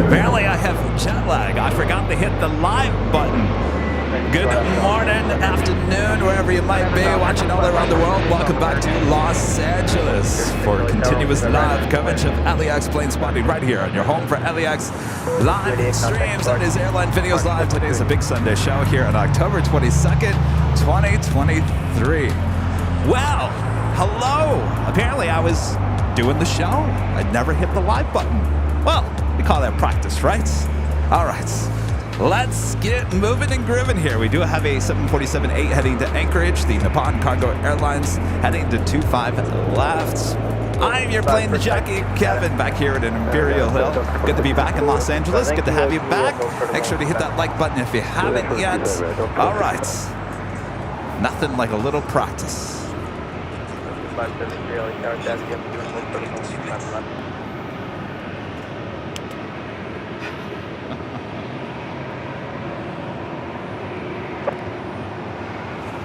Apparently I have jet lag. I forgot to hit the live button. Good morning, afternoon, wherever you might be watching all around the world. Welcome back to Los Angeles for continuous live coverage of LAX plane spotting right here on your home for LAX live streams. That is Airline Videos Live. Today is a big Sunday show here on October 22nd, 2023. Well, hello. Apparently I was doing the show. I'd never hit the live button. Well, we call that practice, right? All right. Let's get moving and grooving here. We do have a 747-8 heading to Anchorage, the Nippon Cargo Airlines heading to 25 left. I'm your plane jockey, Kevin, back here at Imperial Hill. Good to be back in Los Angeles. Good to have you back. Make sure to hit that like button if you haven't yet. All right. Nothing like a little practice.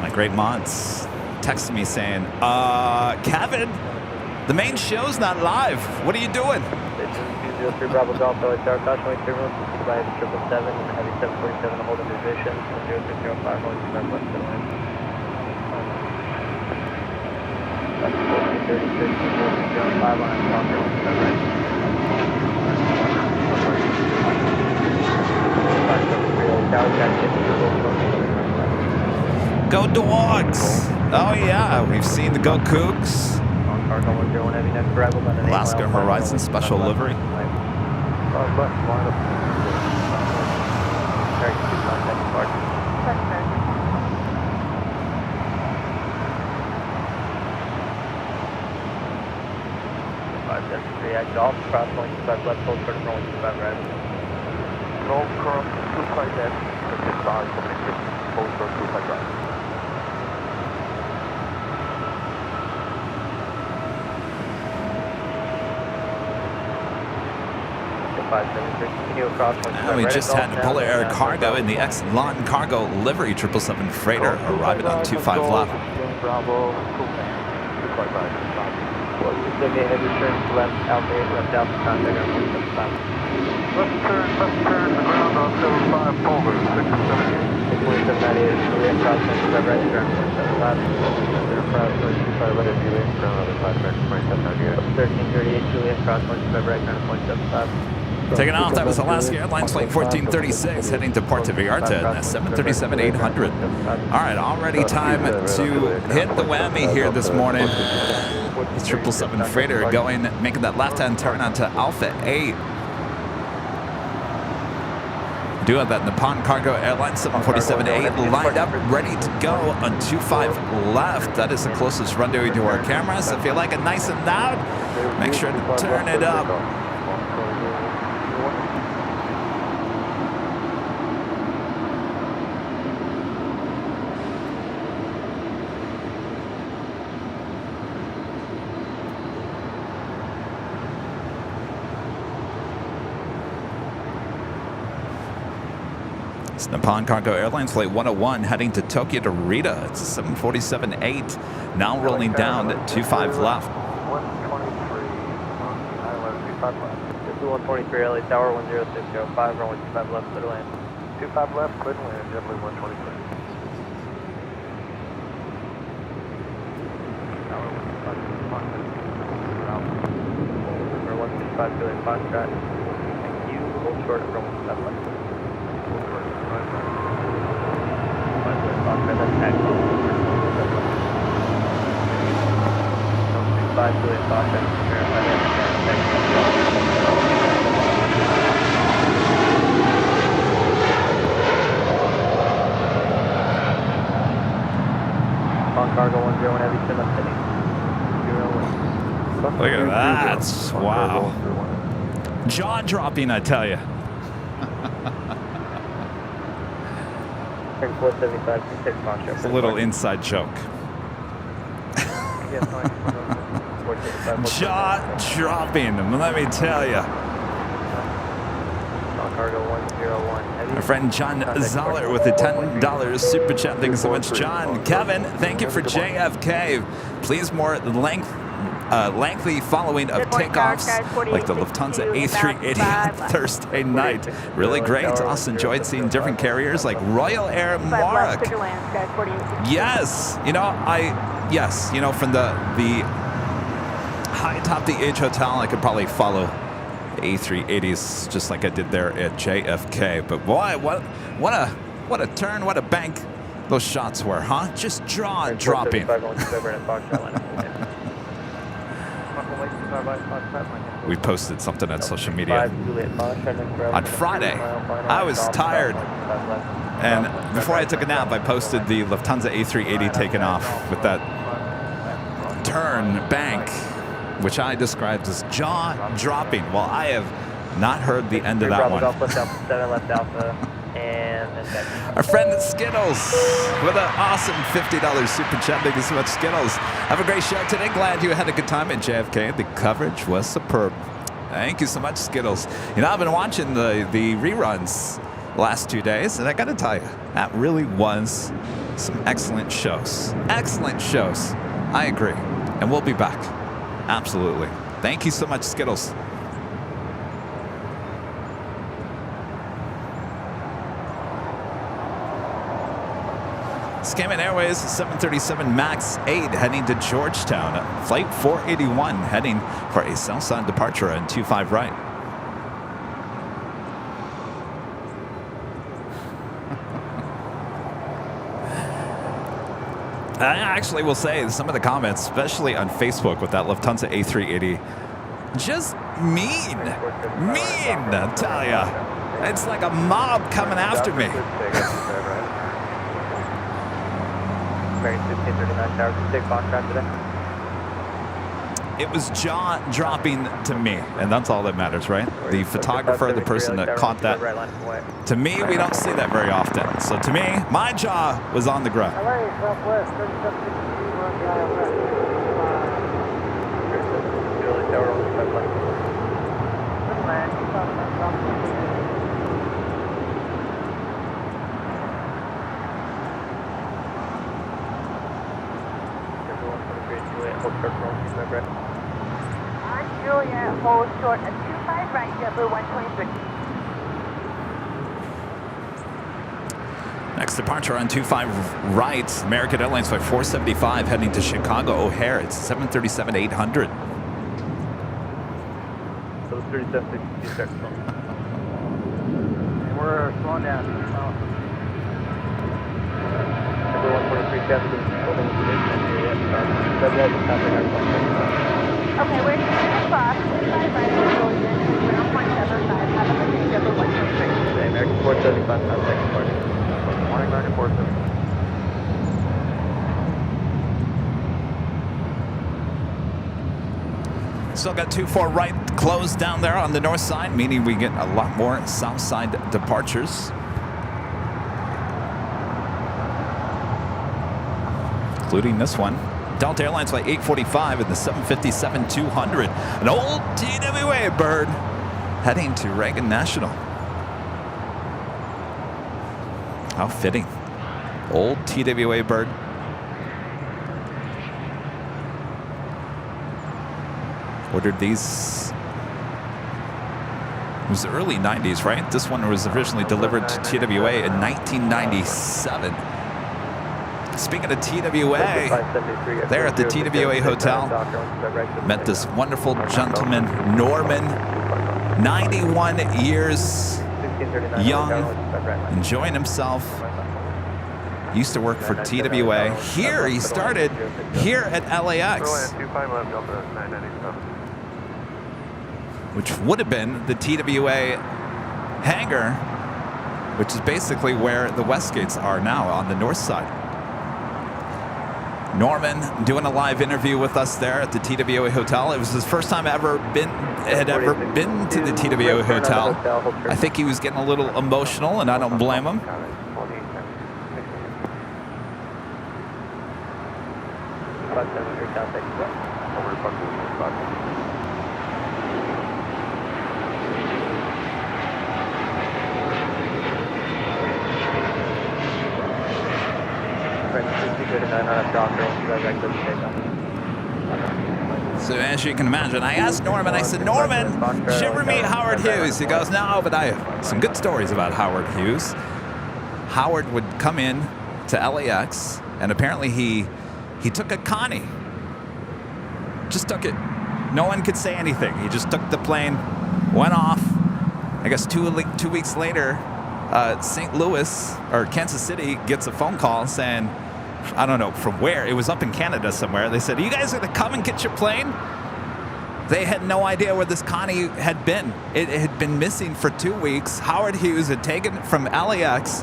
My great mods texted me saying, Kevin, the main show's not live. What are you doing? 203 Bravo Golf, LHR, caution 3 minutes, proceed by 777, heavy 747 to hold in position, 0605, only 2 left to the line. 1430, 0605 on Conquer, 17 right. 573, Tower, got Go Dogs! Oh yeah, we've seen the Go Cougs. Alaska Horizon Special Livery. Golf, cross 125 left, hold curtain 125 right. Golf, cross 25 left, hold curtain 25 right. 573, continue across 125 And we right. just had Polar Air Cargo in the ex-Latin Cargo Livery 777 freighter arriving on 25 left. Bravo, cool man. Heavy turn left, Alpha 8, left Alpha, contact on 175. Left turn, the ground on 75, over, 678. 61798, Juliet, cross 125 right, turn 175. Cross 125, let it be late, ground on the 5, 1338, Juliet, cross 125 right, turn 175. Taking off, that was Alaska Airlines flight 1436 heading to Puerto Vallarta in the 737-800. All right, already time to hit the whammy here this morning. The 777 freighter making that left-hand turn onto Alpha 8. Do have that Nippon Cargo Airlines 747-8 lined up, ready to go on 25 left. That is the closest rendezvous to our camera, so if you like it nice and loud, make sure to turn it up. It's Nippon Cargo Airlines Flight 101 heading to Tokyo to Rita. It's a 747-8, now rolling down at 25 left. 123, island, 25 left. 123, LA Tower, 10605, runway 25 left, clear to land. 25 left, clear to land, JetBlue 123. Tower 165, Juliet, Foxtrot. Thank you, hold short at runway 25 left. Cargo 101 heavy, send up heading. Look at that. Wow. Jaw-dropping, I tell you. 475, It's a little inside joke. jaw-dropping, let me tell you. Cargo 101. Our friend John Zoller with the $10 super chat. Thank you so much, John. Kevin, thank you for JFK. Please more lengthy following of takeoffs like the Lufthansa A380 on Thursday night. Really great. Also enjoyed seeing different carriers like Royal Air Maroc. Yes, from the high top the H Hotel, I could probably follow the A380s just like I did there at JFK. But boy, what a turn, what a bank those shots were, huh? Just jaw-dropping. We posted something on social media. On Friday, I was tired. And before I took a nap, I posted the Lufthansa A380 taking off with that turn bank, which I described as jaw-dropping. Well, I have not heard the end of that one. Our friend Skittles with an awesome $50 super chat. Thank you so much, Skittles. Have a great show today. Glad you had a good time at JFK. The coverage was superb. Thank you so much, Skittles. I've been watching the reruns the last 2 days, and I got to tell you, that really was some excellent shows. Excellent shows. I agree. And we'll be back. Absolutely. Thank you so much, Skittles. Scamming Airways 737 MAX 8 heading to Georgetown. Flight 481 heading for a Southside departure on 25 right. I actually will say some of the comments, especially on Facebook with that Lufthansa A380, just mean, I tell ya. It's like a mob coming after me. It was jaw-dropping to me, and that's all that matters, right? The photographer, the person that caught that. To me, we don't see that very often. So to me, my jaw was on the ground. On Juliet, hold short at 25 right, JetBlue 126. Next departure on 25 right, American Airlines flight 475 heading to Chicago O'Hare. It's 737-800. So 3766. We're slowing down. Number 123 Kevin Okay, we're going across 25 right, Juliet, 0.75. Have a good day, JetBlue 126. American 475, second part. Morning, American 475. Still got 24 right closed down there on the north side, meaning we get a lot more south side departures. Including this one. Delta Airlines flight 845 and the 757-200. An old TWA bird heading to Reagan National. How fitting. Old TWA bird. Ordered these. It was the early 90s, right? This one was originally delivered to TWA in 1997. Speaking of TWA, there at the TWA Hotel, met this wonderful gentleman, Norman, 91 years young, enjoying himself. Used to work for TWA. Here, he started here at LAX, which would have been the TWA hangar, which is basically where the Westgates are now on the north side. Norman doing a live interview with us there at the TWA Hotel. It was his first time ever been to the TWA Hotel. I think he was getting a little emotional, and I don't blame him. So as you can imagine, I asked Norman, I said, Norman, did you ever meet Howard Hughes? He goes, no, but I have some good stories about Howard Hughes. Howard would come in to LAX, and apparently he took a Connie. Just took it. No one could say anything. He just took the plane, went off. I guess 2 weeks later, St. Louis or Kansas City gets a phone call saying, I don't know from where, it was up in Canada somewhere. They said, are you guys going to come and get your plane? They had no idea where this Connie had been. It had been missing for 2 weeks. Howard Hughes had taken it from LAX,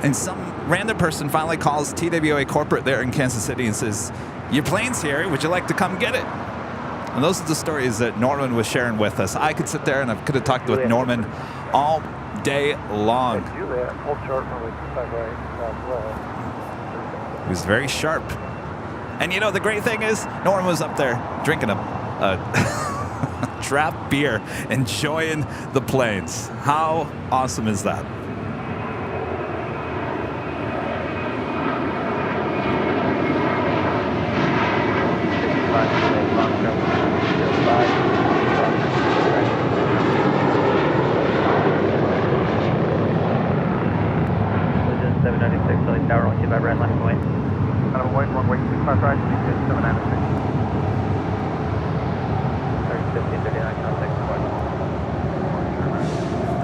and some random person finally calls TWA corporate there in Kansas City and says, your plane's here, would you like to come get it? And those are the stories that Norman was sharing with us. I could sit there and I could have talked with Norman all day long. He was very sharp. And you know, the great thing is, Norman was up there drinking a draft beer, enjoying the planes. How awesome is that?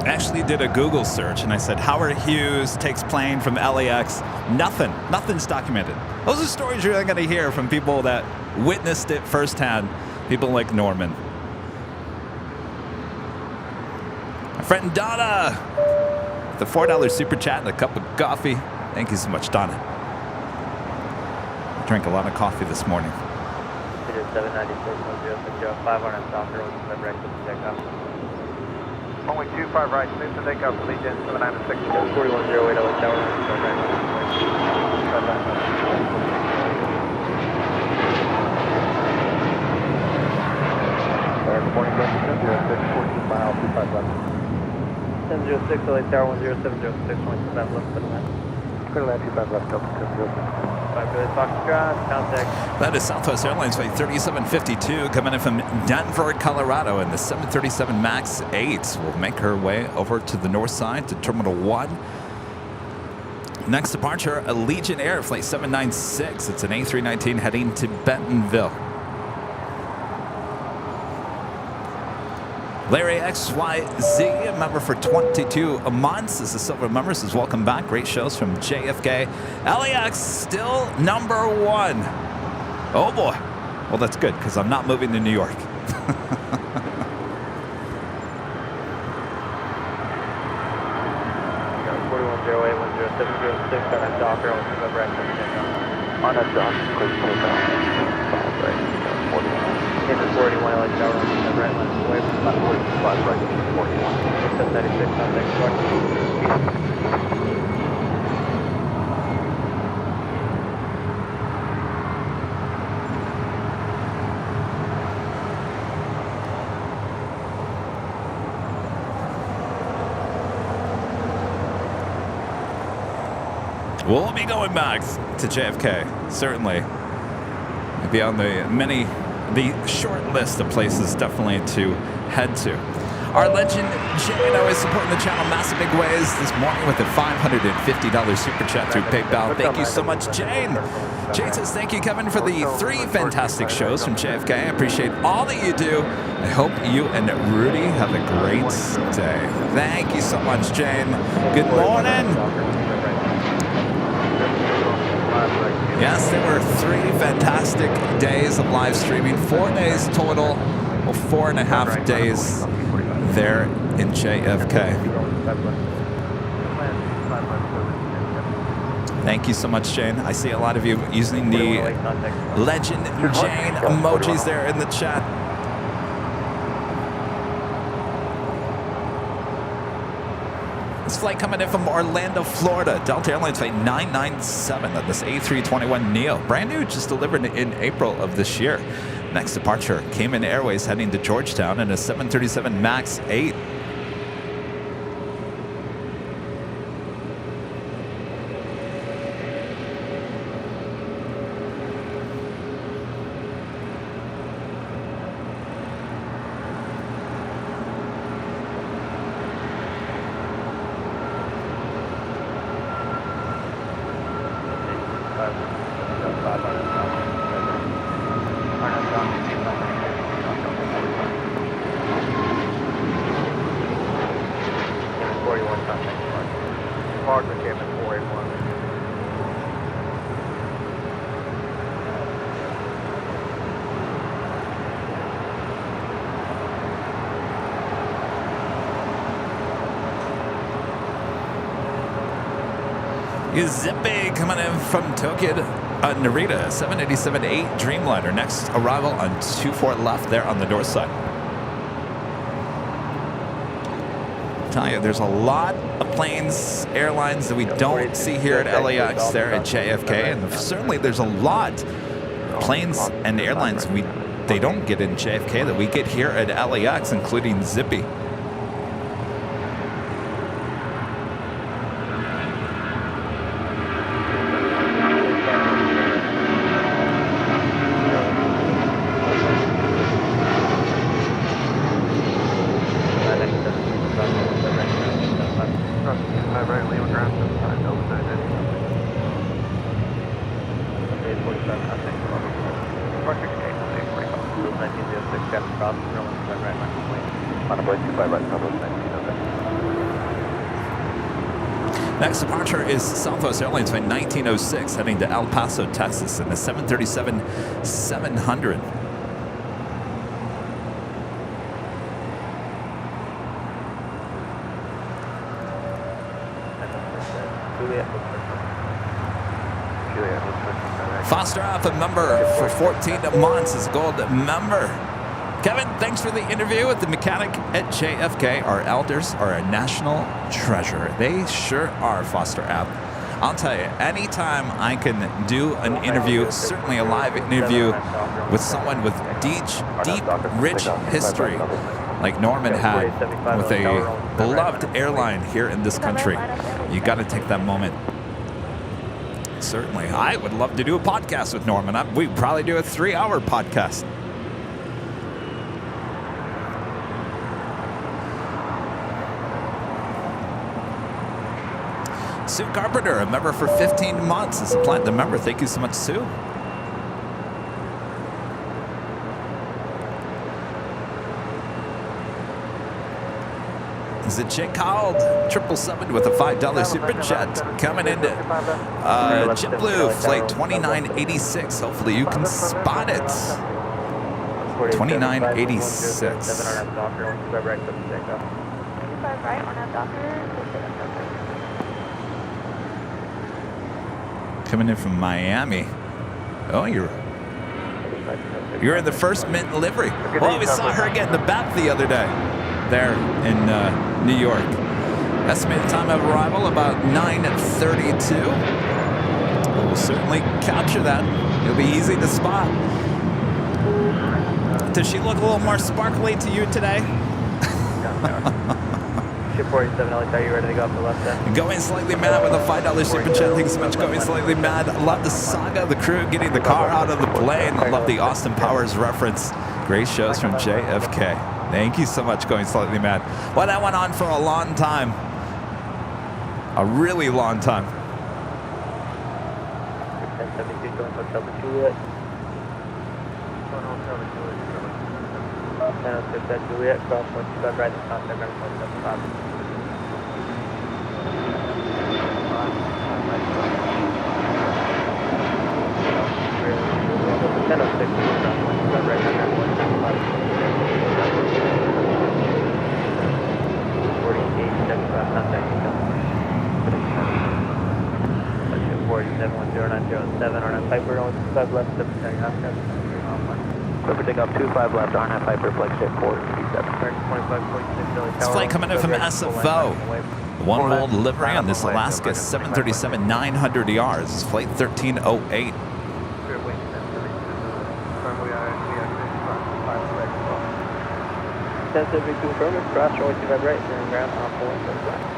Actually did a Google search and I said Howard Hughes takes plane from LAX. Nothing's documented. Those are stories you're going to hear from people that witnessed it firsthand. People like Norman. My friend Donna, the $4 super chat and a cup of coffee. Thank you so much, Donna. I drank a lot of coffee this morning. Only 25 right, clear to take up, Legion 796. 4108 LA Tower. Morning, 1006, 14 miles, 25 left. 1006 LA Tower, 10706, 25 left, clear to land. Clear to land, 25 left, Delta 1006. That is Southwest Airlines Flight 3752 coming in from Denver, Colorado, and the 737 MAX 8 will make her way over to the north side to Terminal 1. Next departure, Allegiant Air Flight 796. It's an A319 heading to Bentonville. Larry XYZ, a member for 22 months. This is Silver Member. Says, welcome back. Great shows from JFK. LAX still number one. Oh boy. Well, that's good because I'm not moving to New York. On that dock, quick pull down. 41 LA Tower, right line, away from 45 right, 41. 796 on next door. We'll be going back to JFK, certainly. Maybe on the short list of places definitely to head to. Our legend Jane always supporting the channel massive big ways this morning with a $550 super chat through PayPal. Thank you so much, Jane. Jane says, thank you, Kevin, for the 3 fantastic shows from JFK. I appreciate all that you do. I hope you and Rudy have a great day. Thank you so much, Jane. Good morning. Yes, there were 3 fantastic days of live streaming, 4 days total, well, 4.5 days there in JFK. Thank you so much, Jane. I see a lot of you using the Legend Jane emojis there in the chat. This flight coming in from Orlando, Florida. Delta Airlines Flight 997 on this A321neo. Brand new, just delivered in April of this year. Next departure, Cayman Airways heading to Georgetown in a 737 MAX 8. Larger came in 481. Zippy coming in from Tokyo, Narita, 787-8 Dreamliner. Next arrival on 24 left there on the north side. Tell you, there's a lot of planes, airlines that we don't see here at LAX there at JFK, and certainly there's a lot of planes and airlines they don't get in JFK that we get here at LAX, including Zippy. Next departure is Southwest Airlines flight 1906 heading to El Paso, Texas in the 737-700. Foster App, a member for 14 months, is a gold member. Kevin, thanks for the interview with the mechanic at JFK. Our elders are a national treasure. They sure are, Foster App. I'll tell you, anytime I can do an interview, certainly a live interview with someone with deep, rich history, like Norman had with a beloved airline here in this country, you got to take that moment. Certainly. I would love to do a podcast with Norman. We'd probably do a 3-hour podcast. Sue Carpenter, a member for 15 months, is a platinum member. Thank you so much, Sue. Is it Jake Cowled, 777 with a $5 super chat coming into JetBlue flight 2986. Hopefully you can spot it. 2986. Coming in from Miami. Oh, you're in the first mint livery. Well, we saw her getting the bat the other day there in New York. Estimated time of arrival about 9:32. We'll certainly capture that. It'll be easy to spot. Does she look a little more sparkly to you today? Ship 47, are you ready to go up the left end? Going Slightly Mad with a $5 super chat. Thanks so much, Going Slightly Mad. Love the saga of the crew getting the car out of the plane. Love the Austin Powers reference. Great shows from JFK. Thank you so much, Going Slightly Mad. Well, that went on for a long time. A really long time. 1072 going hotel to Juliet. 1006 at Juliet, cross 125 right, and contact number 175. Piper, on 25 left, 7 half steps. Clipper, take off 25 left, RNF Piper, flight shape 437. 25, 46, This flight coming in from SFO. One world delivery on this Alaska 737-900ER. This is flight 1308. 1072 affirmative, cross, runway 25 right, turn ground, on 415.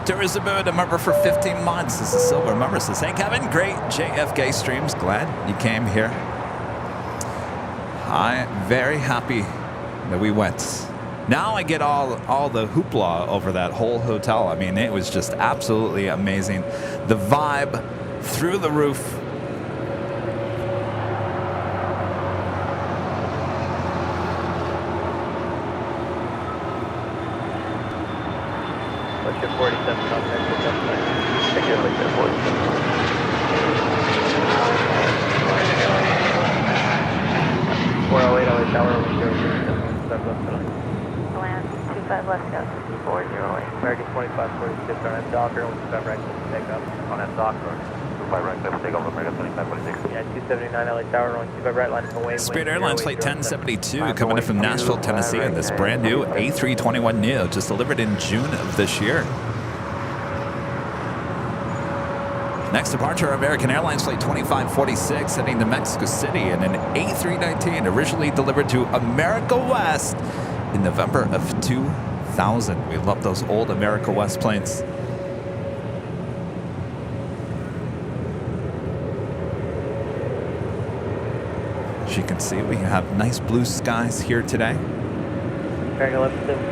Tourism Bird, a member for 15 months. This is Silver. Member says, hey, Kevin, great JFK streams. Glad you came here. I'm very happy that we went. Now I get all the hoopla over that whole hotel. I mean, it was just absolutely amazing. The vibe through the roof. What's your 47 contact with that plane? Take care, like that, 47. 408 LA Tower, 007 left line. Land 25 left, yes, 408. American 2546 on that Docker, 25 right, take up. On that Docker. 25 right, left, take off American 2546. Yeah, 279 LA Tower, 25 right line, away. Spirit Airlines Flight 1072 coming in from Nashville, Tennessee in this brand new A321neo just delivered in June of this year. Next departure, American Airlines Flight 2546 heading to Mexico City in an A319 originally delivered to America West in November of 2000. We love those old America West planes. As you can see, we have nice blue skies here today.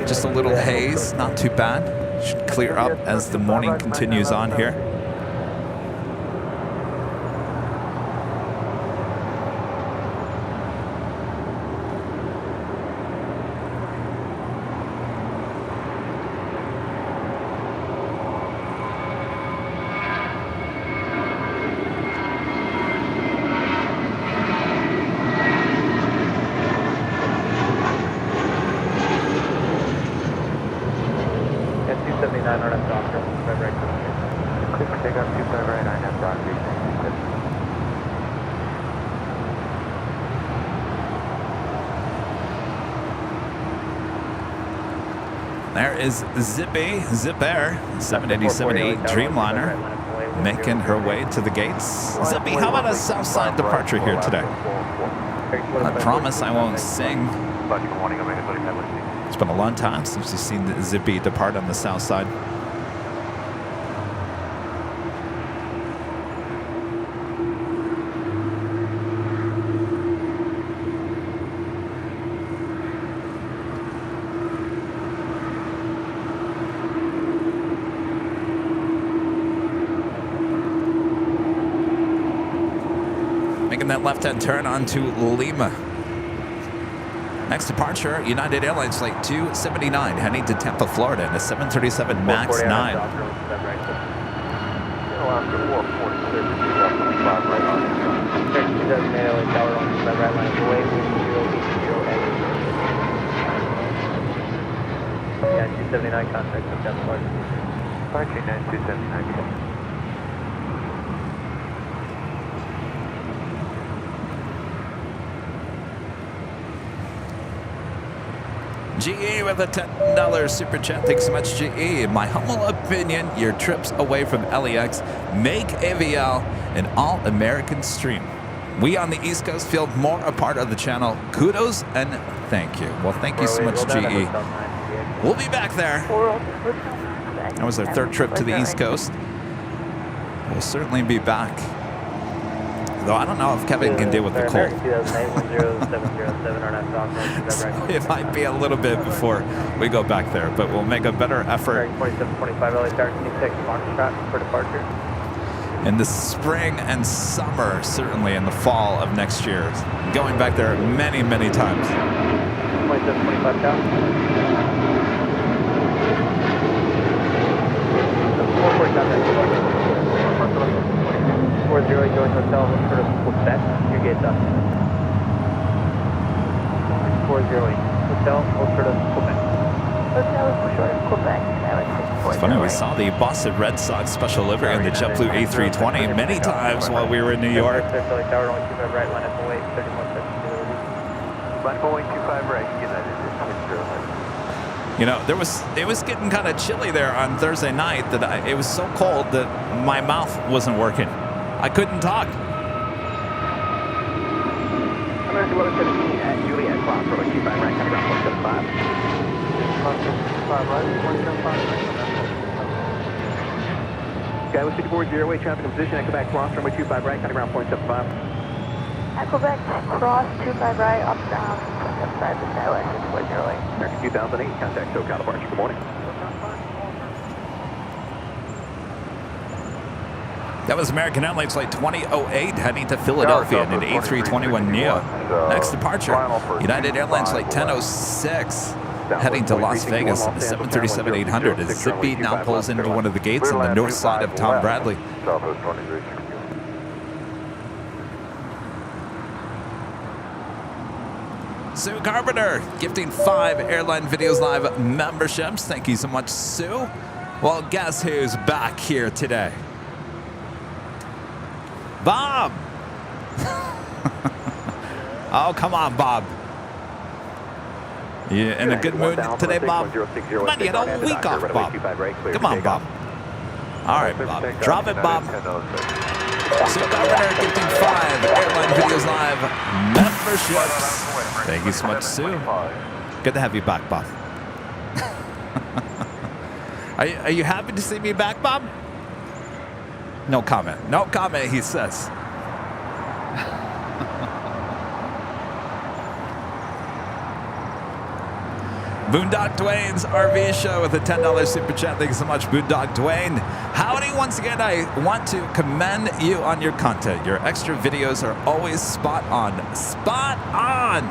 Just a little haze, not too bad. Should clear up as the morning continues on here. There is Zip Air 787-8 Dreamliner making her way to the gates. Zippy, how about a Southside departure here today? I promise I won't sing. It's been a long time since we've seen the Zippy depart on the south side. That left-hand turn onto Lima. Next departure, United Airlines Flight 279 heading to Tampa, Florida in a 737 MAX 9. Yeah, 279 contact with that part. 279. GE with a $10 super chat. Thanks so much, GE. In my humble opinion, your trips away from LAX make AVL an all-American stream. We on the East Coast feel more a part of the channel. Kudos and thank you. Well, thank you so much, GE. We'll be back there. That was our third trip to the East Coast. We'll certainly be back. Though I don't know if Kevin can deal with the cold. It might be a little bit before we go back there, but we'll make a better effort. In the spring and summer, certainly in the fall of next year. Going back there many, many times. 2725 down. 40 going hotel, sort of Quebec, your gate's up. 40 hotel, sort of Quebec. Hotel short of Quebec. It's funny, we saw the Boston Red Sox special livery in the JetBlue A320 many times while we were in New York. You know, it was getting kind of chilly there on Thursday night that it was so cold that my mouth wasn't working. I couldn't talk. American 1117 at Juliet, Crossroad, 25 right, coming down 175. 175 right, 175 right. Skyway 54 0 traffic in position at Quebec, Crossroad, 25 right, coming around 0.75. Quebec, cross 25 right, up down, outside the skyline, towards Airline. American 2008, contact SoCal departure. Good morning. That was American Airlines Flight 2008 heading to Philadelphia in an A321neo. Next departure, United Airlines Flight 1006 heading to Las Vegas in the 737-800 as Zippy now pulls into one of the gates on the north side of Tom Bradley. Southwest 2360. Sue Carpenter gifting 5 Airline Videos Live memberships. Thank you so much, Sue. Well, guess who's back here today? Bob! Oh, come on, Bob. You in a good mood today, Bob? Come on, you had a whole week off, Bob. Come on, Bob. All right, Bob. Drop it, Bob. Sue Carpenter gifting 5 Airline Videos Live memberships. Thank you so much, Sue. Good to have you back, Bob. Are you happy to see me back, Bob? No comment. No comment, he says. Boondock Dwayne's RV show with a $10 super chat. Thank you so much, Boondock Dwayne. Howdy, once again, I want to commend you on your content. Your extra videos are always spot on. Spot on!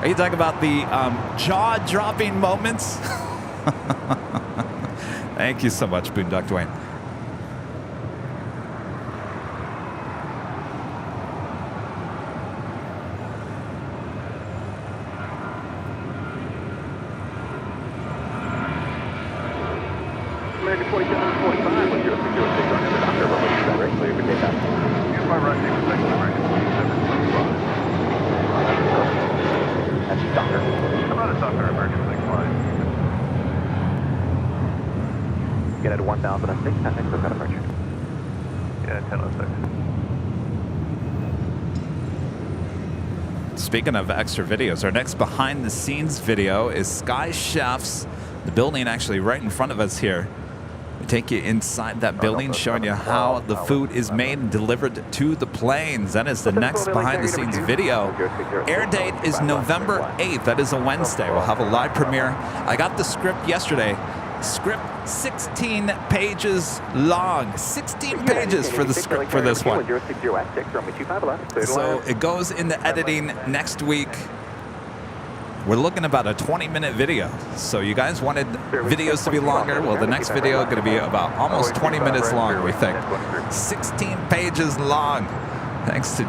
Are you talking about the jaw-dropping moments? Thank you so much, Boondock Dwayne. American 2745, 1060 on the doctor, runway 25 right, clear for takeoff. Use my right knee, protect American 2725. That's doctor. I'm not a doctor, American 65. Get at 1006, contact SoCal departure. Yeah, 1006. Speaking of extra videos, our next behind-the-scenes video is Sky Chefs, the building actually right in front of us here. We take you inside that building, showing you how the food is made and delivered to the planes. That is the next behind-the-scenes video. Air date is November 8th. That is a Wednesday. We'll have a live premiere. I got the script yesterday. Script 16 pages long. 16 pages for the script for this one. So it goes into editing next week. We're looking about a 20-minute video. So you guys wanted videos to be longer. Well, the next video is going to be about almost 20 minutes long, we think. 16 pages long. Thanks to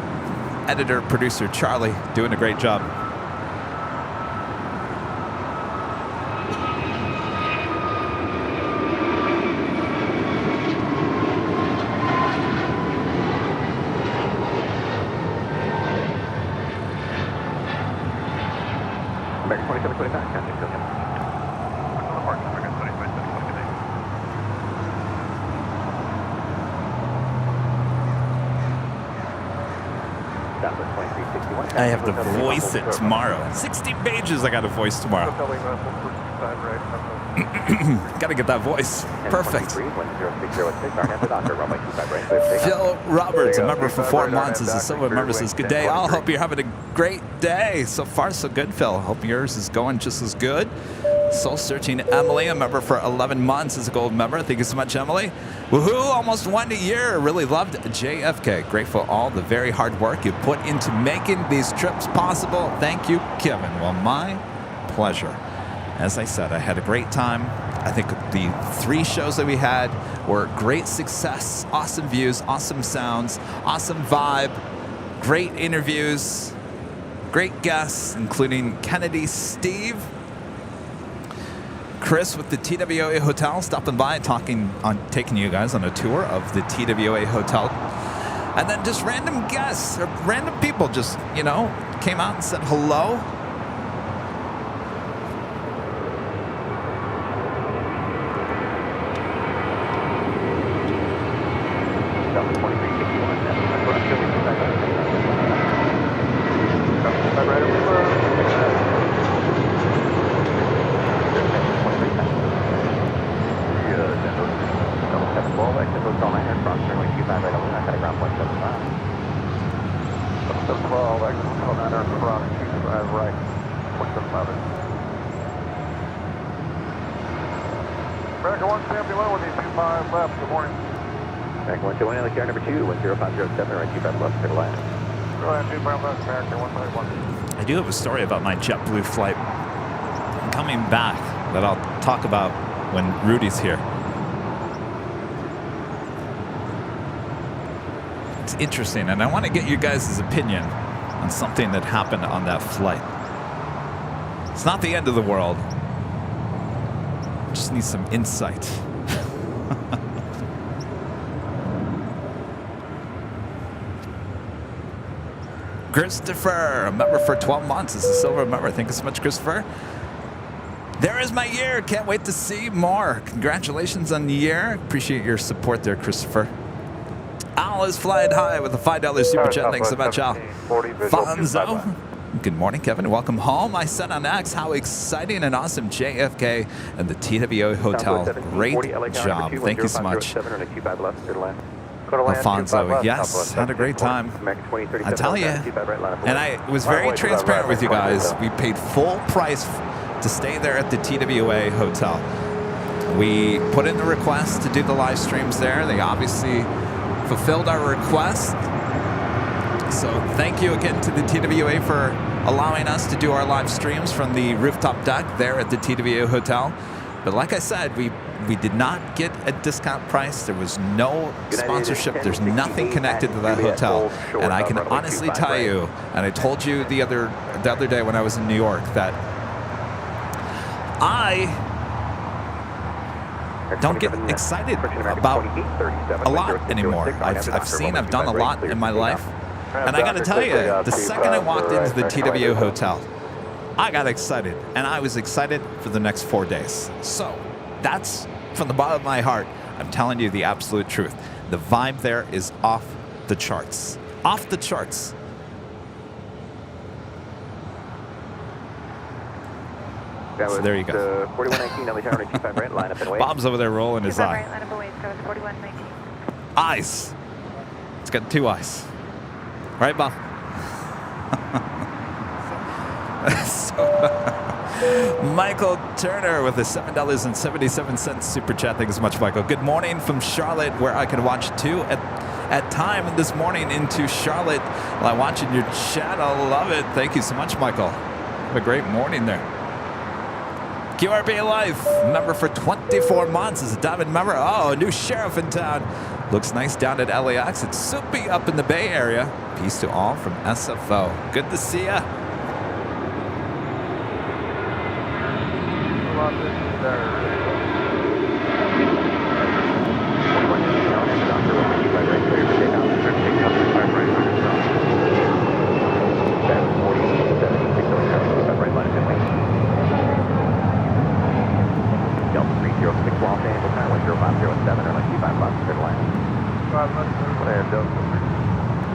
editor, producer Charlie, doing a great job. American 2725, contact SoCal. Departure, American 2528. Southwest 2361. I have to voice it tomorrow. 16 pages I got to voice tomorrow. Got to get that voice perfect. Phil Roberts, a member for 4 months, is a silver member, says, good day all. Hope you're having a great day. So far, so good, Phil. Hope yours is going just as good. Soul Searching Emily, a member for 11 months, is a gold member. Thank you so much, Emily. Woohoo, almost 1 year. Really loved JFK. Grateful all the very hard work you put into making these trips possible. Thank you, Kevin. Well, my pleasure. As I said, I had a great time. I think the 3 shows that we had were great success, awesome views, awesome sounds, awesome vibe, great interviews, great guests, including Kennedy Steve, Chris with the TWA Hotel stopping by, taking you guys on a tour of the TWA Hotel. And then just random guests, or random people just, came out and said hello. 12, exit 129, cross 25 right, 2711. American 171 with you, 25 left, good morning. American 121, LA car number 2, 10507, right 25 left, clear to land. Clear to land, 25 left, American 121. I do have a story about my JetBlue flight coming back that I'll talk about when Rudy's here. It's interesting, and I want to get you guys' opinion on something that happened on that flight. It's not the end of the world. Just need some insight. Christopher, a member for 12 months. It's a silver member. Thank you so much, Christopher. There is my year. Can't wait to see more. Congratulations on the year. Appreciate your support there, Christopher. Al is flying high with a $5 super chat. Thanks so much, Al. Fonzo. Good morning, Kevin. Welcome home. I said on X, how exciting and awesome JFK and the TWO Hotel. Great job. Thank you so much. Alfonso, yes, had a great time. I tell you, and I was very transparent with you guys. We paid full price to stay there at the TWA Hotel. We put in the request to do the live streams there. They obviously fulfilled our request. So thank you again to the TWA for allowing us to do our live streams from the rooftop deck there at the TWA Hotel. But like I said, we did not get a discount price. There was no sponsorship. There's nothing connected to that hotel. And I can honestly tell you, and I told you the other day when I was in New York, that I don't get excited about a lot anymore. I've done a lot in my life. And I got to tell you, the second I walked into the TWO Hotel, I got excited. And I was excited for the next 4 days. So that's from the bottom of my heart. I'm telling you the absolute truth. The vibe there is off the charts. Off the charts. So there you go. 4119, line up and wait. Bob's over there rolling his eye. Line up and wait, 4119. Eyes. It's got 2 eyes. Right, Bob? Michael Turner with a $7.77 super chat. Thank you so much, Michael. Good morning from Charlotte, where I can watch too at time this morning into Charlotte while watching your channel. Love it. Thank you so much, Michael. Have a great morning there. QRB Life, member for 24 months, is a diamond member. Oh, new sheriff in town. Looks nice down at LAX. It's soupy up in the Bay Area. Peace to all from SFO. Good to see ya.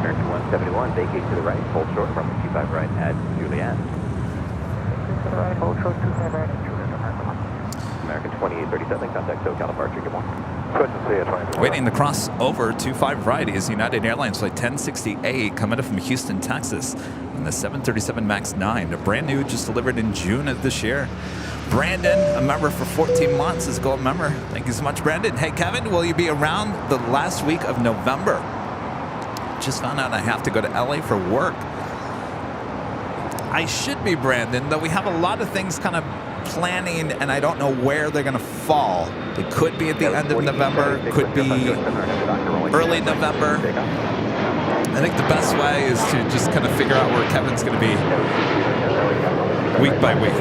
American 171, vacate to the right, hold short from 25 right at Juliet. Hold short 25 right at Juliet. American 2837, contact SoCal departure, good morning. Waiting to cross over 25 right is United Airlines flight 1068 coming up from Houston, Texas, on the 737 MAX 9. A brand new, just delivered in June of this year. Brandon, a member for 14 months, is a gold member. Thank you so much, Brandon. Hey, Kevin, will you be around the last week of November? Just found out I have to go to LA for work. I should be, Brandon, though we have a lot of things kind of planning, and I don't know where they're going to fall. It could be at the end of November, could be early November. I think the best way is to just kind of figure out where Kevin's going to be week by week.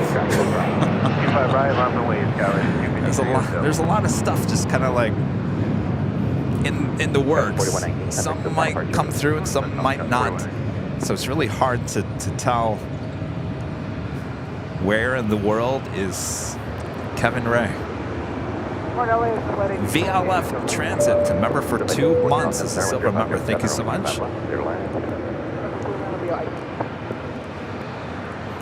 There's a lot of stuff just kind of like in the works. Some might come through and some might not. So it's really hard to tell where in the world is Kevin Ray. VLF Transit, a member for 2 months, is a silver member. Thank you so much.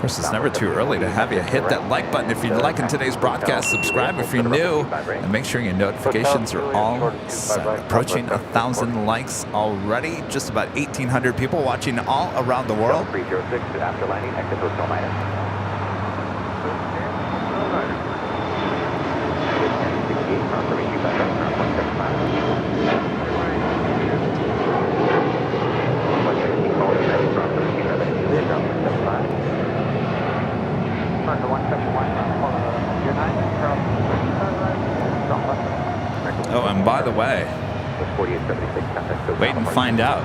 course, it's never too early to have you hit that like button if you're liking today's broadcast. Subscribe if you're new, and make sure your notifications are all set. Approaching 1,000 likes already. Just about 1,800 people watching all around the world. 306 after landing, exit hotel minus. 1068, confirmation 25 right, ground 175. Oh, and by the way, wait and find out.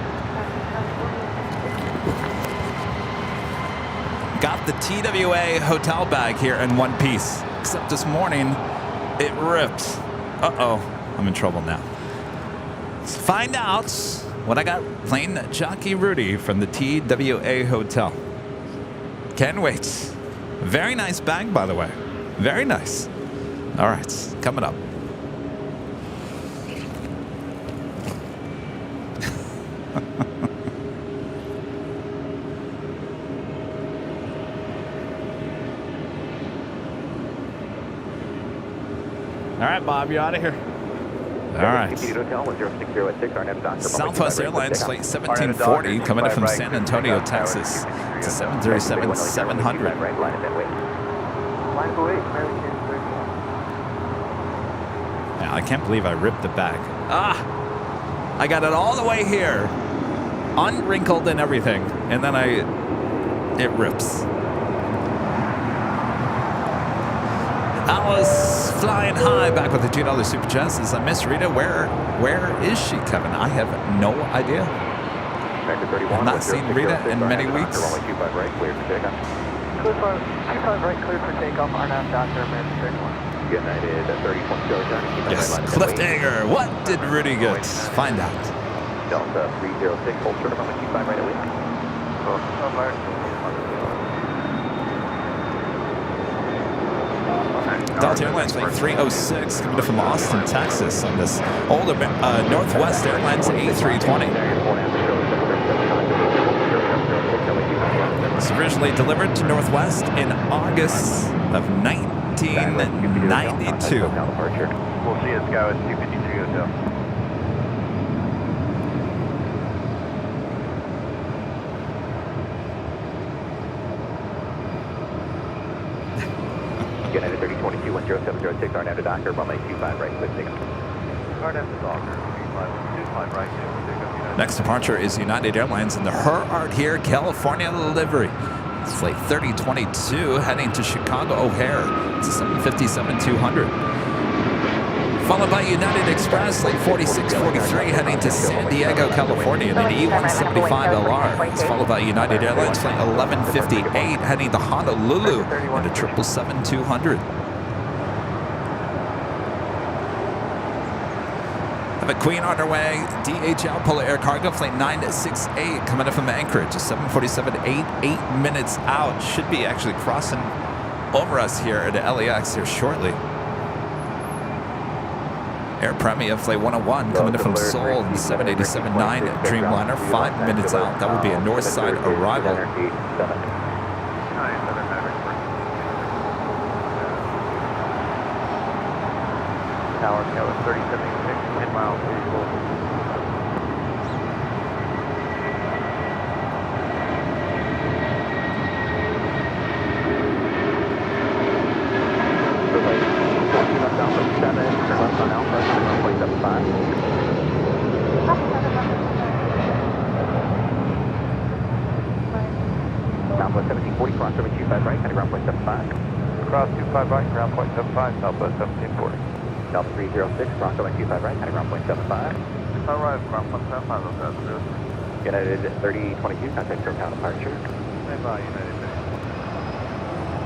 Got the TWA hotel bag here in one piece, except this morning it ripped. Uh-oh, I'm in trouble now. Let's find out what I got. Plane Jockey Rudy from the TWA hotel. Can't wait. Very nice bag, by the way. Very nice. All right, coming up. All right, Bob, you're out of here. All right. Southwest Airlines flight 1740 coming in from San Antonio, Texas. It's a 737-700. Yeah, I can't believe I ripped the bag. I got it all the way here, unwrinkled and everything, and then it rips. I was flying high back with the $2 Super Chats. As I miss Rita. Where is she, Kevin? I have no idea. I've not seen Rita in many weeks. Yes, cliffhanger. What did Rudy get? Find out. Delta 306, hold short of runway 25 right away. Delta Airlines flight 306 coming from Austin, Texas on this older Northwest Airlines A320. It's originally delivered to Northwest in August of 1992. We'll see you, Sky with 253 Hotel. United 3022, 10706, RNAV to Docker, runway 25 right, clear takeoff. RNAV to Docker, 25 right, clear takeoff. Next departure is United Airlines in the Her Art Here, California livery. It's flight 3022 heading to Chicago O'Hare. It's a 757-200. Followed by United Express, flight 4643 heading to San Diego, California in an E175LR. It's followed by United Airlines flight 1158 heading to Honolulu in a 777-200. Have a Queen on her way. DHL Polar Air Cargo flight 968 coming up from Anchorage. A 747-8, 8 minutes out. Should be actually crossing over us here at the LAX here shortly. Air Premia Flight 101 coming in from Seoul, 787-9 Dreamliner, 5 minutes out. That would be a north side arrival. Tower Scout 3076, 10 miles, Southwest 1740, cross over 25 right, heading ground point 75. Cross 25 right, ground point 75, Southwest 1740. Delta 306, cross over 25 right, heading ground point 75. Arrive, ground point 75, Southwest. United 3022, contact SoCal departure. Stand by, United.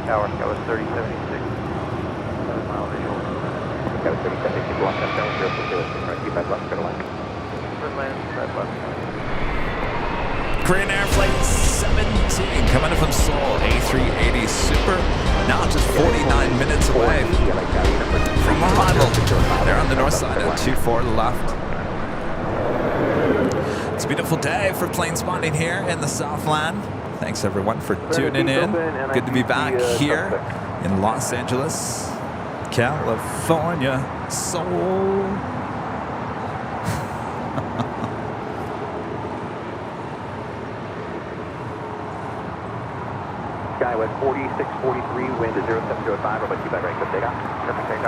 Tower Scout 3076, 7 miles east. Scout 3076, lost up, Tower 060, right, 25 left, go to line. Good land, 5 left. Korean Air Flight 17 coming in from Seoul, A380 Super. Now just 49 minutes away from arrival. They're on the north side at 24 left. It's a beautiful day for plane spotting here in the Southland. Thanks everyone for tuning in. Good to be back here in Los Angeles, California. Soul. Skywest 4643, wind is 0705, about 25 right, good takeoff.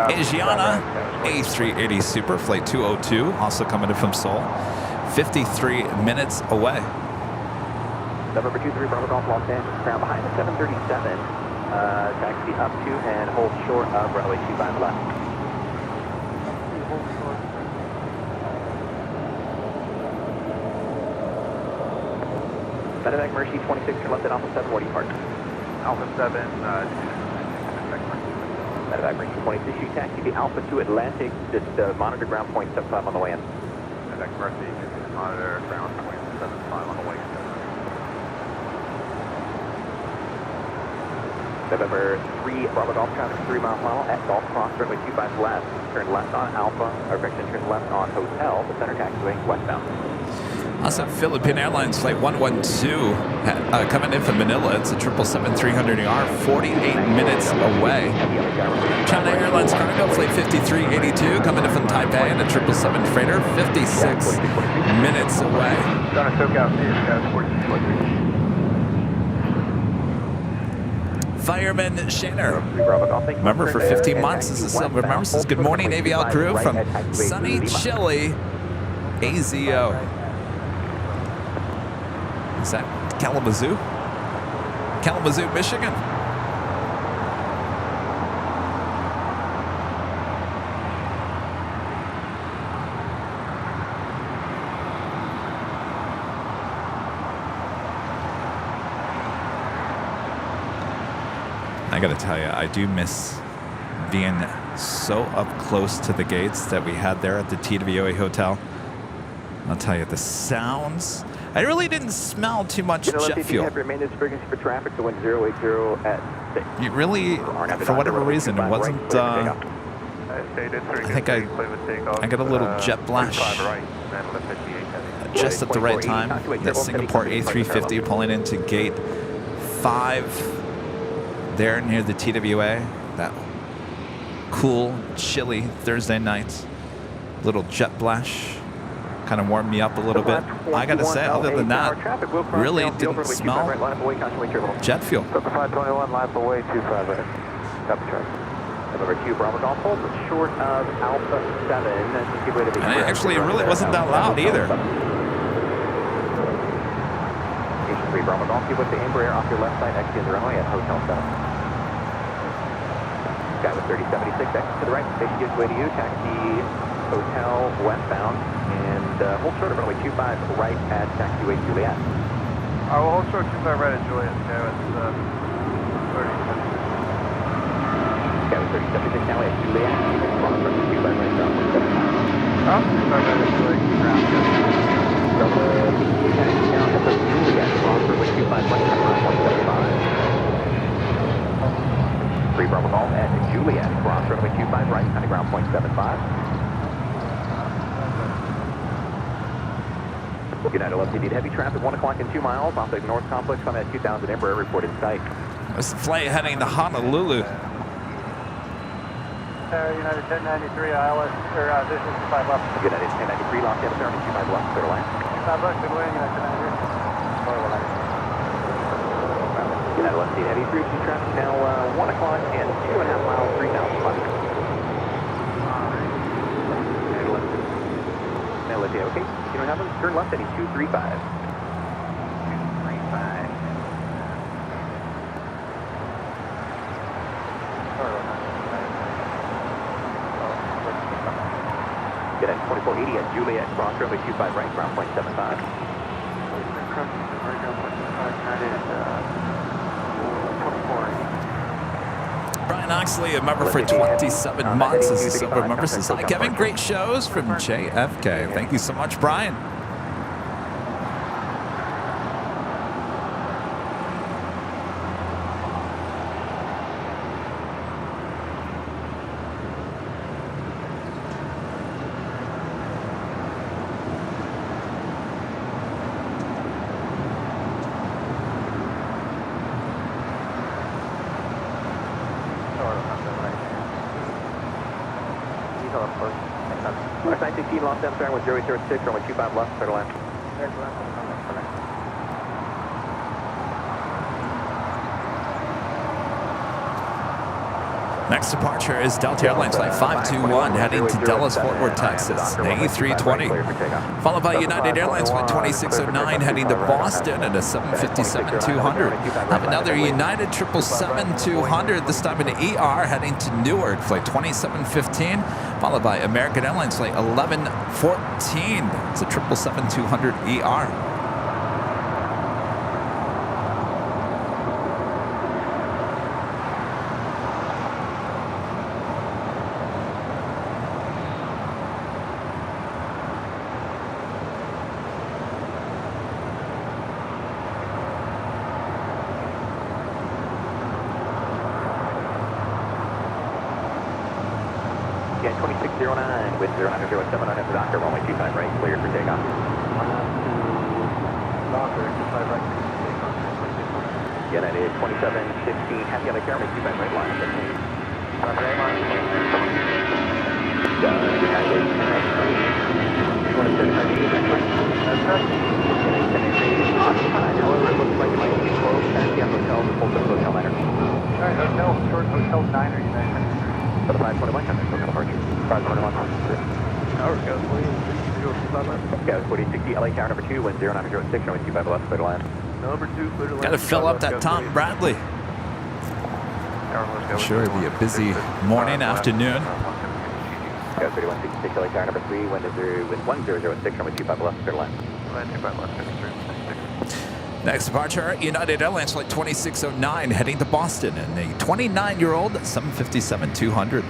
Asiana A380 Super, flight 202, also coming in from Seoul. 53 minutes away. November 23, Bravo Golf, Los Angeles, ground behind the 737. Taxi up to and hold short of runway 25 left. Medevac Mercy 26, you're left at Alpha 7, where do you park? Alpha 7, Medevac Mercy 26, you taxi to Alpha 2 Atlantic, just monitor ground point 75 on the way in. Medevac Mercy, monitor ground point 75 on the way in. November 3, Bravo Golf traffic 3 mile final at Golf Cross, runway 25 left. Turn left on Alpha, or correction, turn left on Hotel, the center taxiway westbound. Also, Philippine Airlines flight 112 coming in from Manila. It's a 777-300ER, 48 minutes away. China Airlines Cargo flight 5382 coming in from Taipei and a 777 freighter, 56 minutes away. Trying to soak out these guys, 4643. Fireman Shanner. Bravo Golf, thank you. Member for 15 months. This is Silver Member. Says good morning, AVL crew from sunny Chile, AZO. Is that Kalamazoo? Kalamazoo, Michigan. I gotta tell you, I do miss being so up close to the gates that we had there at the TWA Hotel. I'll tell you, the sounds. I really didn't smell too much jet fuel. Have your maintenance frequency for traffic to wind 080 at 6. It really, for whatever reason, it wasn't. I think I got a little jet blash just at the right time. That Singapore A350 pulling into gate 5 there near the TWA. That cool, chilly Thursday night. Little jet blash. Kind of warmed me up a little bit. I gotta say, other than that, really didn't smell jet fuel. 521, lap away, 25 right. Copy track. Number 2, Bravo Golf, hold short of Alpha 7. And actually, it really wasn't that loud either. Station 3, Bravo Golf, keep with the Embraer off your left side, exit the runway at Hotel 7. Skywest 3076, exit to the right, station gives way to you, taxi Hotel westbound, and hold short of runway 25 right at taxiway Juliet. I will hold short 25 right at Juliet. Skywest 3076 now at Juliet, cross runway 25 right down. 25 right at Juliet, ground good. Taxi now at the Juliet, cross runway 25 right down, 175. 3 Bravo Golf at Juliet, cross runway 25 right, kind of ground point 75. United LTD heavy traffic, 1 o'clock and 2 miles off the North Complex, coming at 2000 Embraer, report in sight. This is the flight heading to Honolulu. United 1093, ILS, or this is 5 left. United 1093, Los Angeles, 25 left, clear line. 5 left, good wing, United 1093. United LTD heavy 3 traffic now 1 o'clock and 2.5 miles, 3,000 left. Okay, you don't have them? Turn left heading 235. 235. Get at 2480 at Juliet, cross runway 25 right, ground point 75. Brian Oxley, a member for 27 months. This is Silver Member. Says, hi, Kevin. Great shows from JFK. Thank you so much, Brian. lost Amsterdam with 006, runway 25 left, clear to land. Next departure is Delta Airlines Flight 521 heading to Dallas, Fort Worth, Texas, the A320. Followed by United Airlines Flight 2609 heading to Boston and a 757-200. Have another United 777-200, this time in ER, heading to Newark, Flight 2715. Followed by American Airlines Flight 1114. It's a 777-200 ER. Yeah, 2609 with 0907 on after Docker, runway 25 right, cleared for takeoff. United 2715, happy on the camera, 25 right line. United 10 however, it looks like it might be close at the hotel, the full hotel liner. Alright, hotel, short hotel 9 or United. For the 521, contact total departure. 521. Tower, go 4060, Go 4060, LA tower number 2, wind 0906, runway 25 left, clear to land. Number 2, clear to land. Got to fill up that Tom Bradley. I'm sure it'll be a busy morning, afternoon. Go 3166, LA tower number 3, wind 1006, runway 25 left, clear to land. Land 25 left, 53. Next departure, United Airlines Flight 2609 heading to Boston and a 29-year-old 757-200.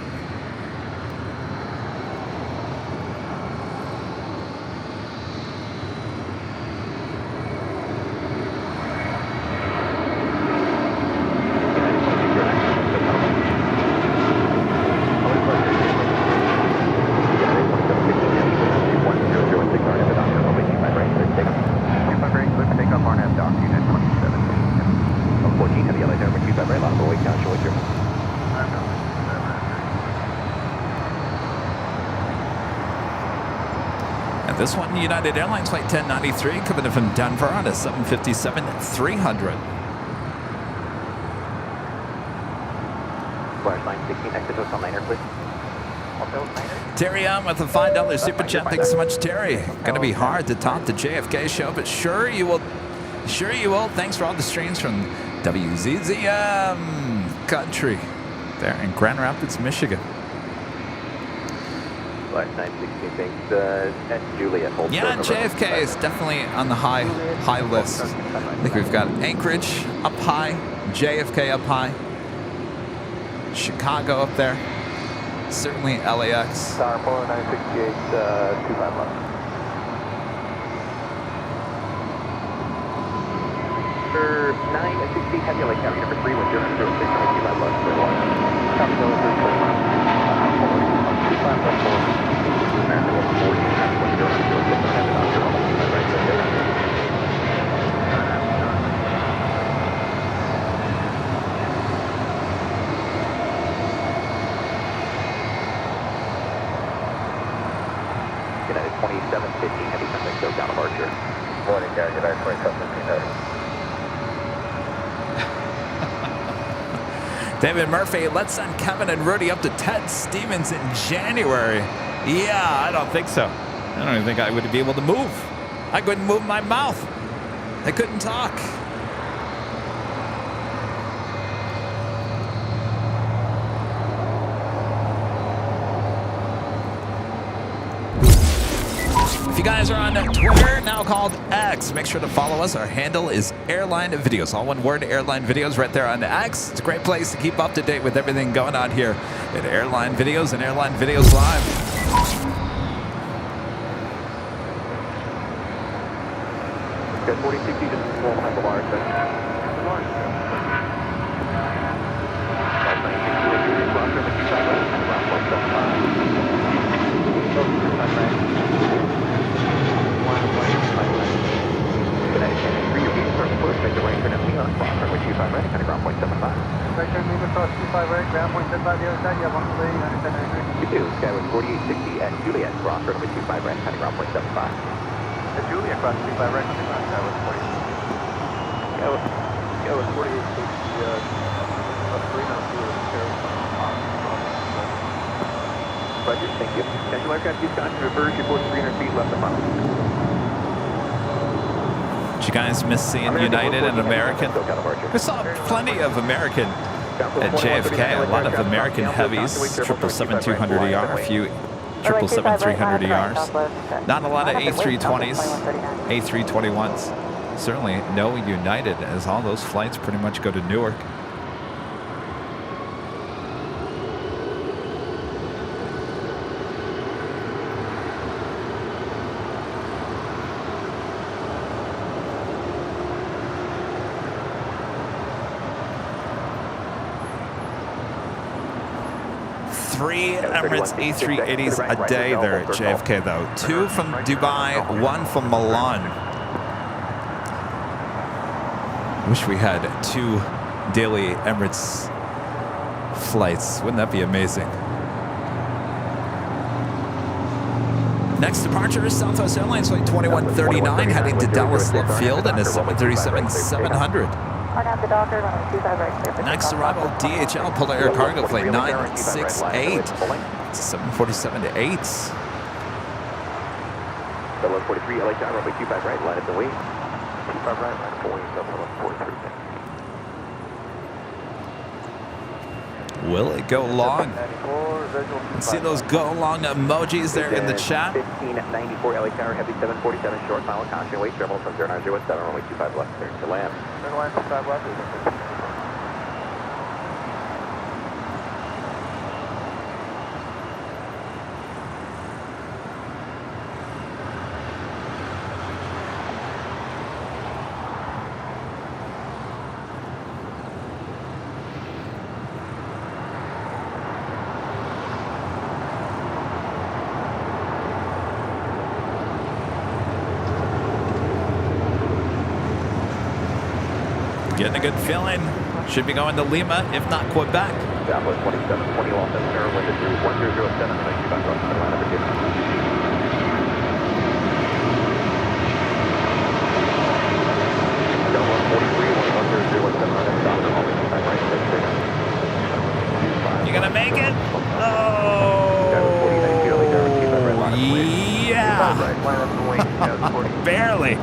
And this one, United Airlines Flight 1093 coming in from Denver on a 757-300. Flash line 16, exit hotel liner, please. Terry on with a $5 super chat. Thanks so much, Terry. Going to be hard to top the JFK show, but sure you will. Sure you will. Thanks for all the streams from WZZM country there in Grand Rapids, Michigan. Flight 916, thanks. At Juliet. Yeah, JFK is definitely on the high list. I think we've got Anchorage up high, JFK up high, Chicago up there, certainly LAX. Tower 4968, 25 left. For 960, heavy LA tower number 3, wind 006, 25 left, clear to land. Copy, Delta 25 left, American 140, wind 006, right, clear to land. United 2715, heavy contact, so down departure. Morning, United 2715. David Murphy, let's send Kevin and Rudy up to Ted Stevens in January. Yeah, I don't think so. I don't even think I would be able to move. I couldn't move my mouth. I couldn't talk. If you guys are on Twitter, now called X, make sure to follow us. Our handle is Airline Videos. All one word, Airline Videos, right there on X. It's a great place to keep up to date with everything going on here at Airline Videos and Airline Videos Live. Got 4060, just pull behind the large. Make the right turn at Leon, cross runway 25 right, kind of ground point 75. Right turn, leave across 25 right, ground point 75 the other side, you have one delay, United 1093. You do, Skyward 4860 at Juliet, cross runway 25 right. Julia across 25 right, coming back. That was 40. Yeah, it was 48. Roger, thank you. Central aircraft Wisconsin, reverse, report 300 feet left of funnel. Did you guys miss seeing United and American? We saw plenty of American at JFK, a lot of American heavies, 777-200ER, a few 777-300ERs. Not a lot of A320s, A321s. Certainly no United, as all those flights pretty much go to Newark. Three Emirates A380s a day there at JFK, though. 2 from Dubai, 1 from Milan. Wish we had 2 daily Emirates flights. Wouldn't that be amazing? Next departure is Southwest Airlines Flight 2139 heading to Dallas Love Field and a 737-700. Next arrival, DHL Polar Air Cargo Flight 968. It's a 747-8. Double 43, LA Tower, runway 25 right, line up and wait. 25 right, line up and wait, double 43. Will it go long? Let's see those go long emojis there in the chat. 1594 LA Tower, heavy 747 short, final caution, wait, terminal from 0907, runway 25 left, clear to land. Line 25 left. Getting a good feeling. Should be going to Lima, if not Quebec. Southwest 2720 Los Angeles, wind through 1007, runway 25 left, line number 2. Delta 43, 1007, runway 25 right, You gonna make it? Oh, yeah. Barely.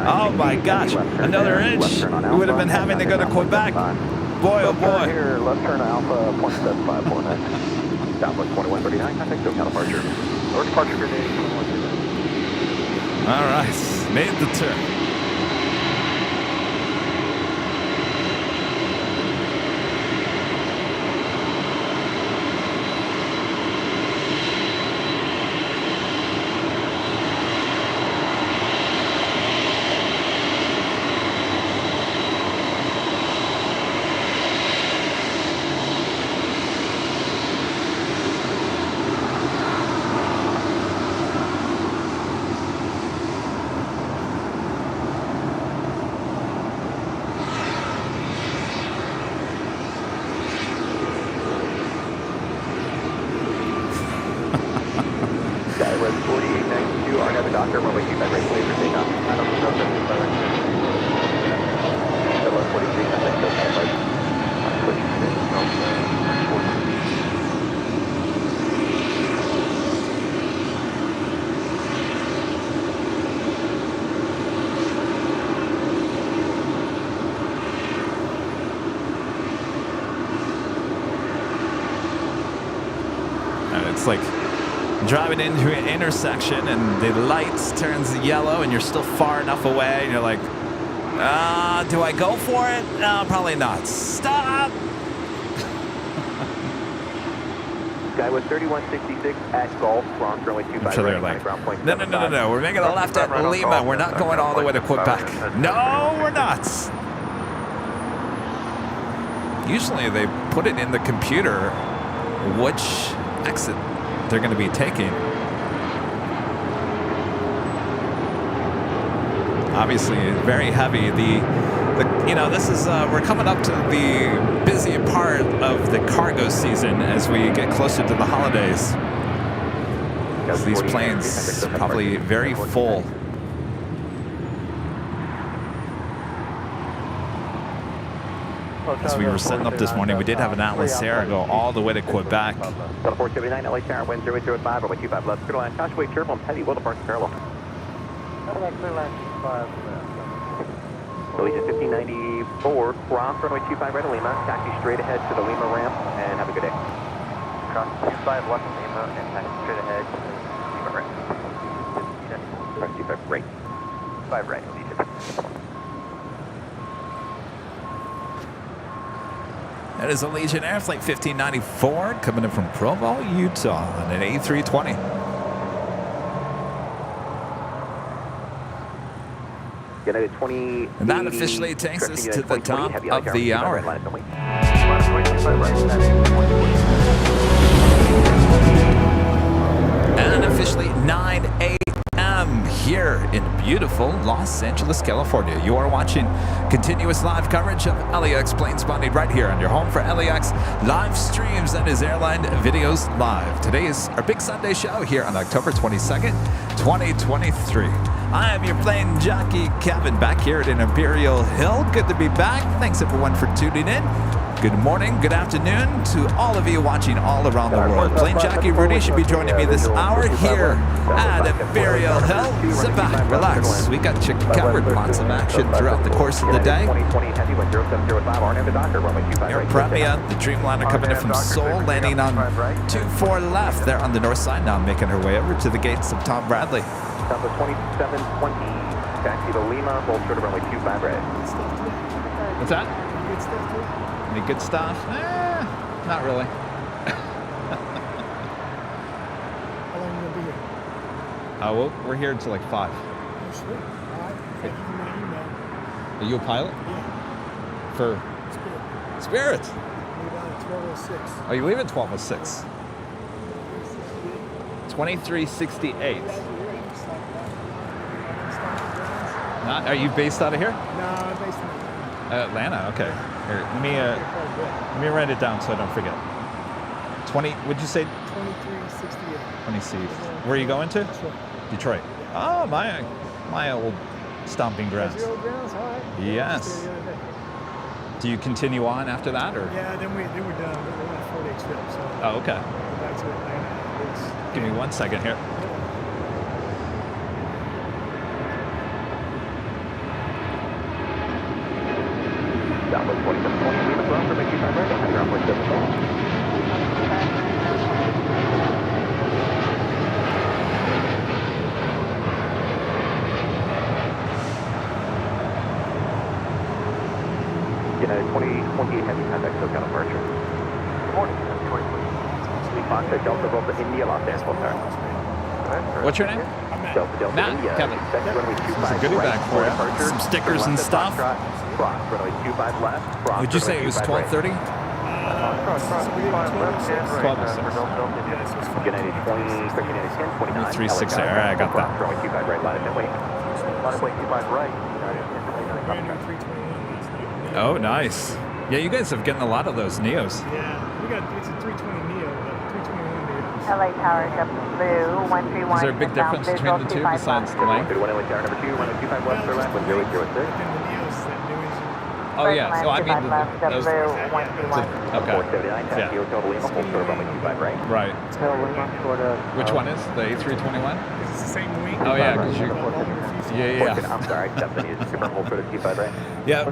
Oh my gosh. Another inch. We would have been having to go to Quebec. Boy, oh boy. Here, left turn Alpha 0.7549. Southwest 2139, contact SoCal departure. North departure grenade 2139. All right. Made the turn. It's like driving into an intersection and the lights turns yellow and you're still far enough away and you're like, do I go for it? No, probably not. Stop! Skywest 3166 at Gulf, launch runway 25 So they're right, like, no. We're making a left at Lima. We're not going all the way to Quebec. No, we're not. Usually they put it in the computer which exit they're going to be taking. Obviously, very heavy. This is we're coming up to the busy part of the cargo season as we get closer to the holidays. These planes probably very full. As we were setting up this morning, we did have an Atlas Air go all the way to Quebec. Delta 479, LAX Tower, wind 080 at 5, runway 25 left, clear line, Cautionway, turbulence, heavy, will depart parallel. Allegiant 1594, cross runway 25 right to Lima, taxi straight ahead to the Lima ramp, and have a good day. Cross 25 left to Lima, and taxi straight ahead to the Lima ramp. Cross 25 right. 5 right, Allegiant. That is Allegiant Air Flight 1594 coming in from Provo, Utah on an A320. United 20. And that officially takes us to the top of the hour. And officially 9 a.m. here in beautiful Los Angeles, California. You are watching continuous live coverage of LAX Plane Spotting right here on your home for LAX live streams. That is Airline Videos Live. Today is our big Sunday show here on October 22nd, 2023. I am your plane jockey, Kevin, back here at Imperial Hill. Good to be back. Thanks, everyone, for tuning in. Good morning, good afternoon to all of you watching all around the world. Plane jockey Rudy should be joining me this hour here at Imperial Hill. Sit back, relax. We got you covered. Lots of action throughout the course of the day. Air Premia, the Dreamliner coming in from Seoul, landing on 24 left there on the north side, now making her way over to the gates of Tom Bradley. Delta 2720, taxi to Lima, hold short of runway 25 right. What's that? Any good stuff? Not really. How long are you going to be here? Well, we're here until like 5. Oh, sweet. All right. Thank you for my email. Are you a pilot? Yeah. For Spirit. Spirit? Leave out at 12:06. Oh, you leave at 12:06. 2368. Not, are you based out of here? No, I'm based in Atlanta. Okay. Here, let me write it down so I don't forget. 20. Would you say? 2368. Let me see. Where are you going to? Detroit. Oh, my old stomping grounds. That's your old grounds? All right. Yes. Just there the other day. Do you continue on after that, or? Yeah, then we're done. We're on a 4-day trip, so Oh, okay. go back to Atlanta. Give me 1 second here. Southwest 2720, Lima cross runway 25 right, and runway 74. United 2028 heavy contact SoCal departure. Good morning, 2020. Foxtrot Delta Delta India, Los Angeles, sir. What's your name? Delta Delta Matt, India. Kevin. Runway 25 There's a goodie right, bag for you. departure. Some stickers and stuff. Cross, runway 25 left. Cross, Would you say it was 12:30? 12:06. United 20, 29, 360. All right, I got that. Runway 25 right, line of wait. Runway 25 right. Brand new 321. Oh, nice. Yeah, you guys have getting a lot of those Neos. Yeah, it's a 320 Neo, but 321 Neo. LA Tower, Blue, 131. Is there a big difference between the two besides the length? Good 108 tower number 2, runway 25 left, clear left, 1006. Within the Neos, that new engine. Oh, yeah. So I mean, those. Blue, Okay. 479, taxi Yeah. hotel to Lima, full short of runway 25 right. Right. Which one is the A321? It's the same wing. Oh, yeah, 'cause you- Yeah. I'm sorry, Stephanie is super full short of 25 right. Yeah.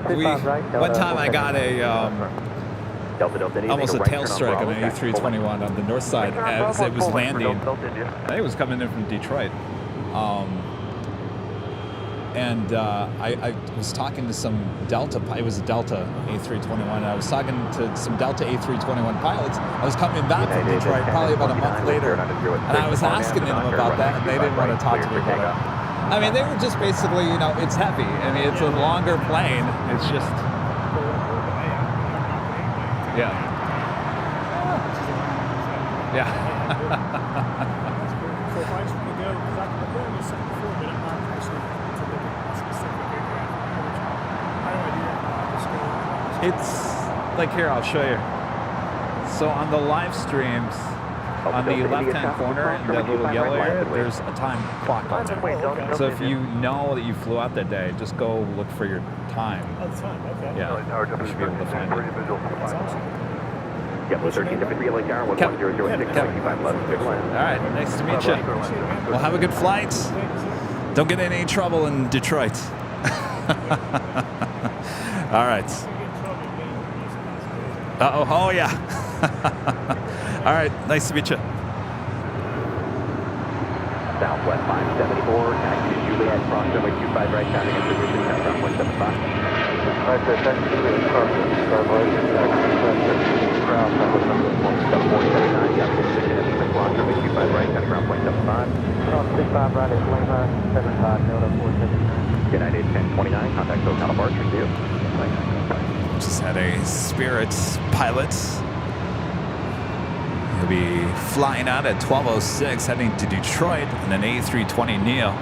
One time I got a Delta Delta India, almost a make tail right turn strike on Bravo, an taxi full A321 on the north side as it was landing. I think it was coming in from Detroit. And I was talking to some Delta, it was a Delta A321, and I was talking to some Delta A321 pilots. I was coming back from Detroit probably about a month later, and I was asking them about that, and they didn't want to talk to me about it. I mean, they were just basically, it's heavy. I mean, it's a longer plane. It's just, yeah. Yeah. So if I just want to go, because I've done this before, but I'm not actually to look at a specific aircraft. How do I do that? Just go. It's like here, I'll show you. So on the live streams, on the left-hand corner in that little yellow area, there's a time clock on there. So if you know that you flew out that day, just go look for your time. Oh, the time, okay. Yeah, you should be able to find it. That's awesome. Yep, 1353 LA Tower, 1006, left, good line. All right, nice to meet you. Well, have a good flight. Don't get in any trouble in Detroit. All right. Uh-oh, oh yeah. All right, nice to meet you. Southwest 574, taxi to Juliet, cross runway 25 right, counting in position, at around 175. Right there, taxi to Juliet, cross runway 25 ground, number 479, got position at the cross runway 25 right, counting around 175. Cross 65 right at Lima, 75, Delta 479. United 1029, contact SoCal departure, see you. Just had a Spirit pilot. He'll be flying out at 12:06, heading to Detroit in an A320neo.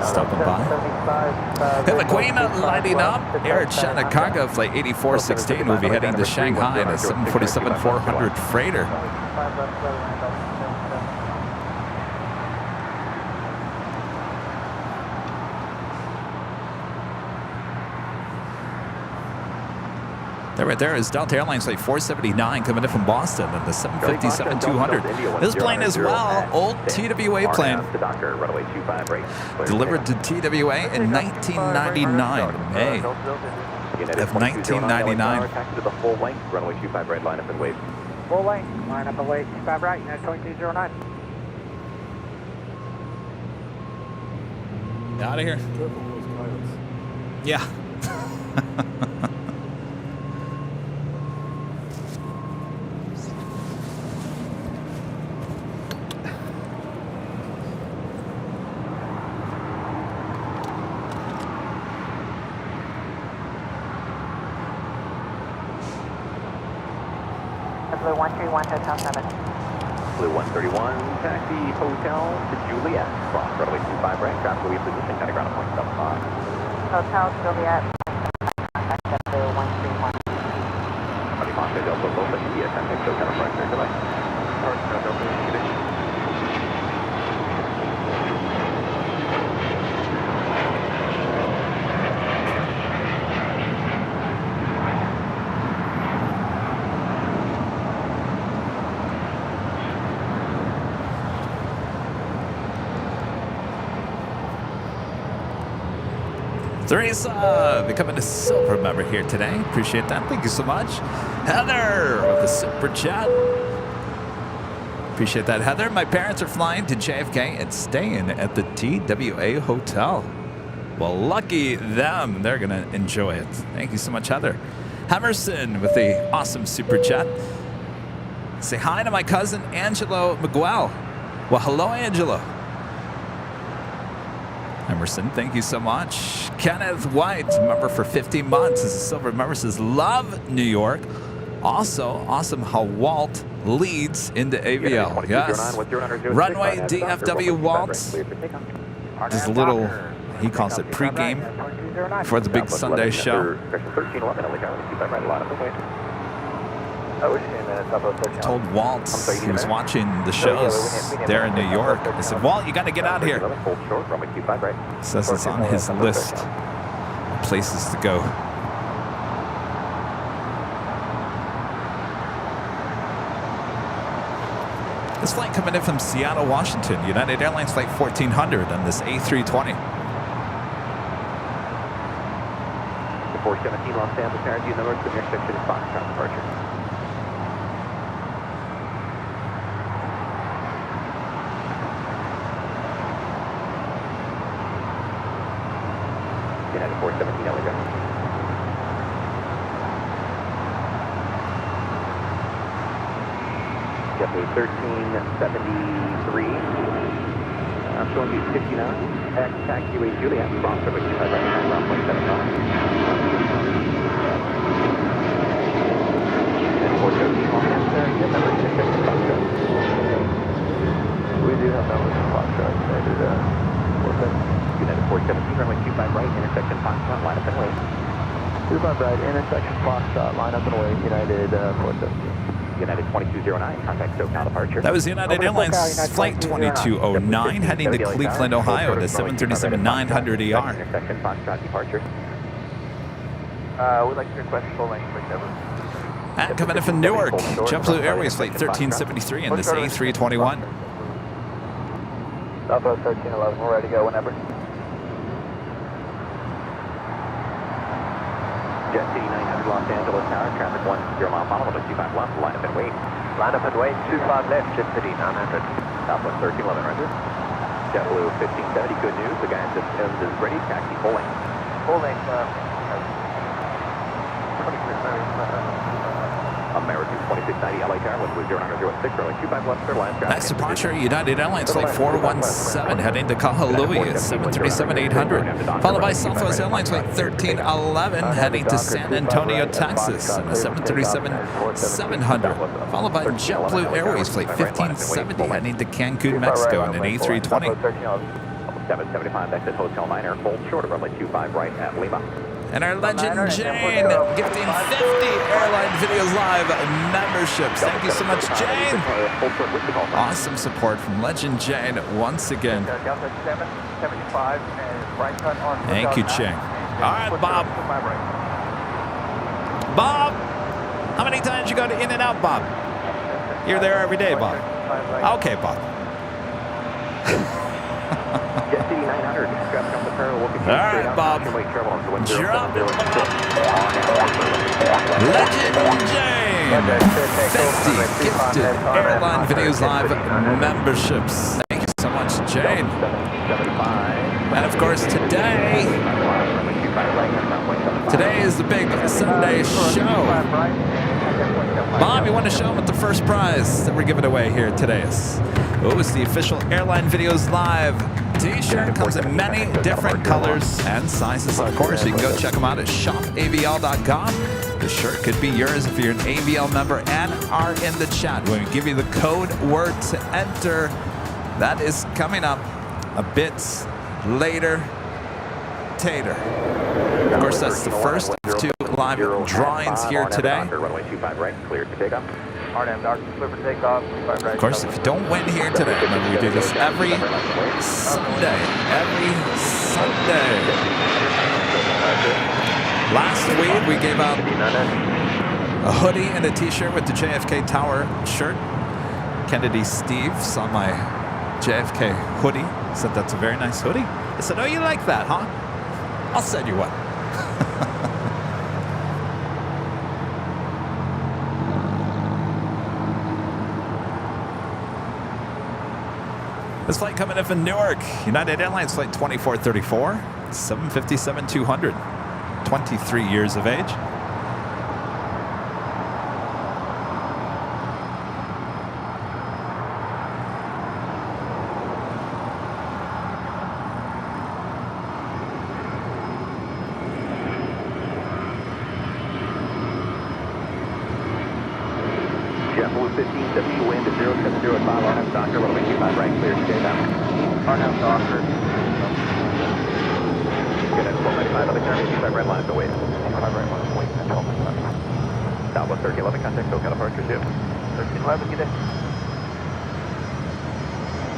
Stopping by. Hey, McQueen lighting up. Air China Cargo Flight 8416 will be heading to Shanghai in a 747-400 freighter. That right there is Delta Airlines Flight 479 coming in from Boston and the 757-200. This plane as well, old TWA plane. Delivered to TWA in 1999, May of 1999. Taxi to the full length, runway 25 right, line up and wave. Full length, line up and wait, 25 right, United 2209. Out of here. Careful with those pilots. Yeah. Blue 131, Hotel 7. Blue 131, taxi hotel to Juliet, cross runway 25 right, traffic will be position, kind of ground at 0.75. Hotel Juliet, contact Blue 131. Money Monte Delta Delta India, contact SoCal departure, goodbye. Delta India. Teresa becoming a silver member here today. Appreciate that. Thank you so much. Heather with the super chat. Appreciate that, Heather. My parents are flying to JFK and staying at the TWA Hotel. Well, lucky them. They're going to enjoy it. Thank you so much, Heather. Emerson with the awesome super chat. Say hi to my cousin, Angelo Miguel. Well, hello, Angelo. Emerson, thank you so much. Kenneth White, member for 15 months, is a silver member, says, love New York. Also, awesome how Walt leads into AVL. Yes. Runway DFW Walt. Just a little, he calls it pregame for the big Sunday show. Told Walt he was watching the shows there in New York. I said, Walt, you got to get out here. Says it's on his list of places to go. This flight coming in from Seattle, Washington, United Airlines Flight 1400 on this A320. 417 Los Angeles, Energy, number to intersection Foxtrot departure. United 417 LA. Jet 1373. I'm showing you 59. X taxiway Juliet, cross over 25 right now, around 175. And 417 Los Angeles, get number 6 Foxtrot. We do have numbers in Foxtrot. United 417, runway 25 right, intersection Foxtrot, line up and wait. 25 right, intersection Foxtrot, line up and away, United 417. United 2209, contact SoCal departure. That was United Airlines Flight 2209 heading to Cleveland, Ohio, the 737-900ER. Intersection Foxtrot departure. We'd like to request full length for Kevin. And coming in from Newark, JetBlue Airways Flight 1373 in this A321. Southwest 1311, we're ready to go whenever. Jet City 900 Los Angeles Tower, traffic 10 mile follow, 25 left, line up and wait. Line up and wait, 25 left, Jet City 900. Southwest 1311, roger. JetBlue 1570, good news, the guy at systems is ready, taxi full length. Full length, American 2690 LA Tower, with 0906, runway 25 left, clear line. Next departure, United Airlines Flight 417 heading to Kahului at 737-800, followed by Southwest Airlines Flight 1311 heading to San Antonio, Texas on a 737-700, followed by JetBlue Airways Flight 1570 heading to Cancun, Mexico on an A320. 775 exit Hotel 9 Air, hold short of runway 25 right at Lima. And our legend Jane gifting 50 Airline Videos Live memberships. Thank you so much, Jane. Awesome support from legend Jane once again. Thank you, Jane. All right, Bob. Bob, how many times you go to In-N-Out, Bob? You're there every day, Bob. Okay, Bob. Jet City 900, traffic on the parallel, will continue all right, Bob. Drop it. Legend Jane, 50 gifted Airline Videos Live memberships. Thank you so much, Jane. And of course, today is the big Sunday show. Bob, you want to show them what the first prize that we're giving away here today is? Oh, it's the official Airline Videos Live t-shirt. Comes in many different colors and sizes, of course. You can go check them out at shopavl.com. The shirt could be yours if you're an AVL member and are in the chat. When we give you the code word to enter, that is coming up a bit later. Tater. Of course, that's the first of 2 live drawings here today. Of course, if you don't win here today, remember we do this every Sunday. Last week, we gave out a hoodie and a t-shirt with the JFK Tower shirt. Kennedy Steve saw my JFK hoodie, said that's a very nice hoodie. I said, oh, you like that, huh? I'll send you one. This flight coming in from Newark, United Airlines Flight 2434, 757-200, 23 years of age. JetBlue 1570, wind at 070 at 5 RNF Docker, runway 25 right, clear to take off. RNF Docker. Good at 1295, other turn, 25 red line to wait. 25 right line to wait, and 1295. Southwest 1311, contact SoCal departure 2. 1311, get it.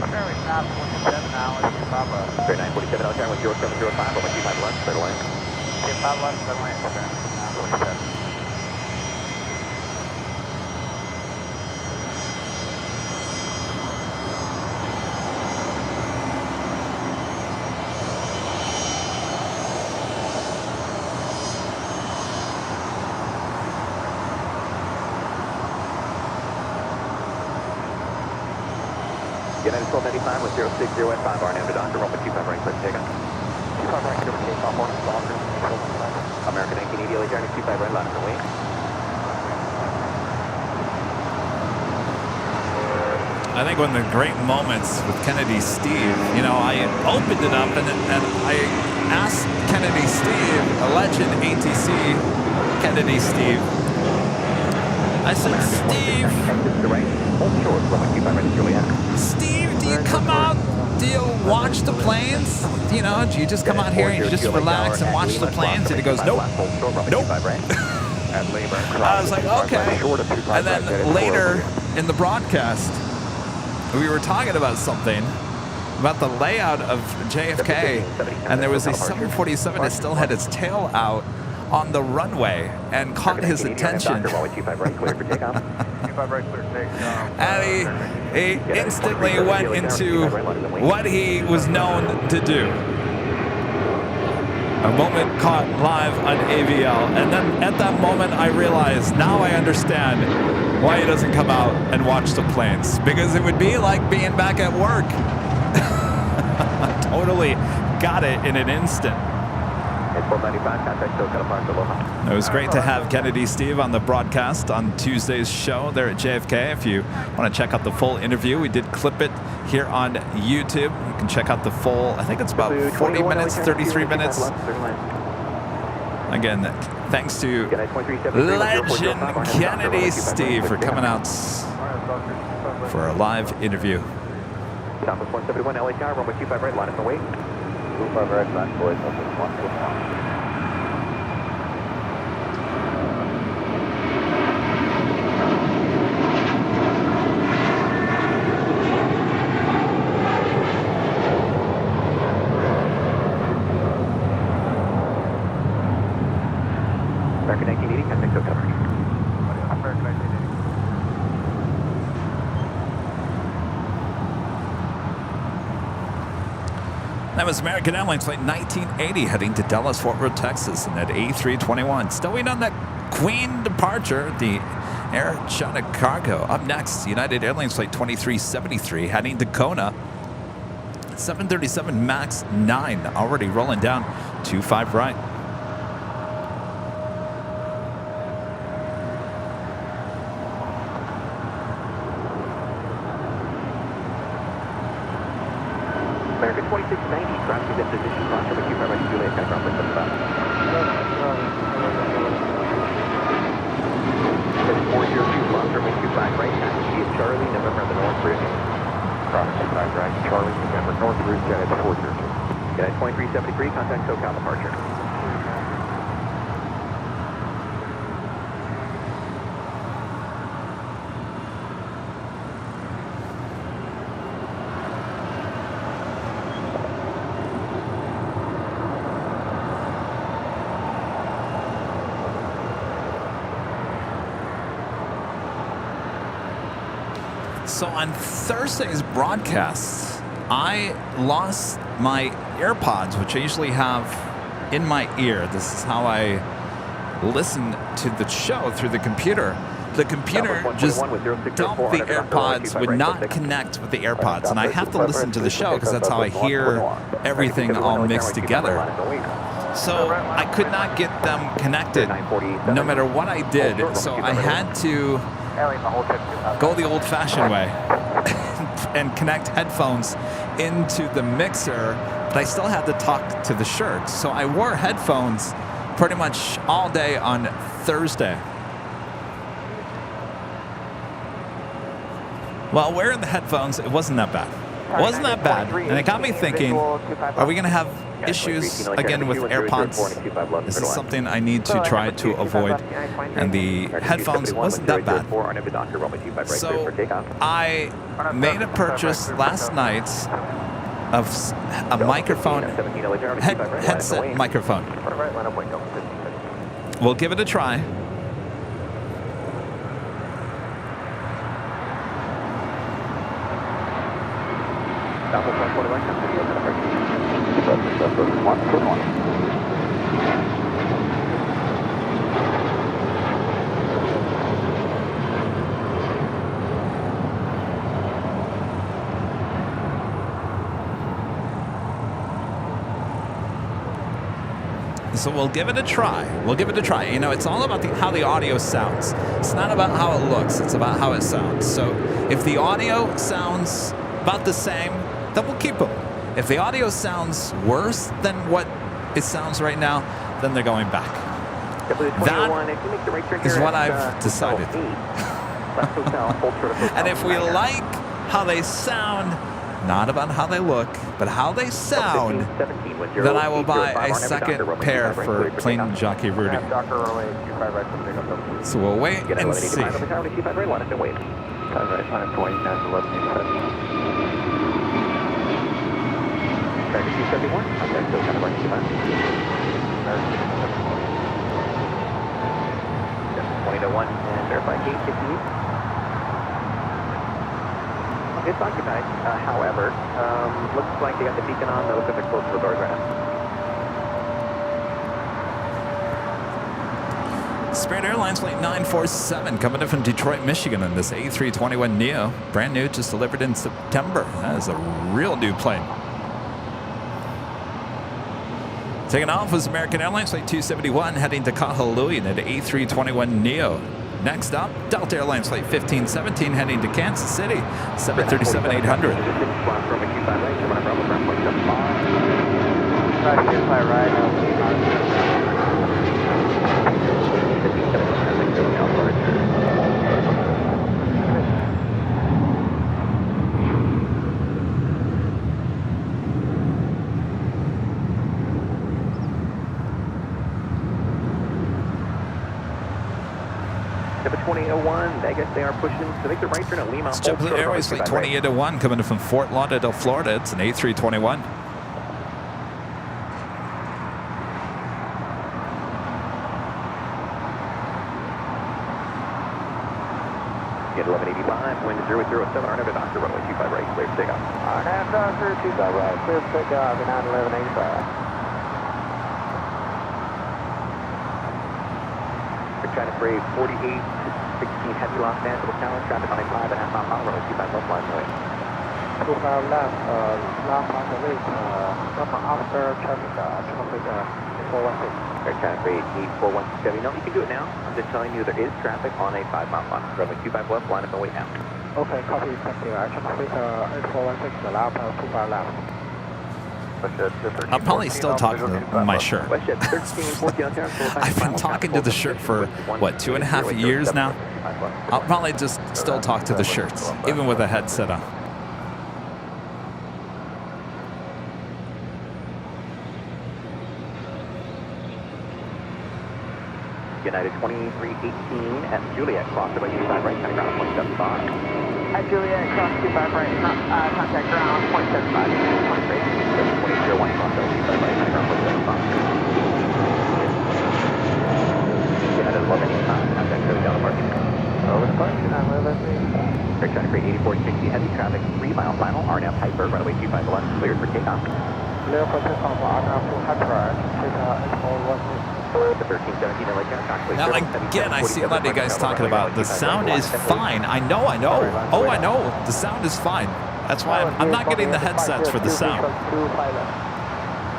Primary stop, 127 now, 5 Fair 947, I'll turn with 0705, runway 25 left, clear to land. 5 left, clear to land, fair 947. United 1295 with 060 at 5 RNM to Docker, runway 25 right, clear to take off. 25 right, clear to take off, American 1980 LA Journey, 25 right, line and wait. I think one of the great moments with Kennedy Steve, you know, I opened it up and I asked Kennedy Steve, a legend ATC, Kennedy Steve, I said, Steve, do you come out, do you watch the planes? You know, do you just come out here and you just relax and watch the planes? And he goes, nope. Nope. I was like, okay. And then later in the broadcast, we were talking about something, about the layout of JFK, and there was a 747 that still had its tail out on the runway and caught his attention. And he instantly went into what he was known to do. A moment caught live on AVL, and then at that moment I realized, now I understand why he doesn't come out and watch the planes, because it would be like being back at work. I totally got it in an instant. It was great to have Kennedy Steve on the broadcast on Tuesday's show there at JFK. If you want to check out the full interview, we did clip it here on YouTube. You can check out the full, I think it's about 40 minutes, 33 minutes. Again, thanks to legend Kennedy Steve for coming out for a live interview. Southwest 171, LA Tower, runway 25 right, line up and wait. 25 right, line boys, Southwest 141. American 1980, contact so cover. American 1980. That was American Airlines Flight 1980 heading to Dallas, Fort Worth, Texas, and at A321. Still waiting on that Queen departure, the Air China Cargo. Up next, United Airlines Flight 2373 heading to Kona. 737 MAX 9 already rolling down 25 right. American 2690, ground to position, cross over 25 right, Juliet, kind of ground with 75. 402, cross over 25 right, taxi at Charlie, November on the North Bridge. Cross 25 right, Charlie, November, North Bridge, United 402. United 2373, contact SoCal departure. So on Thursday's broadcast, I lost my AirPods, which I usually have in my ear. This is how I listen to the show through the computer. The computer just dumped the AirPods, would not connect with the AirPods, and I have to listen to the show because that's how I hear everything all mixed together. So I could not get them connected no matter what I did, so I had to go the old-fashioned way and connect headphones into the mixer, but I still had to talk to the shirt. So I wore headphones pretty much all day on Thursday. While wearing the headphones, it wasn't that bad. It wasn't that bad, and it got me thinking, are we going to have issues again with AirPods? This is something I need to try to avoid, and the headphones wasn't that bad. So I made a purchase last night of a microphone, headset microphone. We'll give it a try. So we'll give it a try. We'll give it a try. You know, it's all about how the audio sounds. It's not about how it looks. It's about how it sounds. So if the audio sounds about the same, then we'll keep them. If the audio sounds worse than what it sounds right now, then they're going back. That is what I've decided. And if we like how they sound, not about how they look, but how they sound, 17, with 0, then I will 805 buy on a every second doctor, runway pair 25 right, for cleared for Plane takeoff. Jockey Rudy. Doctor, runway 25 right, for takeoff. So we'll wait Get and 1185 see. over tower, 25 right, line up and wait. 5 right, line up 20, that's 1187. Tracker 271, contact still kind of running 25. 20 to 1, and verify gate 58. It's occupied, however, looks like they got the beacon on, it looks like they're close to the doors right now. Spirit Airlines Flight 947 coming in from Detroit, Michigan in this A321neo. Brand new, just delivered in September. That is a real new plane. Taking off was American Airlines Flight 271 heading to Kahului in an A321neo. Next up, Delta Airlines Flight 1517 heading to Kansas City, 737-800. Number 2801, I guess they are pushing to make the right turn at Lima. It's JetBlue Airways Flight 2801 coming in from Fort Lauderdale, Florida. It's an A321. Get 1185, wind 007, RNAV Doctor, runway 25 right, clear for takeoff. RNAV Doctor, 25 right, clear for takeoff, 91185. China Brave 48, 16 heavy Los Angeles Tower, traffic on a 5.5 mile runway 25 left line away. 25 left, last on the way, after traffic, 416. China Brave 8416 no, you can do it now. I'm just telling you there is traffic on a 5 mile run. Runway 25 left, line up and wait now. Okay, copy, thank you. Traffic 8416, left, 25 left. I'll probably still talk to my shirt. I've been talking to the shirt for, what, 2.5 years now? I'll probably just still talk to the shirts, even with a headset on. United 2318 at Juliet, cross the 25 right, contact ground 175. At Juliet, cross 25 right, contact ground 0.75, 23. 2001, cross the 25 right, contact ground 175. United 1185, contact code down the parking. Over the parking, 911. Air China Freight 8460, heavy traffic, 3 mile final, RNAV Hyper, runway 25 left, cleared for takeoff. Clear for takeoff, RNAV Hyper, takeoff, 8416. The 1317 LA County. Now, again, I see a lot of you guys talking about the sound is fine. I know. Oh, I know. The sound is fine. That's why I'm not getting the headsets for the sound.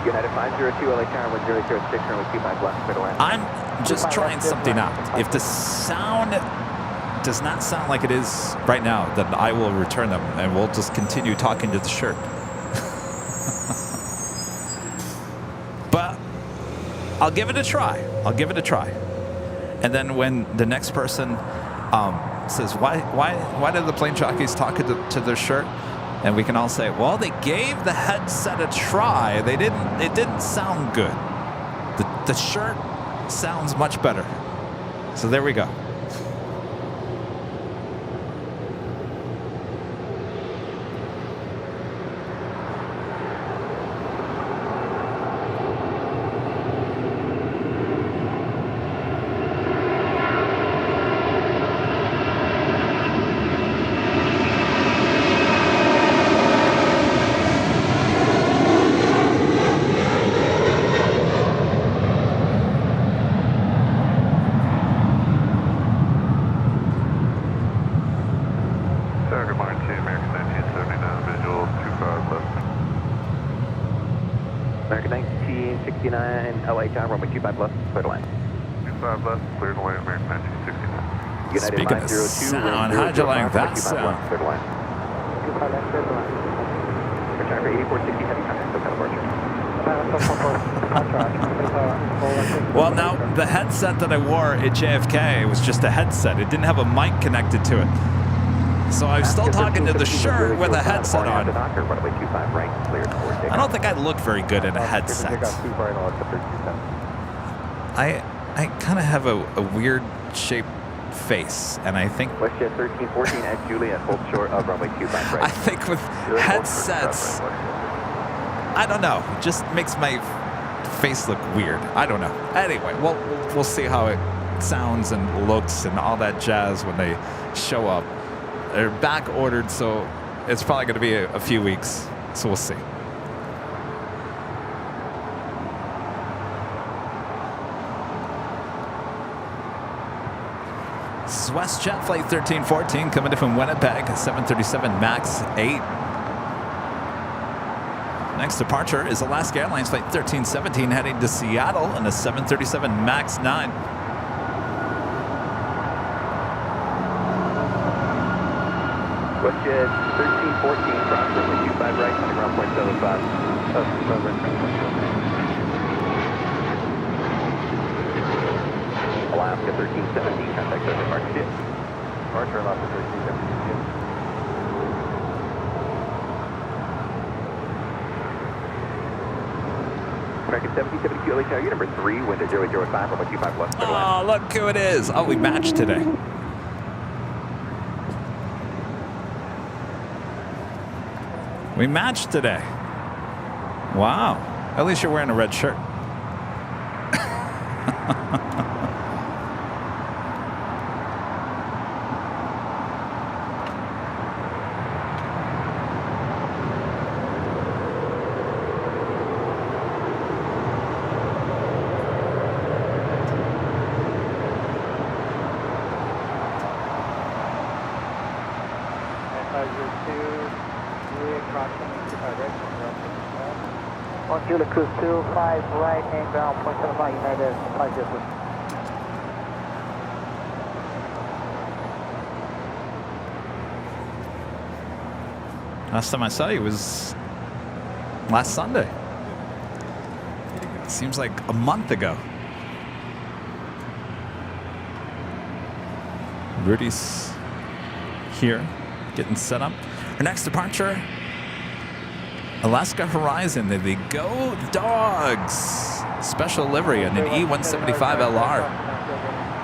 United 502 LA Tower 1006, runway 25 left, clear to land. I'm just trying something out. If the sound does not sound like it is right now, then I will return them and we'll just continue talking to the shirt. But I'll give it a try. And then when the next person says, why did the plane jockeys talk to their shirt? And we can all say, well, they gave the headset a try. It didn't sound good. The shirt sounds much better. So there we go. American 1969 LA Tower, runway 25 left, clear to land. 25 left, clear to land, American 1969. United Speaking of 502, sound, how'd you like that 25 sound? left, clear to land. 25 left, clear to land. Return for 8460 heavy contact, so kind of Well, now, the headset that I wore at JFK was just a headset. It didn't have a mic connected to it. So I'm still talking to the shirt with a headset on. Runway 25 right, cleared for takeoff. I don't think I look very good in a headset. I kind of have a weird shaped face, and I think WestJet 1314 at Juliet, hold short of runway 25 right. I think with headsets, I don't know, it just makes my face look weird. I don't know. Anyway, we'll see how it sounds and looks and all that jazz when they show up. They're back ordered, so it's probably going to be a few weeks. So we'll see. This is WestJet Flight 1314 coming in from Winnipeg, 737 MAX 8. Next departure is Alaska Airlines Flight 1317 heading to Seattle in a 737 MAX 9. WestJet 1314, cross runway 25 right, running around 0.75. Alaska 1317, contact service departure 2. Departure Alaska 1317. American 7072 LA carrier number 3, wind at 005, runway 25 left. Oh, look who it is. Oh, we matched today. We matched today. Wow. At least you're wearing a red shirt. On Julia Cruise 25 right, inbound 0.75 United, flight distance. Last time I saw you was last Sunday. Seems like a month ago. Rudy's here, getting set up. Our next departure, Alaska Horizon, the Go Dogs special livery and an E-175LR.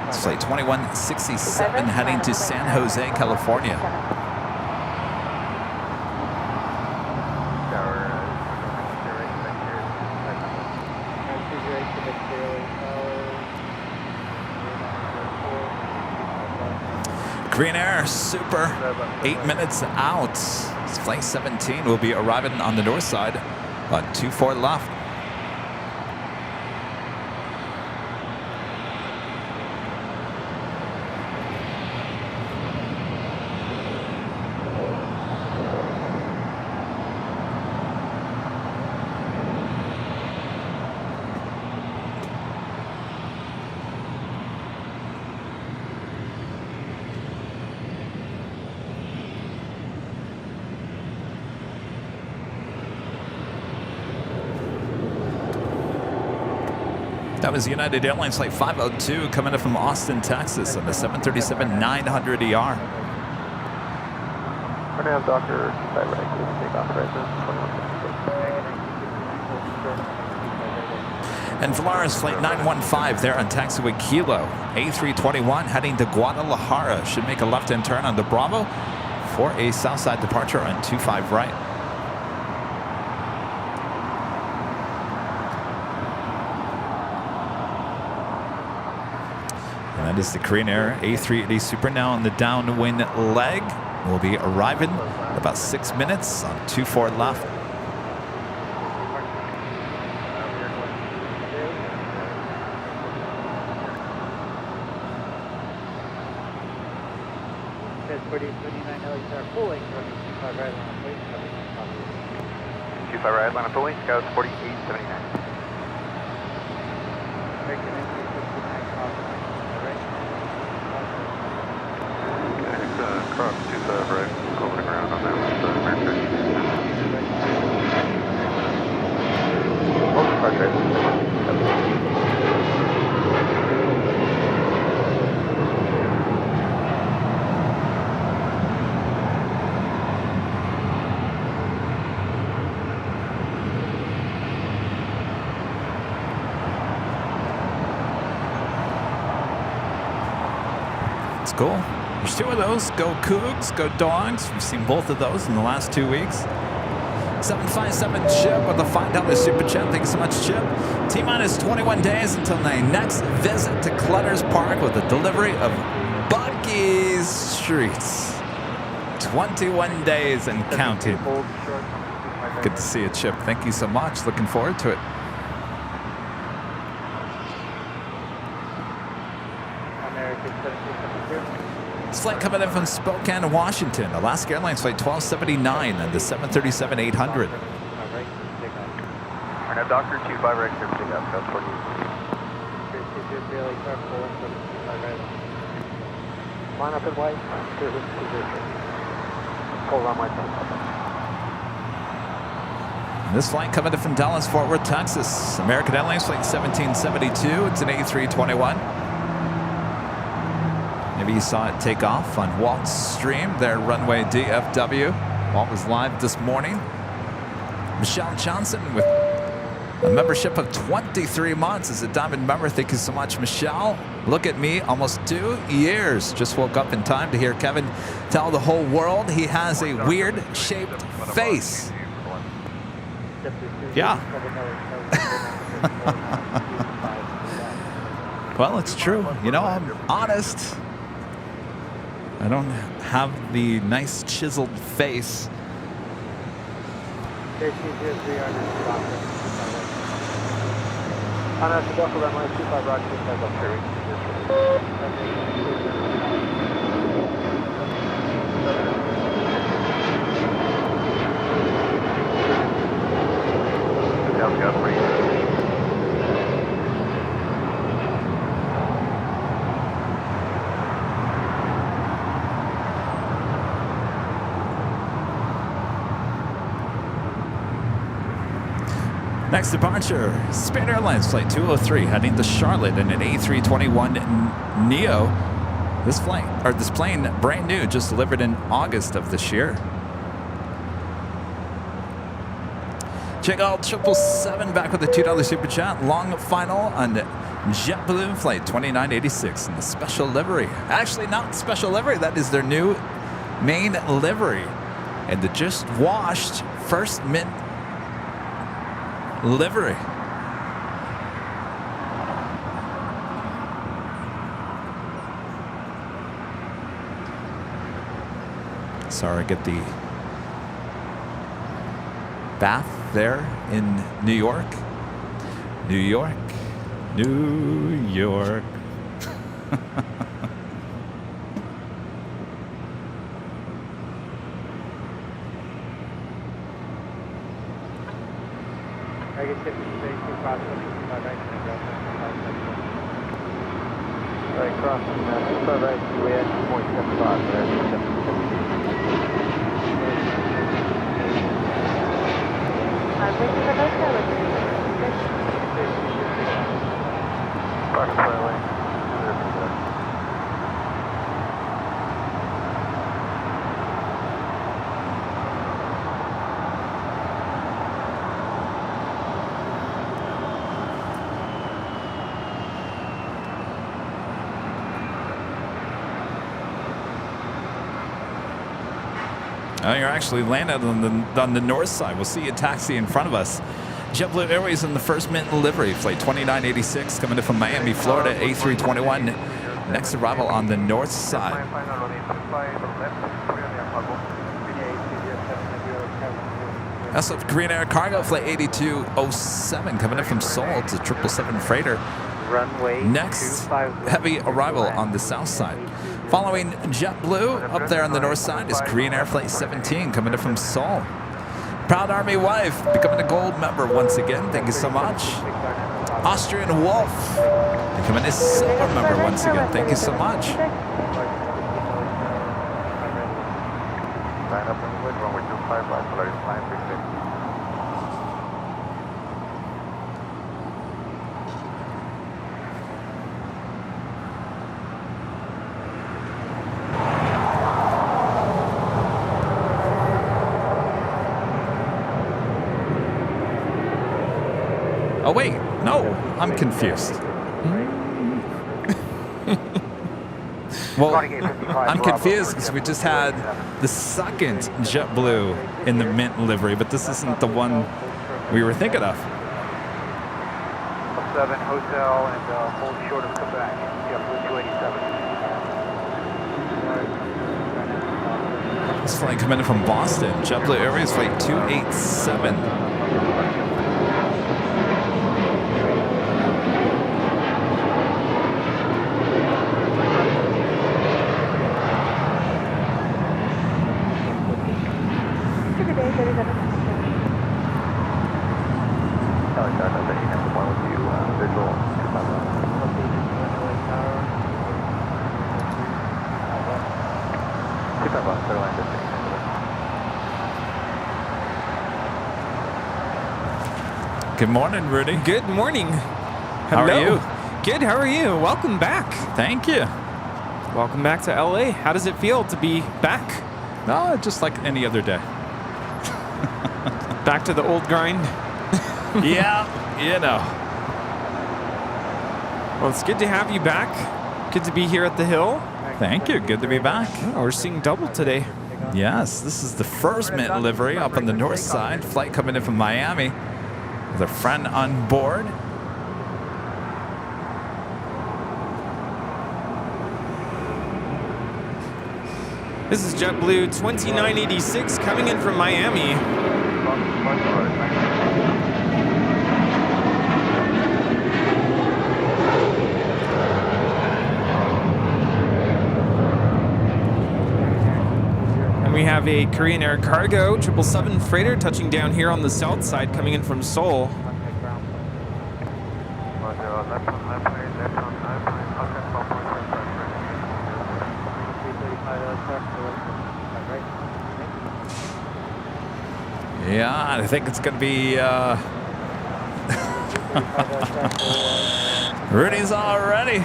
It's flight 2167 heading to San Jose, California. Green Air Super, 8 minutes out. Flight 17 will be arriving on the north side on 24 left. That was United Airlines Flight 502 coming in from Austin, Texas on the 737-900ER. We're going to have Dr. Cybernetic take off right And Volaris Flight 915 there on taxiway Kilo. A321 heading to Guadalajara. Should make a left-hand turn on the Bravo for a southside departure on 25 right. That is the Korean Air A380 Super now on the downwind leg. Will be arriving in about 6 minutes on 24 left. right line of pulling, Scout 4879. Cross 25 right, over the ground on that one, American. Hold the park right. cool. There's 2 of those. Go Cougs, go Dogs. We've seen both of those in the last 2 weeks. 757 Chip with a $5 super chat. Thank you so much, Chip. T-minus 21 days until my next visit to Clutters Park with the delivery of Bucky's Streets. 21 days and counting. Good to see you, Chip. Thank you so much. Looking forward to it. This flight coming in from Spokane, Washington. Alaska Airlines flight 1279 and the 737-800. Doctor 25 right here, pick up, that's 40. Line up in white, clear his position. Hold on my tongue. This flight coming in from Dallas, Fort Worth, Texas. American Airlines flight 1772. It's an A321. Maybe you saw it take off on Walt's stream, their runway DFW. Walt was live this morning. Michelle Johnson with a membership of 23 months as a Diamond member. Thank you so much, Michelle. Look at me, almost 2 years. Just woke up in time to hear Kevin tell the whole world he has a weird shaped face. Yeah. Well, it's true. You know, I'm honest. I don't have the nice chiseled face. Next departure, Spirit Airlines flight 203 heading to Charlotte in an A321 Neo. This plane, brand new, just delivered in August of this year. Check out 777 back with a $2 super chat. Long final on JetBlue flight 2986 in the special livery. Actually, not special livery. That is their new main livery, and the just washed first mint livery. Sorry, get the bath there in New York. New York. New York. Right, crossing, 25 right, UAS 2.75, there, 777. Oh, you're actually landed on the north side. We'll see a taxi in front of us. JetBlue Airways in the first mint livery, flight 2986, coming in from Miami, Florida, A321. Next arrival on the north side. Also, Korean Air Cargo, flight 8207, coming in from Seoul. It's a 777 freighter. Next, heavy arrival on the south side. Following JetBlue, up there on the north side, is Korean Air Flight 17, coming in from Seoul. Proud Army Wife, becoming a gold member once again. Thank you so much. Austrian Wolf, becoming a silver member once again. Thank you so much. Line up in wood, runway 25 right, Polaris 936. Oh, wait. No, I'm confused. Well, I'm confused because we just had the second JetBlue in the mint livery, but this isn't the one we were thinking of. 7 hotel and hold short of Quebec. JetBlue 287. This flight coming in from Boston. JetBlue Airways flight 287. Good day, 37. Good morning, Rudy. Good morning. How are you? Good, how are you? Welcome back. Thank you. Welcome back to LA. How does it feel to be back? No, just like any other day. Back to the old grind? Yeah, you know. Well, it's good to have you back. Good to be here at the Hill. Thank you. Good to be back. Oh, we're seeing double today. Yes, this is the first mint livery up on the north side. Flight coming in from Miami with a friend on board. This is JetBlue 2986 coming in from Miami. And we have a Korean Air Cargo 777 freighter touching down here on the south side coming in from Seoul. Yeah, I think it's going to be Rudy's all ready.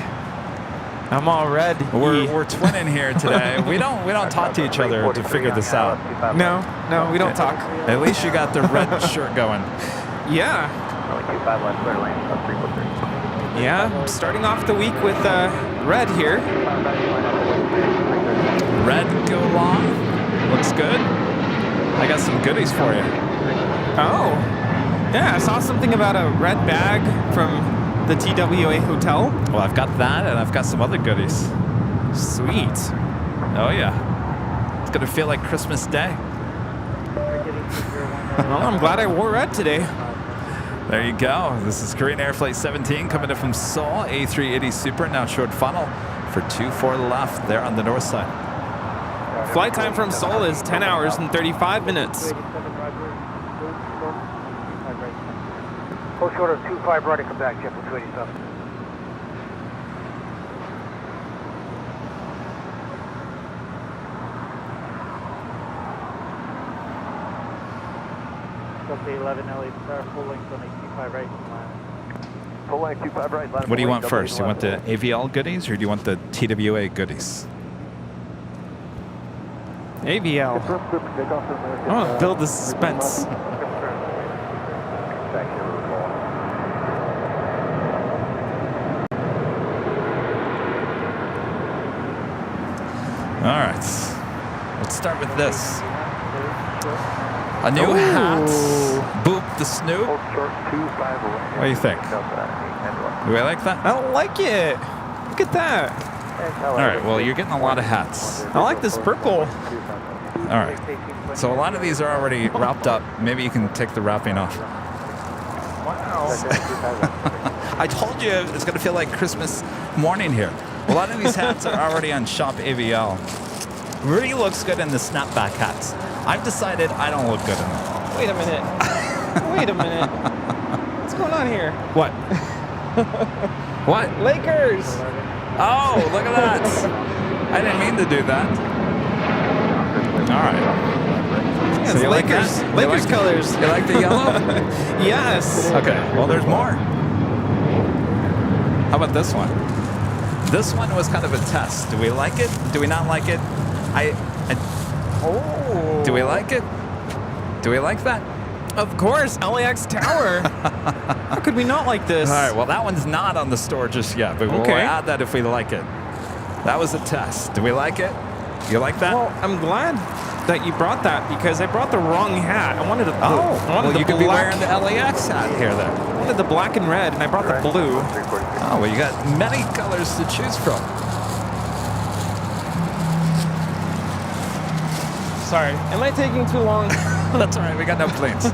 I'm all red. We're twinning here today. We don't talk to each other to figure this out. No, we don't talk. At least you got the red shirt going. Yeah. Yeah, starting off the week with red here. Red go long. Looks good. I got some goodies for you. Oh. Yeah, I saw something about a red bag from the TWA hotel. Well, I've got that, and I've got some other goodies. Sweet. Oh, yeah. It's going to feel like Christmas Day. Well, I'm glad I wore red today. There you go. This is Korean Air Flight 17 coming in from Seoul. A380 Super, now short funnel for 24 left there on the north side. Flight time from Seoul is 10 hours and 35 minutes. Hold short of 25 right and come back, JetBlue 287. Delta 11 LA, full length on a 25 right. Full line 25 right. What do you want first? You want the AVL goodies, or do you want the TWA goodies? AVL. I want to build the suspense. All right. Let's start with this. A new hat. Boop the Snoop. What do you think? Do I like that? I don't like it. Look at that. All right. Well, you're getting a lot of hats. I like this purple. All right. So a lot of these are already wrapped up. Maybe you can take the wrapping off. Wow. I told you it's going to feel like Christmas morning here. A lot of these hats are already on Shop AVL. Rudy looks good in the snapback hats. I've decided I don't look good in them. Wait a minute. Wait a minute. What's going on here? What? What? Lakers. Oh, look at that. I didn't mean to do that. All right. Yeah, So it's you like Lakers. that? Lakers You like- colors. You like the yellow? Yes. Okay. Well, there's more. How about this one? This one was kind of a test. Do we like it? Do we not like it? Oh. Do we like it? Do we like that? Of course, LAX Tower. How could we not like this? All right. Well, that one's not on the store just yet, but we'll Okay. add that if we like it. That was a test. Do we like it? You like that? Well, I'm glad that you brought that because I brought the wrong hat. I wanted the well, you could be wearing the LAX hat here then. I wanted the black and red, and I brought the blue. Oh, well, you got many colors to choose from. Sorry, am I taking too long? That's all right. We got no planes.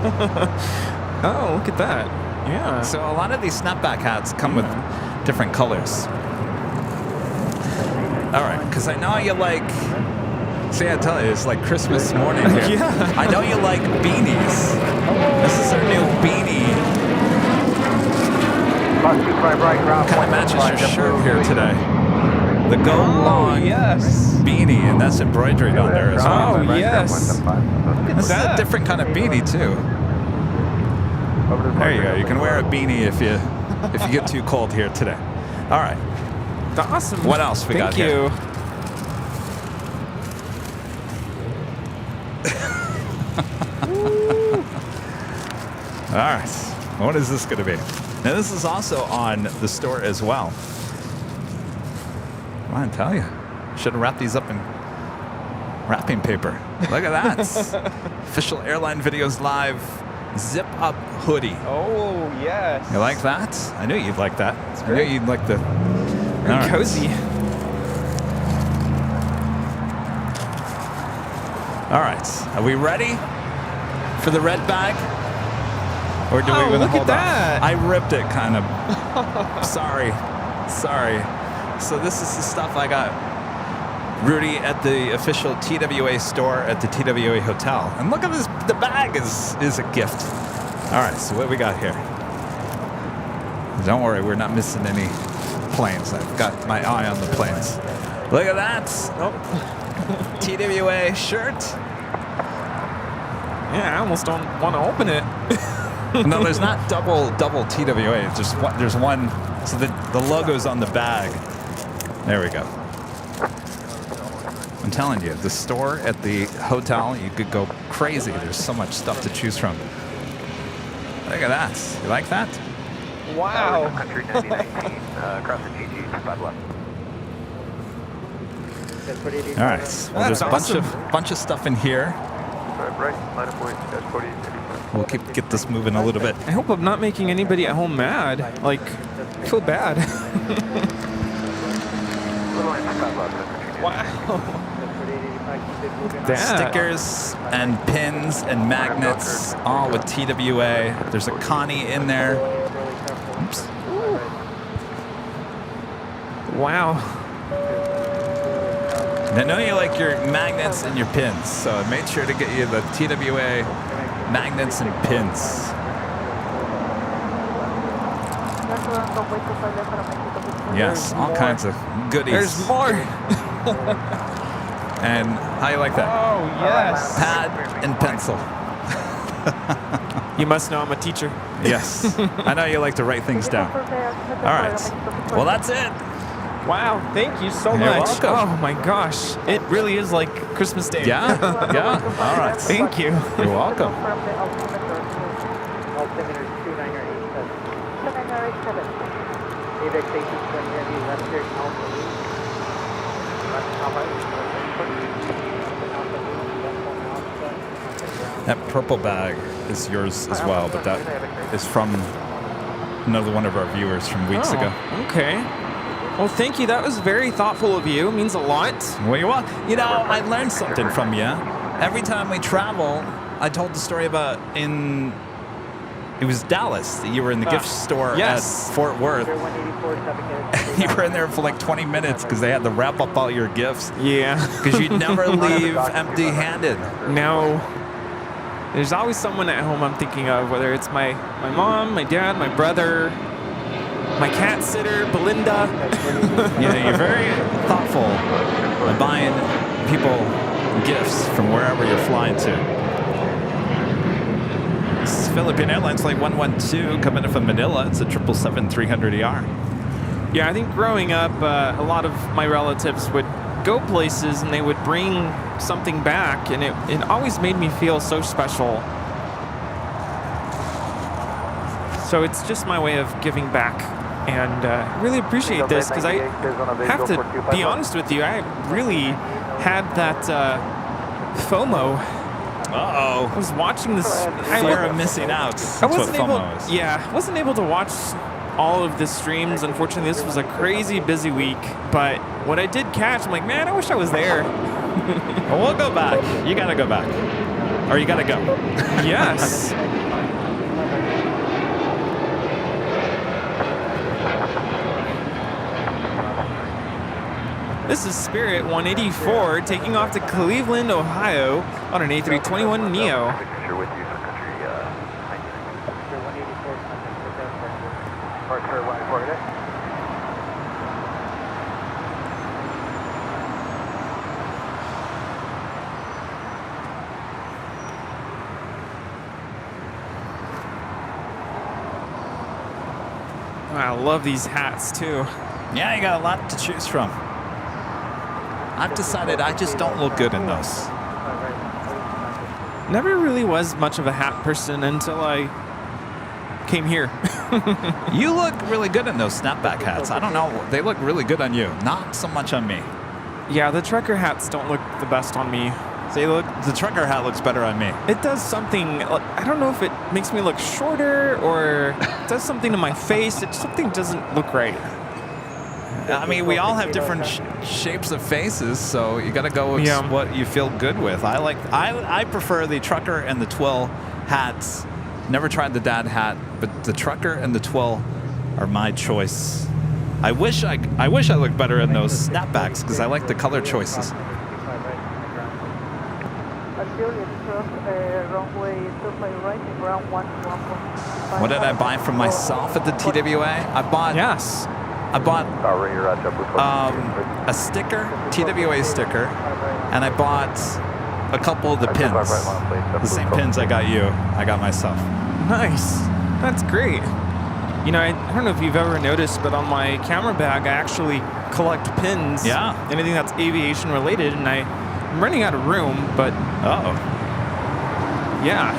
Oh, look at that. Yeah. So a lot of these snapback hats come with different colors. All right, because I know you like. See, I tell you, it's like Christmas morning here. Yeah. I know you like beanies. This is our new beanie. Kind of matches your shirt here today. The Go Long beanie, and that's embroidered on there as well. Oh, yes. This is a different kind of beanie too. There you go. You can wear a beanie if you get too cold here today. All right. Awesome. What else we got here? Thank you. All right. What is this going to be? Now, this is also on the store as well. Come on, tell you. Should have wrapped these up in wrapping paper. Look at that. Official Airline Videos Live zip up hoodie. Oh, yes. You like that? I knew you'd like that. I knew you'd like the... Very All right. cozy. All right. Are we ready for the red bag? Or do we want to look hold at that. off? I ripped it, kind of. Sorry. So this is the stuff I got Rudy at the official TWA store at the TWA hotel. And look at this. The bag is a gift. All right. So what we got here? Don't worry. We're not missing any planes. I've got my eye on the planes. Look at that. Oh. TWA shirt. Yeah, I almost don't want to open it. No, there's not double TWA. It's just one, there's one. So the logo's on the bag. There we go. I'm telling you, the store at the hotel, you could go crazy. There's so much stuff to choose from. Look at that. You like that? Wow. Country 9019, across the GG, 5 left. All right. Well, there's That's a bunch of stuff in here. Right, line of point, dash 40, We'll get this moving a little bit. I hope I'm not making anybody at home mad. Like, I feel bad. Wow. Look at that. Stickers and pins and magnets, all with TWA. There's a Connie in there. Oops. Wow. And I know you like your magnets and your pins, so I made sure to get you the TWA magnets and pins. Yes, all kinds of goodies. There's more. And how you like that? Oh, yes. Pad and pencil. You must know I'm a teacher. Yes. I know you like to write things down. All right. Well, that's it. Wow, thank you so You're much. welcome. Oh my gosh, it really is like Christmas Day. Yeah? Yeah? All right. Thank you. You're welcome. That purple bag is yours as well, but that is from another one of our viewers from weeks ago. Okay. Well, thank you. That was very thoughtful of you. It means a lot. Well, you're welcome. You know, I learned something from you. Every time we travel, I told the story about it was Dallas. That you were in the gift store yes. at Fort Worth. You were in there for like 20 minutes because they had to wrap up all your gifts. Yeah. Because you'd never leave empty-handed. No. There's always someone at home I'm thinking of, whether it's my mom, my dad, my brother, my cat sitter, Belinda. Yeah, you're very thoughtful of buying people gifts from wherever you're flying to. This is Philippine Airlines Flight 112 coming in from Manila. It's a 777-300ER. Yeah, I think growing up, a lot of my relatives would go places and they would bring something back, and it always made me feel so special. So it's just my way of giving back. And really appreciate this because I have to be honest with you, I really had that FOMO. Uh-oh. I was watching this. Fear of missing out. That's what FOMO is. Yeah, I wasn't able to watch all of the streams. Unfortunately, this was a crazy busy week. But what I did catch, I'm like, man, I wish I was there. Well, we'll go back. You gotta go back. Or you gotta go. Yes. This is Spirit 184 taking off to Cleveland, Ohio on an A321 Neo. Sure with you, country, Wow, I love these hats too. Yeah, you got a lot to choose from. I've decided I just don't look good in those. Never really was much of a hat person until I came here. You look really good in those snapback hats. I don't know. They look really good on you. Not so much on me. Yeah, the trucker hats don't look the best on me. See, look, the trucker hat looks better on me. It does something, I don't know if it makes me look shorter or it does something to my face. Something doesn't look right. I mean, we all have different shapes of faces, so you got to go with what you feel good with. I prefer the trucker and the twill hats. Never tried the dad hat, but the trucker and the twill are my choice. I wish I looked better in those snapbacks because I like the color choices. What did I buy for myself at the TWA? I bought a sticker, TWA sticker, and I bought a couple of the pins. The same pins I got you, I got myself. Nice. That's great. You know, I don't know if you've ever noticed, but on my camera bag, I actually collect pins. Yeah. Anything that's aviation related, and I'm running out of room, but... Uh-oh. Yeah.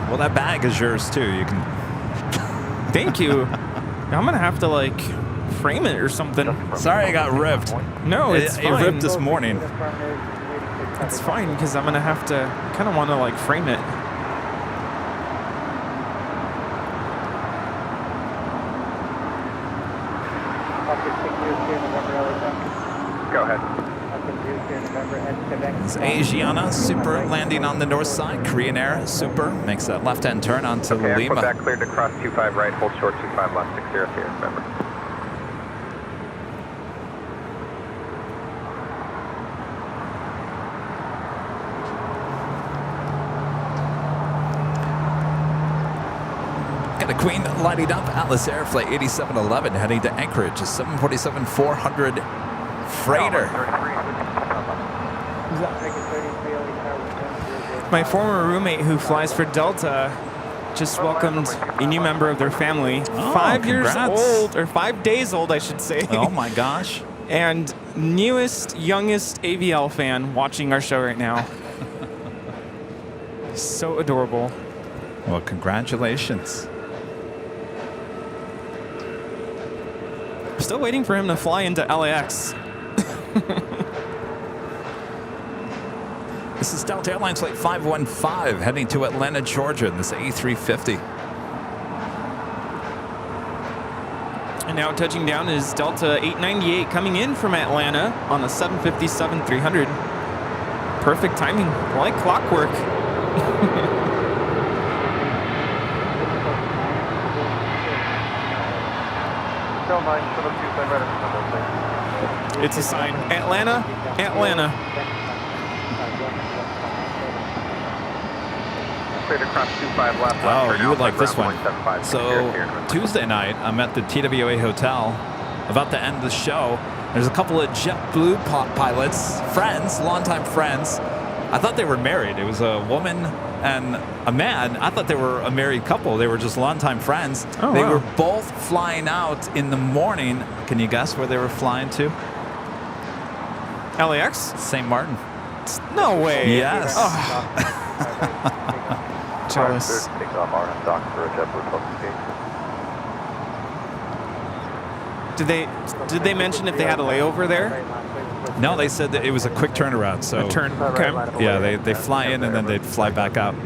Well, that bag is yours, too. You can... Thank you. I'm going to have to, like, frame it or something. Sorry I got ripped. No, it's fine. It ripped this morning. It's fine, because I'm going to have to kind of want to, like, frame it. Go ahead. It's Asiana Super landing on the north side. Korean Air Super makes that left-hand turn onto Lima. Quebec cleared to cross 25 right, hold short 25 left, 60 here, remember. Got a Queen lighting up. Atlas Air Flight 8711 heading to Anchorage. A 747-400 freighter. My former roommate who flies for Delta just welcomed a new member of their family. Oh, 5 years congrats. old, or 5 days old, I should say. Oh my gosh. And youngest AVL fan watching our show right now. So adorable. Well, congratulations. Still waiting for him to fly into LAX. This is Delta Airlines Flight 515 heading to Atlanta, Georgia in this A350. And now touching down is Delta 898 coming in from Atlanta on a 757-300. Perfect timing, like clockwork. It's a sign. Atlanta, Atlanta. Cleared across 25 left. Oh, you would like this one. So Tuesday night, I'm at the TWA Hotel, about to end the show. There's a couple of JetBlue pilots, friends, longtime friends. I thought they were married. It was a woman and a man. I thought they were a married couple. They were just longtime friends. Oh, they wow. were both flying out in the morning. Can you guess where they were flying to? LAX? St. Martin. No way. Yes. Oh. jealous. Take off RN dock for a JetBlue publication. Did they mention if they had a layover there? No, they said that it was a quick turnaround. So A turn. Okay. yeah, they fly in and then they'd fly back out.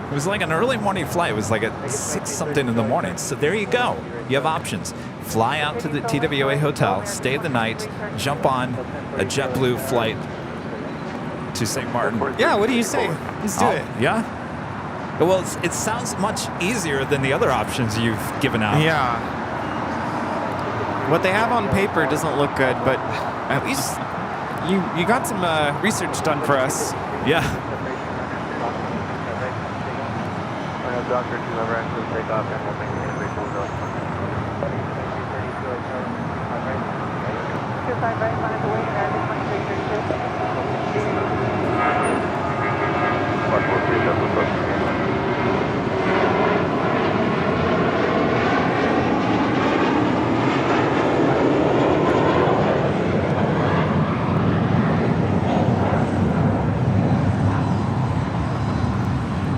It was like an early morning flight. It was like at 6 something in the morning. So there you go. You have options. Fly out to the TWA hotel, stay the night, jump on a JetBlue flight to St. Martin. Yeah, what do you say? Let's do it. Yeah. Well, it sounds much easier than the other options you've given out. Yeah. What they have on paper doesn't look good, but at least you got some research done for us. Yeah. Doctor, 2 lever axis, take off, and we'll maintain visual going. 25 right, find the way, and 2332. Mark, we'll see if that's supposed to be.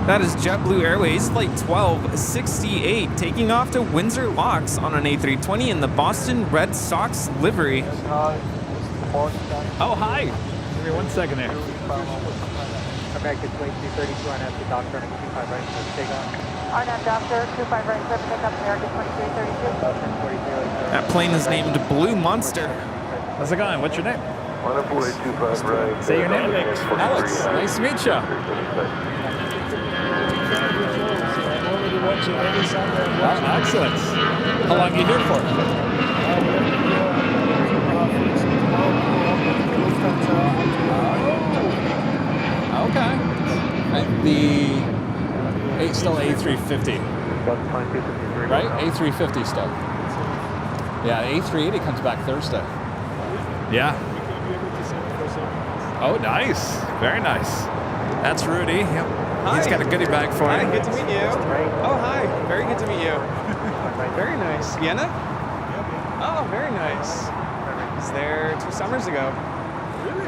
That is JetBlue Airways Flight 1268 taking off to Windsor Locks on an A320 in the Boston Red Sox livery. Oh, hi. Give me 1 second there. American Plane 232 on after doctor on 25 right, take off. RNAV Doctor, 25 right, 7, pick up American 2332. That plane is named Blue Monster. How's it going? What's your name? On a boy, 25 right. Say your name. Alex. Nice to meet you. Oh, excellent. How long are you here for? Okay. And still A350, right? A350 still. Yeah, A380 comes back Thursday. Yeah. Oh, nice. Very nice. That's Rudy. Yep. Hi. He's got a goodie bag for Hi, you. good to meet you. Oh, hi. Very good to meet you. Very nice. Vienna? Oh, very nice. I was there 2 summers ago.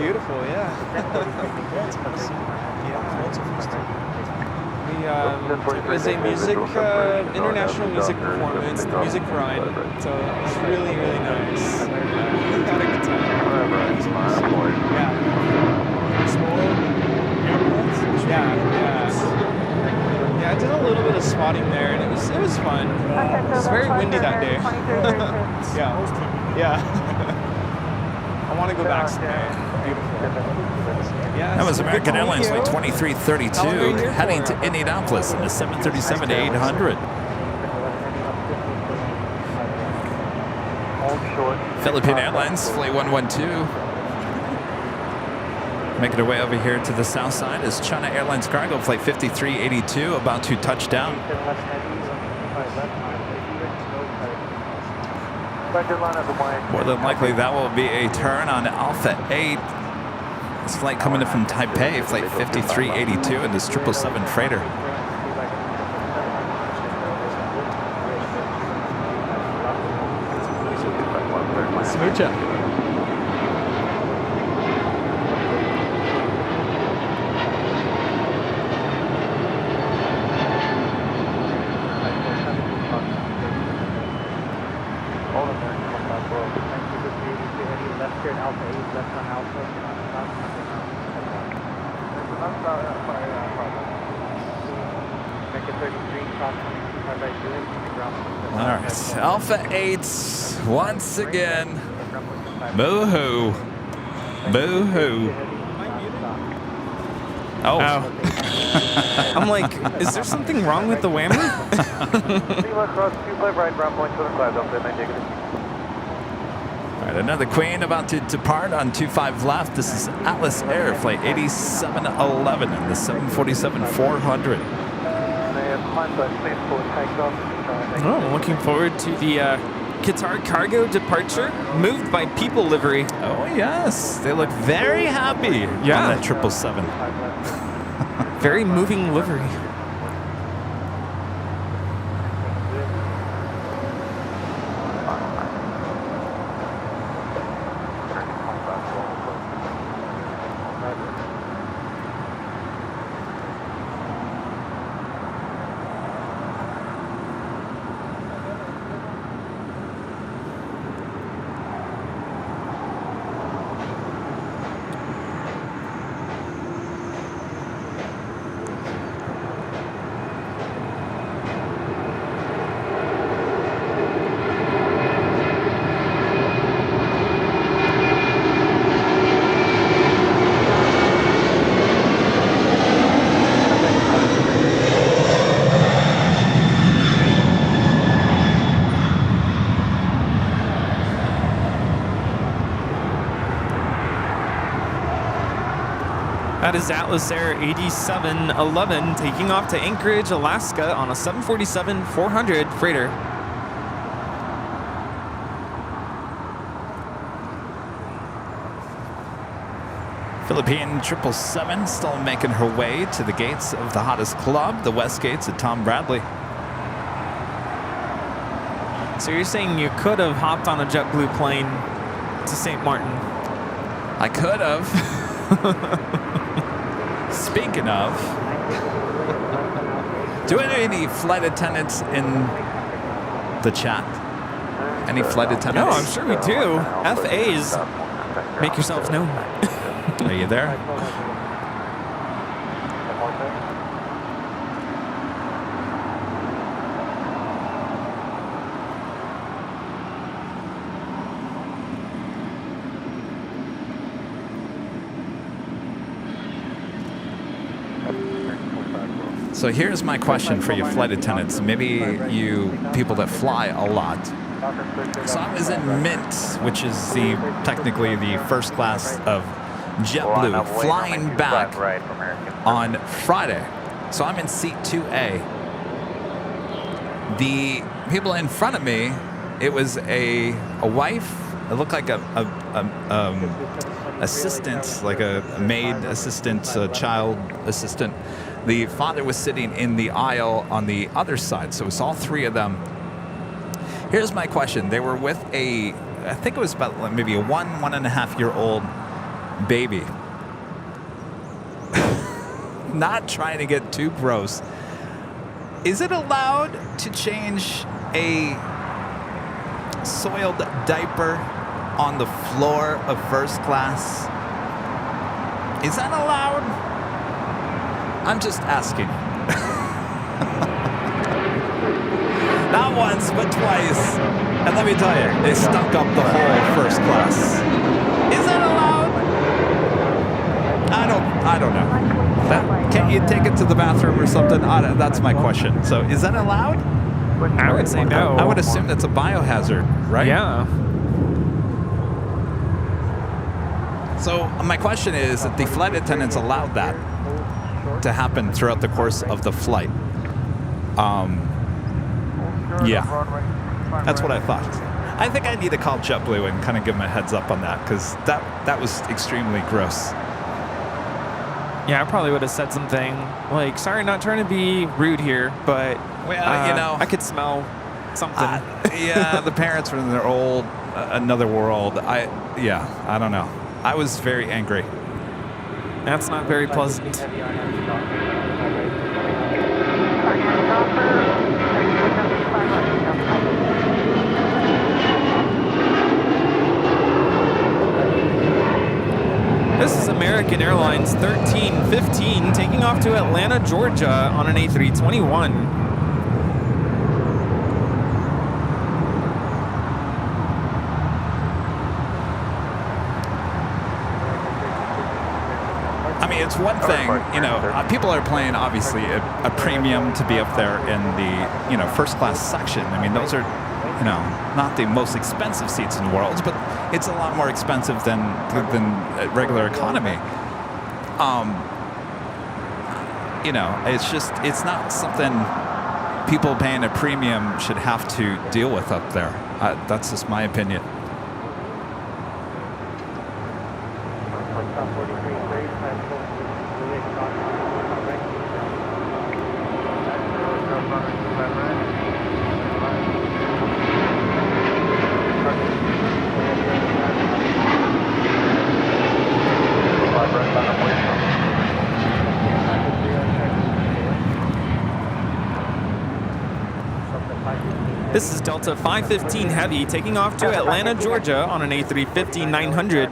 Beautiful, yeah. It was a music, international music performance, the Music Pride. So it was really, really nice. Had a good time. Yeah. Yeah, I did a little bit of spotting there, and it was fun. It was very windy that day. Yeah. I want to go back someday. Beautiful. Yeah, That was so American good to meet Airlines you. Flight 2332 How long are you here heading for? to Indianapolis in the 737-800. Philippine Airlines Flight 112. Making our way over here to the south side is China Airlines Cargo Flight 5382 about to touch down. More than likely that will be a turn on Alpha 8. This flight coming in from Taipei, Flight 5382 in this 777 freighter. Smoocha. All right, Alpha 8s once again. Boo-hoo. Boo-hoo. Oh. I'm like, is there something wrong with the whammy? All right, another Queen about to depart on 25 left. This is Atlas Air Flight 8711 in the 747-400. Oh, I'm looking forward to the Qatar cargo departure, moved by People livery. Oh, yes. They look very happy on that 777. Very moving livery. That is Atlas Air 8711 taking off to Anchorage, Alaska on a 747-400 freighter. Philippine 777 still making her way to the gates of the hottest club, the West Gates at Tom Bradley. So you're saying you could have hopped on a JetBlue plane to St. Martin? I could have. Speaking of, do we have any flight attendants in the chat? Any flight attendants? No, I'm sure we do. FAs, make yourselves known. Are you there? So here's my question for you flight attendants, maybe you people that fly a lot. So I was in Mint, which is technically the first class of JetBlue, flying back on Friday. So I'm in seat 2A. The people in front of me, it was a wife. It looked like a assistant, like a maid assistant, a child assistant. The father was sitting in the aisle on the other side, so it was all three of them. Here's my question. They were with I think it was about maybe a 1.5-year-old baby. Not trying to get too gross. Is it allowed to change a soiled diaper on the floor of first class? Is that allowed? I'm just asking. Not once, but twice. And let me tell you, they stunk up the whole first class. Is that allowed? I don't know. Can't you take it to the bathroom or something? That's my question. So is that allowed? I would say no. I would assume that's a biohazard, right? Yeah. So my question is that the flight attendants allowed that to happen throughout the course of the flight. Yeah, that's what I thought. I think I need to call JetBlue and kind of give them a heads up on that, because that was extremely gross. Yeah, I probably would have said something like, sorry, not trying to be rude here, but well, I could smell something. Yeah, the parents were in their old, another world. I don't know. I was very angry. That's not very pleasant. This is American Airlines 1315 taking off to Atlanta, Georgia on an A321. It's one thing, people are paying obviously a premium to be up there in the, first class section. I mean, those are, not the most expensive seats in the world, but it's a lot more expensive than regular economy. It's not something people paying a premium should have to deal with up there. That's just my opinion. This is Delta 515 Heavy taking off to Atlanta, Georgia on an A350-900.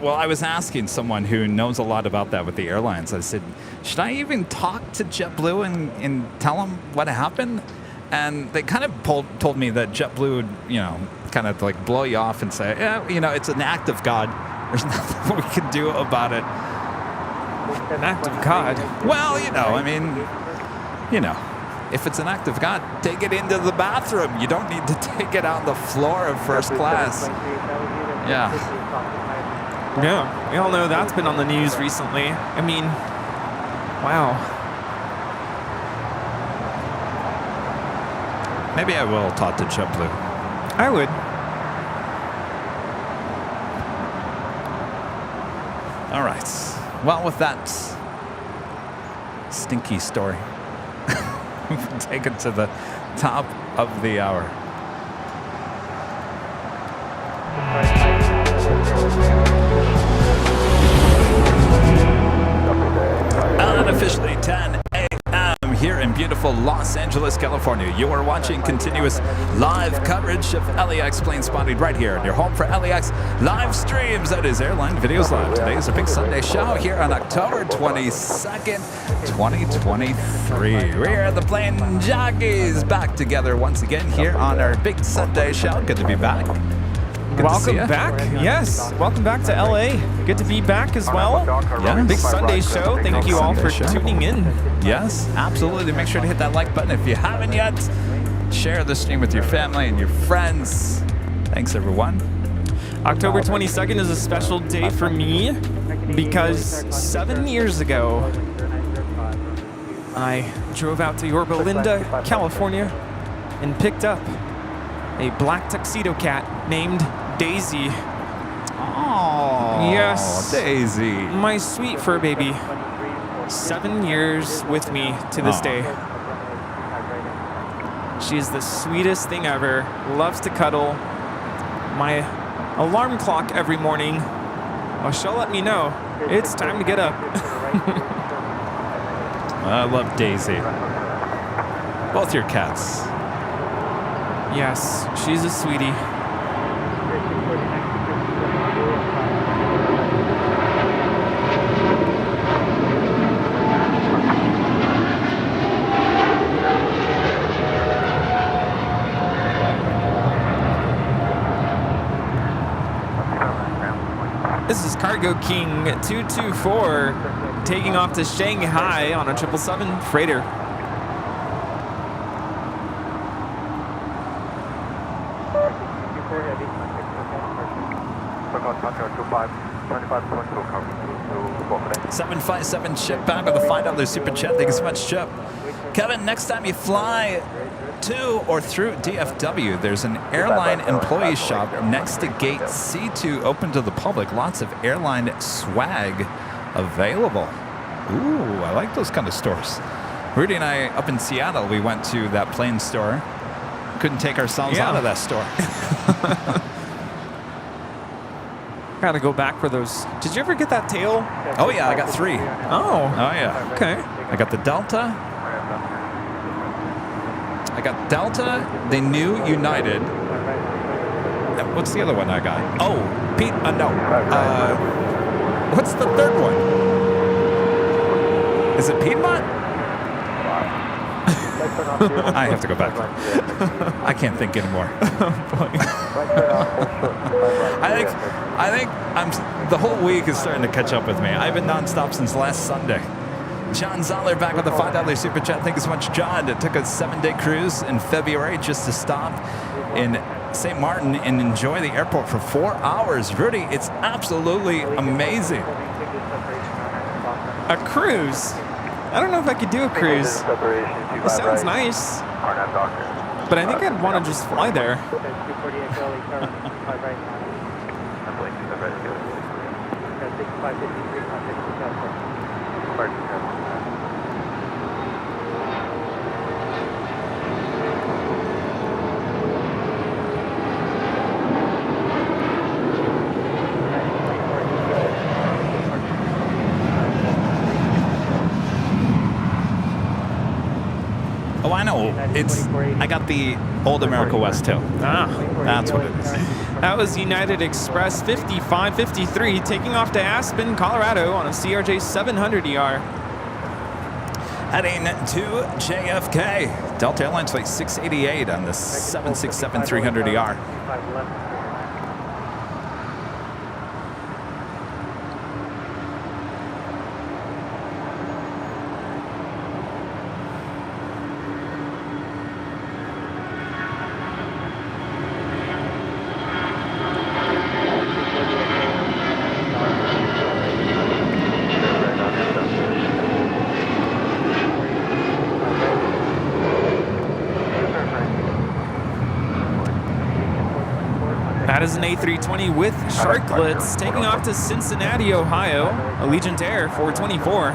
Well, I was asking someone who knows a lot about that with the airlines. I said, should I even talk to JetBlue and tell them what happened? And they kind of told me that JetBlue would, kind of like blow you off and say, yeah, it's an act of God. There's nothing we can do about it. An act of God? Well, if it's an act of God, take it into the bathroom. You don't need to take it on the floor of first class. Yeah. Yeah, we all know that's been on the news recently. I mean, wow. Maybe I will talk to JetBlue. I would. All right. Well, with that stinky story, we've taken to the top of the hour. Unofficially 10 a.m. here in beautiful Los Angeles, California. You are watching continuous live coverage of LAX plane spotting right here in your home for LAX live streams. That is Airline Videos Live. Today is a big Sunday show here on October 22nd, 2023. We are the Plane Jockeys back together once again here on our big Sunday show. Good to be back. Good Welcome back. Yes, welcome back to LA. Good to be back as well. Yes. Big Sunday show. Thank you all for tuning in. Yes, absolutely. Make sure to hit that like button if you haven't yet. Share the stream with your family and your friends. Thanks, everyone. October 22nd is a special day for me because 7 years ago, I drove out to Yorba Linda, California, and picked up a black tuxedo cat named Daisy. Oh, yes, Daisy. My sweet fur baby. 7 years with me to this day. She is the sweetest thing ever. Loves to cuddle. My alarm clock every morning. Oh, she'll let me know it's time to get up. I love Daisy. Both your cats. Yes, she's a sweetie. This is Cargo King 224 taking off to Shanghai on a 777 freighter. Contact 757 Chip back with a $5 super chat. Thank you so much, Chip. Kevin, next time you fly to or through DFW, there's an airline employee shop next to gate C2 open to the public. Lots of airline swag available. Ooh, I like those kind of stores. Rudy and I, up in Seattle, we went to that plane store. Couldn't take ourselves out of that store. Gotta go back for those. Did you ever get that tail? Oh, yeah, I got 3. Oh. Oh, yeah. Okay. I got the Delta. I got Delta, the new United. What's the other one I got? Oh, Pete. No. What's the third one? Is it Piedmont? I have to go back. I can't think anymore. I think the whole week is starting to catch up with me. I've been nonstop since last Sunday. John Zoller back with a $5 super chat. Thank you so much, John. It took a 7-day cruise in February just to stop in St. Martin and enjoy the airport for 4 hours. Rudy, it's absolutely amazing. A cruise? I don't know if I could do a cruise. It sounds nice. But I think I'd want to just fly there. Oh, I know. I got the old America West tail. Ah, That's what it is. that was United Express 5553 taking off to Aspen, Colorado on a CRJ 700ER. Heading to JFK. Delta Airlines Flight 688 on the 767-300ER. That is an A320 with sharklets taking off to Cincinnati, Ohio. Allegiant Air 424.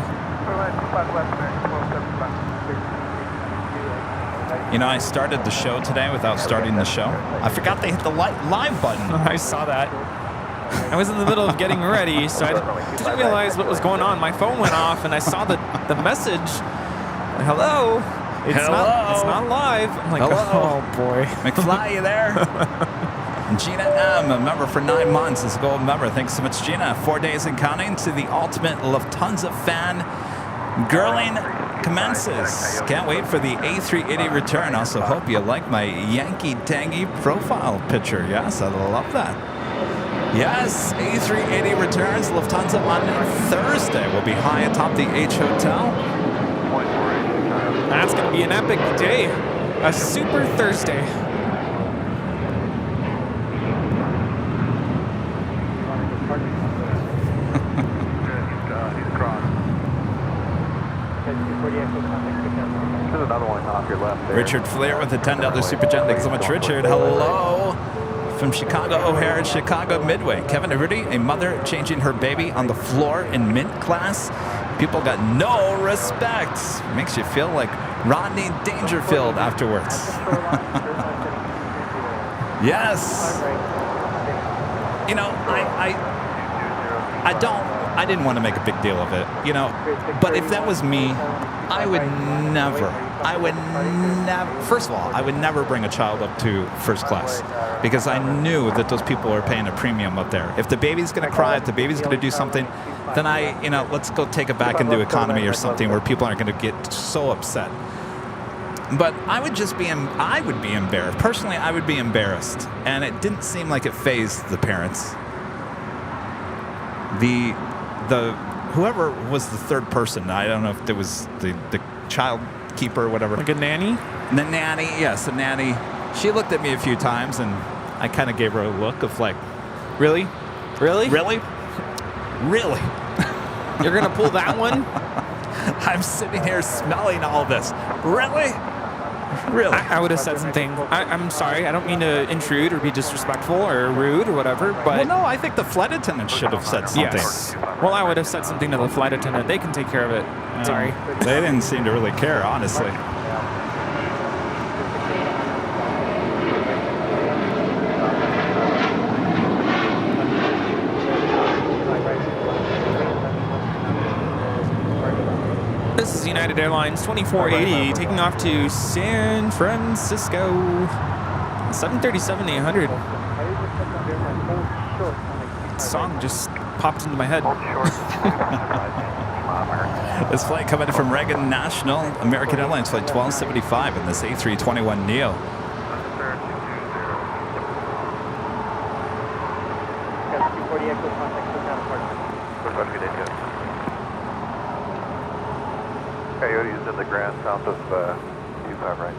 You know, I started the show today without starting the show. I forgot they hit the live button. I saw that. I was in the middle of getting ready, so I didn't realize what was going on. My phone went off, and I saw the message. Hello. It's not live. I'm like, Hello. oh boy. McFly, you there? Gina M, a member for 9 months, is a gold member. Thanks so much, Gina. 4 days and counting to the ultimate Lufthansa fan. Girling commences. Can't wait for the A380 return. Also hope you like my Yankee Tangy profile picture. Yes, I love that. Yes, A380 returns. Lufthansa on Thursday. We'll be high atop the H Hotel. That's going to be an epic day. A super Thursday. There's another one off your left there. Richard Flair with a $10 super chat. Thanks so much, Richard. Hello from Chicago O'Hare and Chicago Midway. Kevin Rudy, a mother changing her baby on the floor in mint class. People got no respect. Makes you feel like Rodney Dangerfield afterwards. Yes. You know, I didn't want to make a big deal of it, you know, but if that was me, I would never, first of all, I would never bring a child up to first class because I knew that those people are paying a premium up there. If the baby's going to cry, if the baby's going to do something, then let's go take it back into economy or something where people aren't going to get so upset. But I would be embarrassed. Personally, I would be embarrassed. And it didn't seem like it fazed the parents. Whoever was the third person, I don't know if there was the child keeper or whatever. Like a nanny? The nanny, yes, the nanny. She looked at me a few times and I kind of gave her a look of like, Really? Really? really? Really? You're going to pull that one? I'm sitting here smelling all this. Really? Really? I would have said something. I'm sorry. I don't mean to intrude or be disrespectful or rude or whatever, but... Well, no, I think the flight attendant should have said something. Yes. Well, I would have said something to the flight attendant. They can take care of it. Sorry. They didn't seem to really care, honestly. This is United Airlines 2480 taking off to San Francisco. 737-800. Song just popped into my head. This flight coming from Reagan National, American Airlines flight 1275 in this A321neo. Coyote's in the ground south of 25 right.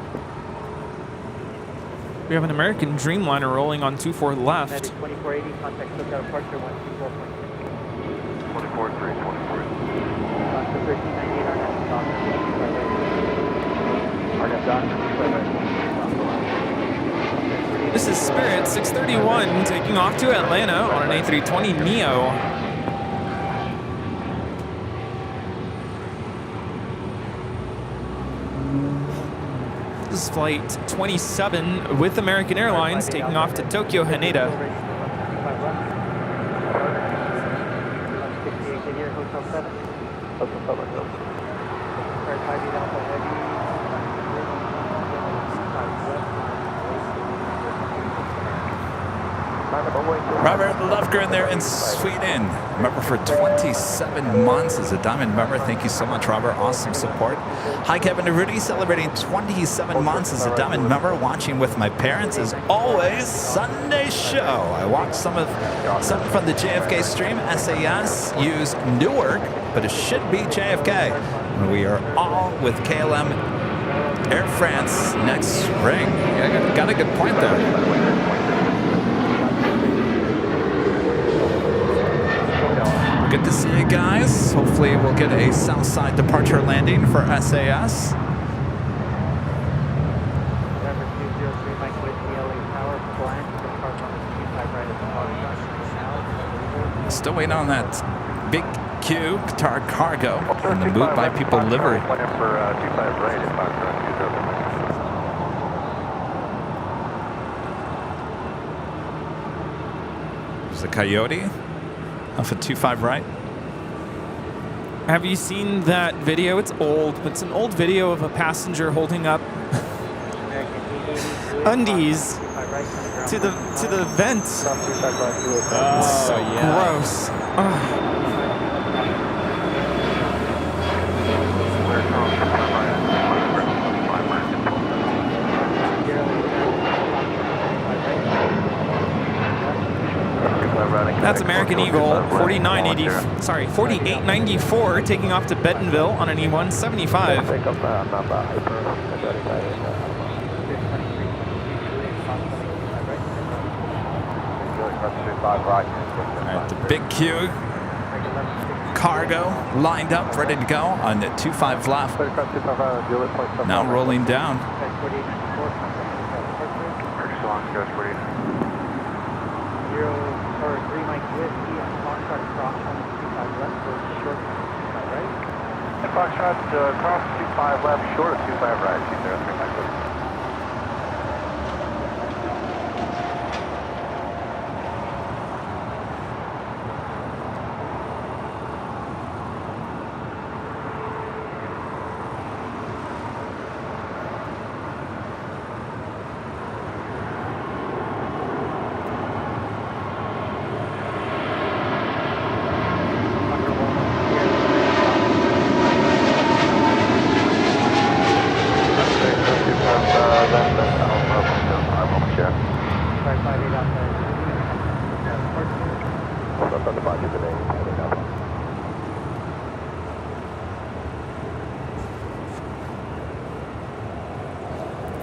We have an American Dreamliner rolling on 24 left. 2480, contact SoCal departure 124.6. 24-3, 24. 1398, RNF Dock. This is Spirit 631 taking off to Atlanta on an A320neo. This is flight 27 with American Airlines taking off to Tokyo Haneda. Robert Lufgren there in Sweden. Member for 27 months as a diamond member. Thank you so much, Robert. Awesome support. Hi, Kevin Rudy, celebrating 27 months as a diamond member. Watching with my parents as always. Sunday show. I watched something from the JFK stream. SAS use Newark, but it should be JFK. And we are all with KLM Air France next spring. Yeah, got a good point there. Good to see you guys. Hopefully we'll get a Southside departure landing for SAS. Still waiting on that big Q Qatar cargo and the Move by People livery. For 25 right at Foxtrot 20. There's a Coyote off at 25 right. Have you seen that video? It's old, but it's an old video of a passenger holding up undies to the vent. Oh, Gross. Ugh. That's American Eagle 4894 taking off to Bentonville on an E175. All right, the big Q cargo lined up, ready to go on the 25 left. Now rolling down. Foxtrot cross 25 left, short of 25 right, 2039.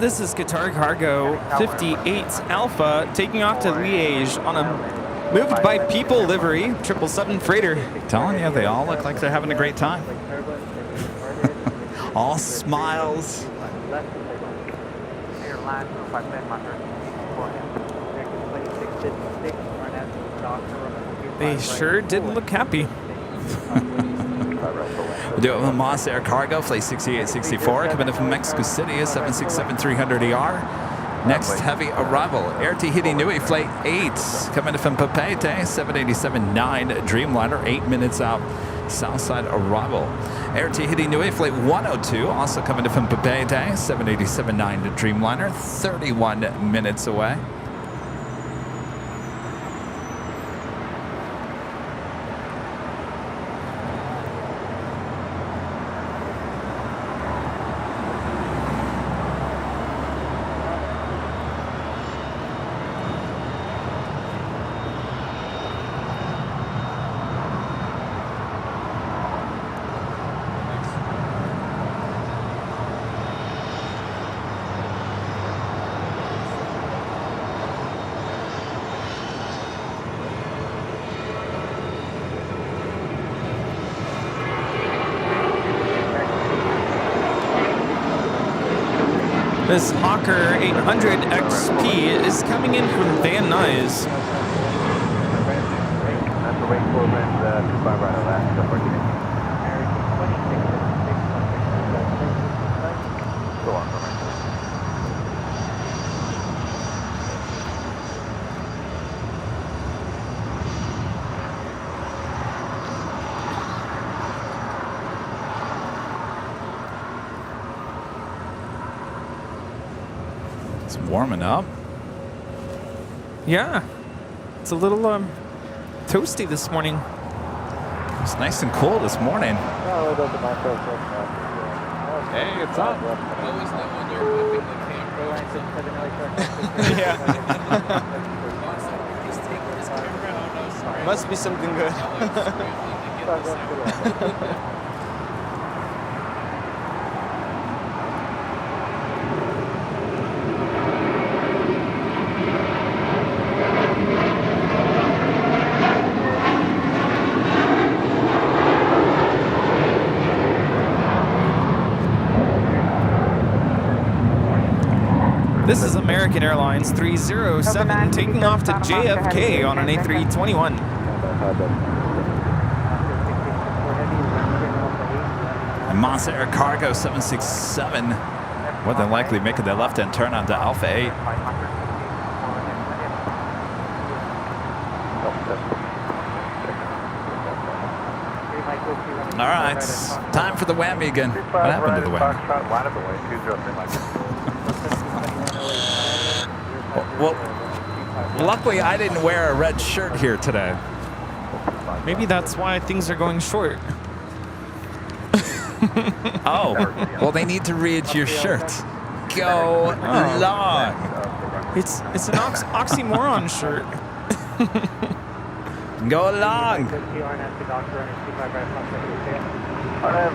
This is Qatar Cargo 58 Alpha taking off to Liège on a Moved by People livery, 777 freighter. Telling you, they all look like they're having a great time. All smiles. They sure didn't look happy. We'll do it with Moss Air Cargo, flight 6864, coming in from Mexico City, 767-300ER. Next heavy arrival, Air Tahiti Nui, flight 8, coming in from Papeete, 787-9 Dreamliner, 8 minutes out, Southside arrival. Air Tahiti Nui, flight 102, also coming in from Papeete, 787-9 Dreamliner, 31 minutes away. This Hawker 800 XP is coming in from Van Nuys. That's the wait for wind, 25 right on that, so far. Go on, It's warming up. Yeah, it's a little toasty this morning. It's nice and cool this morning. Hey, it's up. Always know when they're whipping the camera. Yeah. Just take this camera. Oh, no, sorry. Must be something good. This is American Airlines 307 taking off to JFK on an A321. And Moss Air Cargo 767 more than likely making the left-hand turn onto Alpha 8. All right, time for the whammy again. What happened to the whammy? Well, luckily I didn't wear a red shirt here today. Maybe that's why things are going short. Oh, well, they need to read your shirt. Go long. It's an oxymoron shirt. Go long. I have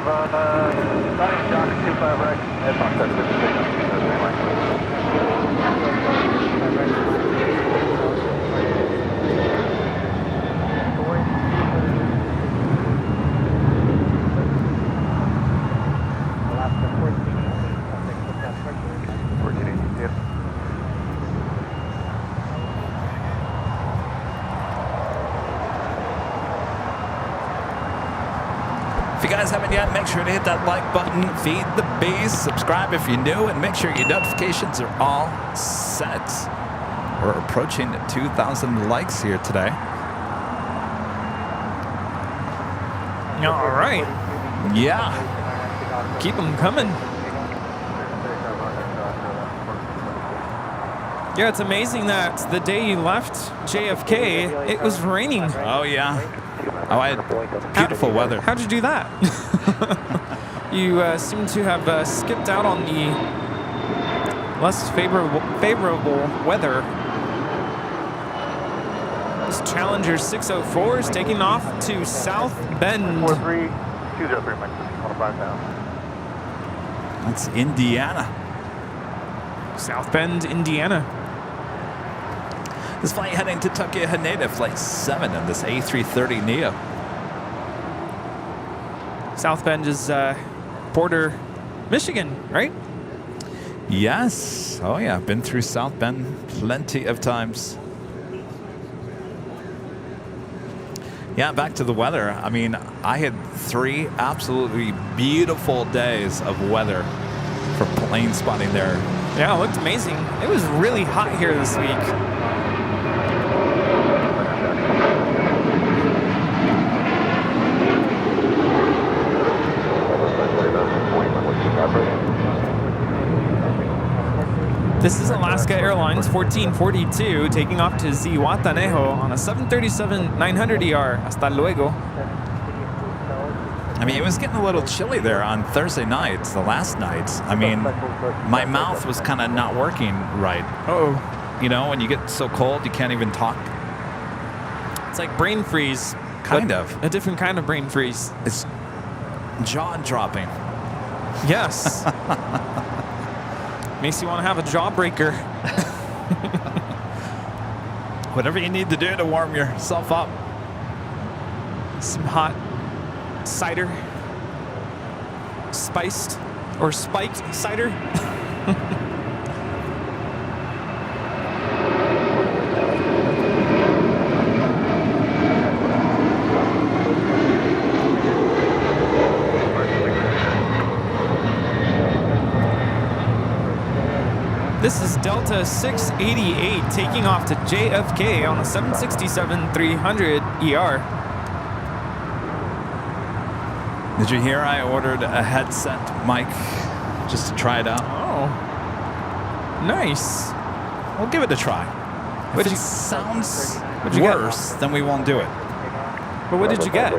Plane Jockeys 25 right at Fox 1418. If you guys haven't yet, make sure to hit that like button, feed the beast, subscribe if you're new, and make sure your notifications are all set. We're approaching 2,000 likes here today. All right. Yeah. Keep them coming. Yeah, it's amazing that the day you left JFK, it was raining. Oh, yeah. Oh, I had beautiful weather. How'd you do that? You seem to have skipped out on the less favorable weather. This Challenger 604 is taking off to South Bend. 43, 203, Mike 15, down. That's Indiana. South Bend, Indiana. This flight heading to Tokyo Haneda, flight 7 on this A330 Neo. South Bend is border Michigan, right? Yes. Oh, yeah. Been through South Bend plenty of times. Yeah, back to the weather. I mean, I had 3 absolutely beautiful days of weather for plane spotting there. Yeah, it looked amazing. It was really hot here this week. This is Alaska Airlines 1442 taking off to Zihuatanejo on a 737-900ER. Hasta luego. I mean, it was getting a little chilly there on Thursday night, the last night. I mean, my mouth was kind of not working right. Uh-oh. You know, when you get so cold, you can't even talk. It's like brain freeze. Kind of. A different kind of brain freeze. It's jaw-dropping. Yes. Makes you want to have a jawbreaker. Whatever you need to do to warm yourself up. Some hot cider. Spiced or spiked cider. This is Delta 688 taking off to JFK on a 767-300ER. Did you hear I ordered a headset mic just to try it out? Oh, nice. We'll give it a try. If it sounds worse, then we won't do it. But what did you get?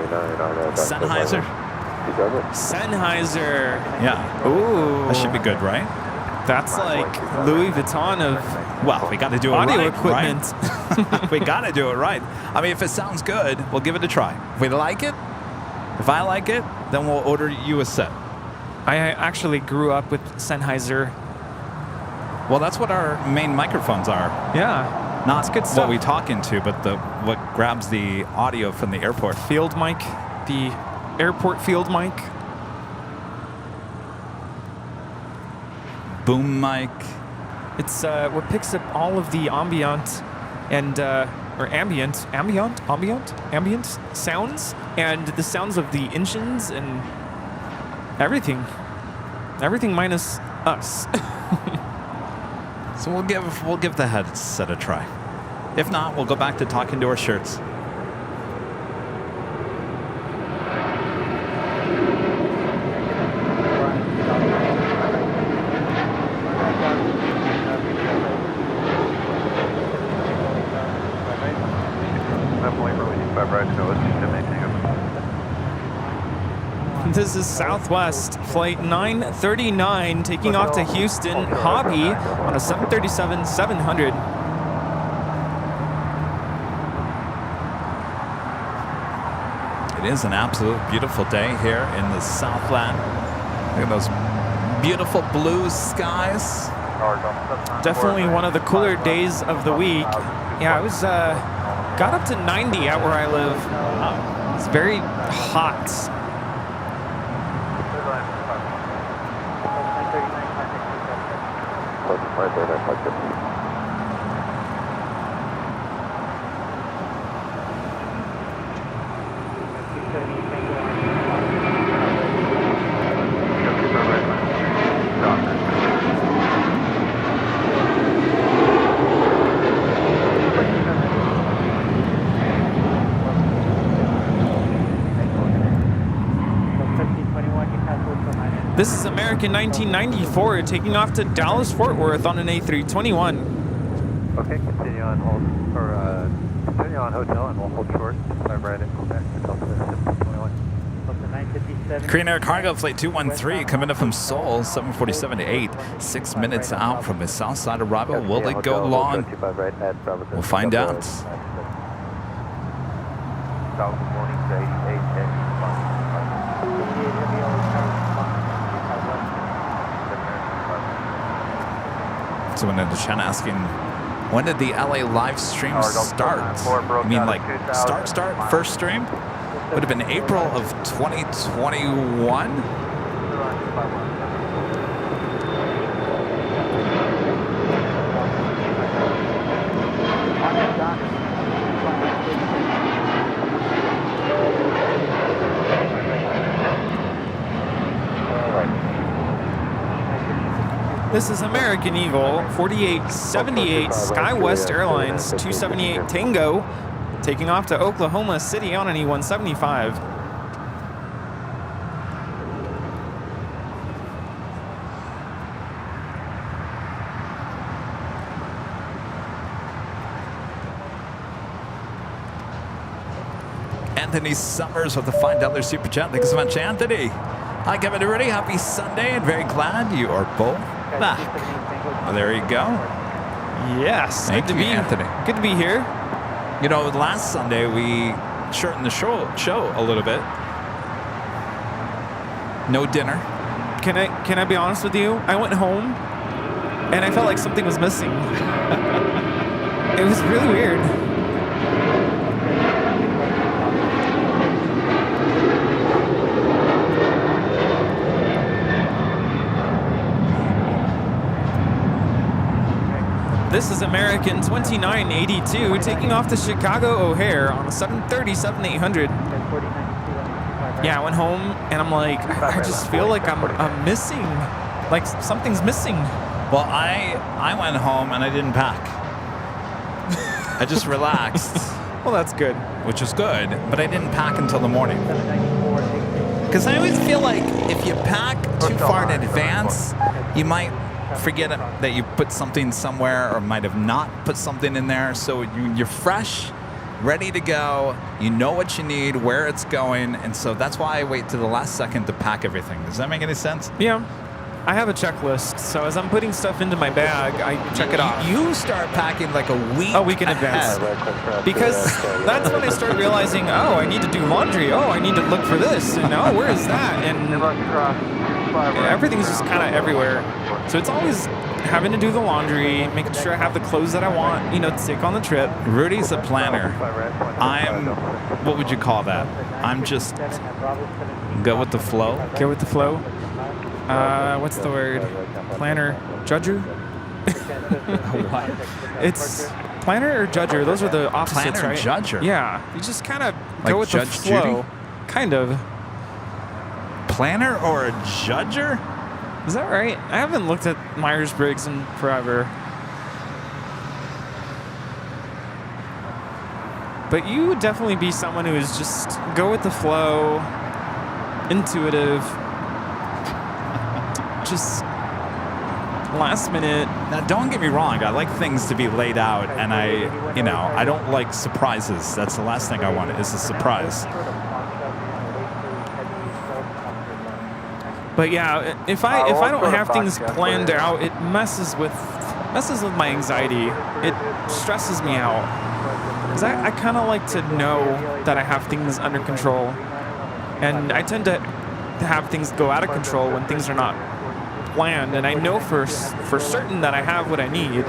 Sennheiser. Sennheiser. Yeah. Ooh. That should be good, right? That's like Louis Vuitton of Well, we got to do it audio right, equipment. Right? We got to do it right. I mean, if it sounds good, we'll give it a try. If we like it, if I like it, then we'll order you a set. I actually grew up with Sennheiser. Well, that's what our main microphones are. Yeah. Not That's good what stuff. we talk into, but what grabs the audio from the airport. Field mic, the airport field mic. Boom mic. It's what picks up all of the ambient and or ambient sounds, and the sounds of the engines and everything minus us. So we'll give the headset a try. If not, we'll go back to talking to our shirts. This is Southwest Flight 939 taking off to Houston Hobby on a 737-700. It is an absolute beautiful day here in the Southland. Look at those beautiful blue skies. Definitely one of the cooler days of the week. Yeah, it was got up to 90 out where I live. It's very hot. This is American 1994 taking off to Dallas Fort Worth on an A321. Okay, continue on hold continue on hotel and we'll hold short. Fly right in back to Delta 721. Korean Air Cargo Flight 213 coming up from Seoul, 747 to 8, 6 minutes out from his south side arrival. Will it go long? We'll find out. Someone in the chat asking, when did the LA live stream start? You mean like start, first stream? Would have been April of 2021? This is American Eagle 4878 SkyWest Airlines 278 Tango taking off to Oklahoma City on an E175. Anthony Summers with the $5 super chat. Thanks so much, Anthony. Hi, Kevin Rudy. Happy Sunday, and very glad you are both back. Well, there you go. Yes, Thank good to you, be Anthony. Good to be here. You know, last Sunday we shortened the show a little bit. No dinner. Can I be honest with you? I went home and I felt like something was missing. It was really weird. This is American 2982 taking off to Chicago O'Hare on a 737-800. Yeah, I went home and I'm like, I just feel like I'm missing, like something's missing. Well, I went home and I didn't pack. I just relaxed. Well, that's good. Which is good, but I didn't pack until the morning. Because I always feel like if you pack too far in advance, you might forget that you put something somewhere or might have not put something in there. So you're fresh, ready to go. You know what you need, where it's going. And so that's why I wait to the last second to pack everything. Does that make any sense? Yeah. I have a checklist. So as I'm putting stuff into my bag, I check it off. You start packing like a week in advance. Because that's when I start realizing, oh, I need to do laundry. Oh, I need to look for this. And oh, where is that? And everything's just kind of everywhere. So it's always having to do the laundry, making sure I have the clothes that I want, to take on the trip. Rudy's a planner. What would you call that? I'm just go with the flow. Go with the flow. What's the word? Planner, judger? What? It's Planner or judger? Those are the opposites, Planner, right? judger. Yeah. You just kind of Like go with Judge the flow. Judy? Kind of. Planner or a judger? Is that right? I haven't looked at Myers-Briggs in forever. But you would definitely be someone who is just go with the flow, intuitive, just last minute. Now, don't get me wrong. I like things to be laid out, and I don't like surprises. That's the last thing I want is a surprise. But yeah, if I don't have things planned out, it messes with my anxiety. It stresses me out. Because I kind of like to know that I have things under control. And I tend to have things go out of control when things are not planned. And I know for certain that I have what I need.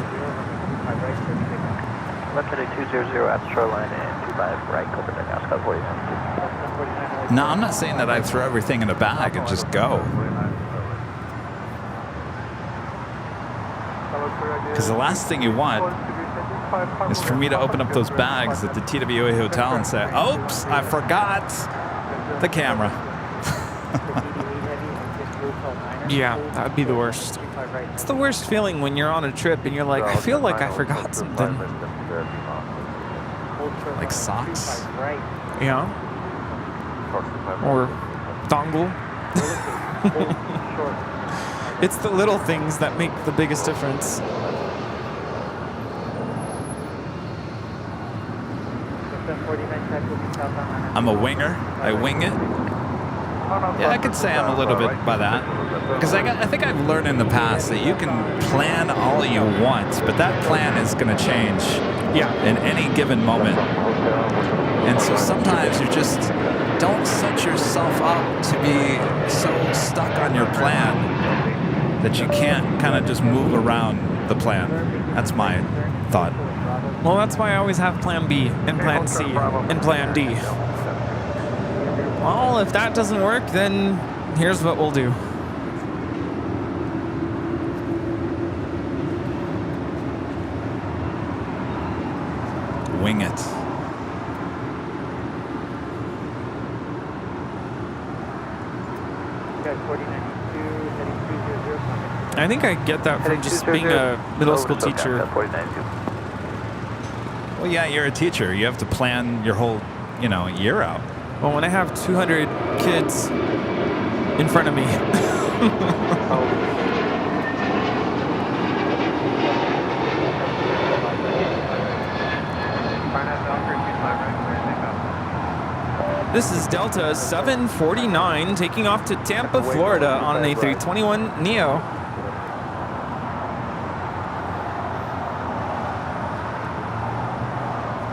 Left heading 200 at shoreline and 25 right, Cobra deck, Oscar 49. No, I'm not saying that I throw everything in a bag and just go. Because the last thing you want is for me to open up those bags at the TWA hotel and say, oops, I forgot the camera. Yeah, that would be the worst. It's the worst feeling when you're on a trip and you're like, I feel like I forgot something. Like socks? Yeah. Or dongle. It's the little things that make the biggest difference. I'm a winger. I wing it. Yeah, I could say I'm a little bit by that. Because I think I've learned in the past that you can plan all you want, but that plan is going to change in any given moment. And so sometimes you just don't set yourself up to be so stuck on your plan that you can't kind of just move around the plan. That's my thought. Well, that's why I always have plan B and plan C and plan D. Well, if that doesn't work, then here's what we'll do. Wing it. I think I get that from just being a middle school teacher. Well, yeah, you're a teacher. You have to plan your whole, year out. Well, when I have 200 kids in front of me. This is Delta 749 taking off to Tampa, Florida on an A321 Neo.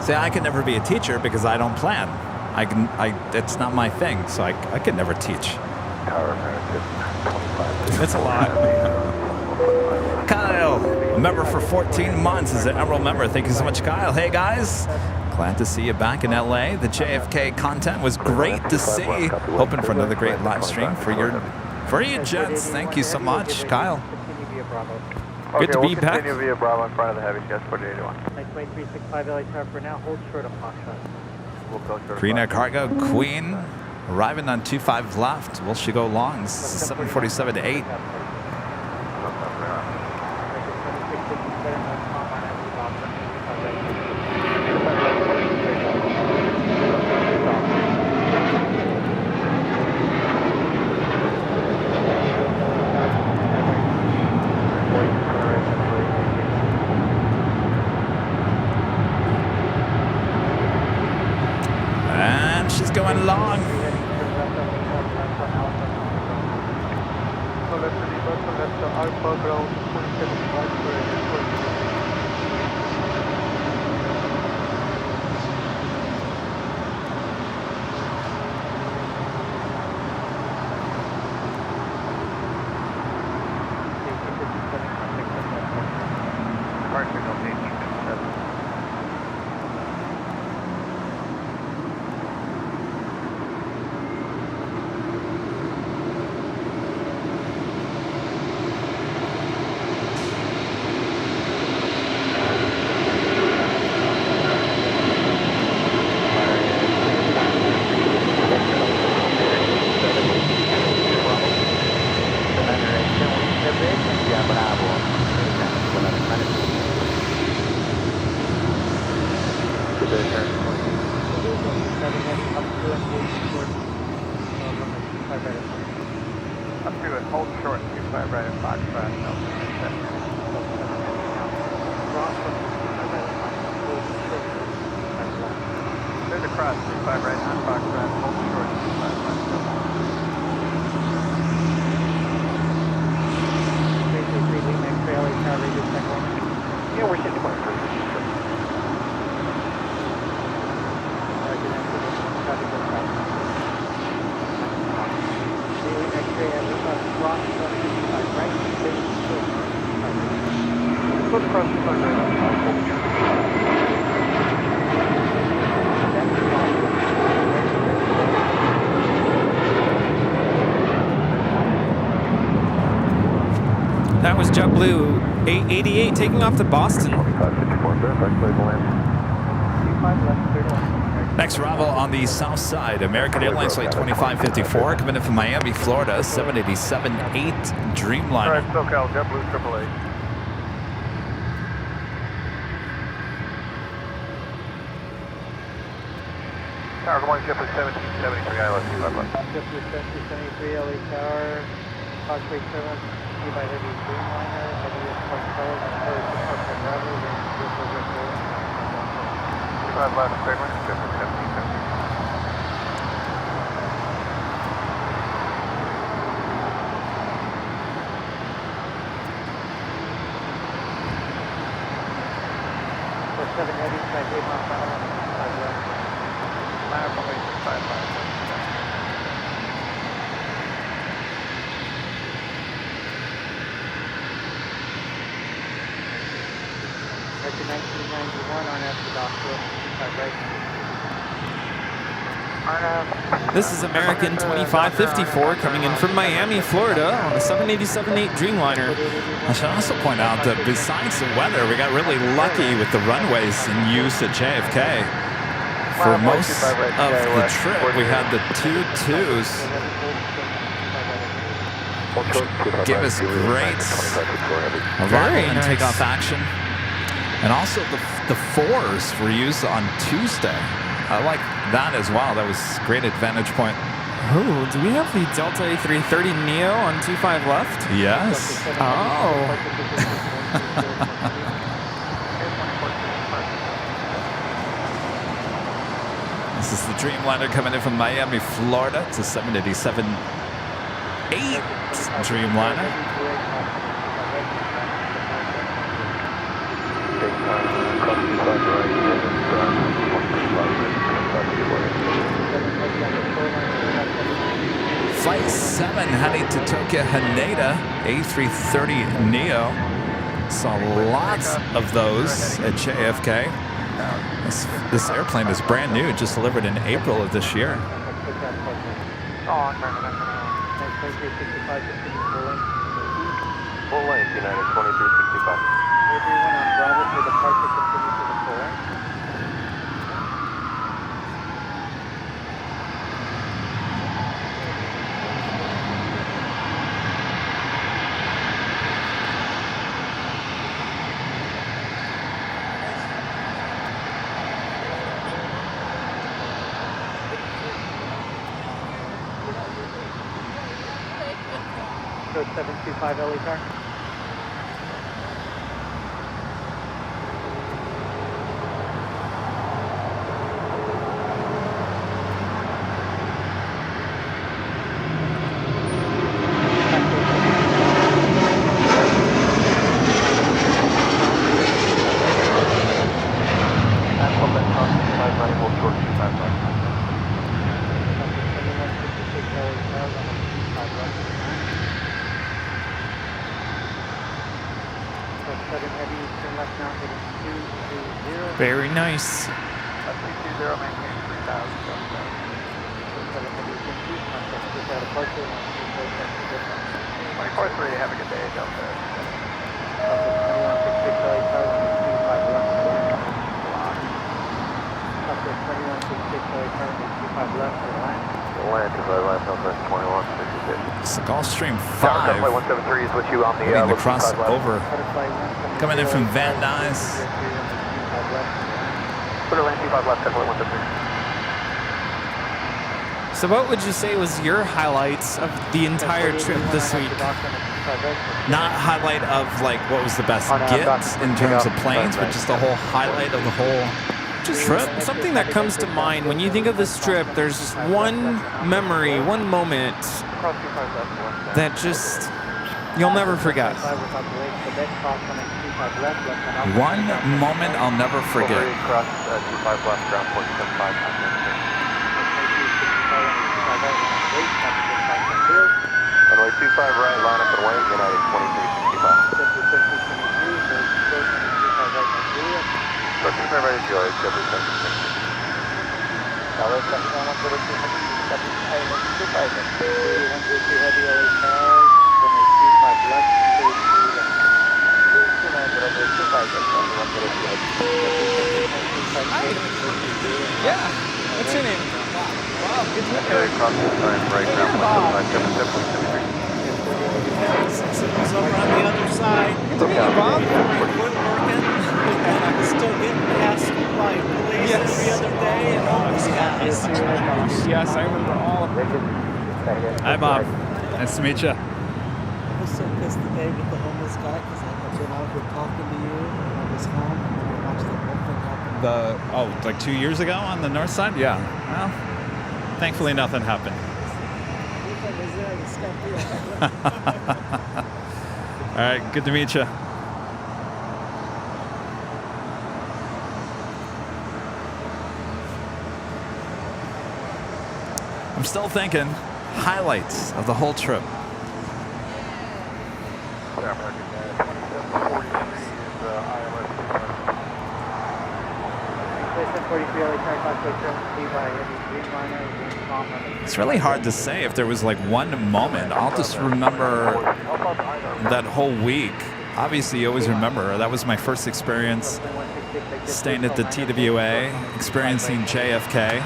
See, I can never be a teacher because I don't plan. It's not my thing, so I can never teach. That's a lot. Kyle, a member for 14 months, is an Emerald member. Thank you so much, Kyle. Hey, guys. Glad to see you back in LA. The JFK content was great to see. Hoping for another great live stream for you gents. Thank you so much, Kyle. Good to be back. Continue via Bravo in front of the heavy jets 4881. Nice 365 LA tower for now. Hold short of Foxtrot. We'll go short. Green Cargo Queen arriving on 25 left. Will she go long? This is 747 to 8. And she's going long. Alpha ground 27 1857. Up to it, hold short, 25 right at Fox Drive. There's a cross, 25 right on Fox Drive, hold short, 25 right. Yeah, we're sitting 23. Let's cross 25 right on Fox That was JetBlue 888 taking off to Boston. 554, verify clear to land. Next arrival on the south side, American Airlines flight 2554 coming in from Miami, Florida, 787-8 Dreamliner. Alright, SoCal, JetBlue, AAA. Tower, good morning, JetBlue 1773, ILS 25 left. JetBlue 1773, LA Tower, Foxway 7, by heavy Dreamliner, heavy Park Tower, and third departure driver, then JetBlue 25 left, clear to land, JetBlue 1773. For 7 heavy, flight 8 miles per hour, 5 left. Minor formation 55. American 1991 on after Doctor, 25 right. This is American 2554 coming in from Miami, Florida on a 787-8 Dreamliner. I should also point out that besides the weather, we got really lucky with the runways in use at JFK. For most of the trip, we had the 2-2s give us great arrival and takeoff action. And also the 4s were used on Tuesday. I like that as well. That was a great advantage point. Oh, do we have the Delta A330 Neo on 25 left? Yes. Oh. This is the Dreamliner coming in from Miami, Florida. It's a 787-8 Dreamliner. Flight 7 heading to Tokyo Haneda, A330 Neo. Saw lots of those at JFK. This airplane is brand new, just delivered in April of this year. Full length, United 2365. Everyone on Bravo for departure continue to the full length. Code 725 LA car. Very nice. 320, maintain 3000. 24-3, have a good day, Delta. Land 25 left, Northwest 21, 66. Seagull Gulfstream Flight 5. 173 is with you on the Hitting the Liberty 5 left. crossover. Coming in from Van Nuys. Put a land 25 left, 173. So what would you say was your highlights of the entire trip this week? Not highlight of like what was the best get in terms of planes, but just the whole highlight of the whole trip. Something that comes to mind when you think of this trip, there's just one memory, one moment that just you'll never forget. One moment I'll never forget. Cross 25 left, ground 475. Runway 25 right, line up and wait, United 2365. 25 right is yours, Yeah. What's your name? Bob. Good to meet you. Cross this time, right, ground 175. It was over on the other side. Good to meet you, Bob. Quit working, and I was still getting passed by police every other day and all these guys. Yes, I remember all of it. Hi, Bob. Nice to meet you. I was so pissed today with the homeless guy because I had been out here talking to you and I was home and then I watched the whole thing happen. Like 2 years ago on the north side? Yeah. Well, thankfully nothing happened. All right, good to meet you. I'm still thinking highlights of the whole trip. It's really hard to say if there was like one moment. I'll just remember that whole week. Obviously, you always remember. That was my first experience staying at the TWA, experiencing JFK.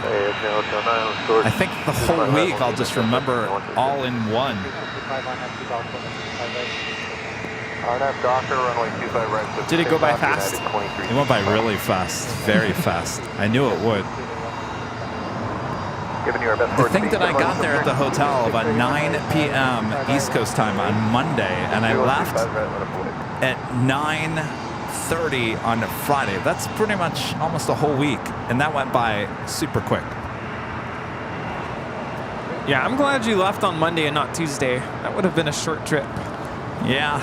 I think the whole week I'll just remember all in one. Did it go by fast? It went by really fast, very fast. I knew it would. The thing that I got there at the hotel about 9 p.m. East Coast time on Monday, and I left at 9:30 on Friday. That's pretty much almost a whole week, and that went by super quick. Yeah, I'm glad you left on Monday and not Tuesday. That would have been a short trip. Yeah.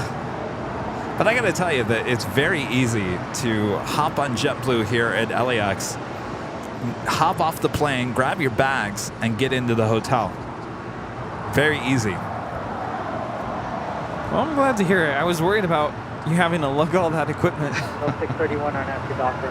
But I got to tell you that it's very easy to hop on JetBlue here at LAX, hop off the plane, grab your bags, and get into the hotel. Very easy. Well, I'm glad to hear it. I was worried about you having to lug all that equipment. 0631 on after doctor,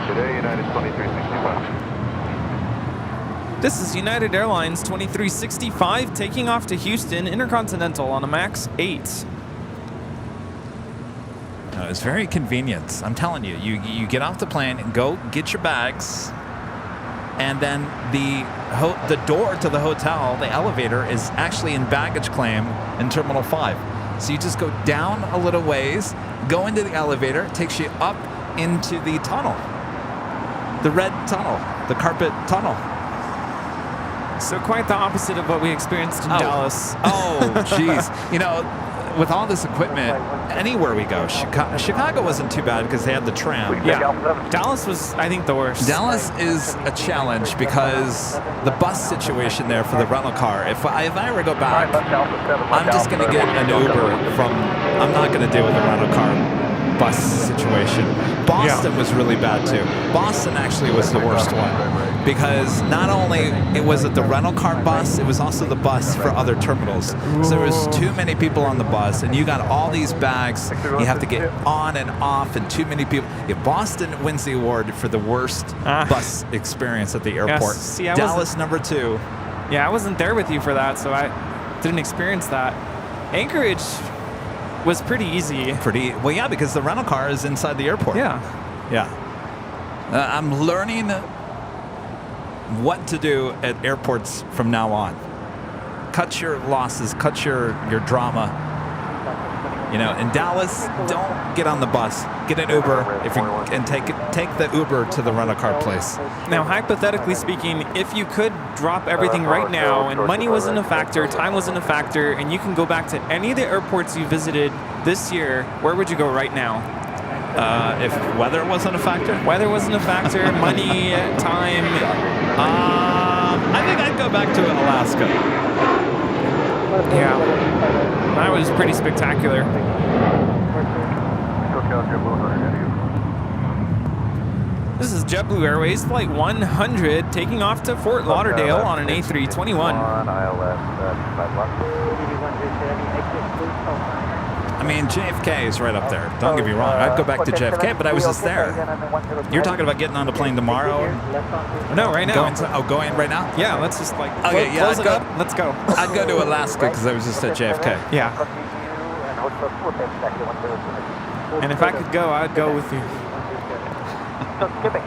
Today, United 2365. This is United Airlines 2365 taking off to Houston Intercontinental on a MAX 8. No, it's very convenient. I'm telling you, you get off the plane and go get your bags, and then the door to the hotel, the elevator, is actually in baggage claim in Terminal 5. So you just go down a little ways, go into the elevator, it takes you up into the tunnel. The red tunnel, the carpet tunnel. So quite the opposite of what we experienced in Dallas. Oh, jeez. You know, with all this equipment, anywhere we go, Chicago wasn't too bad because they had the tram. Yeah, Dallas was, I think, the worst. Dallas is a challenge because the bus situation there for the rental car. If I ever go back, I'm just going to get an Uber from. I'm not going to deal with the rental car bus situation. Boston was really bad too. Boston actually was the worst one because not only was it the rental car bus, it was also the bus for other terminals. So there was too many people on the bus, and you got all these bags. You have to get on and off, and too many people. Yeah, Boston wins the award for the worst bus experience at the airport. Yes. See, Dallas number 2. Yeah, I wasn't there with you for that, so I didn't experience that. Anchorage, was pretty easy. Well, yeah, because the rental car is inside the airport. Yeah. Yeah. I'm learning what to do at airports from now on. Cut your losses, cut your drama. You know, in Dallas, don't get on the bus. Get an Uber and take the Uber to the rental car place. Now, hypothetically speaking, if you could drop everything right now and money wasn't a factor, time wasn't a factor, and you can go back to any of the airports you visited this year, where would you go right now? If weather wasn't a factor? Weather wasn't a factor, money, time. I think I'd go back to Alaska. Yeah. That was pretty spectacular. This is JetBlue Airways Flight 100 taking off to Fort Lauderdale on an A321. I mean, JFK is right up there. Don't get me wrong. I'd go back to JFK, but I was just there. You're talking about getting on the plane tomorrow? No, right now. Going right now? Yeah, let's just like close it up. Let's go. I'd go to Alaska because I was just at JFK. Yeah. And if I could go, I'd go with you. Skipping.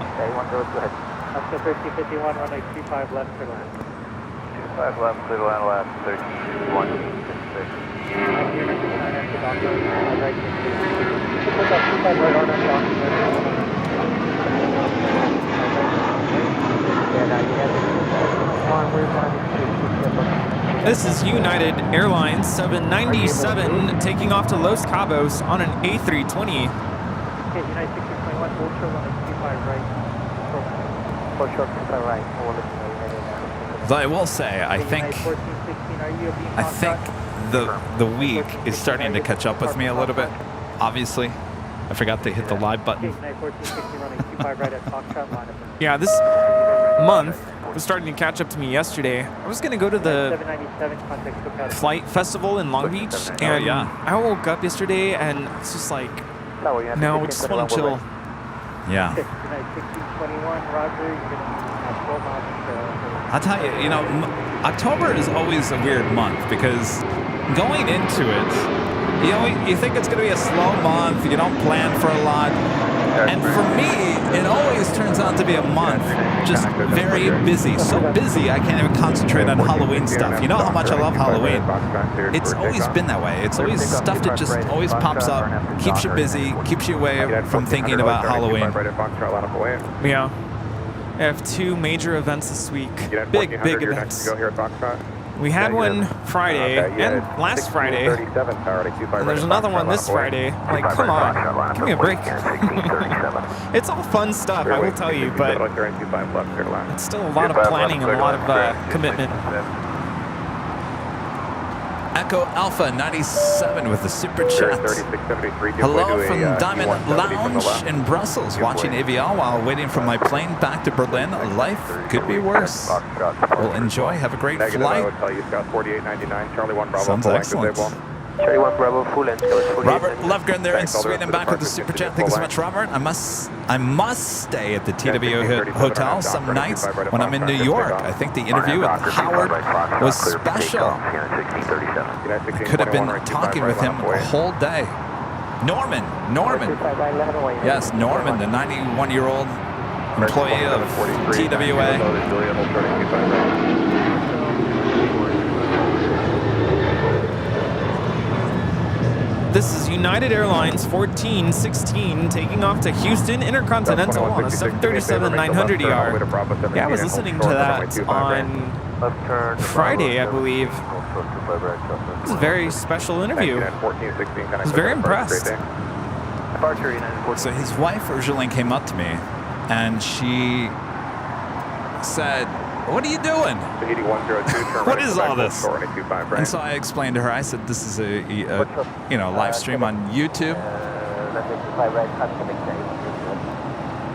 After 1351, runway 25 left, clear to land. 25 left, clear to land, last 3166. This is United Airlines 797 taking off to Los Cabos on an A320. Okay, United 1621, full short runway 25 right. Full short 25 right. Though I will say, I think the week is starting to catch up with me a little bit. Obviously, I forgot to hit the live button. Yeah, this month was starting to catch up to me yesterday. I was going to go to the flight festival in Long Beach, and I woke up yesterday and it's just like, no, we just want to chill. Yeah. I'll tell you, you know, October is always a weird month because going into it, you think it's going to be a slow month. You don't plan for a lot. And for me, it always turns out to be a month just very busy. So busy, I can't even concentrate on Halloween stuff. You know how much I love Halloween. It's always been that way. It's always stuff that just always pops up, keeps you busy, keeps you away from thinking about Halloween. Yeah. I have two major events this week. Big events. We had one Friday and last Friday. And there's another one this Friday. Like, come on, give me a break. It's all fun stuff, I will tell you, but it's still a lot of planning and a lot of commitment. Echo Alpha 97 with the super chat. Hello from Diamond Lounge in Brussels, watching AVL while waiting for my plane back to Berlin. Life could be worse. Well, enjoy. Have a great flight. Sounds excellent. Robert Levgren there in Sweden, back with the super chat. Thank you so much, Robert. I must stay at the TWO Hotel some nights when I'm in New York. I think the interview with Howard was special. I could have been talking with him the whole day. Norman. Yes, Norman, the 91-year-old employee of TWA. This is United Airlines 1416 taking off to Houston Intercontinental on a 737-900ER. Yeah, I was listening to that on Friday, I believe. It was a very special interview. I was very impressed. So his wife originally came up to me and she said, "What are you doing? What is all this?" And so I explained to her. I said, "This is a live stream on YouTube."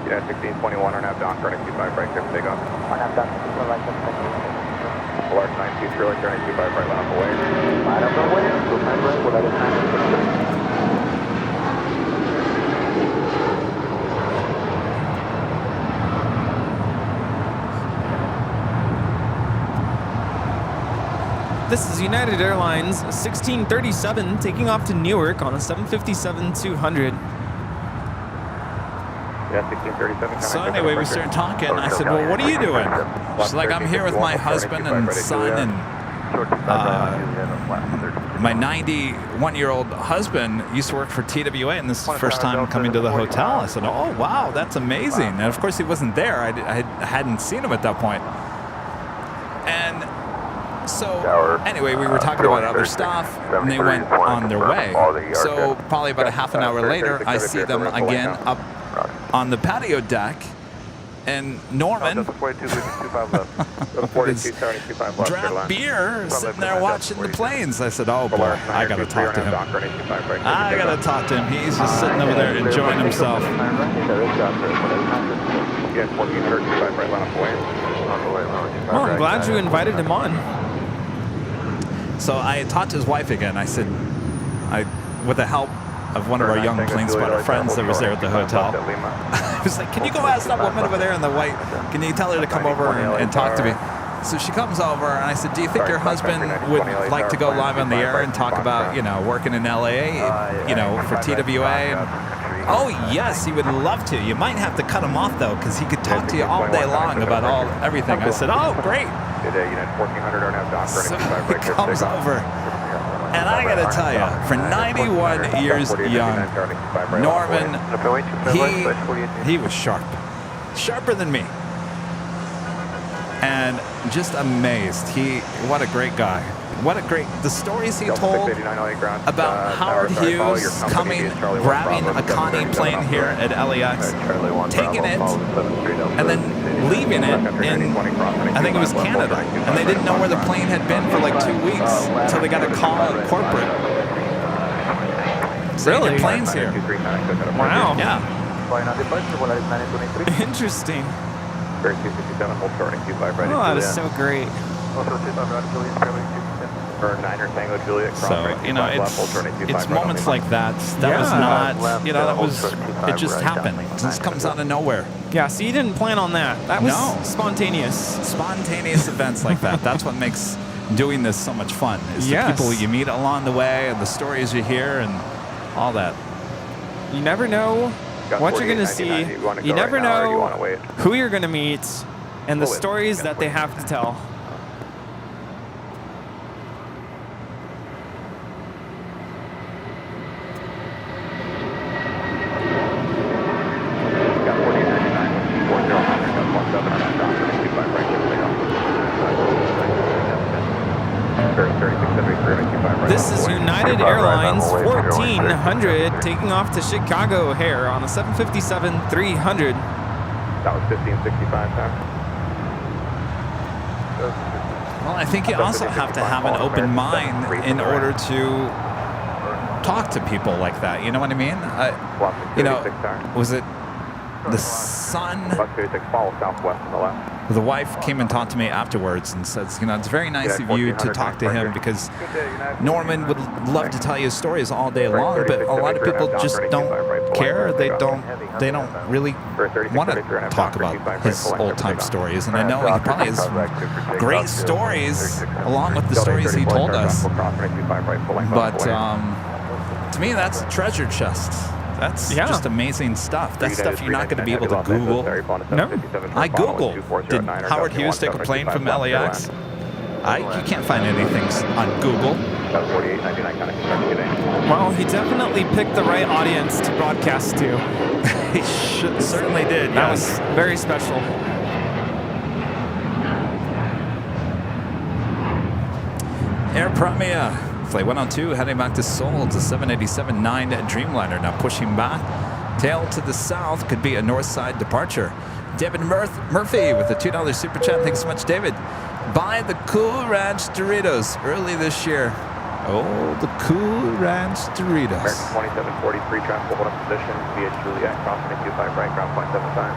Yeah, 1621 on down, turning 25 right, clear for takeoff. Large 92 trailer, turning 25 right, line up away. Line up away, 25 right, we'll let it time. This is United Airlines 1637 taking off to Newark on a 757-200. Yeah, 1637. So anyway, we started talking. I said, well, what are you doing? She's like, I'm here with my husband and son and my 91-year-old husband used to work for TWA, and this is the first time coming to the hotel. I said, oh, wow, that's amazing. And of course, he wasn't there. I hadn't seen him at that point. And so anyway, we were talking about other stuff, and they went on their way. So probably about a half an hour later, I see them again up on the patio deck, and Norman draft beer sitting there watching the planes. I said, oh boy, I gotta talk to him. I gotta talk to him. He's just sitting over there enjoying himself. Well, I'm glad you invited him on. So I talked to his wife again. I said, with the help of one of our young plane spotter friends that was there at the hotel, I was like, can you go ask that woman over there in the white, can you tell her to come over and talk to me? So she comes over, and I said, do you think your husband would like to go live on the air and talk about, you know, working in LA, you know, for TWA? And, oh, yes, he would love to. You might have to cut him off, though, because he could talk to you all day long about everything. I said, oh, great. So he comes over. And I gotta tell you, for 91 years young, Norman, he was sharp. Sharper than me. And just amazed. What a great guy. The stories he told about Howard Hughes coming, grabbing a Connie plane here at LAX, taking it, and then leaving it in, I think it was Canada. And they didn't know where the plane had been for like 2 weeks until they got a call at corporate. Really? The plane's here. Wow. Yeah. Interesting. Oh, that is so great. So, you know, it's moments like that. That was not, you know, it just happened. It just comes out of nowhere. Yeah, so you didn't plan on that. That was spontaneous. Spontaneous events like that. That's what makes doing this so much fun. Is the people you meet along the way and the stories you hear and all that. You never know what you're going to see. You never know who you're going to meet and the stories that they have to tell. This is United Airlines 1400 taking off to Chicago O'Hare on a 757-300. That was 1565 time. Well, I think you also have to have an open mind in order to talk to people like that. You know what I mean? You know, was it the son? The wife came and talked to me afterwards and says, you know, it's very nice of you to talk to him because Norman would love to tell you stories all day long, but a lot of people just don't care. They don't really want to talk about his old-time stories. And I know he probably has great stories along with the stories he told us. But to me, that's a treasure chest. That's just amazing stuff. That's stuff you're not going to be able to Google. No. I Googled, did Howard Hughes take a plane from LAX? You can't find anything on Google. Well, he definitely picked the right audience to broadcast to. He certainly did. That was very special. Air Premia. Flight 102 heading back to Seoul. It's a 787-9 Dreamliner now pushing back. Tail to the south, could be a north side departure. David Murphy with a $2 super chat. Thanks so much, David. Buy the Cool Ranch Doritos early this year. Oh, the Cool Ranch Doritos. 2743 traffic, hold up position via Juliet, crossing at 25 right, ground point 75.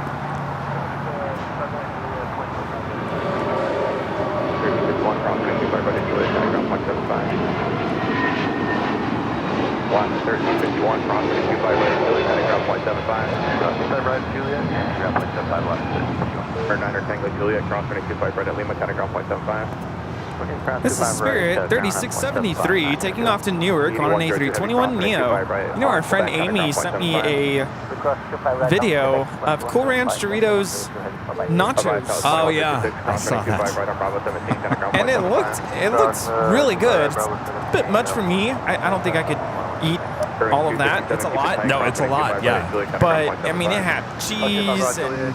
3661, crossing at 25 right, Juliet, ground point 75. 1351, crossing at 25 right, Juliet, ground point 75. 25 right, Juliet, ground point 75 left. Or 9 Tango Juliet, crossing at 25 right at Lima, ground point 75. This is Spirit 3673 taking off to Newark on an A321neo. You know, our friend Amy sent me a video of Cool Ranch Doritos nachos. Oh yeah, I saw that. And it looked really good. It's a bit much for me. I don't think I could eat all of that. It's a lot. No, it's a lot, yeah. But I mean, it had cheese and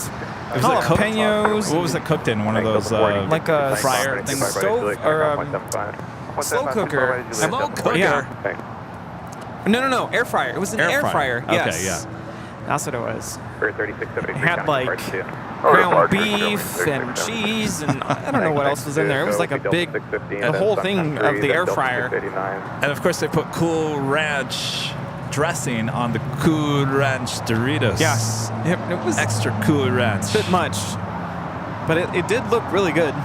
Was it cooked? jalapenos. What was it cooked in? One of those Like a fryer things? stove or slow cooker. Slow cooker? Yeah. No, air fryer. It was an air fryer. Yes. Okay, yeah. That's what it was. It It had like ground beef and cheese and I don't know what else was in there. It was like a big, the whole thing of the air fryer. And of course, they put Cool Ranch dressing on the Cool Ranch Doritos. Yes. It was Extra Cool Ranch. a bit much, but it did look really good.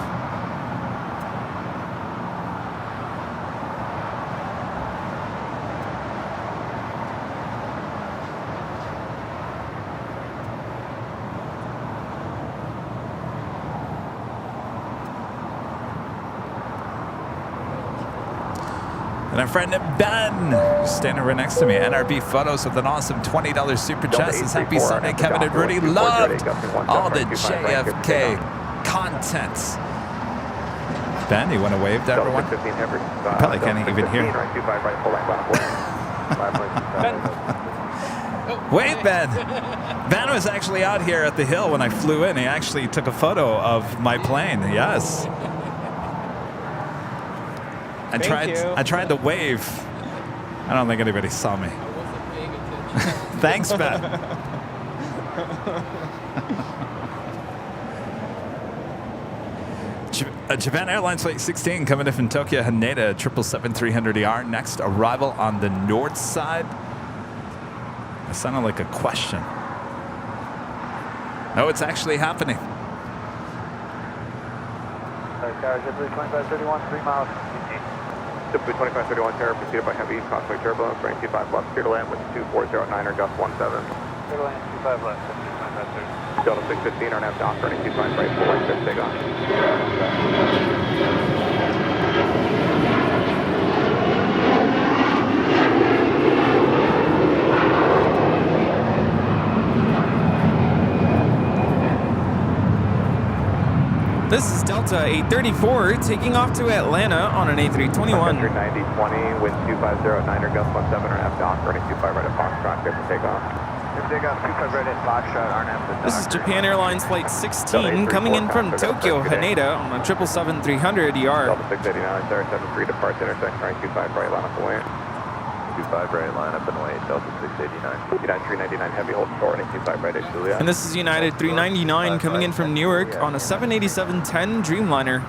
And our friend Ben, standing right next to me, NRB photos with an awesome $20 super chat. Says happy Sunday, Kevin and Rudy. Loved all the JFK content. Ben, you want to wave to everyone? Probably can't even hear. Wave, Ben. Ben was actually out here at the hill when I flew in. He actually took a photo of my plane. Yes. I tried to wave. I don't think anybody saw me. Thanks, Ben. Japan Airlines Flight 16 coming in from Tokyo, Haneda, 777-300ER. Next arrival on the north side. That sounded like a question. No, it's actually happening. JetBlue 2531, 3 miles. JetBlue 2531, Terra, preceded by heavy crossway turbulence, range 25 left, clear to land with 2409 or gust 17. Clear to land, 25 left, 25 Delta 615, RNAV down, running 25 right, full right, take off. This is Delta 834 taking off to Atlanta on an A321. 9020, wind 2509 or gust 17 or F dock, running 25 right at Foxtrot, good to take off. Take off 25 right at Foxtrot, RNAV. This is Japan Airlines Flight 16 coming in from Tokyo, Haneda on a 777-300ER. Delta 689, Sarah 73, departs intersection, running 25 right, line up and wait. 25 right, line up and wait, Delta 689. United 399, heavy hold short, running 25 right at Juliet. And this is United 399 coming in from Newark on a 787-10 Dreamliner.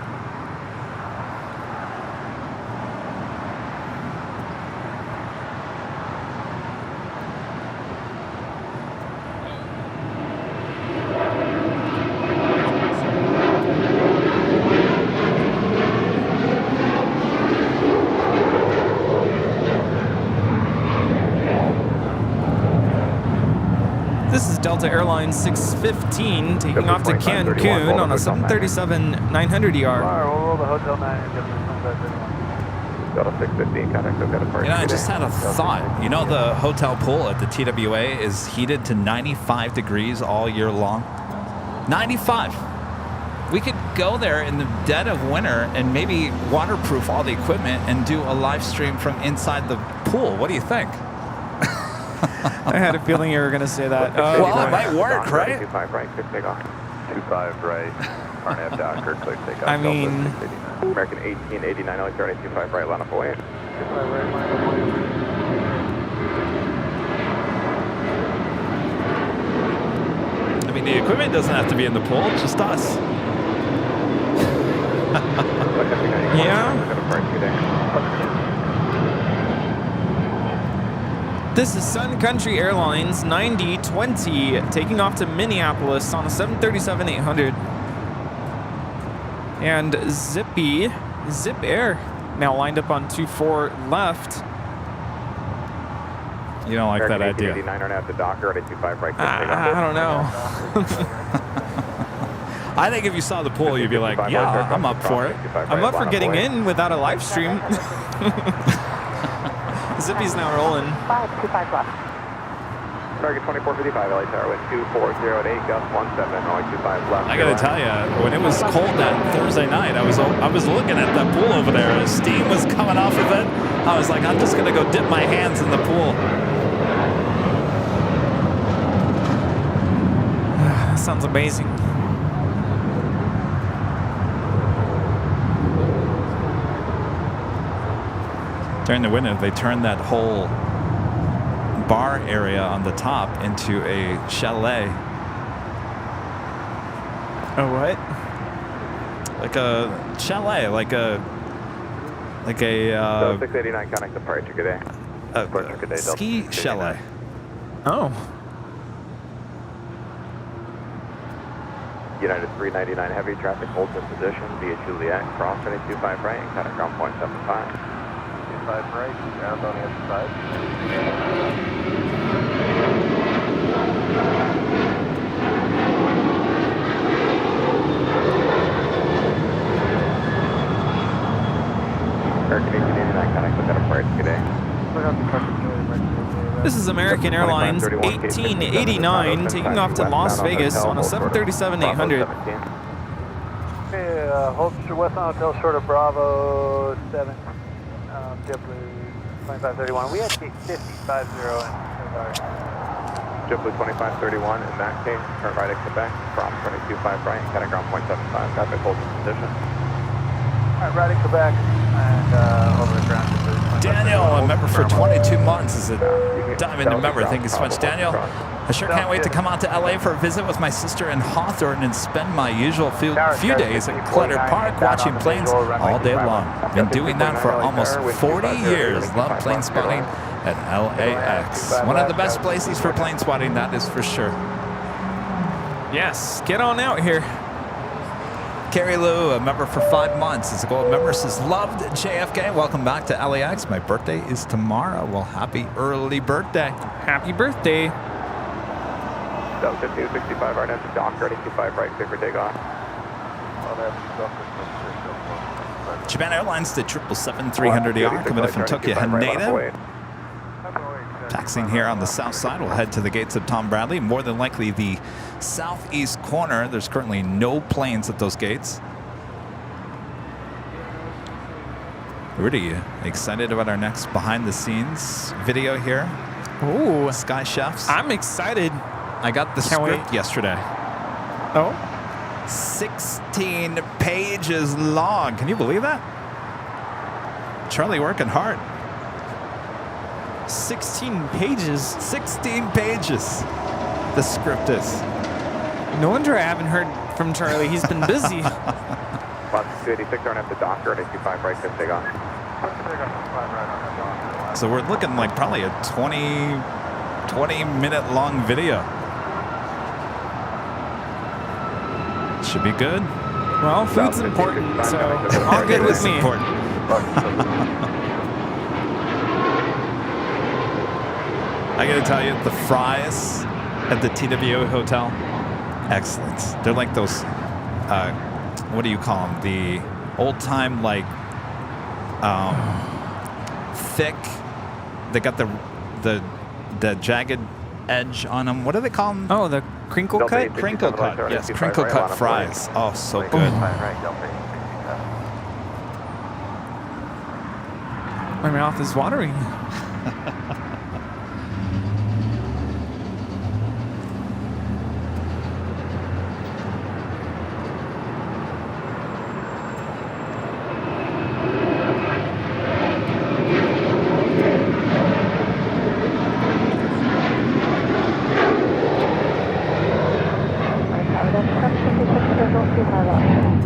This is Delta Airlines 615 taking off to Cancun on a 737-900ER. We'll roll the Hotel 9 and JetBlue 2531. Delta 615, contact SoCal departure. You know, I just had a thought. You know, the hotel pool at the TWA is heated to 95 degrees all year long. 95. We could go there in the dead of winter and maybe waterproof all the equipment and do a live stream from inside the pool. What do you think? I had a feeling you were going to say that. Well, it might work, right? 25 right, clear take off. 25 right, RNAV docker, clear take off. I mean, American 1889, only starting 25 right, line up away. 25 right, line up away. I mean, the equipment doesn't have to be in the pool, it's just us. yeah. This is Sun Country Airlines 9020 taking off to Minneapolis on a 737-800. And Zip Air now lined up on 24 left. You don't like that idea. 89 are now at the docker at 25 right. I don't know. I think if you saw the pool, you'd be like, yeah, I'm up for it. I'm up for getting in without a live stream. Zippy's now rolling. 525 left. Target 2455, LA Tower, wind 240 at 8, gust 17, only 25 left. I gotta tell you, when it was cold that Thursday night, I was looking at that pool over there. As steam was coming off of it. I was like, I'm just gonna go dip my hands in the pool. That sounds amazing. During the winter, they turned that whole bar area on the top into a chalet. A what? Like a chalet, like a So 689 connect departure, good day. Departure, good day, ski Delta chalet. Oh. United 399 heavy traffic holds in position via Juliet, cross running 25 right, and cut ground point 75. 25 right, ground on the other side. American 1889 connect with that approach, good day. This is American Airlines 1889 taking off to Las Vegas on a 737-800. Okay, hold westbound hotel short of Bravo 7, JetBlue 2531. We had gate 5050 and JetBlue 2531 in that case, turn right at Quebec, cross running 25 right, cut ground point 75, traffic holds in position. Alright, right at Quebec and over the ground. Daniel, a member for 22 months, is a diamond member. Thank you so much, Daniel. I sure can't wait to come out to LA for a visit with my sister in Hawthorne and spend my usual few days at Clutter Park watching planes all day long. Been doing that for almost 40 years. Love plane spotting at LAX. One of the best places for plane spotting, that is for sure. Yes, get on out here. Carrie Lou, a member for 5 months, is a gold member, says, loved JFK. Welcome back to LAX. My birthday is tomorrow. Well, happy early birthday. Happy birthday. Delta 265 right at the dock, ready 25 right, clear for takeoff. Japan Airlines, the 777-300ER, coming in from Tokyo Haneda. Taxiing here on the south side, we'll head to the gates of Tom Bradley, more than likely the southeast corner. There's currently no planes at those gates. Rudy, excited about our next behind-the-scenes video here? Ooh, Sky Chefs. I'm excited. I got the script yesterday. Oh? 16 pages long. Can you believe that? Charlie working hard. 16 pages. 16 pages. The script is. No wonder I haven't heard from Charlie. He's been busy. Bus 286 aren't at the dock, ready 25 right, clear for takeoff. So we're looking like probably a 20-minute long video. Should be good. Well, food's important, so all good with me. I gotta tell you, the fries at the TWO Hotel, excellent. They're like those, what do you call them? The old-time, like, thick. They got the jagged edge on them. What do they call them? Oh, the crinkle cut? Crinkle cut, yes, crinkle cut fries. Oh, so good. My mouth is watering.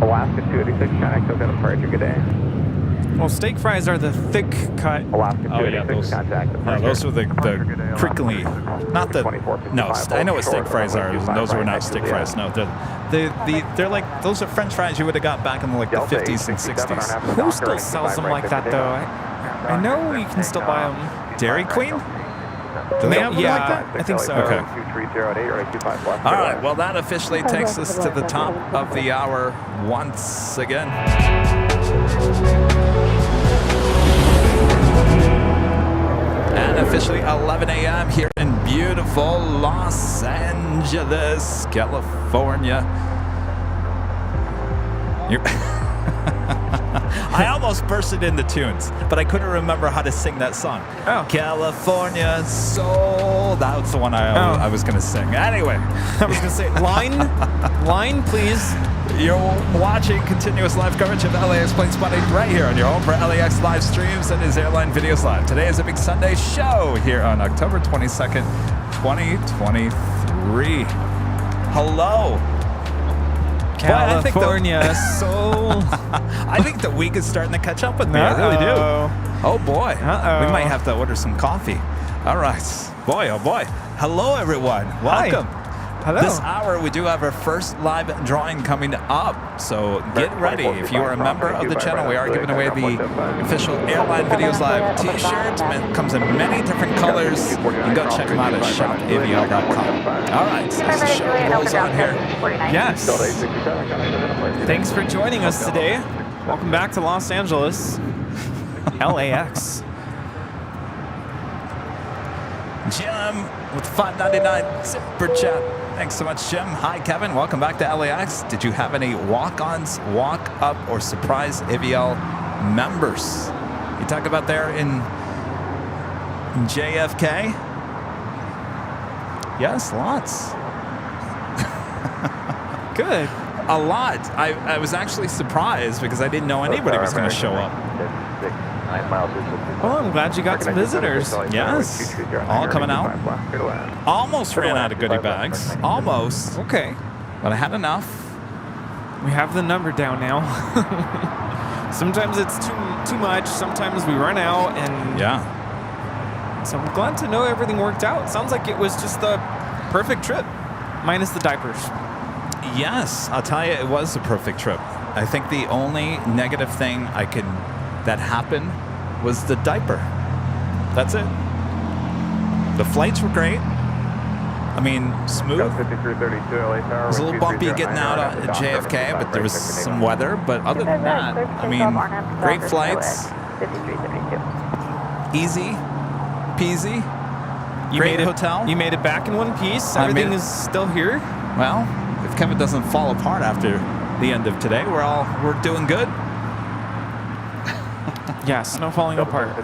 Alaska 286, connect with that approach, good day. Well, steak fries are the thick cut. Alaska 286, Oh, yeah, those- contact No, departure. those are the crinkly, not the, no, I know what steak fries are. Those were not steak fries. No, they're like, those are French fries you would have got back in like the 50s and 60s. Who still sells them like that, though? I know you can still buy them. Dairy Queen? Do they have one like that? I think so. Okay. 2308, 25 left. All right, well, that officially takes us to the top of the hour once again. And officially 11 a.m. here in beautiful Los Angeles, California. I almost bursted into tunes, but I couldn't remember how to sing that song. Oh. California Soul. That's the one I was going to sing. Anyway. I was going to say, line, please. You're watching continuous live coverage of LAX Plane Spotting right here on your home for LAX live streams and his Airline Videos Live. Today is a big Sunday show here on October 22nd, 2023. Hello. California Soul. I think the week is starting to catch up with me. I really do. Oh boy. We might have to order some coffee. All right. Boy, oh boy. Hello, everyone. Welcome. Hello. This hour, we do have our first live drawing coming up, so get ready. If you are a member of the channel, we are giving away the official Airline Videos Live t-shirt. It comes in many different colors. You can go check them out at shopavl.com. All right, so as the show rolls on here. Yes. Thanks for joining us today. Welcome back to Los Angeles, LAX. Jim with $5.99 super chat. Thanks so much, Jim. Hi, Kevin. Welcome back to LAX. Did you have any walk-ons, walk-up, or surprise AVL members? You talk about there in JFK? Yes, lots. Good. A lot. I was actually surprised because I didn't know anybody was going to show up. 9 miles. Well, I'm glad you got some visitors. Yes. All coming out. Almost ran out of goodie bags. Almost. Okay. But I had enough. We have the number down now. Sometimes it's too much. Sometimes we run out, and Yeah. so I'm glad to know everything worked out. Sounds like it was just the perfect trip, minus the diapers. Yes, I'll tell you, it was a perfect trip. I think the only negative thing that happened was the diaper. That's it. The flights were great. I mean, smooth. It was a little bumpy getting out at JFK, but there was some weather. But other than that, I mean, great flights. Easy peasy. Great hotel. You made it back in one piece. Everything is still here. Well, if Kevin doesn't fall apart after the end of today, we're doing good. Yes, no falling apart. I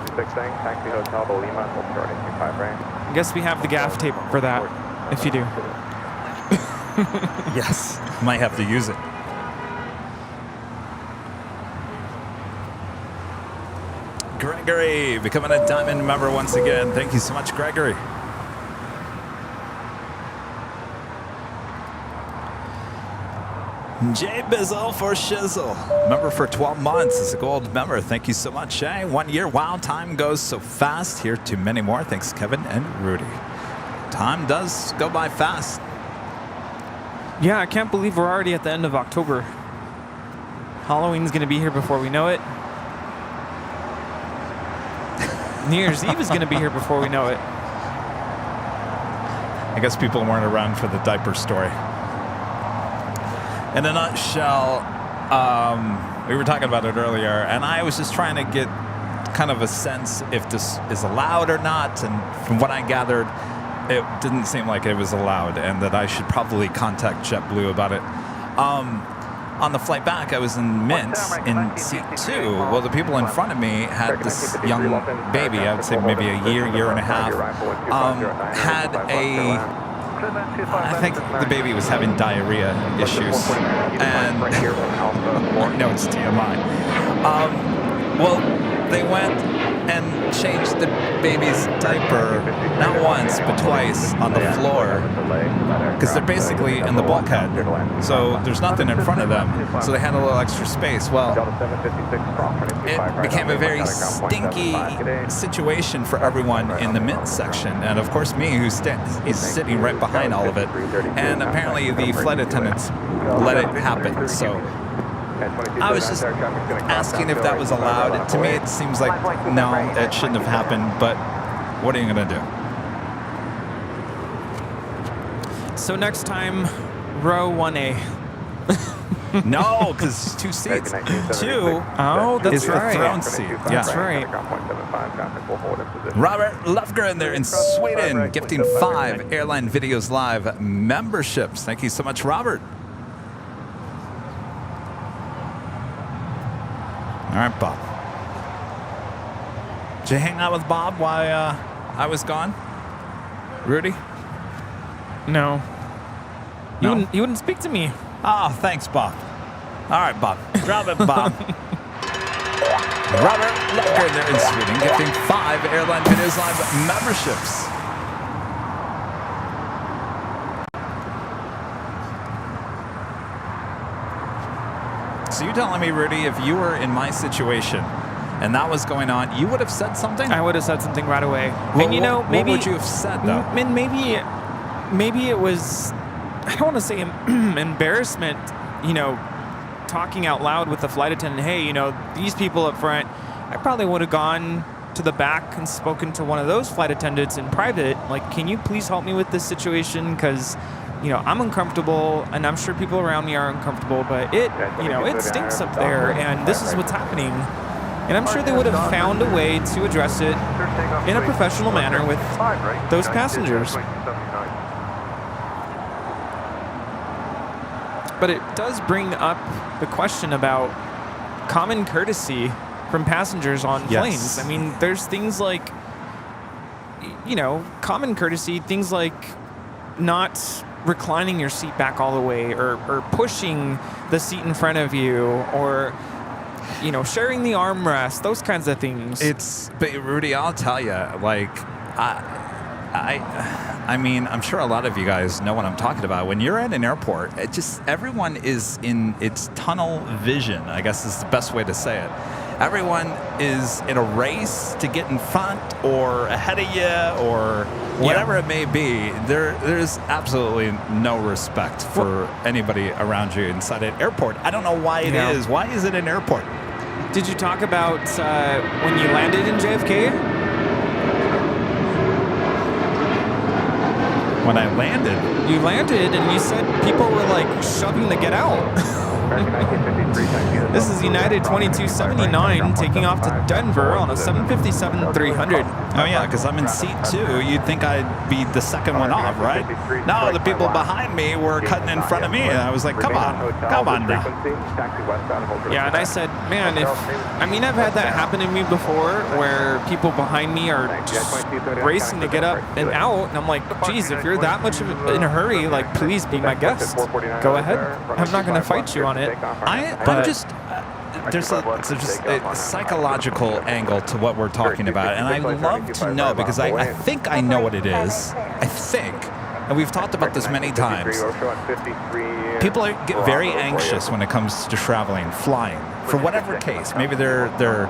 guess we have the gaff tape for that, if you do. Yes, might have to use it. Gregory, becoming a diamond member once again. Thank you so much, Gregory. Jay Bizzle for Shizzle. Member for 12 months is a gold member. Thank you so much, Jay. 1 year. Wow, time goes so fast. Here to many more. Thanks, Kevin and Rudy. Time does go by fast. Yeah, I can't believe we're already at the end of October. Halloween's going to be here before we know it. New Year's Eve is going to be here before we know it. I guess people weren't around for the diaper story. In a nutshell, we were talking about it earlier, and I was just trying to get kind of a sense if this is allowed or not. And from what I gathered, it didn't seem like it was allowed, and that I should probably contact JetBlue about it. On the flight back, I was in Mint in seat 2. Well, the people in front of me had this young baby, I would say maybe a year and a half, I think the baby was having diarrhea issues, and no, it's TMI. Well, they went and changed the baby's diaper not once but twice on the floor, because they're basically in the bulkhead, so there's nothing in front of them, so they had a little extra space. Well, it became a very stinky situation for everyone in the Mint section, and of course me, who's sitting right behind all of it, and apparently the flight attendants let it happen. So I was just asking if that was allowed. To me, it seems like, no, it shouldn't have happened, but what are you going to do? So next time, row 1A. No, because it's 2 seats. 2 Oh, that's is the right. throne seat. That's Yeah. right. Robert Lufgren there in Sweden, gifting 5 Airline Videos Live memberships. Thank you so much, Robert. All right, Bob. Did you hang out with Bob while I was gone? Rudy? No. No? You wouldn't speak to me. Oh, thanks, Bob. All right, Bob. Drop it, Bob. Robert Lufgren there in Sweden, gifting 5 Airline Videos Live memberships. So you're telling me, Rudy, if you were in my situation and that was going on, you would have said something? I would have said something right away. Well, and you know, maybe what would you have said, though? Maybe it was, I don't want to say embarrassment, you know, talking out loud with the flight attendant, hey, you know, these people up front, I probably would have gone to the back and spoken to one of those flight attendants in private, like, can you please help me with this situation? Because, you know, I'm uncomfortable, and I'm sure people around me are uncomfortable, but it, you know, it stinks up there, and this is what's happening. And I'm sure they would have found a way to address it in a professional manner with those passengers. But it does bring up the question about common courtesy from passengers on planes. I mean, there's things like, you know, common courtesy, things like not reclining your seat back all the way or pushing the seat in front of you or, you know, sharing the armrest, those kinds of things. But Rudy, I'll tell you, like, I mean, I'm sure a lot of you guys know what I'm talking about. When you're at an airport, everyone is in its tunnel vision, I guess is the best way to say it. Everyone is in a race to get in front or ahead of you or whatever it may be. There's absolutely no respect for anybody around you inside an airport. I don't know why it is. Why is it an airport? Did you talk about when you landed in JFK? When I landed? You landed and you said people were like shoving to get out. This is United 2279 taking off to Denver on a 757-300. Oh yeah, because I'm in seat 2. You'd think I'd be the second one off, right? No, the people behind me were cutting in front of me, and I was like, come on now. Yeah, and I said, man, I've had that happen to me before, where people behind me are just racing to get up and out, and I'm like, geez, if you're that much in a hurry, like, please be my guest. Go ahead. I'm not going to fight you on it. There's a psychological angle to what we're talking about, and I love to know because I think I know what it is. I think, and we've talked about this many times. People get very anxious when it comes to traveling, flying, for whatever case. Maybe they're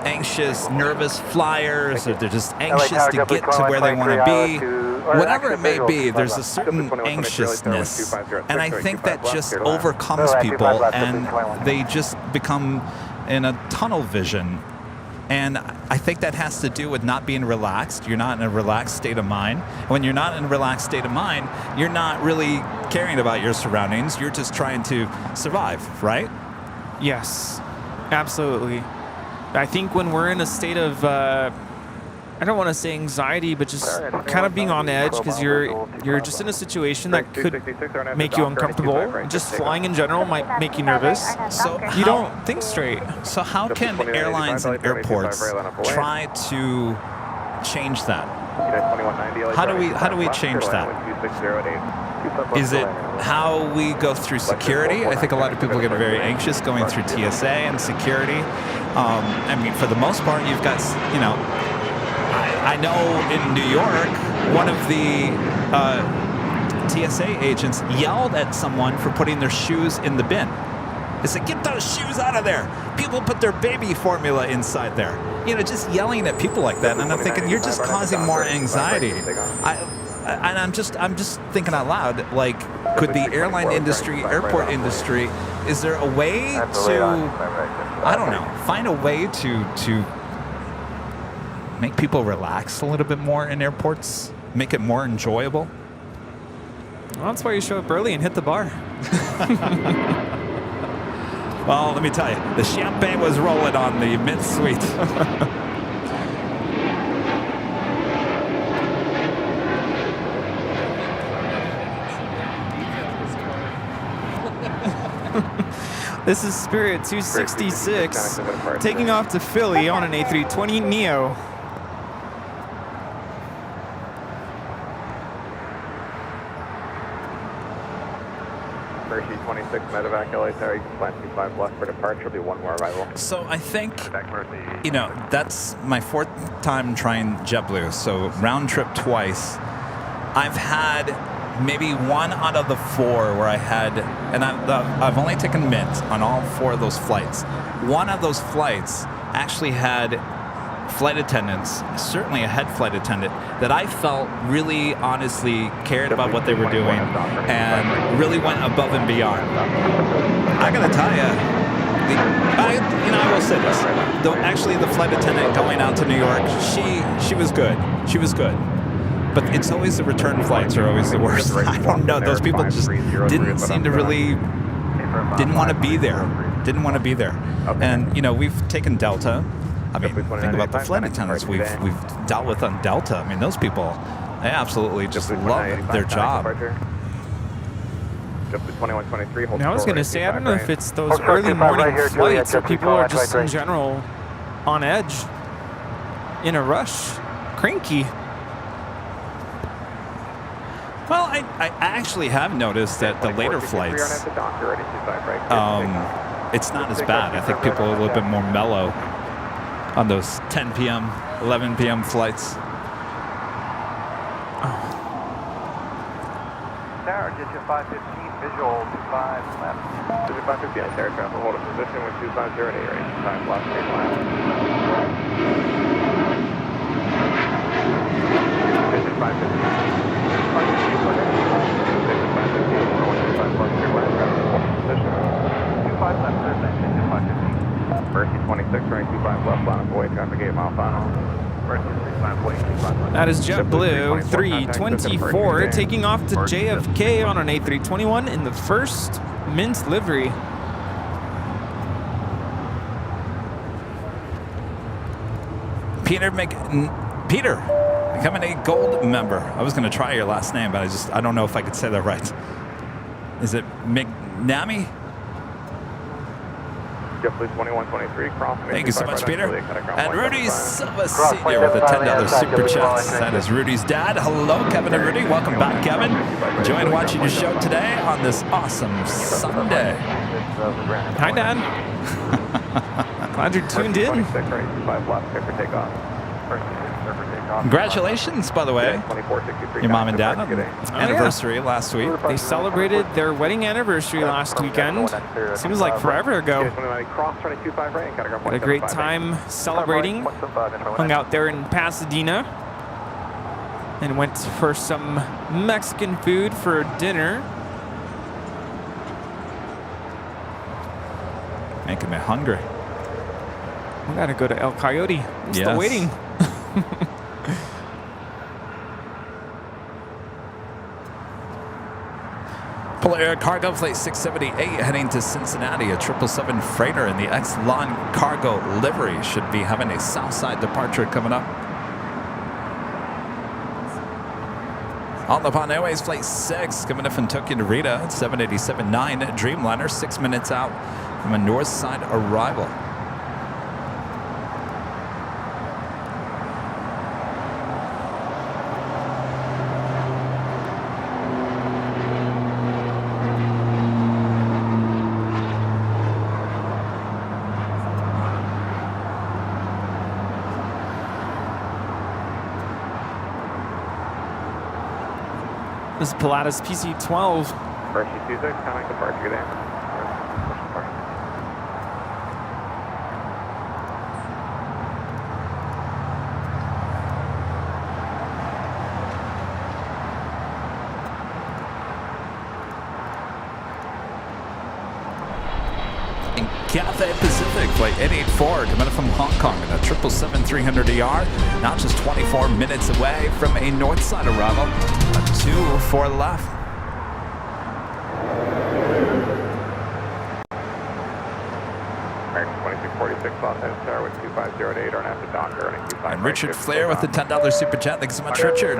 anxious, nervous flyers, or they're just anxious to get to where they want to be. Whatever it may be, there's a certain anxiousness, and I think that just overcomes people, and they just become in a tunnel vision. And I think that has to do with not being relaxed. You're not in a relaxed state of mind. When you're not in a relaxed state of mind, you're not really caring about your surroundings. You're just trying to survive, right? Yes, absolutely. I think when we're in a state of I don't want to say anxiety, but just kind of being on edge because you're just in a situation that could make you uncomfortable. Just flying in general might make you nervous. So you don't think straight. So how can airlines and airports try to change that? How do we change that? Is it how we go through security? I think a lot of people get very anxious going through TSA and security. I mean, for the most part, you've got, you know, I know in New York, one of the TSA agents yelled at someone for putting their shoes in the bin. They said, get those shoes out of there. People put their baby formula inside there. You know, just yelling at people like that. And I'm thinking, you're just causing more anxiety. I'm just thinking out loud, like, could the airline industry, airport industry, is there a way to, I don't know, find a way to make people relax a little bit more in airports, make it more enjoyable? Well, that's why you show up early and hit the bar. Well, let me tell you, the champagne was rolling on the mid-suite. This is Spirit 266 taking off to Philly on an A320 Neo. Mercy 26, medevac LA Terry, plan 25 left for departure, will be one more arrival. So I think, you know, that's my 4th time trying JetBlue. So round trip twice. I've had maybe 1 out of the 4 where I had, and I've only taken Mint on all 4 of those flights. 1 of those flights actually had flight attendants, certainly a head flight attendant, that I felt really honestly cared about what they were doing and really went above and beyond. I gotta tell you, I will say this. Actually, the flight attendant going out to New York, she was good. She was good. But it's always the return flights are always the worst. I don't know. Those people just didn't seem to really, didn't want to be there. Didn't want to be there. And, you know, we've taken Delta. I mean, think about the flight attendants we've dealt with on Delta. I mean, those people, they absolutely just love their job. Now, I was going to say, I don't know if it's those early morning flights or people are just in general on edge, in a rush, cranky. Well, I actually have noticed that the later flights, it's not as bad. I think people are a little bit more mellow on those 10 p.m., 11 p.m. flights. Tower, get you 515, visual 25 left. Vision 515, air traffic, hold a position with 250 at 8 range, time left, 8 miles. Vision 515. Vision 515, 115 left, 3 left, traffic, hold a position. 25 left, Thursday, Vision 515. Mercy 26, running 25 left, line of way, traffic 8 mile final. That is JetBlue 324 taking off to JFK on an A321 in the first Mint livery. Peter becoming a gold member. I was going to try your last name, but I don't know if I could say that right. Is it McNamee? Thank you so much, Peter. And Rudy Silva Sr. with a $10 super chat. That is Rudy's dad. Hello, Kevin and Rudy. Welcome back, Kevin. Enjoying watching your show today on this awesome Sunday. Hi, Dad. Glad you're tuned in. Congratulations, by the way, your mom and dad on the anniversary last week. They celebrated their wedding anniversary last weekend. Seems like forever ago. Had a great time celebrating. Hung out there in Pasadena and went for some Mexican food for dinner. Making me hungry. We gotta go to El Coyote. I'm still waiting. Polar Cargo Flight 678 heading to Cincinnati. A 777 freighter in the Exelon cargo livery should be having a Southside departure coming up. On the Pond Airways Flight 6 coming up from Tokyo to Narita. 787-9 Dreamliner, 6 minutes out from a north side arrival. This is Pilatus PC-12. Mercy 26, coming departure, good day. Cathay Pacific Flight 884 coming up from Hong Kong in a 777-300ER, now just 24 minutes away from a north side arrival. A 2 4 left. American 2646, Los Angeles Tower with 2508, or after Docker. And Richard Flair with the $10 super chat. Thanks so much, Richard.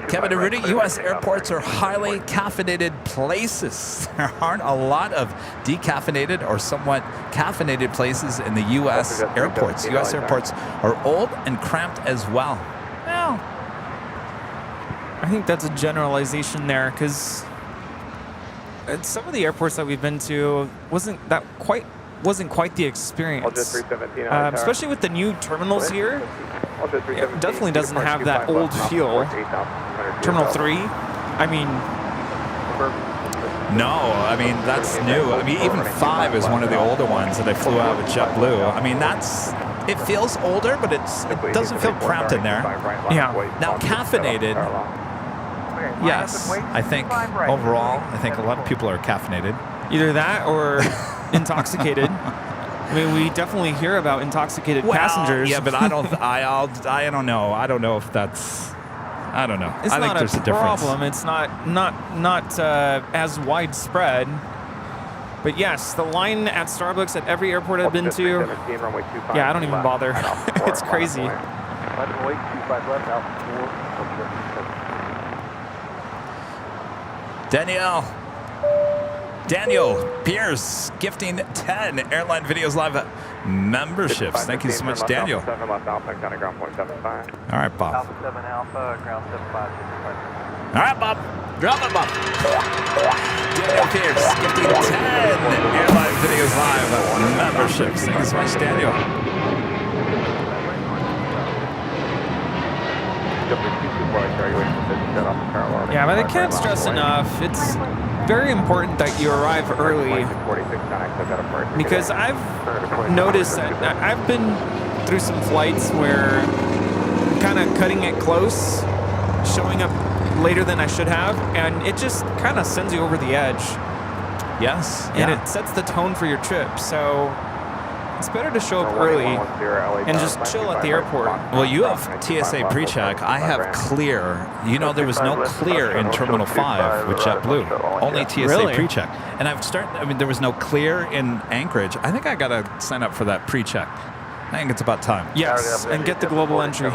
Kevin and Rudy, U.S. airports are highly caffeinated places. There aren't a lot of decaffeinated or somewhat caffeinated places in the U.S. airports. U.S. airports are old and cramped as well. Well, I think that's a generalization there, because at some of the airports that we've been to wasn't quite the experience. Especially with the new terminals here, it definitely doesn't have that old feel. Terminal 3, I mean. No, I mean, that's new. I mean, even 5 is one of the older ones that I flew out with JetBlue. I mean, it feels older, but it doesn't feel cramped in there. Yeah. Now, caffeinated, yes, I think overall, I think a lot of people are caffeinated. Either that or intoxicated. I mean, we definitely hear about intoxicated passengers. Yeah, but I don't know. I don't know if that's. I don't know. It's I think not there's a a difference. problem. It's not as widespread. But yes, the line at Starbucks at every airport I've been to. Yeah, I don't even bother. It's crazy. Daniel Pierce gifting 10 Airline Videos Live memberships. Thank you so much, Daniel. All right, Bob. Alpha 7 Alpha, ground 75. All right, Bob. Drop it, Bob. Daniel Pierce gifting 10 Airline Videos Live memberships. Thank you so much, Daniel. Yeah, but I can't stress enough. It's very important that you arrive early, because I've noticed that I've been through some flights where I'm kind of cutting it close, showing up later than I should have, and it just kind of sends you over the edge. Yes. And it sets the tone for your trip. So it's better to show up early and just chill at the airport. Well, you have TSA pre-check. I have clear. You know, there was no clear in Terminal 5 with JetBlue. Only TSA pre-check. And there was no clear in Anchorage. I think I got to sign up for that pre-check. I think it's about time. Yes, and get the global entry.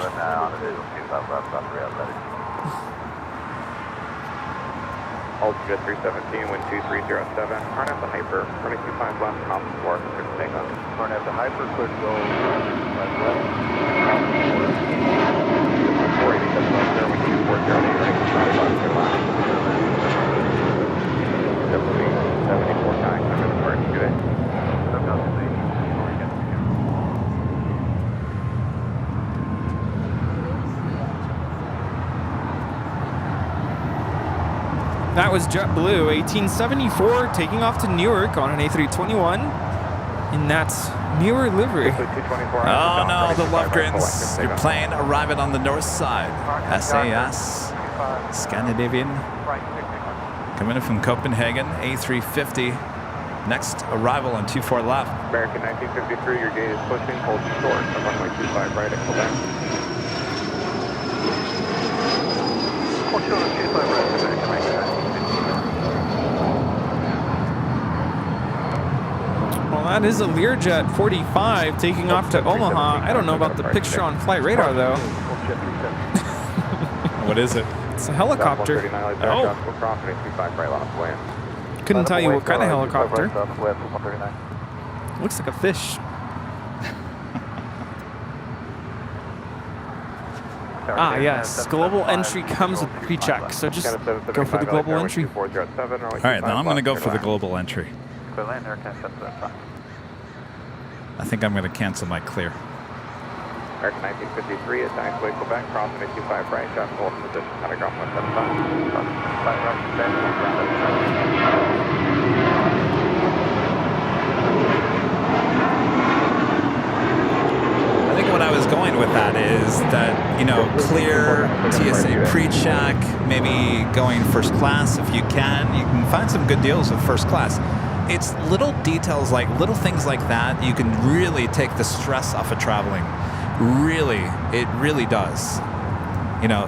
Altitude 317, wind 2307. Turn up the hyper, running 25 left, top 4, clear to take off. Turn up the hyper, clear to go left, left, top 4. 487 left there, wind 2408, running 25 left, clear left. 74 times, under the park, good day. That was JetBlue 1874 taking off to Newark on an A321 in that Newer livery. Oh no, the Lovegrins. Your plane arriving on the north side. SAS Scandinavian coming in from Copenhagen, A350. Next arrival on 24 left. American 1953, your gate is pushing, hold short on runway 25 right at Quebec. Hold short on 25 right at Quebec, American 1953. Well, that is a Learjet 45 taking off to Omaha. I don't know about the picture on flight radar, though. What is it? It's a helicopter. Oh. Couldn't tell you what kind of helicopter. Looks like a fish. Ah, yes. Global entry comes with pre-check, so just go for the global entry. All right, now I'm going to go for the global entry. I think I'm going to cancel my clear. American 1953 is Niceway, Quebec, crossing 825 right, shot full in position, telegraph 175. I think what I was going with that is that, you know, clear TSA pre-check, maybe going first class if you can. You can find some good deals with first class. It's little details, like little things like that, you can really take the stress off of traveling. Really, it really does. You know,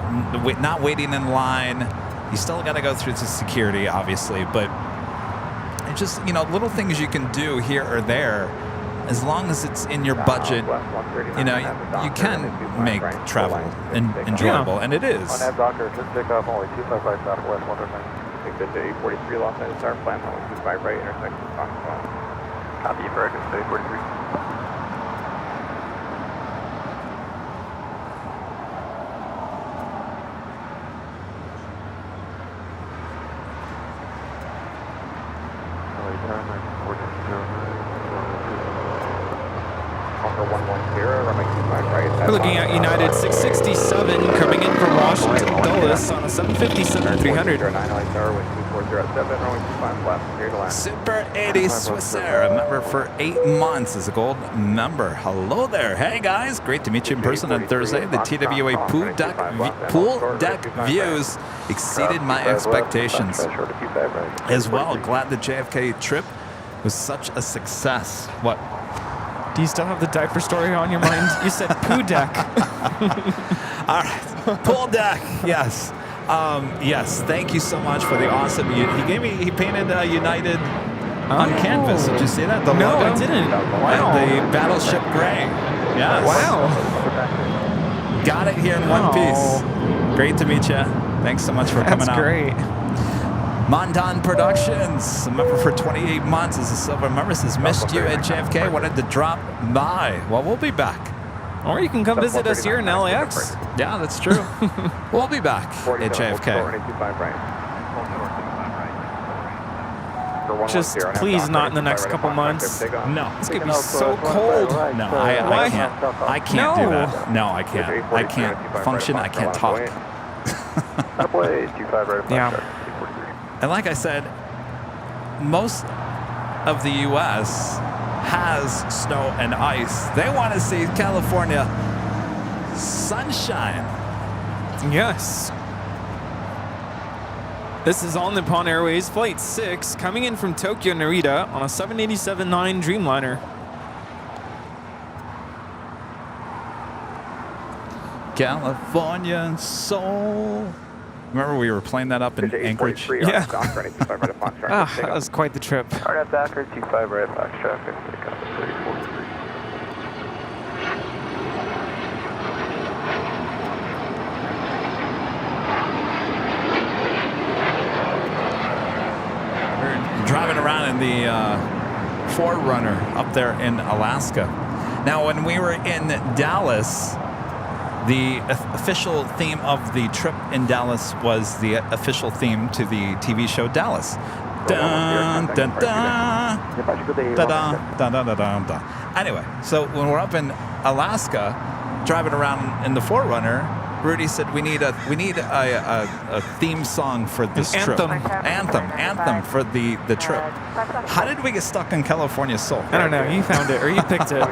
not waiting in line. You still got to go through the security, obviously, but it's just, you know, little things you can do here or there as long as it's in your budget, you know, you can make travel enjoyable, and it is. On that Docker, just take off only 255 southwest 139. Good to 843 Los Angeles, start plan, 125 right, intersection, copy, American, 843. We're looking at United 667 coming in from Washington Dulles on a 757-300. Super 80 Swissair, a member for 8 months, is a gold member. Hello there. Hey guys, great to meet you in person on Thursday. The TWA pool deck views exceeded my expectations as well. Glad the JFK trip was such a success. What? Do you still have the diaper story on your mind? You said poo deck. All right, pool deck. Yes, yes. Thank you so much for the awesome. He painted United on canvas. Did you see that? The no, logo? I didn't. Wow. And the battleship gray. Yes. Wow. Got it here in one piece. Great to meet you. Thanks so much for coming out. That's great. Mondan Productions, a member for 28 months, is a silver member, says, missed you at JFK, wanted to drop by. Well, we'll be back. Or you can come visit us here in LAX. Yeah, that's true. We'll be back at JFK. Just please not in the next couple months. No. It's going to be so cold. No, I can't. I can't do that. No, I can't. I can't function. I can't talk. Yeah. And like I said, most of the U.S. has snow and ice. They want to see California sunshine. Yes. This is All Nippon Airways Flight 6 coming in from Tokyo Narita on a 787-9 Dreamliner. California soul. Remember we were playing that up in Anchorage? Yeah. That was quite the trip. Alright, Docker, 25 right, Fox traffic, 3043. Driving around in the Forerunner up there in Alaska. Now, when we were in Dallas, the official theme of the trip in Dallas was the official theme to the TV show Dallas. Dun, dun, dun, dun, dun, dun, dun, dun, dun. Anyway, so when we're up in Alaska, driving around in the Forerunner, Rudy said we need a theme song for this trip. Anthem for the trip. How did we get stuck in California Soul? I don't know. You found it, or you picked it.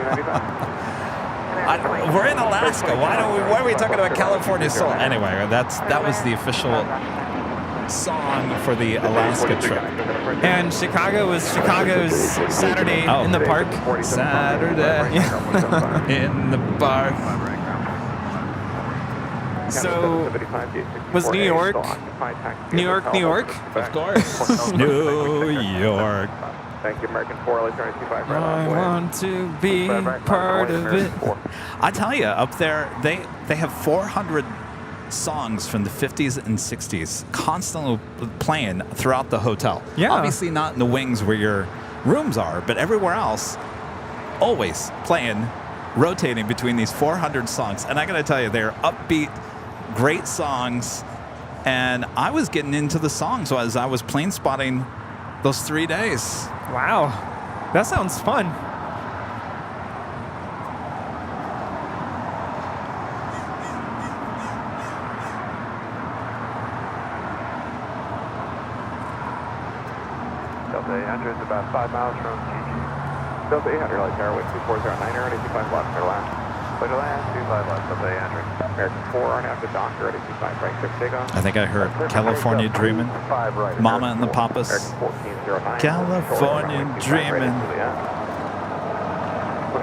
We're in Alaska. Why are we talking about California Soul? Anyway, that was the official song for the Alaska trip. And Chicago was Chicago's Saturday in the park. Saturday in the park. So, was New York? New York? Of course. New York. Thank you, American 4, I want to be part of it. I tell you, up there, they have 400 songs from the 50s and 60s constantly playing throughout the hotel. Yeah. Obviously not in the wings where your rooms are, but everywhere else, always playing, rotating between these 400 songs. And I got to tell you, they're upbeat, great songs. And I was getting into the songs as I was plane spotting those 3 days. Wow. That sounds fun. Delta 800 is about 5 miles from GG. Delta 800, like Airway 2409, ready 25 left, clear land. Clear to land, 25 left, Delta 800. American 4, on after Docker, ready 25 right, clear takeoff. I think I heard California Dreamin', Mama and the Papas. California Dreamin'.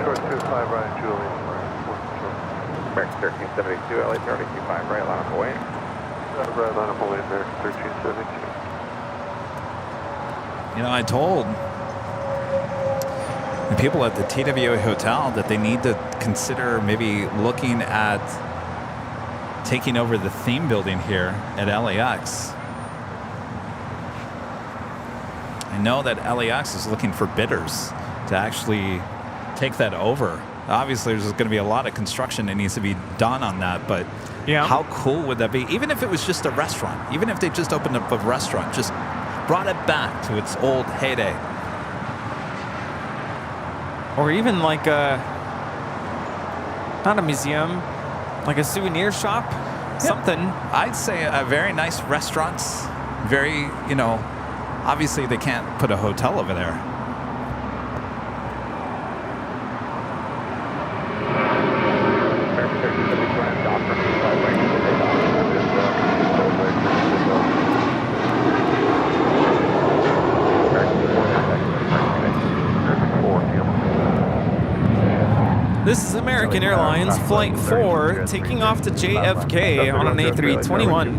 Short 25 right, Julie. American 1372, LA 3025 right, line up away. Right, line up away, American 1372. You know, I told the people at the TWA hotel that they need to consider maybe looking at taking over the theme building here at LAX. I know that LAX is looking for bidders to actually take that over. Obviously, there's going to be a lot of construction that needs to be done on that, but how cool would that be? Even if it was just a restaurant, even if they just opened up a restaurant, just brought it back to its old heyday. Or even like not a museum, like a souvenir shop, something. I'd say a very nice restaurants, very, obviously they can't put a hotel over there. This is American Airlines Flight 4 taking off to JFK on an A321.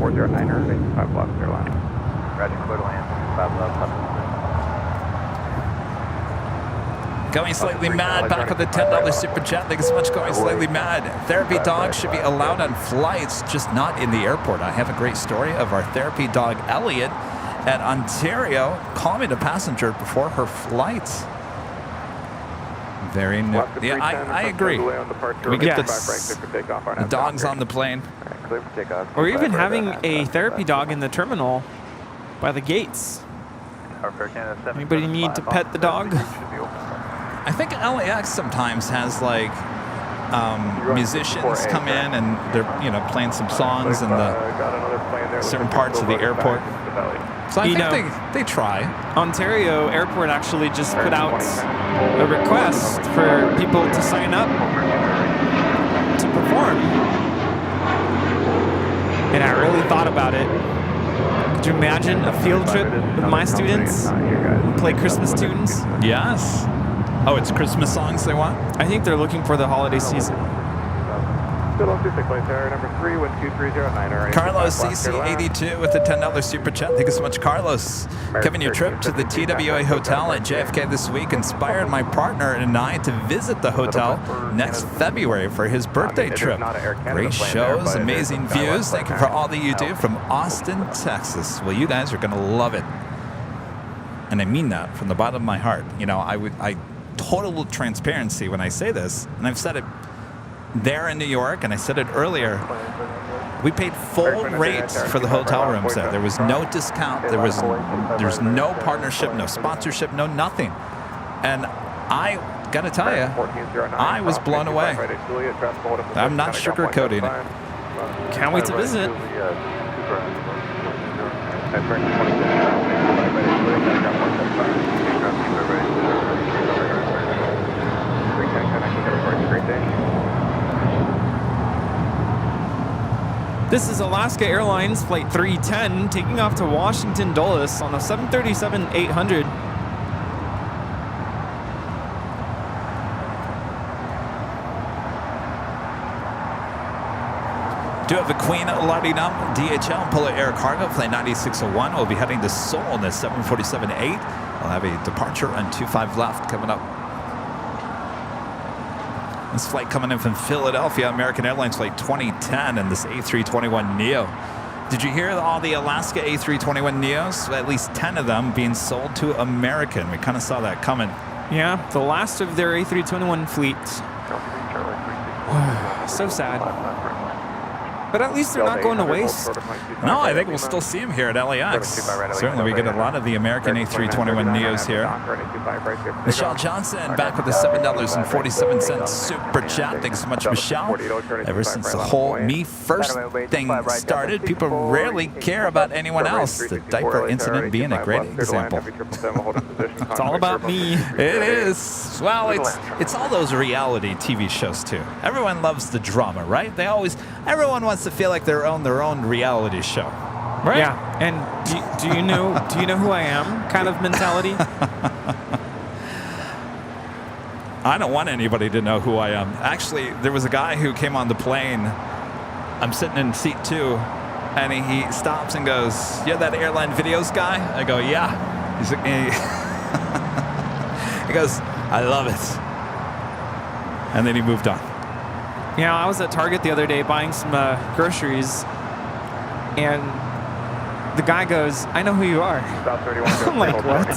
Going slightly mad, back with the $10 super chat. Thank you so much, going slightly mad. Therapy dogs should be allowed on flights, just not in the airport. I have a great story of our therapy dog, Elliot, at Ontario, calming a passenger before her flight. Very new. Yeah, I agree. We get the dogs on the plane. Or even having a therapy dog in the terminal by the gates. Anybody need to pet the dog? I think LAX sometimes has like musicians come in and they're playing some songs in the certain parts of the airport. So I think they try. Ontario Airport actually just put out a request for people to sign up to perform. And I really thought about it. Could you imagine a field trip with my students who play Christmas tunes? Yes. Oh, it's Christmas songs they want? I think they're looking for the holiday season. Carlos CC82 with the $10 super chat. Thank you so much, Carlos. Kevin, your trip to the TWA hotel at JFK this week inspired my partner and I to visit the hotel next February for his birthday trip. Great shows, amazing views. Thank you for all that you do from Austin, Texas. Well, you guys are going to love it. And I mean that from the bottom of my heart. I total transparency when I say this, and I've said it there in New York, and I said it earlier. We paid full rates for the hotel rooms there. There was no discount. There's no partnership, no sponsorship, no nothing. And I gotta tell you, I was blown away. I'm not sugarcoating it. Can't wait to visit. This is Alaska Airlines Flight 310 taking off to Washington Dulles on a 737-800. Do have the Queen loading up. DHL and Polar Air Cargo, Plane 9601. We'll be heading to Seoul on the 747-8. We'll have a departure on 25 left coming up. This flight coming in from Philadelphia, American Airlines Flight 2010, and this A321neo. Did you hear all the Alaska A321neos? At least 10 of them being sold to American. We kind of saw that coming. Yeah, the last of their A321 fleet. So sad. But at least they're not going to waste. No, I think we'll still see them here at LAX. Certainly, we get a lot of the American A321neos here. Michelle Johnson back with the $7.47 super chat. Thanks so much, Michelle. Ever since the whole me first thing started, people rarely care about anyone else. The diaper incident being a great example. It's all about me. It is. Well, it's all those reality TV shows too. Everyone loves the drama, right? Everyone wants to feel like they own their own reality show, right? Yeah. And do you know who I am? Kind of mentality. I don't want anybody to know who I am. Actually, there was a guy who came on the plane. I'm sitting in seat 2, and he stops and goes, "You're that airline videos guy?" I go, "Yeah." He goes, I love it. And then he moved on. Yeah, I was at Target the other day buying some groceries, and the guy goes, "I know who you are." I'm like, what?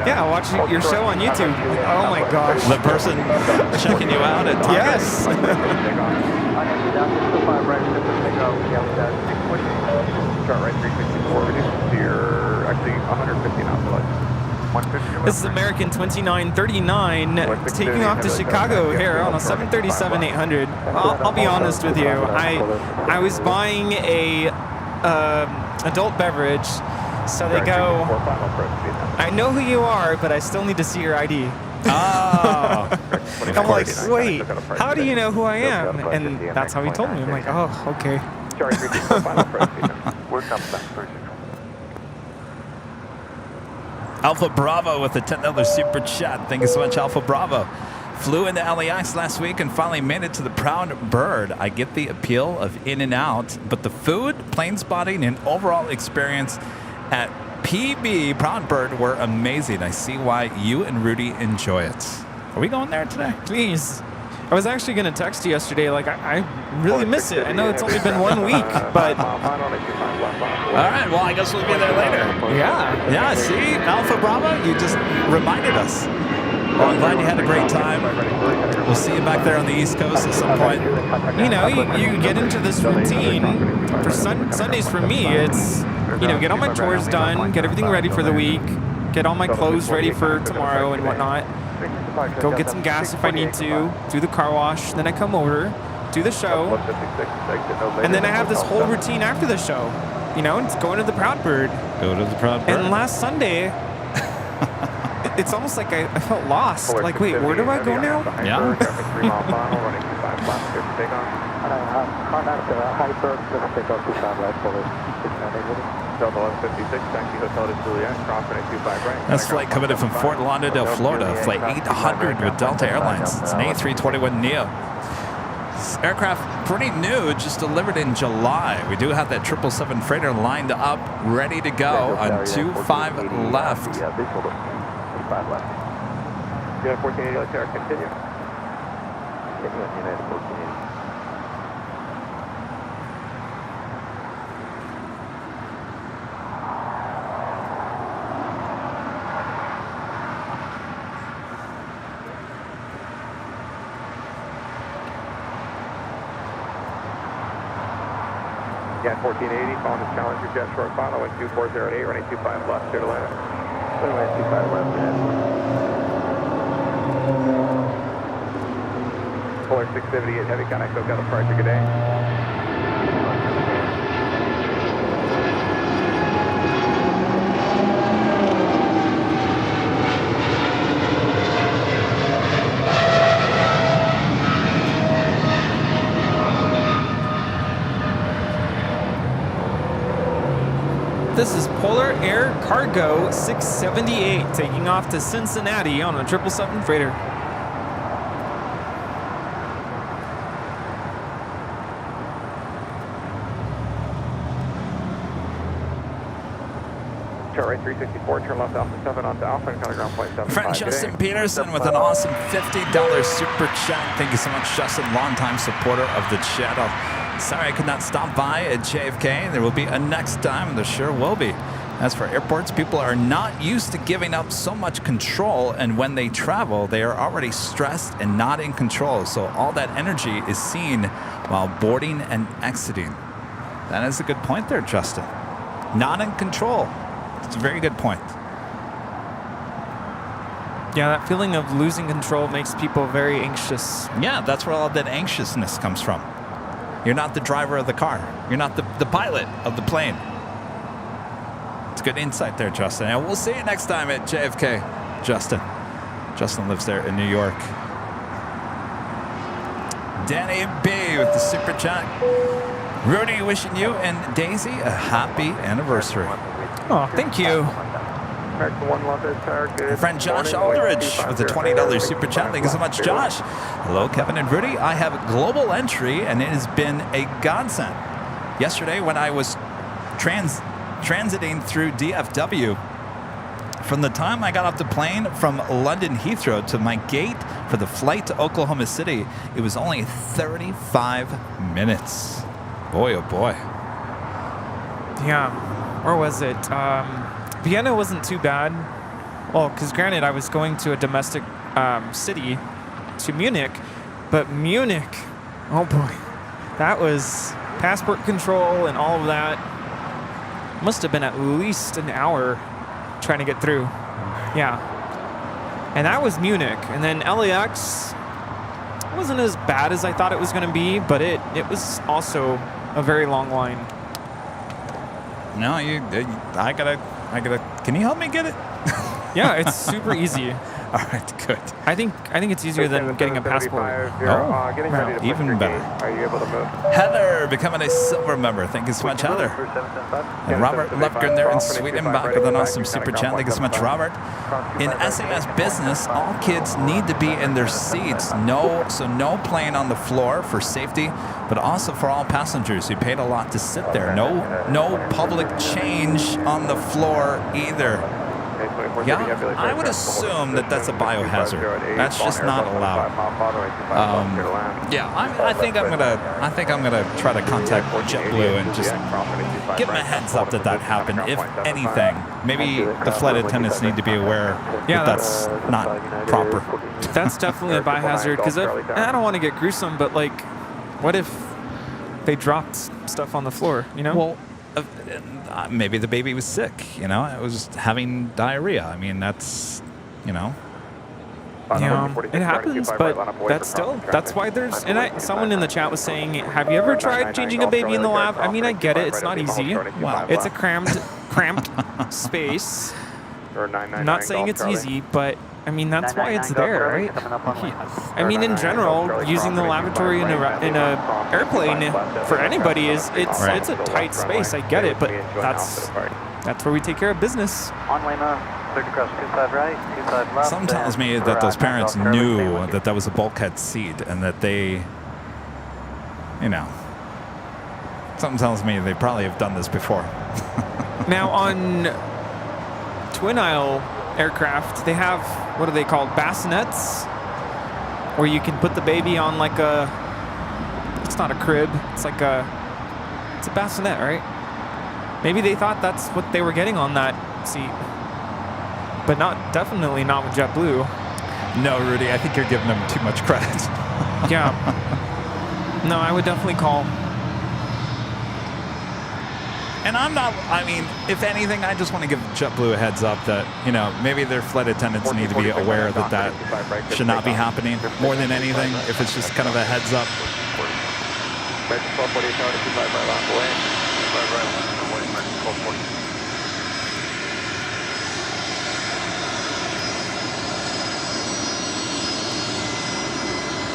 Yeah, I watched your show on YouTube. Oh my gosh. The person checking you out at Target? Yes. Chart right 364, reduce to your, actually 150 knots, like 150. This is American 2939 taking off to Chicago here on a 737-800. I'll be honest with you. I was buying a adult beverage, so they go, "I know who you are, but I still need to see your ID." Oh. I'm like, wait, how do you know who I am? And that's how he told me. I'm like, oh, okay. Alpha Bravo with a $10 super chat. Thank you so much, Alpha Bravo. Flew into LAX last week and finally made it to the Proud Bird. I get the appeal of In-N-Out, but the food, plane spotting, and overall experience at PB Proud Bird were amazing. I see why you and Rudy enjoy it. Are we going there today? Please. I was actually going to text you yesterday, like, I really miss it. I know it's only been 1 week, but... All right, well, I guess we'll be there later. Yeah, see? Alpha Bravo, you just reminded us. Well, I'm glad you had a great time. We'll see you back there on the East Coast at some point. You know, you get into this routine. For Sundays for me, it's, you know, get all my chores done, get everything ready for the week, get all my clothes ready for tomorrow and whatnot. Go get some gas if I need to, do the car wash, then I come over, do the show, and then I have this whole routine after the show. You know, it's going to the Proud Bird. Go to the Proud Bird. And last Sunday, it's almost like I felt lost. Like, wait, where do I go now? Yeah. That's flight coming in from Fort Lauderdale, Florida. Flight 800 with Delta Airlines. It's an A321neo. This aircraft pretty new, just delivered in July. We do have that 777 freighter lined up, ready to go on 25 left. Yeah, 1480, let's continue. Continue on United 1480. Again, 1480, following the Challenger jet short final, wind 2408, running 25 left, clear to land. Runway 25 left, ahead. Polar 678, heavy contact, SoCal departure, good day. This is Polar Air Cargo 678 taking off to Cincinnati on a 777 freighter. Chart right 364, turn left Alpha 7 onto Alpha and ground point 75. Friend Justin Peterson with an awesome $50 super chat. Thank you so much, Justin, longtime supporter of the channel. Sorry I could not stop by at JFK. There will be a next time, and there sure will be. As for airports, people are not used to giving up so much control, and when they travel, they are already stressed and not in control. So all that energy is seen while boarding and exiting. That is a good point there, Justin. Not in control. It's a very good point. Yeah, that feeling of losing control makes people very anxious. Yeah, that's where all that anxiousness comes from. You're not the driver of the car. You're not the pilot of the plane. It's good insight there, Justin. And we'll see you next time at JFK, Justin. Justin lives there in New York. Danny B with the super chat. Rudy, wishing you and Daisy a happy anniversary. Oh, thank you. My friend Josh Aldridge with a $20 super chat. Thank you so much, Josh. Hello, Kevin and Rudy. I have global entry, and it has been a godsend. Yesterday, when I was transiting through DFW From the time I got off the plane from London Heathrow to my gate for the flight to Oklahoma City, it was only 35 minutes. Boy, oh boy. Yeah. Where was it? Vienna wasn't too bad. Well, because granted, I was going to a domestic city, to Munich, but Munich, oh boy, that was passport control and all of that. Must have been at least an hour trying to get through. Yeah. And that was Munich. And then LAX wasn't as bad as I thought it was going to be, but it was also a very long line. No, I gotta, can you help me get it? Yeah, it's super easy. All right, good. I think it's easier than getting a passport. Oh, even better. Are you able to move? Heather becoming a silver member. Thank you so much, Heather. And Robert Lefgren there in Sweden back with an awesome super chat. Thank you so much, Robert. In SAS business, all kids need to be in their seats. No playing on the floor for safety, but also for all passengers who paid a lot to sit there. No public change on the floor either. Yeah, I would assume that that's a biohazard. That's just not allowed. Yeah, I think I'm gonna try to contact JetBlue and just give them a heads up that happened. If anything, maybe the flight attendants need to be aware that that's not proper. That's definitely a biohazard, because I don't want to get gruesome, but like, what if they dropped stuff on the floor? You know? Well, maybe the baby was sick, it was having diarrhea. I mean, that's, Yeah, it happens, but that's why there's, and someone in the chat was saying, have you ever tried changing a baby in the lab? I mean, I get it, it's not easy. Wow. It's a cramped space. I'm not saying it's easy, but I mean, that's why it's there, right? I mean, in general, using the lavatory in a airplane for anybody it's a tight space. I get it, but that's where we take care of business. On Lima, 30 cross 25 right, 25 left. Something tells me that those parents knew that was a bulkhead seat and that they, something tells me they probably have done this before. Now, on twin aisle aircraft, they have, what are they called, bassinets, where you can put the baby on like it's not a crib, it's a bassinet, right? Maybe they thought that's what they were getting on that seat, but definitely not with JetBlue. No, Rudy, I think you're giving them too much credit. Yeah. No, I would definitely call. And if anything, I just want to give JetBlue a heads up that, maybe their flight attendants need to be aware that should not be happening more than anything, if it's just kind of a heads up.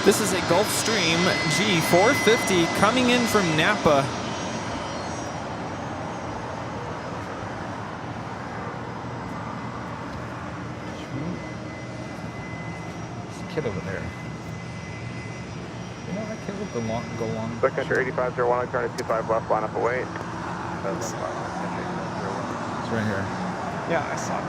This is a Gulfstream G450 coming in from Napa. Kid over there. That kid with the go long. Country 8501, turn 25 left, line up await. It's right here. Yeah, I saw it.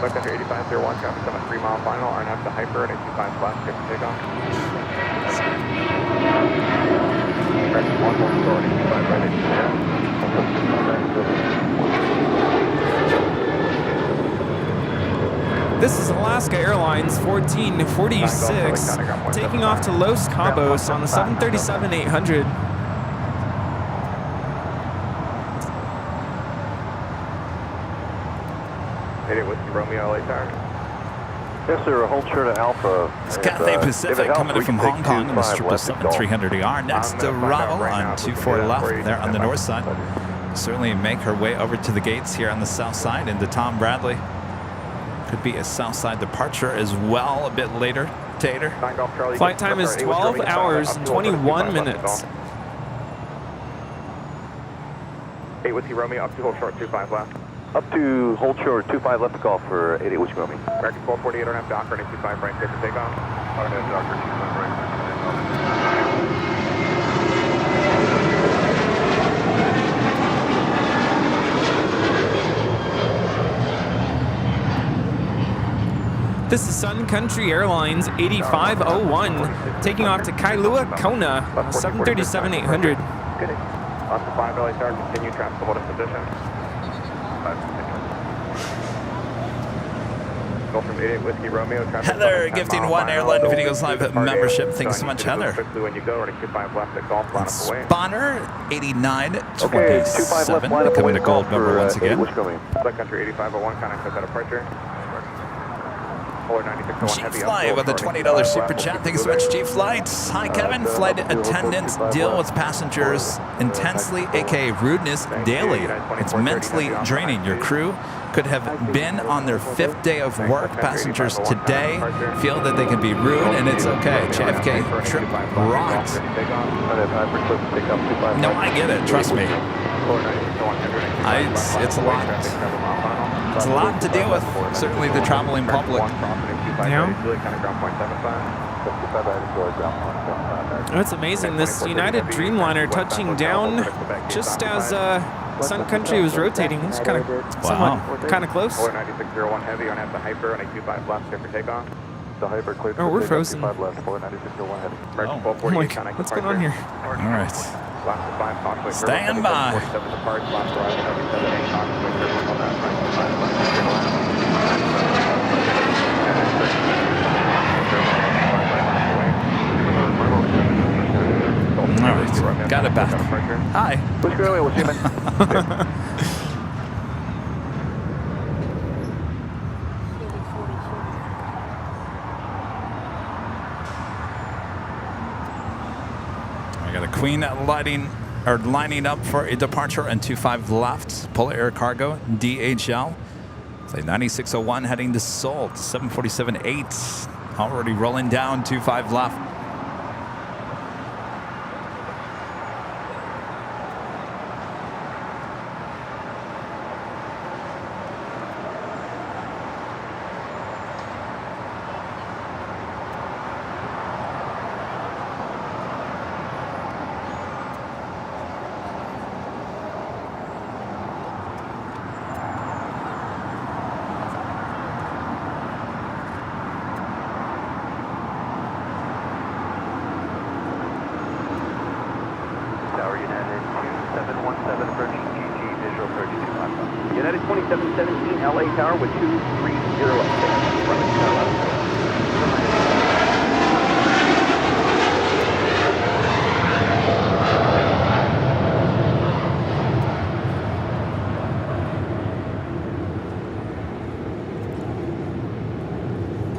Country 8501, traffic on a 3 mile final, RNF to hyper at 825 left, skip and take off. Correction 1 more short, 85 right, 825. This is Alaska Airlines 1446 taking off to Los Cabos on the 737-800. Romeo LA Tower. Yes, sir. Hold short to Alpha. It's Cathay Pacific coming in from Hong Kong in the 777-300ER. Next to Bravo on 24 left there on the north side. Certainly make her way over to the gates here on the south side into Tom Bradley. Could be a south side departure as well a bit later. Tater. Flight time is 12 hours and 21 minutes. 8 with you, Romeo, up to hold short, 25 left. Up to hold short, 25 left to call for 88 Whiskey Romeo. American 448 on F Docker, 25 right, clear for takeoff. On F Docker, 25 right, clear for takeoff. This is Sun Country Airlines 8501 taking off to Kailua, Kona, 737-800. Good. On to 5 LA Tower, continue traffic hold in position. Go from 88 Whiskey Romeo. Heather gifting 1 Airline Videos Live membership. Thanks so much, Heather. When you go, or 25 left at golf, line up away. Spawner 8927 Okay, 25 left, line up becoming away a gold for, member once again. Sun Country 8501, contact us at departure. G-Fly with a $20 super chat. Thank you so much, G-Flight. Hi, Kevin. Flight attendants deal with passengers intensely, aka rudeness, daily. It's mentally draining. Your crew could have been on their 5th day of work. Passengers today feel that they can be rude, and it's okay. JFK trip rocked. No, I get it. Trust me. It's a lot. It's a lot to deal with. Certainly the traveling public. Yeah. Oh, it's amazing. This United Dreamliner touching down just as Sun Country was rotating. It's kind of kind of close. Oh, Oh, we're frozen. Oh my God, what's going on here? All right. Stand by. All right, got it back. Hi. Whiskey Romeo, we'll see you, man. I got a Queen lining up for a departure and 25 left. Polar Air Cargo, DHL. Say 9601 heading to Seoul, 747-8. Already rolling down, 25 left. United 2717 LA Tower with 230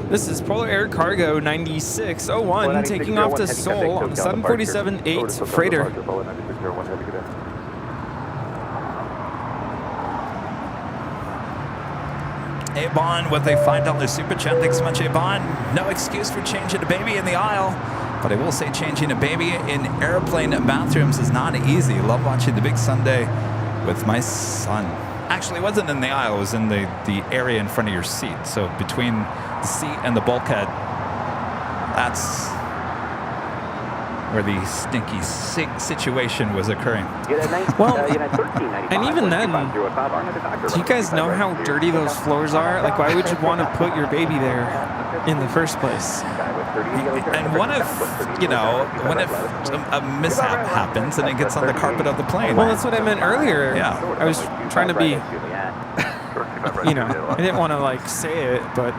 This is Polar Air Cargo 9601 taking off to Seoul on 747-8 freighter. Avon with a $5 super chat. Thanks so much, Avon. No excuse for changing a baby in the aisle, but I will say changing a baby in airplane bathrooms is not easy. Love watching the Big Sunday with my son. Actually, it wasn't in the aisle. It was in the area in front of your seat. So between the seat and the bulkhead, that's where the stinky situation was occurring. Well, and even then, do you guys know how dirty those floors are? Like, why would you want to put your baby there in the first place? And what if, what if a mishap happens and it gets on the carpet of the plane? Well, that's what I meant earlier. Yeah. I was trying to be, I didn't want to, say it, but...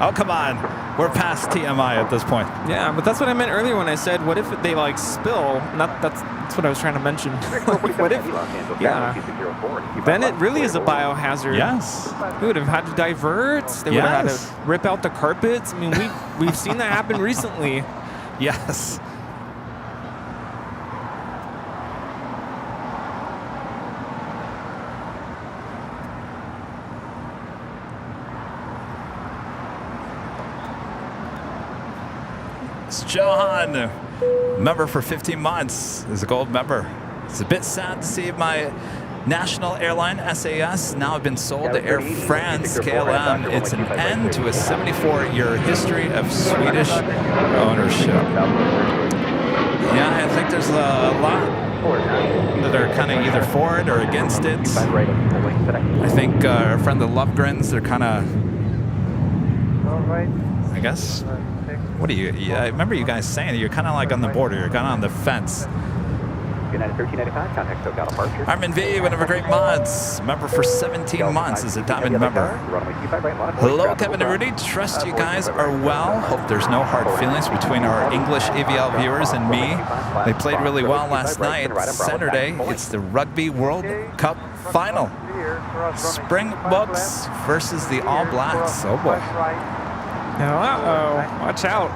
Oh, come on. We're past TMI at this point. Yeah, but that's what I meant earlier when I said, what if they, spill? That's what I was trying to mention. What if... Yeah. Then it really is a biohazard. Yes. We would have had to divert. They would have had to rip out the carpets. I mean, we've seen that happen recently. Yes. It's Johan, member for 15 months, is a gold member. It's a bit sad to see my National Airline SAS now have been sold to Air France KLM. It's an end to a 74-year history of Swedish ownership. Yeah, I think there's a lot that are kind of either for it or against it. I think our friend the Lovegrens, they're kind of, I guess, what do you, I remember you guys saying you're kind of like on the border, you're kind of on the fence. United 1395, contact SoCal departure. Armin V, one of our great mods, member for 17 months as a diamond member. Hello, Kevin and Rudy. Trust you guys are well. Hope there's no hard feelings between our English AVL viewers and me. They played really well last night. Saturday, it's the Rugby World Cup final. Springboks versus the All Blacks. Oh boy. Uh-oh. Watch out.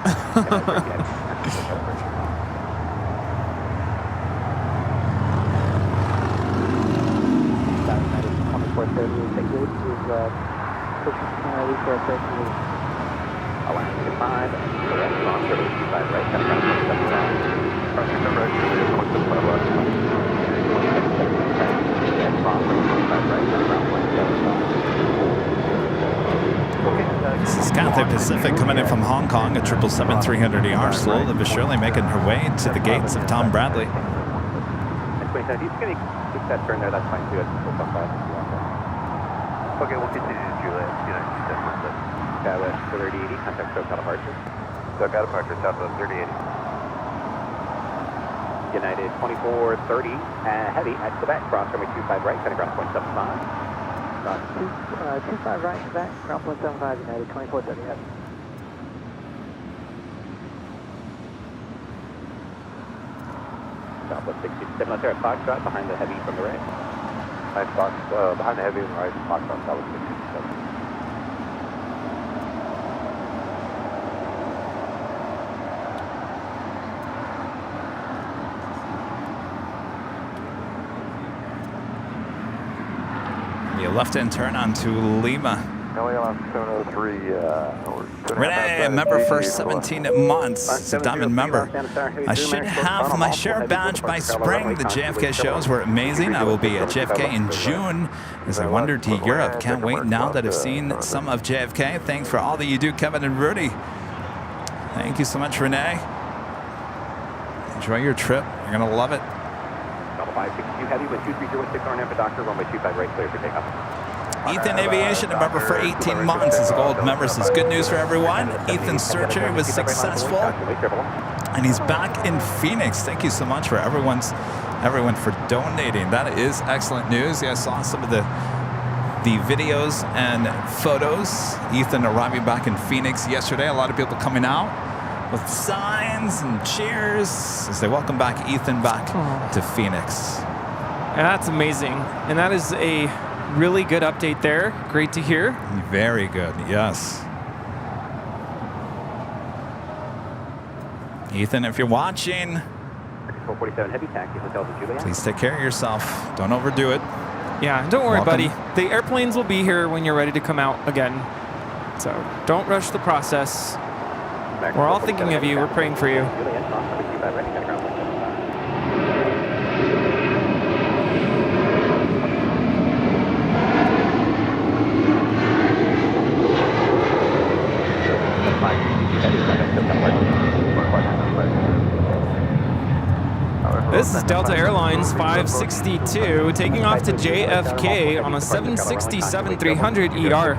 Alaska 5, correct, on 25 right, cutting around 175. This is Cathay Pacific coming in from Hong Kong at 777-300ER, slowly but surely making her way to the gates of Tom Bradley. If you're going to keep that turn there, that's fine too. Okay, we'll continue to Juliet. Southwest 3080, contact SoCal departure. SoCal departure, Southwest 3080. United 2430, heavy at Quebec, cross runway 25 right, cutting ground 0.75. 25 right, Quebec, ground 175, United 2430, heavy. Southwest 67, let's hear at Foxtrot, behind the heavy from the right. Behind the heavy on the right, Foxtrot, Southwest 67. Left-hand turn onto Lima. LAX 703, Renee, member for 17 months. It's a diamond member. I should have my share badge by spring. The JFK shows were amazing. I will be at JFK in June as I wander to Europe. Can't wait now that I've seen some of JFK. Thanks for all that you do, Kevin and Rudy. Thank you so much, Renee. Enjoy your trip. You're going to love it. 562 heavy, wind 2306 RNF, Doctor, runway 25 right, clear for takeoff. Ethan Aviation, a member for 18 months, is a gold member. This is good news for everyone. Ethan's surgery was successful, and he's back in Phoenix. Thank you so much for everyone for donating. That is excellent news. Yeah, I saw some of the videos and photos. Ethan arriving back in Phoenix yesterday. A lot of people coming out with signs and cheers as they welcome back Ethan back to Phoenix. And that's amazing. And that is a really good update there. Great to hear. Very good, yes. Ethan, if you're watching, 447 heavy taxi, hotels in Juliet. please take care of yourself. Don't overdo it. Yeah, don't worry, Welcome. buddy. The airplanes will be here when you're ready to come out again. So don't rush the process. We're all thinking of you. We're praying for you. This is Delta Airlines 562 taking off to JFK on a 767-300ER.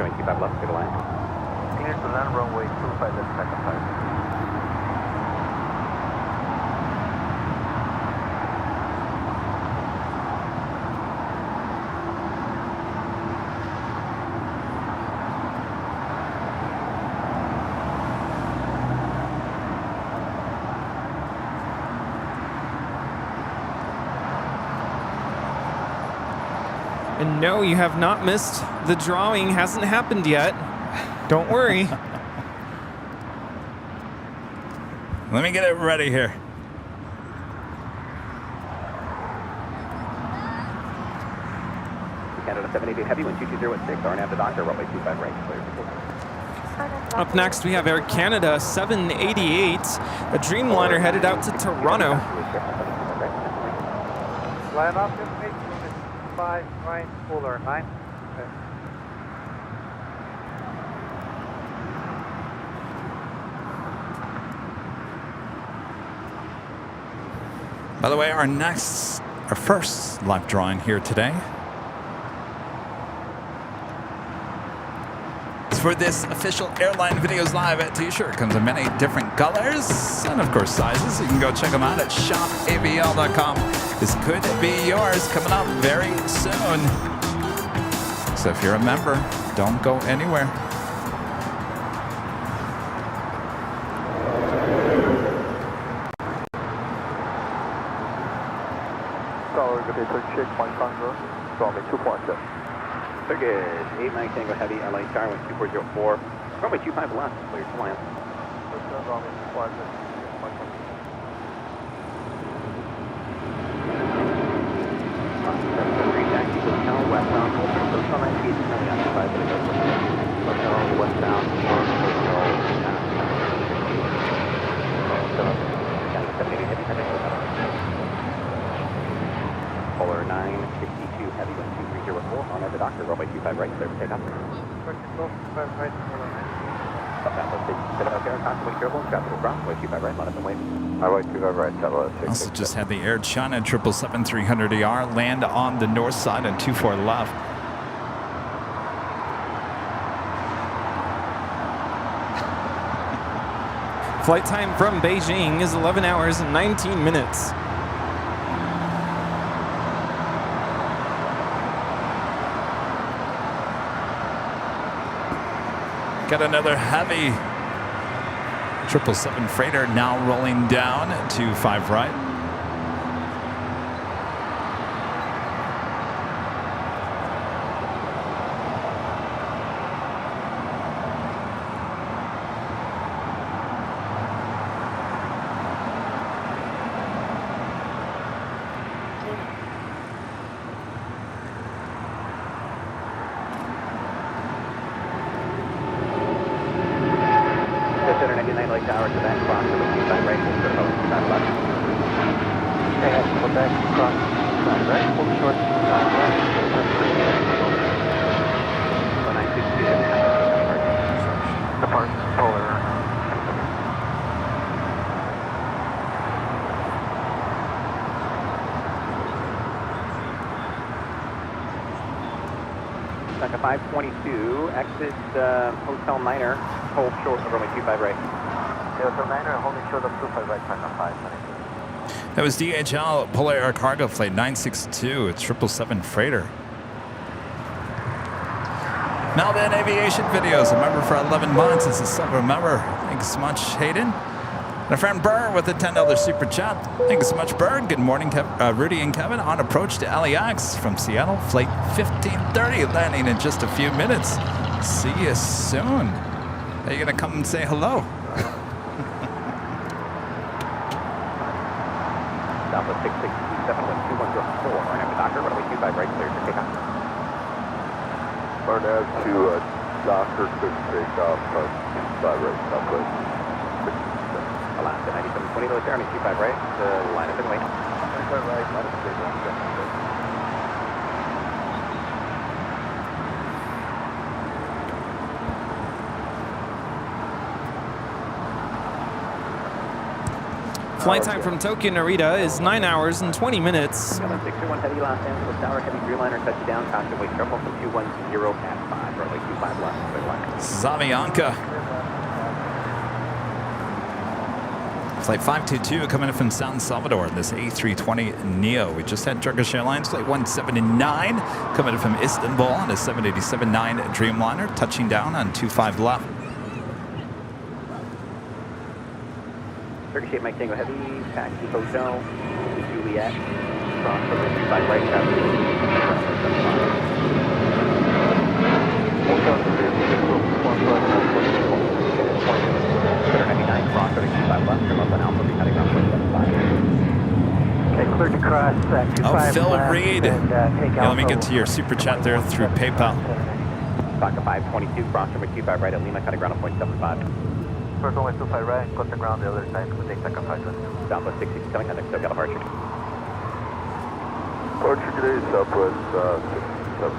And no, you have not missed. The drawing hasn't happened yet. Don't worry. Let me get it ready here. Canada 788 heavy, wind 2206, RNAV to Doctor, runway 25 right, clear for takeoff. Up next, we have Air Canada 788, a Dreamliner headed out to Toronto. Line off, 5 right, polar 9. Okay. By the way, our first live drawing here today is for this official Airline Videos Live t-shirt. Comes in many different colors and, of course, sizes. You can go check them out at shopavl.com. This could be yours coming up very soon. So if you're a member, don't go anywhere. So good. 8 Mike Tango Heavy, LA Star 12404. Runway 25 left, clear to land. Taxi hotel, westbound, hotel 9 feet, coming out to 5 minutes. Hotel, westbound, hotel, 780 heavy, Polar 962 heavy, 12304, on at the doctor, runway 25 right, clear for takeoff. Also just had the Air China 777-300ER land on the north side and 24 left. Flight time from Beijing is 11 hours and 19 minutes. Got another heavy 777 freighter now rolling down to 5 right. Stuck at 522, exit Hotel Niner, hold short of runway 25 right. Hotel Niner, holding short of 25 right, final 5. That was DHL Polar Air Cargo Flight 962, a 777 freighter. Melbourne Aviation Videos, a member for 11 months. As a silver member. Thanks so much, Hayden. And a friend Burr with a $10 super chat. Thanks so much, Burr. Good morning, Rudy and Kevin. On approach to LAX from Seattle, flight 1530, landing in just a few minutes. See you soon. Are you going to come and say hello? Southwest 667, 2104, right after Doctor, runway 25 right, clear for takeoff. Burn out to Doctor, quick takeoff, 25 right, Southwest. Alaska 9720, low Airline 25 right, line up and wait. 25 right, line up and wait. Flight time from Tokyo Narita is 9 hours and 20 minutes. 621 heavy, Los Angeles Tower, heavy Dreamliner, touchdown, caution weight trouble from 210 at 5, runway 25 left, clear line. Zavianka. Flight 522 coming in from San Salvador, this A320neo. We just had Turkish Airlines Flight 179 coming in from Istanbul on a 787-9 Dreamliner, touching down on 25 left. Turkish 8 Mike Tango Heavy, taxi hotel, Juliet, cross from 25 right, traffic. Hotel 99, cross 35 left, from up on Alpha, cutting around 475. Okay, clear to cross 25 Oh, Phil left Reed. and, Yeah, let me get to your super chat there through PayPal. Vodka 522, cross from 25 right at Lima, cutting around 0.75. First only 25 right, cut the ground the other side, we'll take second 5. Southwest 667, contact SoCal departure. Portuguese, Southwest 67.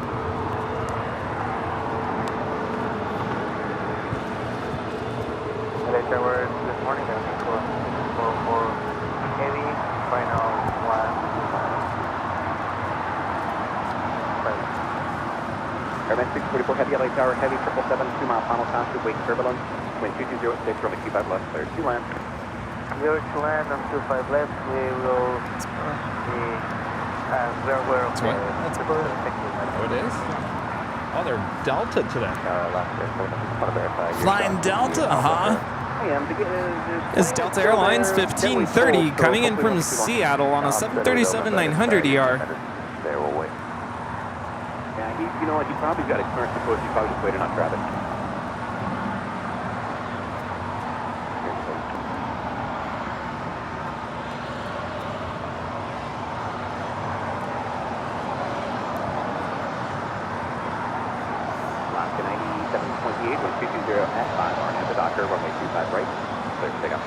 LA Towers this morning, they're looking for heavy, final land. Airline 644 Heavy, LA Tower Heavy, 777, 2 mile final constant, wake turbulence, wind 2206, runway 25 left, clear 2 land. Clear to land on 25 left, we will be, we're okay. That's Oh, it is? Oh, they're Delta today. Last year, so I just want to verify. Flying Delta, huh? Is Delta Airlines 1530 coming in from Seattle on a 737-900 ER. There, we'll wait. Yeah, you know what, he probably got experience because he probably just waited on traffic. Alaska 97.8, 1220 at 5, Orange at the Docker, runway 25 right, clear to take off.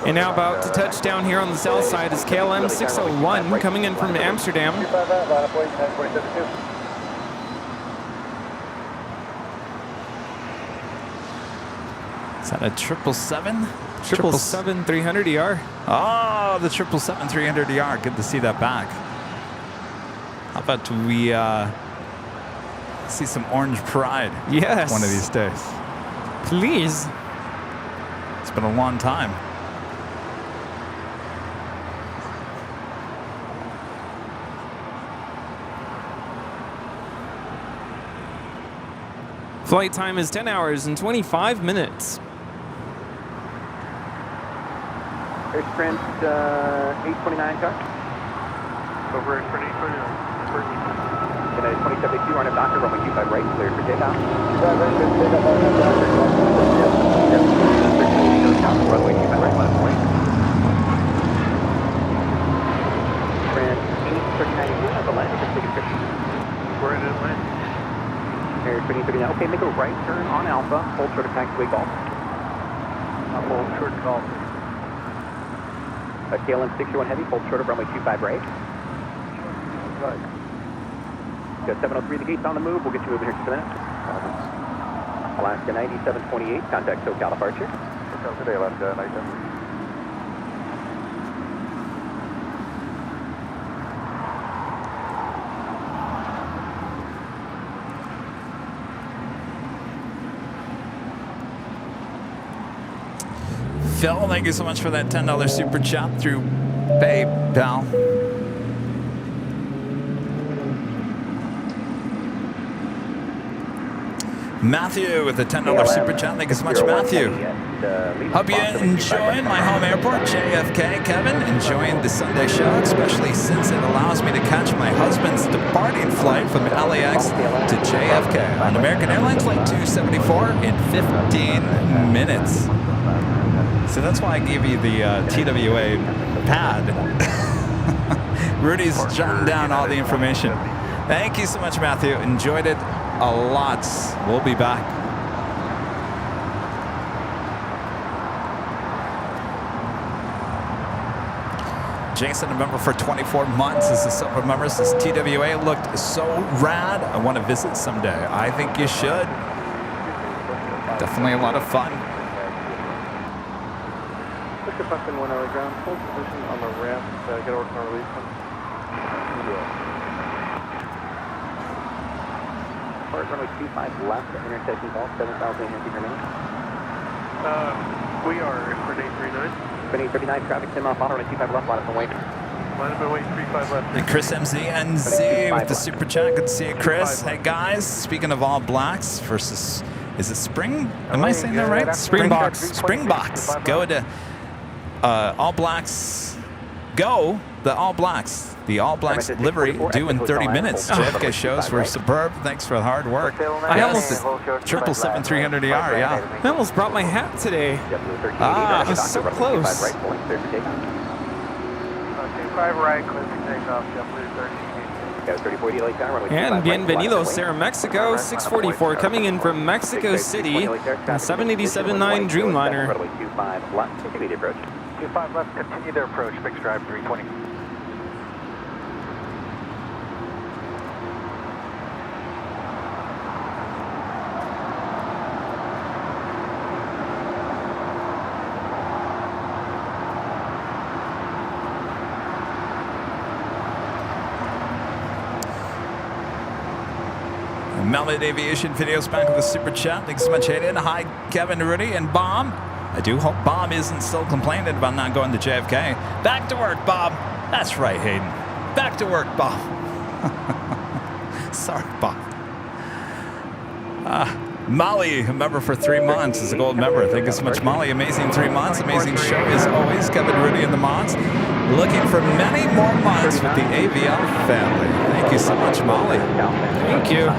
And now about to touch down here on the south side is KLM 601 coming in from Amsterdam. Is that a 777? 777-300 ER. Oh, the 777-300 ER. Good to see that back. How about we see some orange pride? Yes. One of these days. Please. It's been a long time. Flight time is 10 hours and 25 minutes. Air Sprint 829 car. Over in front of 829. United 2072, Arnhem Docker, runway 25 right, clear for takeoff. Runway 25 right, left point. Sprint 839, have a landing, just take a picture. We're in Atlanta. Air 2039, okay, make a right turn on Alpha, hold short of taxiway golf. Hold short golf. KLM 601 Heavy, hold short of runway 25 right. Right. Got 703, the gate's on the move, we'll get you moving here in just a minute. Alaska 9728, contact SoCal departure. SoCal today, Alaska 97. Phil, thank you so much for that $10 super chat through PayPal. Matthew with the $10 super chat. Thank you so much, Matthew. Hope you enjoying my home airport, JFK. Kevin, enjoying the Sunday show, especially since it allows me to catch my husband's departing flight from LAX to JFK on American Airlines Flight 274 in 15 minutes. So that's why I gave you the TWA pad. Rudy's jotting down all the information. Thank you so much, Matthew. Enjoyed it a lot. We'll be back. Jason, remember for 24 months as the Silver Members, this TWA looked so rad. I want to visit someday. I think you should. Definitely a lot of fun. Push it up in 1 hour ground, hold position on the ramp, get over to our release one. Port runway 25 left, intersection golf, 7,000 hands per minute. We are in Sprint 839. Sprint 839, traffic 10 mile follow, runway 25 left, line up and wait. Line up and wait, 35 left. And Chris MZNZ with the super chat. Good to see you, Chris. Hey guys, speaking of All Blacks versus, is it Spring? Am I saying that right? Springboks. Springboks. Go to All Blacks. Go the All Blacks. The All Blacks livery due in 30 minutes. JFK shows were superb. Thanks for the hard work. I almost 777-300 ER. Yeah. I almost brought my hat today. I was so close. 25 right, clear for takeoff, JetBlue 30. And bienvenidos, Aeromexico 644 coming in from Mexico City on 787-9 Dreamliner. 25 left, continue their approach, fixed drive 320. Melted Aviation Videos back with the super chat. Thanks so much, Hayden. Hi, Kevin Rudy and Bob. I do hope Bob isn't still complaining about not going to JFK. Back to work, Bob. That's right, Hayden. Back to work, Bob. Sorry, Bob. Molly, a member for 3 months, is a gold member. Thank you so much, Molly. Amazing 3 months. Amazing show as always. Kevin Rudy and the mods. Looking for many more months with the AVL family. Thank you so much, Molly. Thank you.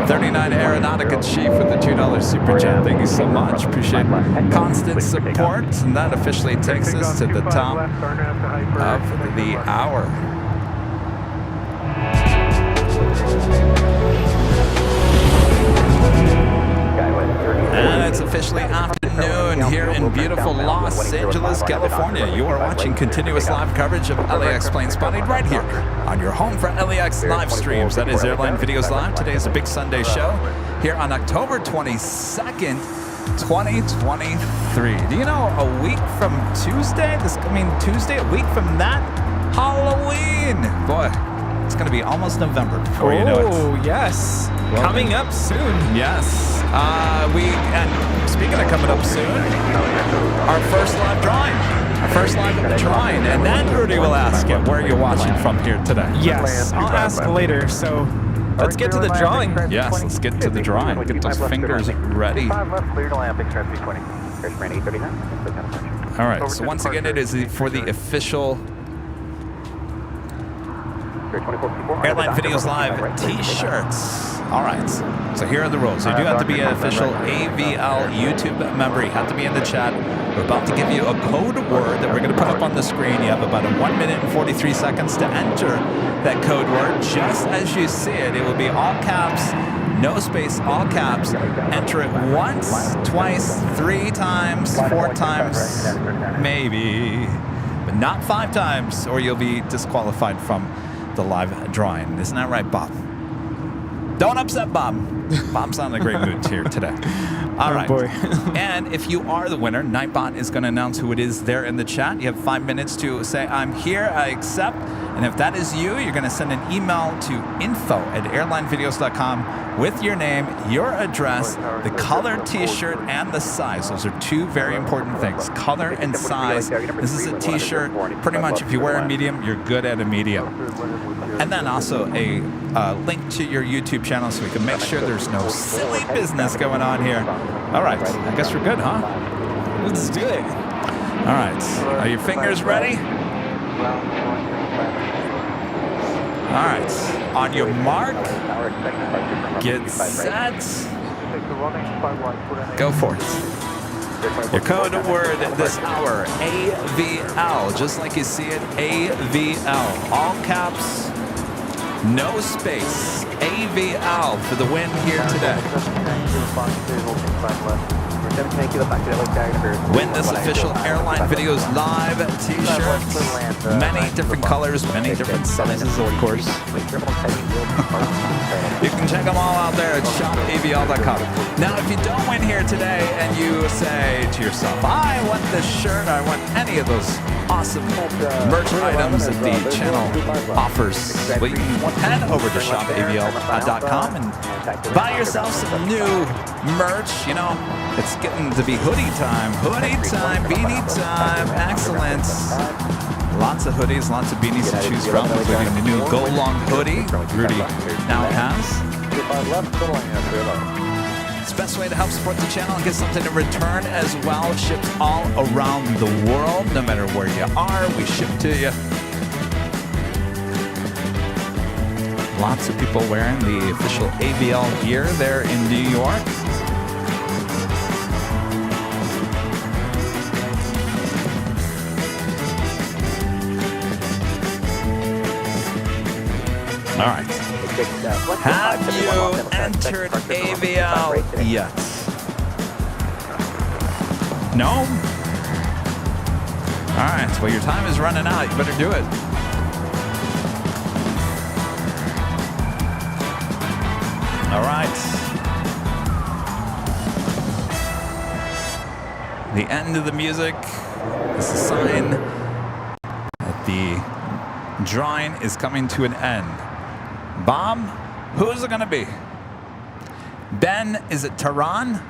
39 Aeronautica Chief with the $2 super chat. Thank you so much. Appreciate constant support. And that officially takes us to the top of the hour. And it's officially afternoon here in beautiful Los Angeles, California. You are watching continuous live coverage of LAX Plane Spotting right here on your home for LAX live streams. That is Airline Videos Live. Today is a big Sunday show here on October 22nd, 2023. Do you know a week from Tuesday, this coming Tuesday, a week from that, Halloween? Boy, it's going to be almost November before you know it. Oh, yes. Well, coming up soon. Yes. And speaking of coming up soon, our first live drawing. Our first live drawing. And then Rudy will ask you where you're watching from here today. Yes, I'll ask later. So let's get to the drawing. Yes, let's get to the drawing. Get those fingers ready. All right, so once again, it is for the official Airline Videos Live t-shirts. All right, so here are the rules. You do have to be an official AVL YouTube member. You have to be in the chat. We're about to give you a code word that we're going to put up on the screen. You have about 1 minute and 43 seconds to enter that code word. Just as you see it, it will be all caps, no space, all caps. Enter it once, twice, 3 times, 4 times, maybe, but not 5 times, or you'll be disqualified from the live drawing. Isn't that right, Bob? Don't upset Bob. Bob's not in a great mood here today. All right. Boy. And if you are the winner, Nightbot is going to announce who it is there in the chat. You have 5 minutes to say, I'm here, I accept. And if that is you, you're going to send an email to info@airlinevideos.com with your name, your address, the color t-shirt, and the size. Those are 2 very important things, color and size. This is a t-shirt. Pretty much if you wear a medium, you're good at a medium. And then also a link to your YouTube channel so we can make sure there's no silly business going on here. All right, I guess we're good, huh? Let's do it. All right, are your fingers ready? All right, on your mark, get set, go for it. Your code word this hour, AVL, just like you see it, AVL, all caps, no space, AVL for the win here today. Win this official Airline Videos Live t-shirt. Many different colors, many different sizes, of course. You can check them all out there at shopavl.com. Now, if you don't win here today and you say to yourself, I want this shirt, I want any of those awesome merch items that the channel offers, well, you can head over to shopavl.com and buy yourself some new merch. You know, it's getting to be hoodie time, beanie time, excellent. Lots of hoodies, lots of beanies to choose from, including the new Go Long hoodie Rudy now has. It's the best way to help support the channel and get something in return as well. Shipped all around the world, no matter where you are, we ship to you. Lots of people wearing the official AVL gear there in New York. All right. Have you entered AVL yet? No? All right. Well, your time is running out. You better do it. All right. The end of the music is a sign that the drawing is coming to an end. Bob, who's it going to be? Ben, is it Tehran?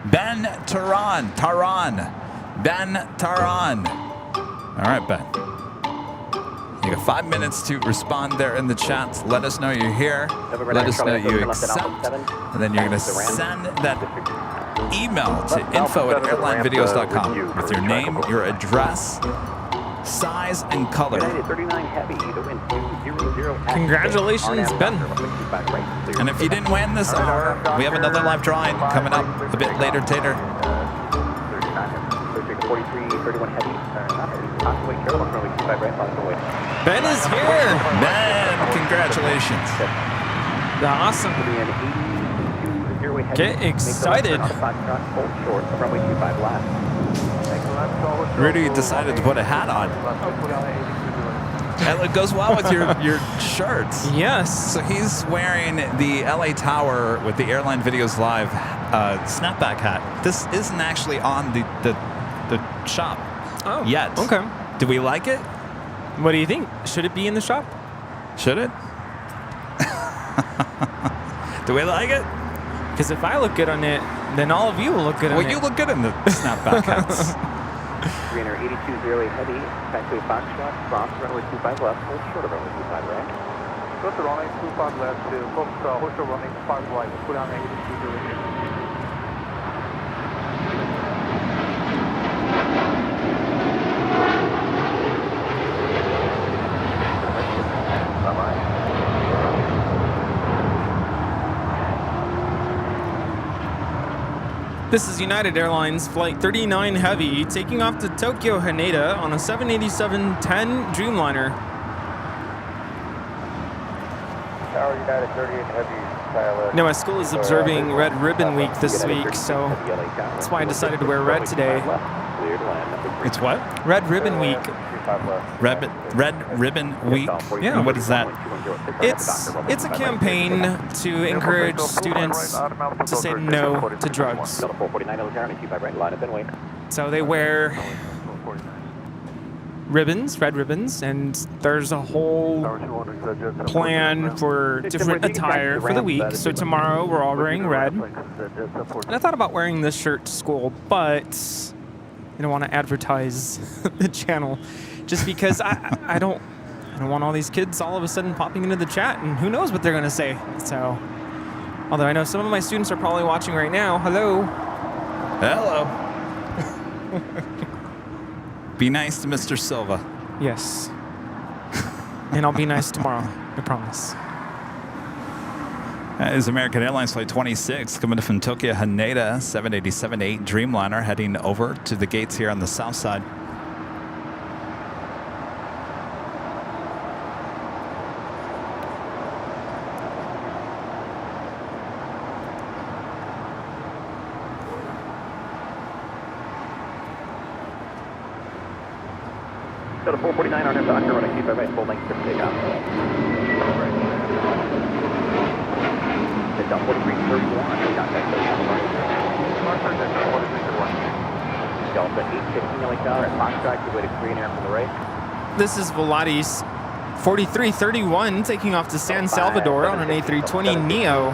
Ben Tehran. Ben Tehran. All right, Ben. You got 5 minutes to respond there in the chat. Let us know you're here. Let us know you accept. And then you're going to send that email to info@airlinevideos.com with your name, your address, size, and color. Congratulations, Ben. And if you didn't win this hour, we have another live drawing coming up a bit later, Tater. Ben is here. Ben, congratulations. Awesome. Get excited. Rudy decided to put a hat on. And it goes well with your shirts. Yes. So he's wearing the LA Tower with the Airline Videos Live snapback hat. This isn't actually on the shop yet. Okay. Do we like it? What do you think? Should it be in the shop? Should it? Do we like it? Because if I look good on it, then all of you will look good on it. Well, you look good in the snapback hats. 382.08 heavy, taxiway Foxtrot, cross runway 25 left, hold short of runway 25 right. Go to runway 25 left to hold short runway 5 right, put on 82.08. This is United Airlines Flight 39 Heavy taking off to Tokyo Haneda on a 787-10 Dreamliner. Tower United 38 Heavy, pilot. Now, my school is observing Red Ribbon Week this week, so that's why I decided to wear red today. It's what? Red Ribbon Week. Red Ribbon Week? Yeah. And what is that? It's a campaign to encourage students to say no to drugs. So they wear ribbons, red ribbons, and there's a whole plan for different attire for the week. So tomorrow we're all wearing red. And I thought about wearing this shirt to school, but I don't want to advertise the channel just because I don't want all these kids all of a sudden popping into the chat, and who knows what they're going to say. So, although I know some of my students are probably watching right now. Hello. Hello. Be nice to Mr. Silva. Yes. And I'll be nice tomorrow. I promise. That is American Airlines Flight 26 coming from Tokyo Haneda, 787-8 Dreamliner heading over to the gates here on the south side. Got a 449 on him, Doctor, running 25 right, full length, take off. Take off 4331, contact Delta 815 LA Tower at Foxtrot, good way to Korean Air from the right. This is Volaris 4331 taking off to San Salvador on an A320 Neo.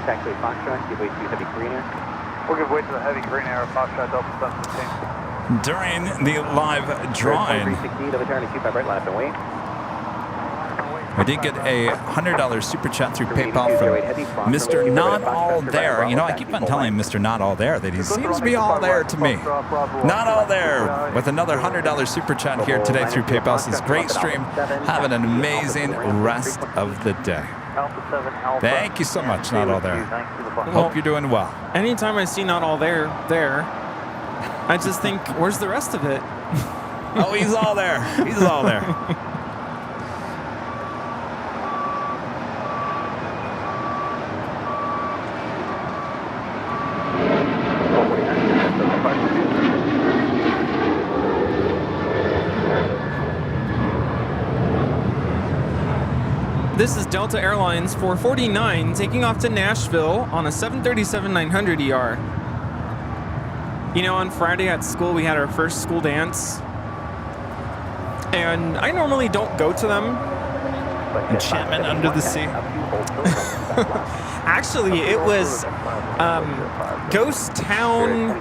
Taxiway Foxtrot, give way to heavy Korean Air. We'll give way to the heavy green air, Foxtrot Delta 715. During the live drawing, we did get a $100 super chat through PayPal from Mr. Not All There. You know, I keep on telling Mr. Not All There that he seems to be all there to me. Not All There with another $100 super chat here today through PayPal. Says, great stream. Have an amazing rest of the day. Thank you so much, Not All There. Hope you're doing well. Anytime I see Not All There, I just think, where's the rest of it? Oh, he's all there. He's all there. This is Delta Airlines 449 taking off to Nashville on a 737-900 ER. You know, on Friday at school, we had our first school dance. And I normally don't go to them. Enchantment Under the Sea. Actually, it was Ghost Town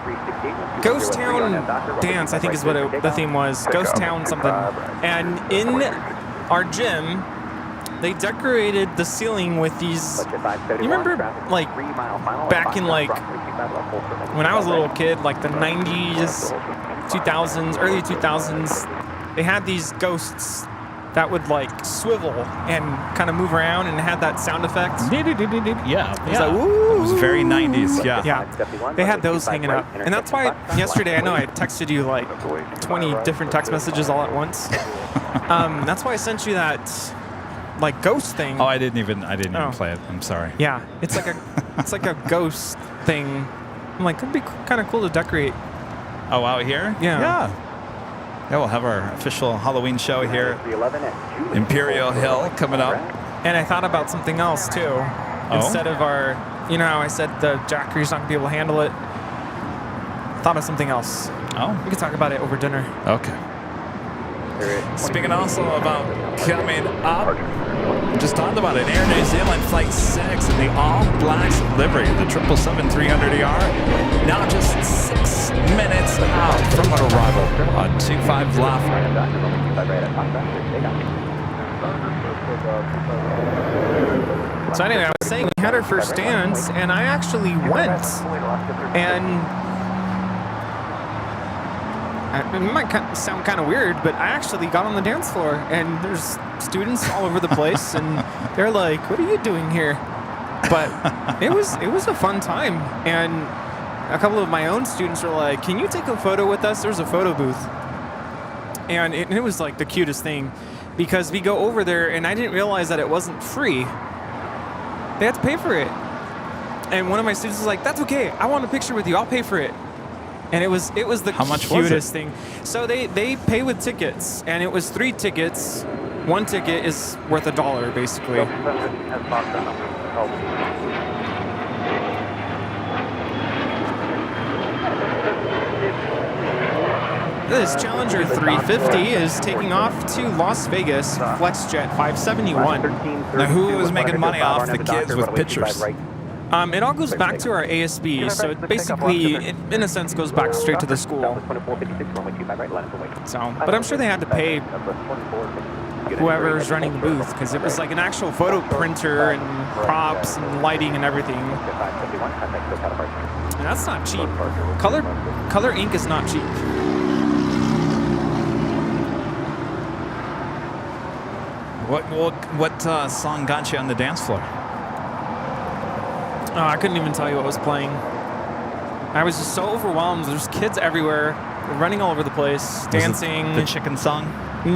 Dance, I think is what the theme was. Ghost Town something. And in our gym, they decorated the ceiling with these. You remember, like, back in, like, when I was a little kid, like the 90s, 2000s, early 2000s, they had these ghosts that would, like, swivel and kind of move around and had that sound effect. Yeah. It was like, woo! It was very 90s, yeah. Yeah, they had those hanging up. And that's why yesterday, I know I texted you like 20 different text messages all at once. That's why I sent you that, like, ghost thing. Oh, I didn't even play it. I'm sorry. Yeah, it's like a ghost thing. I'm like, it'd be kind of cool to decorate. Oh, out here? Yeah. Yeah, we'll have our official Halloween show here. Imperial Hill coming up. And I thought about something else too. Oh? Instead of our, you know how I said the Jackery's not gonna be able to handle it. Thought of something else. Oh? We could talk about it over dinner. Okay. Speaking also about coming up, just talked about it, Air New Zealand Flight 6 in the all-blacks livery, the 777-300ER, now just 6 minutes out from our arrival on 25 left. So anyway, I was saying we had our first dance, and I actually went, and it might sound kind of weird, but I actually got on the dance floor, and there's students all over the place, and they're like, "What are you doing here?" But it was a fun time, and a couple of my own students were like, "Can you take a photo with us?" There's a photo booth, and it was like the cutest thing, because we go over there, and I didn't realize that it wasn't free. They had to pay for it, and one of my students was like, "That's okay. I want a picture with you. I'll pay for it." And it was the How much cutest was it? thing. So they pay with tickets, and it was 3 tickets. One ticket is worth $1, basically. This Challenger 350 is taking off to Las Vegas, FlexJet 571. Now, who was making money off the kids with pictures? It all goes back to our ASB, so it basically, in a sense, goes back straight to the school. So, but I'm sure they had to pay whoever's running the booth, because it was like an actual photo printer and props and lighting and everything. And that's not cheap. Color ink is not cheap. What song got you on the dance floor? Oh, I couldn't even tell you what was playing. I was just so overwhelmed. There's kids everywhere, running all over the place, dancing. The chicken song? No.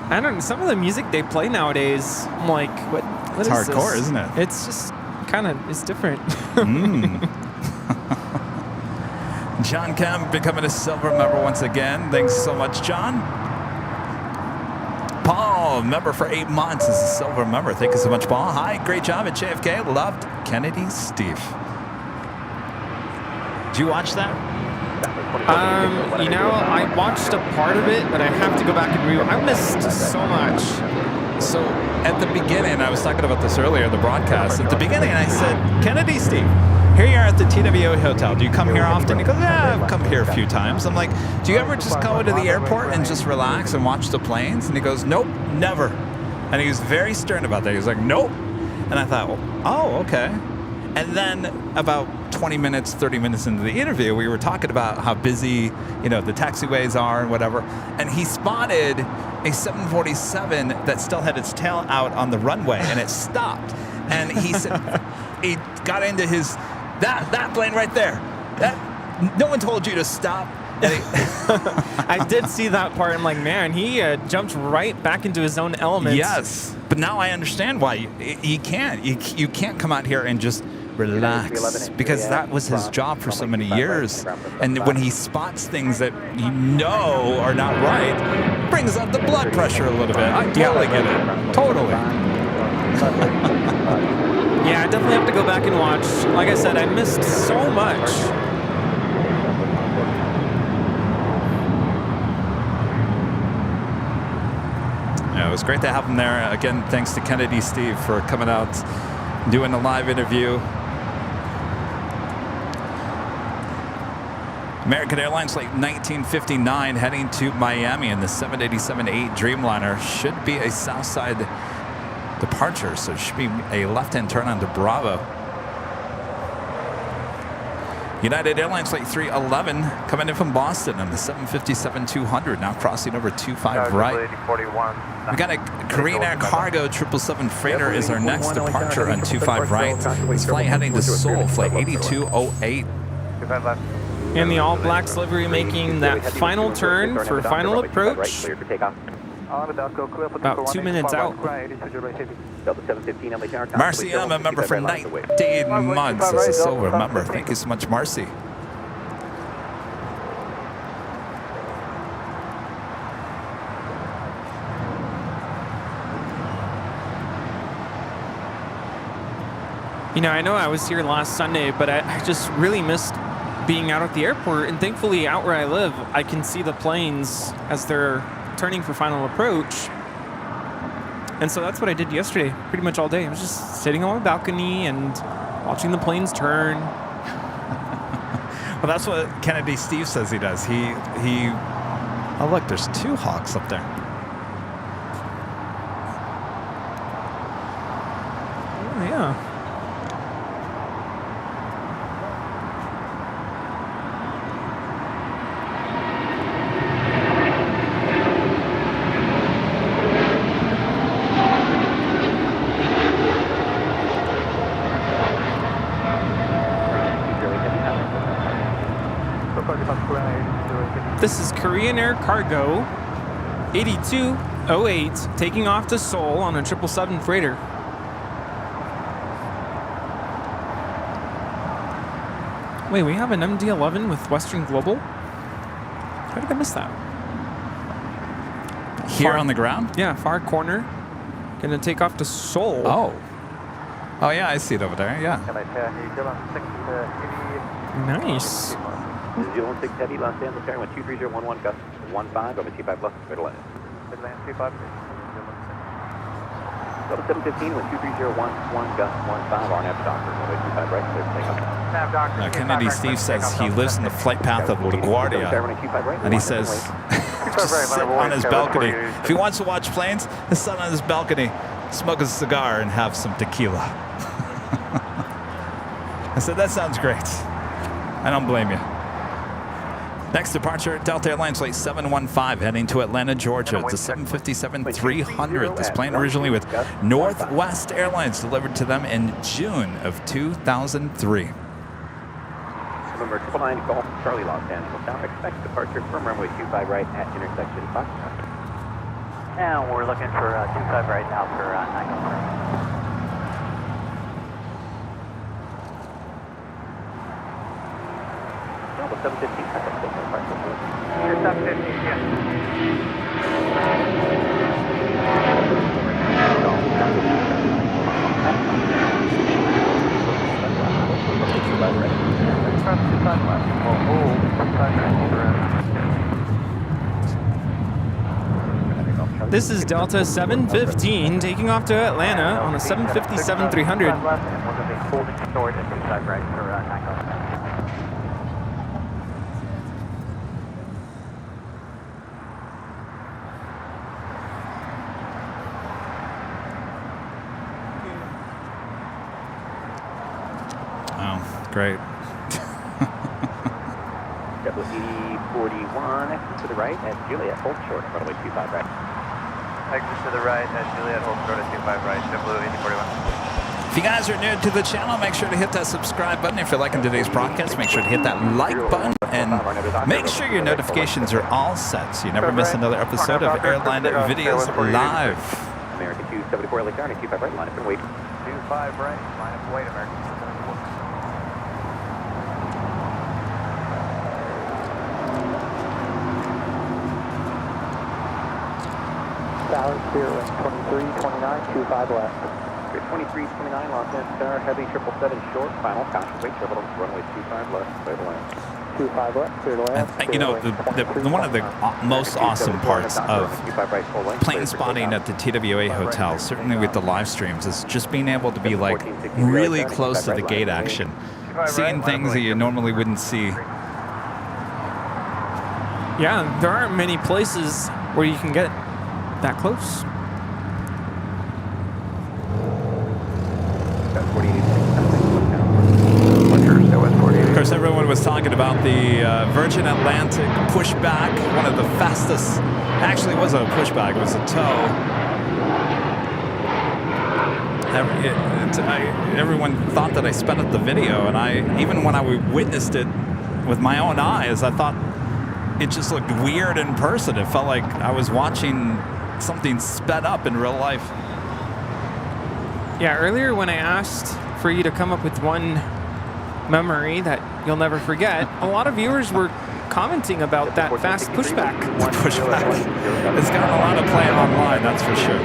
I don't know. Some of the music they play nowadays, I'm like, what It's is hardcore, this? isn't it? It's just it's different. John Kemp becoming a silver member once again. Thanks so much, John. Paul, member for 8 months, is a silver member. Thank you so much, Paul. Hi, great job at JFK. Loved Kennedy Steve. Did you watch that? You know, I watched a part of it, but I have to go back and review. I missed so much. So at the beginning, I was talking about this earlier, the broadcast. At the beginning, I said, Kennedy Steve, here you are at the TWO Hotel. Do you come here often? He goes, yeah, I've come here a few times. I'm like, do you ever just go to the airport and just relax and watch the planes? And he goes, nope, never. And he was very stern about that. He was like, nope. And I thought, well, oh, okay. And then about 20 minutes, 30 minutes into the interview, we were talking about how busy, the taxiways are and whatever. And he spotted a 747 that still had its tail out on the runway, and it stopped. And he said, he got into his, that plane right there. No one told you to stop. I did see that part. I'm like, man, he jumped right back into his own element. Yes, but now I understand why you can't. You can't come out here and just relax, because that was his job for so many years. And when he spots things that are not right, brings up the blood pressure a little bit. I totally get it. Totally. Yeah, I definitely have to go back and watch. Like I said, I missed so much. Yeah, was great to have him there. Again, thanks to Kennedy Steve for coming out, doing a live interview. American Airlines Flight 1959 heading to Miami in the 787-8 Dreamliner. Should be a Southside departure, so it should be a left-hand turn onto Bravo. United Airlines Flight 311 coming in from Boston on the 757-200, now crossing over 25 right. We got a Korean Air Cargo 777 freighter is our next departure on 25 right. This flight heading to Seoul, flight 8208. And the All Blacks livery making that final turn for final approach. About 2 minutes out. Marcy, I'm a member for 19 months as a silver member. Thank you so much, Marcy. You know, I know I was here last Sunday, but I just really missed being out at the airport. And thankfully, out where I live, I can see the planes as they're turning for final approach. And so that's what I did yesterday, pretty much all day. I was just sitting on my balcony and watching the planes turn. Well, that's what Kennedy Steve says he does. Oh, look, there's 2 Hawks up there. Oh, yeah. This is Korean Air Cargo 8208 taking off to Seoul on a 777 freighter. Wait, we have an MD-11 with Western Global? How did I miss that? Here on the ground? Yeah, far corner. Gonna take off to Seoul. Oh, yeah, I see it over there, yeah. Nice. 016 Heavy, Los Angeles, carrying 23011, gust 15, over 25 left, middle land. Midland 25. Delta 715 with 23011, gust 15, RNAV Doctor, runway 25 right, clear for takeoff. Kennedy Steve says he lives in the flight path of LaGuardia, and he says just sit on his balcony. If he wants to watch planes, just sit on his balcony, smoke a cigar, and have some tequila. I said, that sounds great. I don't blame you. Next departure, Delta Airlines Flight 715 heading to Atlanta, Georgia. It's a 757-300. This plane originally with Northwest Airlines, delivered to them in June of 2003. Number 999 Golf Charlie, Los Angeles. Now expect departure from runway 25 right at intersection 5. And we're looking for 25 right now for 9 715, You're 715, yeah. This is Delta 715 taking off to Atlanta on a 757-300. We're going to be holding short at 25 right for 9 Great. Double 8041, exit to the right at Juliet, hold short, runway 25 right. Exit to the right at Juliet, hold short at 25 right, double 8041. If you guys are new to the channel, make sure to hit that subscribe button. If you're liking today's broadcast, make sure to hit that like button and make sure your notifications are all set so you never miss another episode of Airline Videos Live. American 274 LAX, 25 right, line up and wait. 25 right, line up and wait, American 274. Dallas, 2329, 25 left. 2329, Los Angeles Star, heavy 777 short, final, caution, wait, triple, runway 25 left, clear the land. 25 left, clear to land. You know, one of the most awesome parts of plane spotting at the TWA hotel, certainly with the live streams, is just being able to be like really close to the gate action, seeing things that you normally wouldn't see. Yeah, there aren't many places where you can get that close. Of course, everyone was talking about the Virgin Atlantic pushback, one of the fastest. Actually, it wasn't a pushback; it was a tow. Everyone thought that I sped up the video, and even when I witnessed it with my own eyes, I thought it just looked weird in person. It felt like I was watching something sped up in real life. Yeah, earlier when I asked for you to come up with one memory that you'll never forget, a lot of viewers were commenting about that fast pushback. The pushback. It's gotten a lot of play online, that's for sure.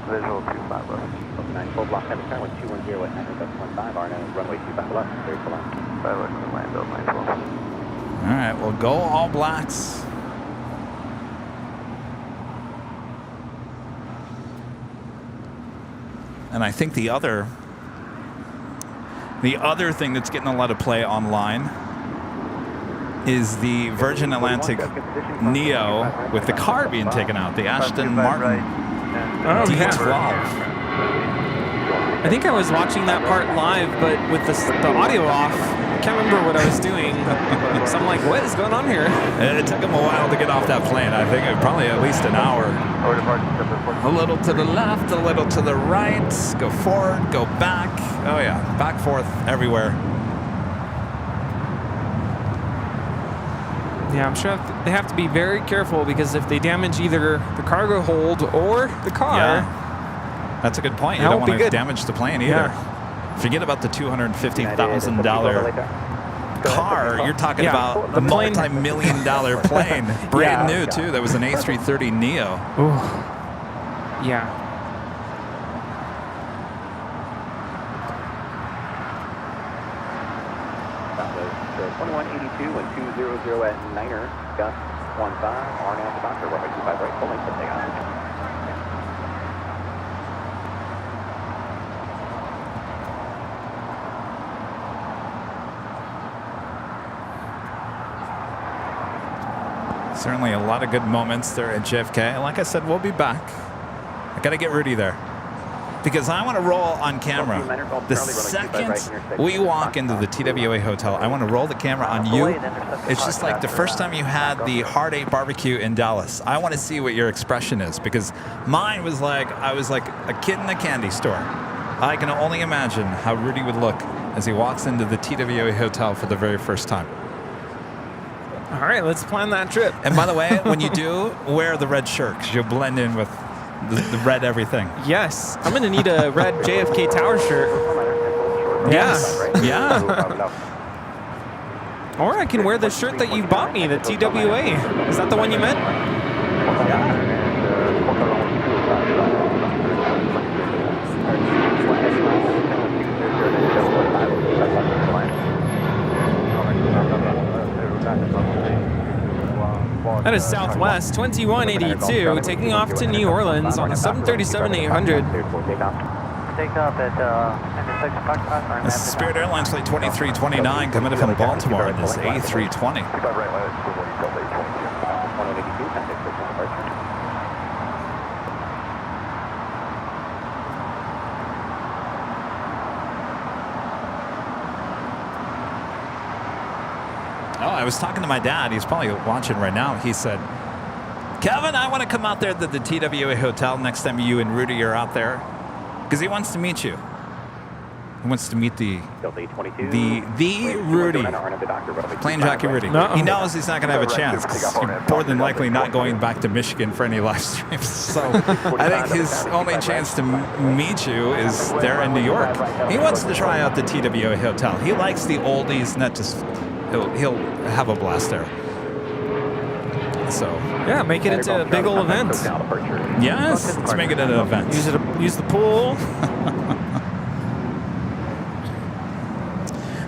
Visual 25 left. 94 block 7 turn with 210 at 9.15 RNA runway 25 left, clear to land. 5 left to land, 912. All right, well, go All Blacks. And I think the other thing that's getting a lot of play online is the Virgin Atlantic Neo with the car being taken out, the Aston Martin D12. I think I was watching that part live, but with the audio off, I can't remember what I was doing. So I'm like, what is going on here? It took him a while to get off that plane. I think probably at least an hour. A little to the left, a little to the right. Go forward, go back. Oh yeah, back, forth, everywhere. Yeah, I'm sure they have to be very careful, because if they damage either the cargo hold or the car, that's a good point. You don't want to damage the plane either. Yeah. Forget about the $250,000 car. You're talking about the multi-million-dollar plane, brand new too. That was an A330 Neo. Ooh. Yeah. 2182 and 200 at Niner, Gus 15, RNAV to Doctor, runway 25 right, full length to take off. Certainly a lot of good moments there at JFK. And like I said, we'll be back. I got to get Rudy there, because I want to roll on camera. The second we walk into the TWA hotel, I want to roll the camera on you. It's just like the first time you had the Hard 8 barbecue in Dallas. I want to see what your expression is, because mine was like, I was like a kid in a candy store. I can only imagine how Rudy would look as he walks into the TWA hotel for the very first time. All right, let's plan that trip. And by the way, when you do, wear the red shirt, because you'll blend in with the red everything. Yes, I'm going to need a red JFK Tower shirt. Yes. Yeah. Or I can wear the shirt that you bought me, the TWA. Is that the one you meant? That is Southwest 2182, taking off to New Orleans on a 737-800. Take off at intersection Fox. This is Spirit Airlines flight 2329 coming in from Baltimore in this A320. Oh, I was talking to my dad. He's probably watching right now. He said, Kevin, I want to come out there to the TWA hotel next time you and Rudy are out there, because he wants to meet you. He wants to meet the Delta 22. Rudy. Plane Plane Jockey Rudy. No. He knows he's not going to have a chance because he's more than likely not going back to Michigan for any live streams. So I think his only chance to meet you is there in New York. He wants to try out the TWA Hotel. He likes the oldies, not just... He'll have a blast there. So Yeah, make it into a big old event. yes, let's make it an event. Use the pool.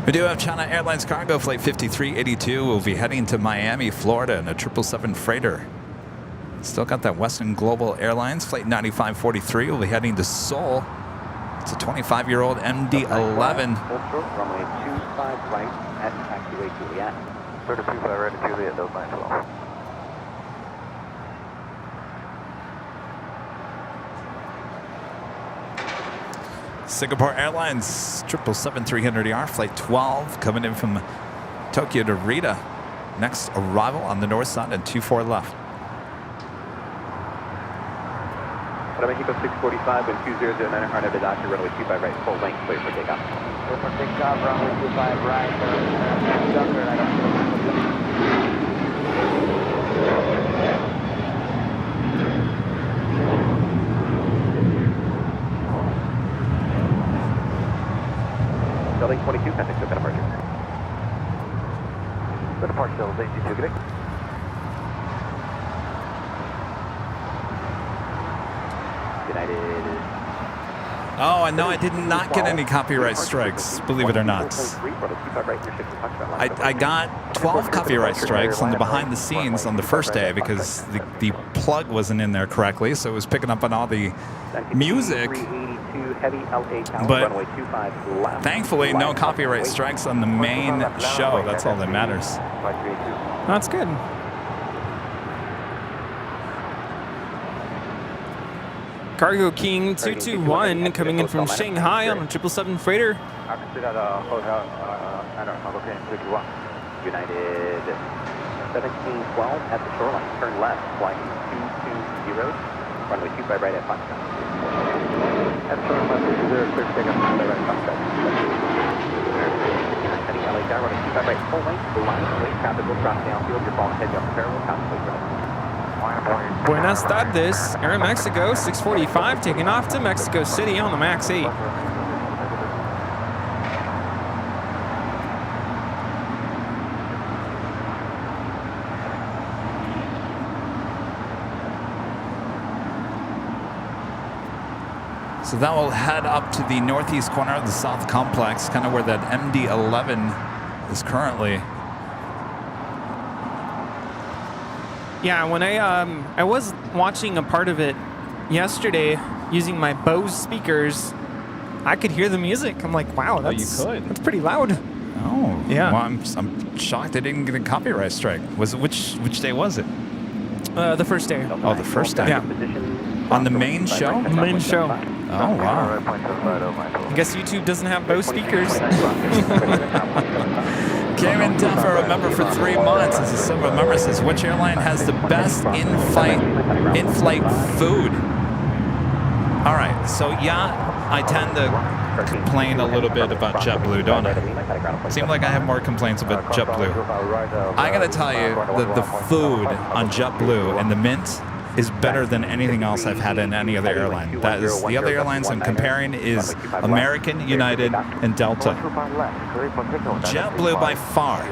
We do have China Airlines cargo flight 5382. We'll be heading to Miami, Florida in a 777 freighter. Still got that Western Global Airlines flight 9543. We'll be heading to Seoul. It's a 25-year-old MD-11. Hold short, runway 25 right at taxiway Juliet. 25 right at Juliet, those 912. Singapore Airlines 777-300ER flight 12 coming in from Tokyo to Rita. Next arrival on the north side and 24 left. Mexico 645 and 2009 Arna Vidaki, runway 25 right, full length, clear for takeoff. Clear for takeoff, runway 25 right, Junker, I don't know. Building 22, contact to departure. The departure level is 82, good day. United. Oh, and no, I did not get any copyright strikes, believe it or not. I got 12 copyright strikes on the behind the scenes on the first day because the plug wasn't in there correctly, so it was picking up on all the music. But thankfully, no copyright strikes on the main show. That's all that matters. That's good. Cargo King 221 coming in from Shanghai on a 777 freighter. United 1712 at the shoreline. Turn left, flying 220. Runway 25 right at Foxtrot. At shoreline left, 20, clear to take up right at Foxtrot. Heading LA down, runway 25 right, full length, line away, traffic will drop downfield, your ball head up parallel, contemplate right. Buenas tardes, Aeromexico 645 taking off to Mexico City on the MAX 8. So that will head up to the northeast corner of the South Complex, kind of where that MD-11 is currently. Yeah, when I was watching a part of it yesterday using my Bose speakers, I could hear the music. I'm like, wow, that's pretty loud. Oh, yeah. Well, I'm shocked I didn't get a copyright strike. Was it which day was it? The first day. Oh, the first day. Yeah. On the main show? The main show. Oh, wow. I guess YouTube doesn't have Bose speakers. Came in town for a member for 3 months. As a silver member says, which airline has the best in-flight food? All right, so yeah, I tend to complain a little bit about JetBlue, don't I? Seems like I have more complaints about JetBlue. I gotta tell you that the food on JetBlue and the Mint is better than anything else I've had in any other airline. That is, the other airlines I'm comparing is American, United, and Delta. JetBlue by far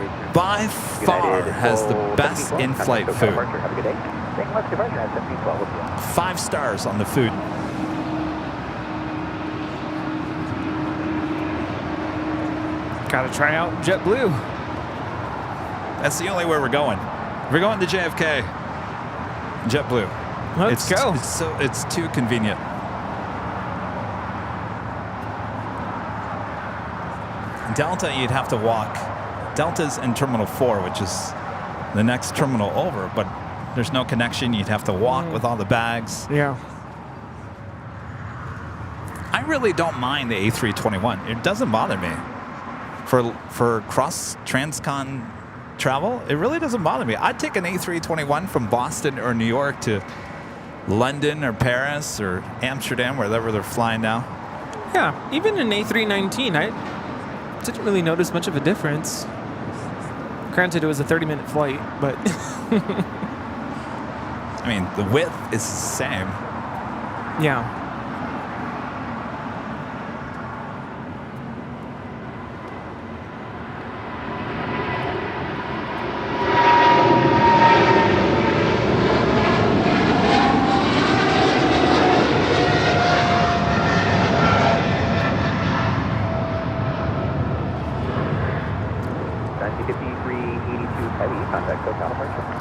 has the best in-flight food. 5 stars on the food. Gotta try out JetBlue. That's the only way we're going. We're going to JFK. JetBlue. Let's go. It's too convenient. Delta, you'd have to walk. Delta's in Terminal 4, which is the next terminal over, but there's no connection. You'd have to walk with all the bags. Yeah. I really don't mind the A321. It doesn't bother me. For cross-transcon travel, it really doesn't bother me. I'd take an A321 from Boston or New York to London or Paris or Amsterdam, wherever they're flying now. Yeah, even in A319, I didn't really notice much of a difference. Granted, it was a 30-minute flight, but... I mean, the width is the same. Yeah.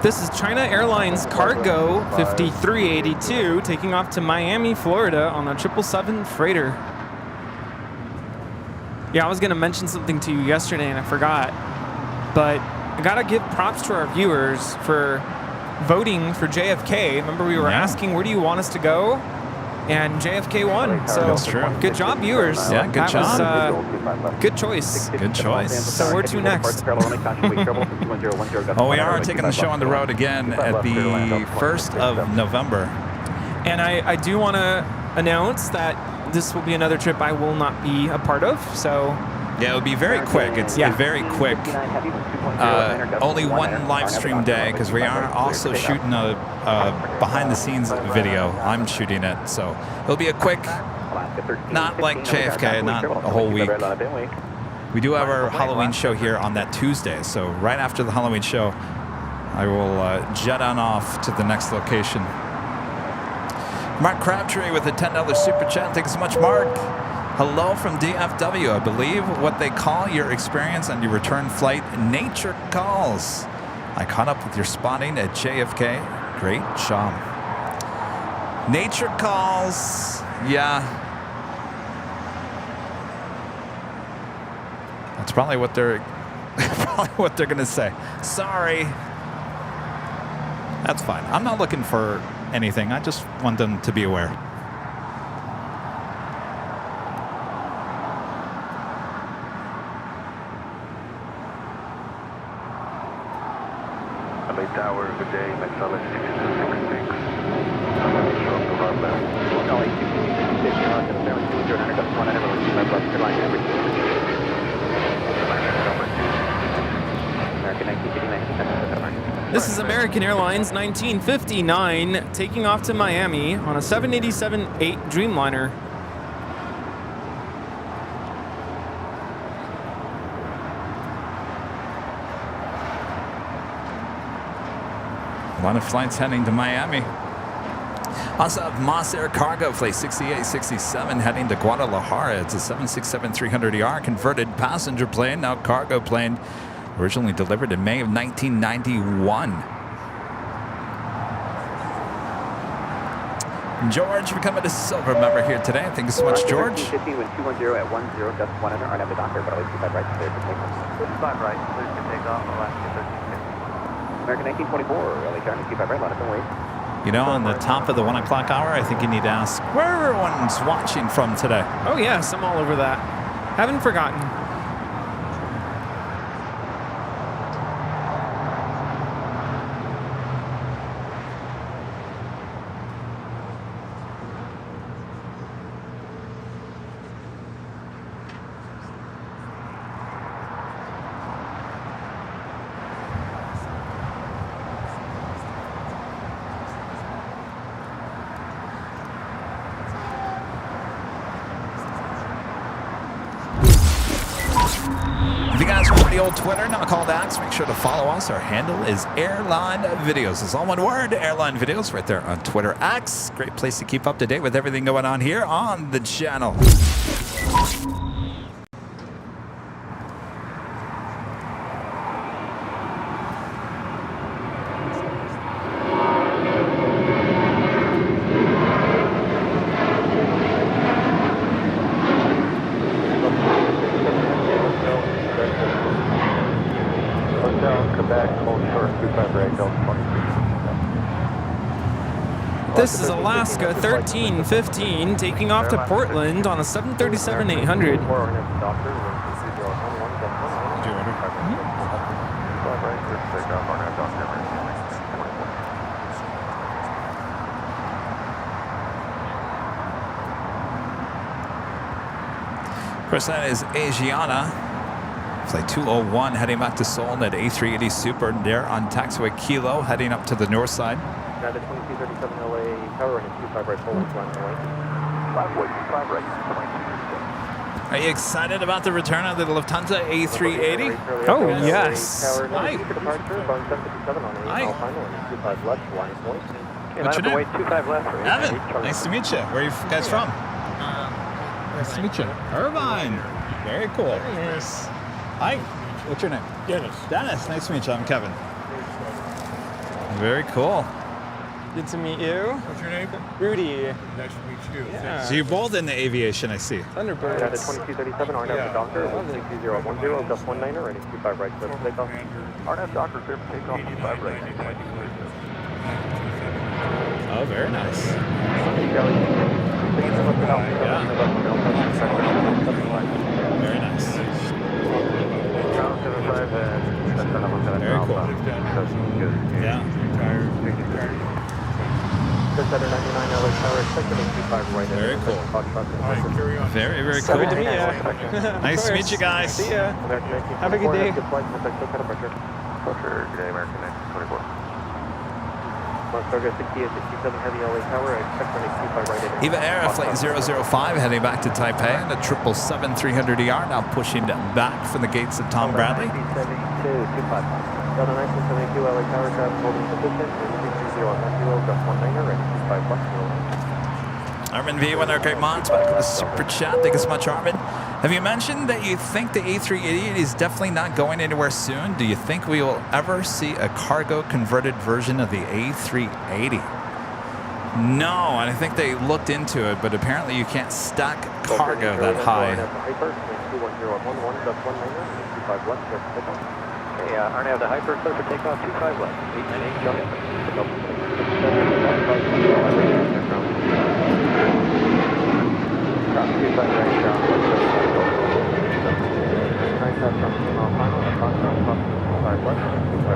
This is China Airlines Cargo 5382 taking off to Miami, Florida on a 777 freighter. Yeah, I was going to mention something to you yesterday and I forgot. But I got to give props to our viewers for voting for JFK. Remember we were asking, where do you want us to go? And JFK won. So That's true. good job, viewers. Yeah, good that job. Was, good choice. Good choice. So where to next? Well, we are taking the show on the road again at the 1st of November. And I do want to announce that this will be another trip I will not be a part of. So yeah, it'll be very quick. It's a very quick, only one live stream day because we are also shooting a behind-the-scenes video. I'm shooting it, so it'll be a quick, not like JFK, not a whole week. We do have our Halloween show here on that Tuesday, so right after the Halloween show, I will jet on off to the next location. Mark Crabtree with a $10 super chat. Thanks so much, Mark. Hello from DFW. I believe what they call your experience on your return flight, nature calls. I caught up with your spotting at JFK. Great job. Nature calls. Yeah. That's probably what they're going to say. Sorry. That's fine. I'm not looking for anything. I just want them to be aware. Tower, good day, McSullivan 6266. I'm going to show up to our left. This is American Airlines 1959 taking off to Miami on a 787-8 Dreamliner. A lot of flights heading to Miami. Also have Moss Air Cargo Flight 6867 heading to Guadalajara. It's a 767-300ER converted passenger plane, now cargo plane, originally delivered in May of 1991. George becoming a silver member here today. Thank you so much, George. 15 with 210 at 10, just 1 under, RNF the doctor, but always 25 right, clear for takeoff. 25 right, clear for takeoff, Alaska 1350. American 1924, LA Charlie, 25 right, line up and wait. You know, on the top of the 1 o'clock hour, I think you need to ask where everyone's watching from today. Oh yes, I'm all over that. Haven't forgotten. If you guys are already old Twitter, not called X, make sure to follow us. Our handle is Airline Videos. It's all one word, Airline Videos, right there on Twitter X. Great place to keep up to date with everything going on here on the channel. This is Alaska 1315 taking off to Portland on a 737-800. Of course, that is Asiana. Flight 201 heading back to Seoul at A380 Super. They're on taxiway Kilo, heading up to the north side. Now the 2237 LA tower and 25 right forward, runway. 5 right, 22. Are you excited about the return of the Lufthansa A380? Oh, yes. Hi. Departure, Boeing 757 on Hi. final, 25 left, line point. What's your name? Wait, 25 left. Evan, nice to meet you. Where are you guys from? Nice to meet you. Irvine. Very cool. Yes. Hi. What's your name? Dennis. Dennis. Nice to meet you. I'm Kevin. Very cool. Good to meet you. What's your name? Rudy. Nice to meet you. Yeah. So you're both in the aviation, I see. Thunderbirds. Now the 2237 RNAV Docker, 16010, just 19er, ready 25 right, clear for takeoff. RNAV Docker, clear for takeoff, 25 right. Oh, very nice. Very nice. Very cool. Yeah. Very cool. Very, very cool. Good to meet you. Nice to meet you guys. See ya. Have a good day. Good day, American 24. Target 68, 67 heavy LA tower, expect running 25 right at Eva Air, flight 005 heading back to Taipei, and a 777-300ER now pushing back from the gates of Tom Bradley. 7225. Delta 1972 LA tower, traffic holding position, 330 on left wheel, just 19er, ready 25 left wheel. Armin V, one of our great mods, back with a super chat. Thank you so much, Armin. Have you mentioned that you think the A380 is definitely not going anywhere soon? Do you think we will ever see a cargo converted version of the A380? No, and I think they looked into it, but apparently you can't stack cargo that high. RNAV the Hyper, clear for takeoff, 25 left, 898 jumping.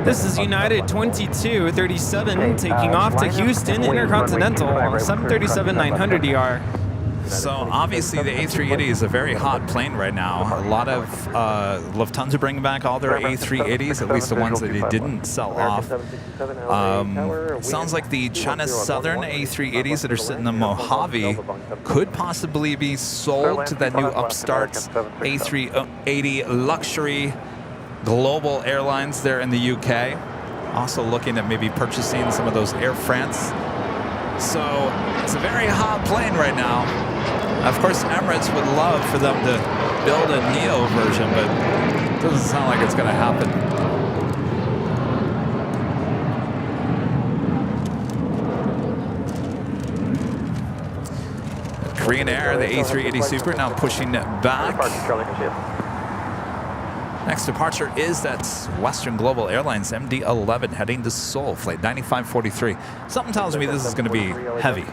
This is United 2237 taking off to Houston Intercontinental on 737-900ER. So obviously the A380 is a very hot plane right now. A lot of Lufthansa bringing back all their A380s, at least the ones that they didn't sell off. Sounds like the China Southern A380s that are sitting in Mojave could possibly be sold to that new upstarts A380 luxury global airlines there in the UK. Also looking at maybe purchasing some of those Air France. So it's a very hot plane right now. Of course, Emirates would love for them to build a Neo version, but it doesn't sound like it's going to happen. Korean Air, the A380 Super, now pushing back. Next departure is that Western Global Airlines MD-11 heading to Seoul, flight 9543. Something tells me this is going to be heavy.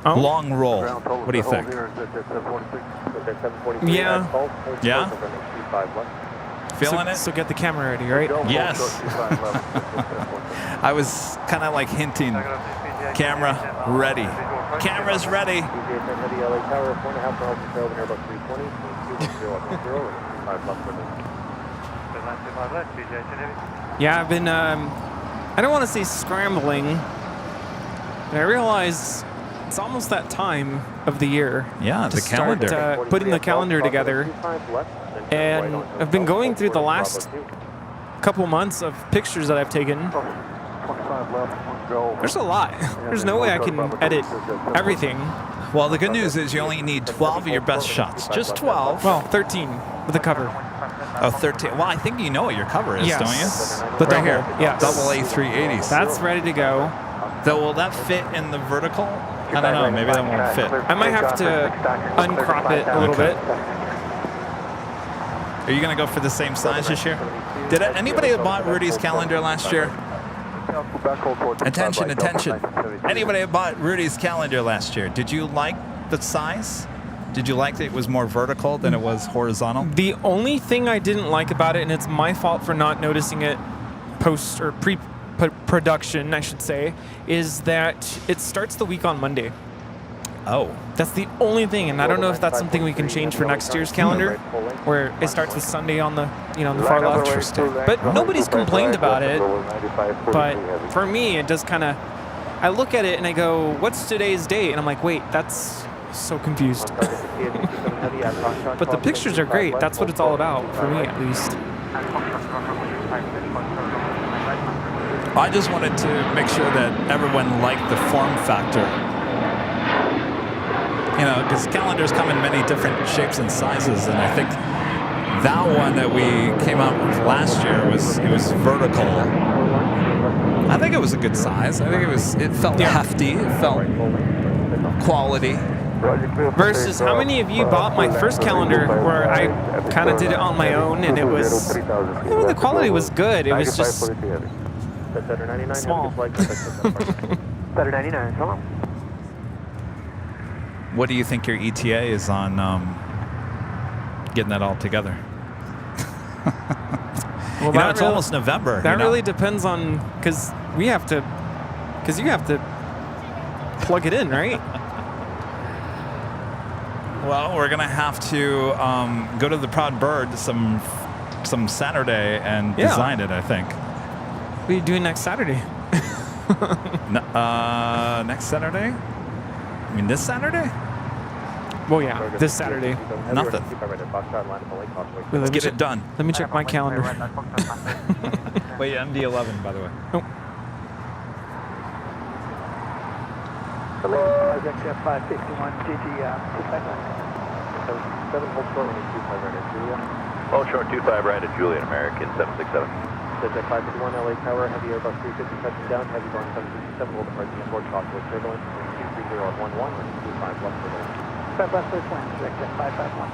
Oh. Long roll. What do you think? Yeah. Yeah? Feeling it? So get the camera ready, right? Yes. I was kind of like hinting. Camera ready. Camera's ready. Yeah, I've been, I don't want to say scrambling, but I realize it's almost that time of the year. Yeah, to the calendar. Start, putting the calendar together. And I've been going through the last couple months of pictures that I've taken. There's a lot. There's no way I can edit everything. Well, the good news is you only need 12 of your best shots. Just 12. Well, 13 with the cover. Oh, 13. Well, I think you know what your cover is, Yes. don't you? The right double, here. yes. Double A380s. That's ready to go. Though, will that fit in the vertical? I don't know. Maybe that won't fit. I might have to uncrop it a little bit. Are you going to go for the same size this year? Did anybody that bought Rudy's calendar last year? Attention, attention. Anybody that bought Rudy's calendar last year, did you like the size? Did you like that it was more vertical than it was horizontal? The only thing I didn't like about it, and it's my fault for not noticing it post or pre-production, I should say, is that it starts the week on Monday. Oh. That's the only thing, and I don't know if that's something we can change for next year's calendar, where it starts with Sunday on the, the far left. Interesting. But nobody's complained about it. But for me, it does kind of. I look at it and I go, "What's today's date?" And I'm like, "Wait, that's so confused." But the pictures are great. That's what it's all about for me, at least. I just wanted to make sure that everyone liked the form factor. Because calendars come in many different shapes and sizes, and I think that one that we came out with last year was vertical. I think it was a good size. I think it felt hefty. It felt quality. Versus how many of you bought my first calendar where I kind of did it on my own, and it was, the quality was good. It was just small. Better 99, hello. What do you think your ETA is on getting that all together? Well, it's almost November. That really depends on, because you have to plug it in, right? Well, we're gonna have to go to the Proud Bird some Saturday and design it, I think. What are you doing next Saturday? Next Saturday? I mean, this Saturday? Well, yeah, this Saturday. Nothing. Wait, Let's get it done. Let me check my calendar. Wait, MD11, by the way. Oh. Project 551 GG 255. Hold short 25 right at Juliet American 767. Project 551 LA Tower, heavy Airbus 350 touching down, heavy Boeing 767 will depart the airport, possible turbulence, 230 on 11, or 25 left for there. 5 left for the plane, Project 551.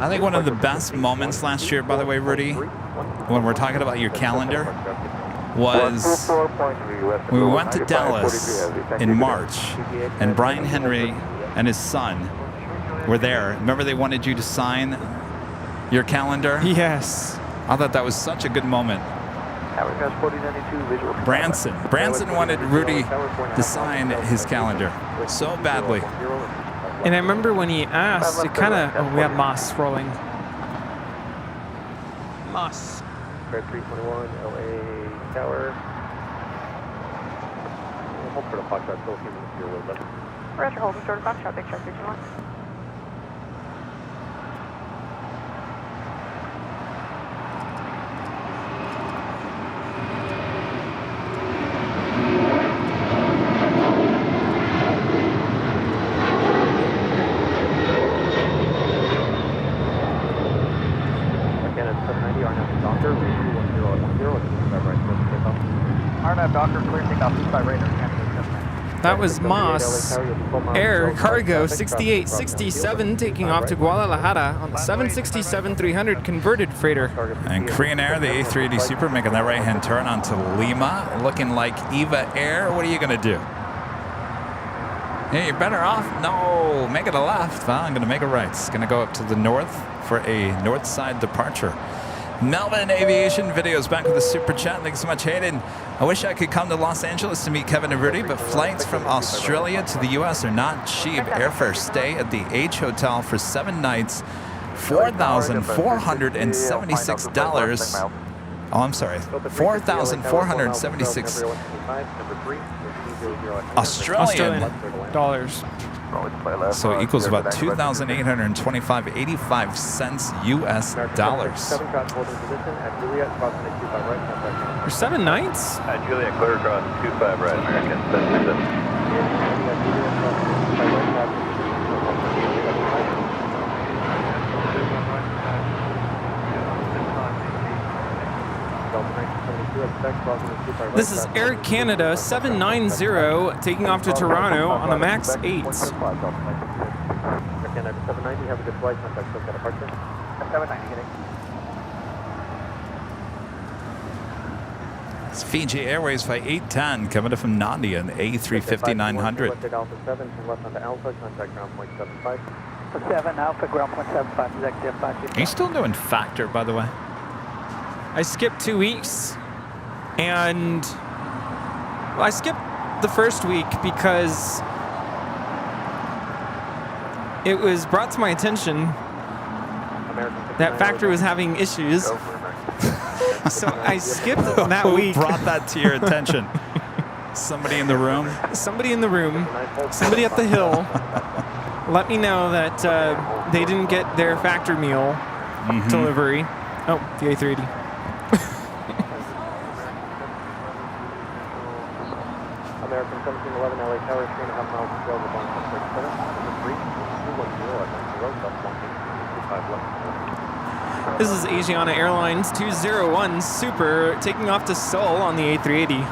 I think one of the best moments last year, by the way, Rudy, when we're talking about your calendar, was when we went to Dallas in March, and Brian Henry and his son were there. Remember, they wanted you to sign your calendar? Yes. I thought that was such a good moment. Branson wanted Rudy to sign his calendar so badly. And I remember when he asked, it kind of, we have Moss rolling. Moss. 321 LA Tower. Hold for the Foxtrot, still keeping the fuel load. Roger, hold and short of Foxtrot, big truck 321. That was Moss Air Cargo 6867 taking off to Guadalajara on the 767-300 converted freighter. And Korean Air, the A380 Super, making that right-hand turn onto Lima, looking like Eva Air. What are you going to do? Yeah, you're better off. No, make it a left. Well, I'm going to make a right. It's going to go up to the north for a north side departure. Melvin Aviation Videos back with the super chat. Thanks so much, Hayden. I wish I could come to Los Angeles to meet Kevin and Rudy, but flights from Australia to the U.S. are not cheap. Airfare stay at the H Hotel for 7 nights, $4,476. Oh, I'm sorry, $4,476 Australian dollars. So it equals about 2,825.85 cents U.S. dollars. For 7 nights? Juliet, clear across 25 right, American 767. This is Air Canada 790 taking off to Toronto on the MAX 8. Air Canada 790, have a good flight. Contact SoCal departure. 790, getting. It's Fiji Airways Flight 810 coming in from Nandi an A350-900. Left at Alpha 7, turn left onto Alpha, contact ground point 75. 7 Alpha, ground point 75, executive 5. Are you still doing factor, by the way? I skipped 2 weeks, and well, I skipped the first week because it was brought to my attention that factory was having issues. So I skipped that week. Who brought that to your attention? Somebody in the room? Somebody in the room, somebody up the hill, let me know that they didn't get their factor meal delivery. Oh, the A380. American 1711 LA Tower, 3.5 miles to go with on 637. 310 This is Asiana Airlines 201 Super taking off to Seoul on the A380.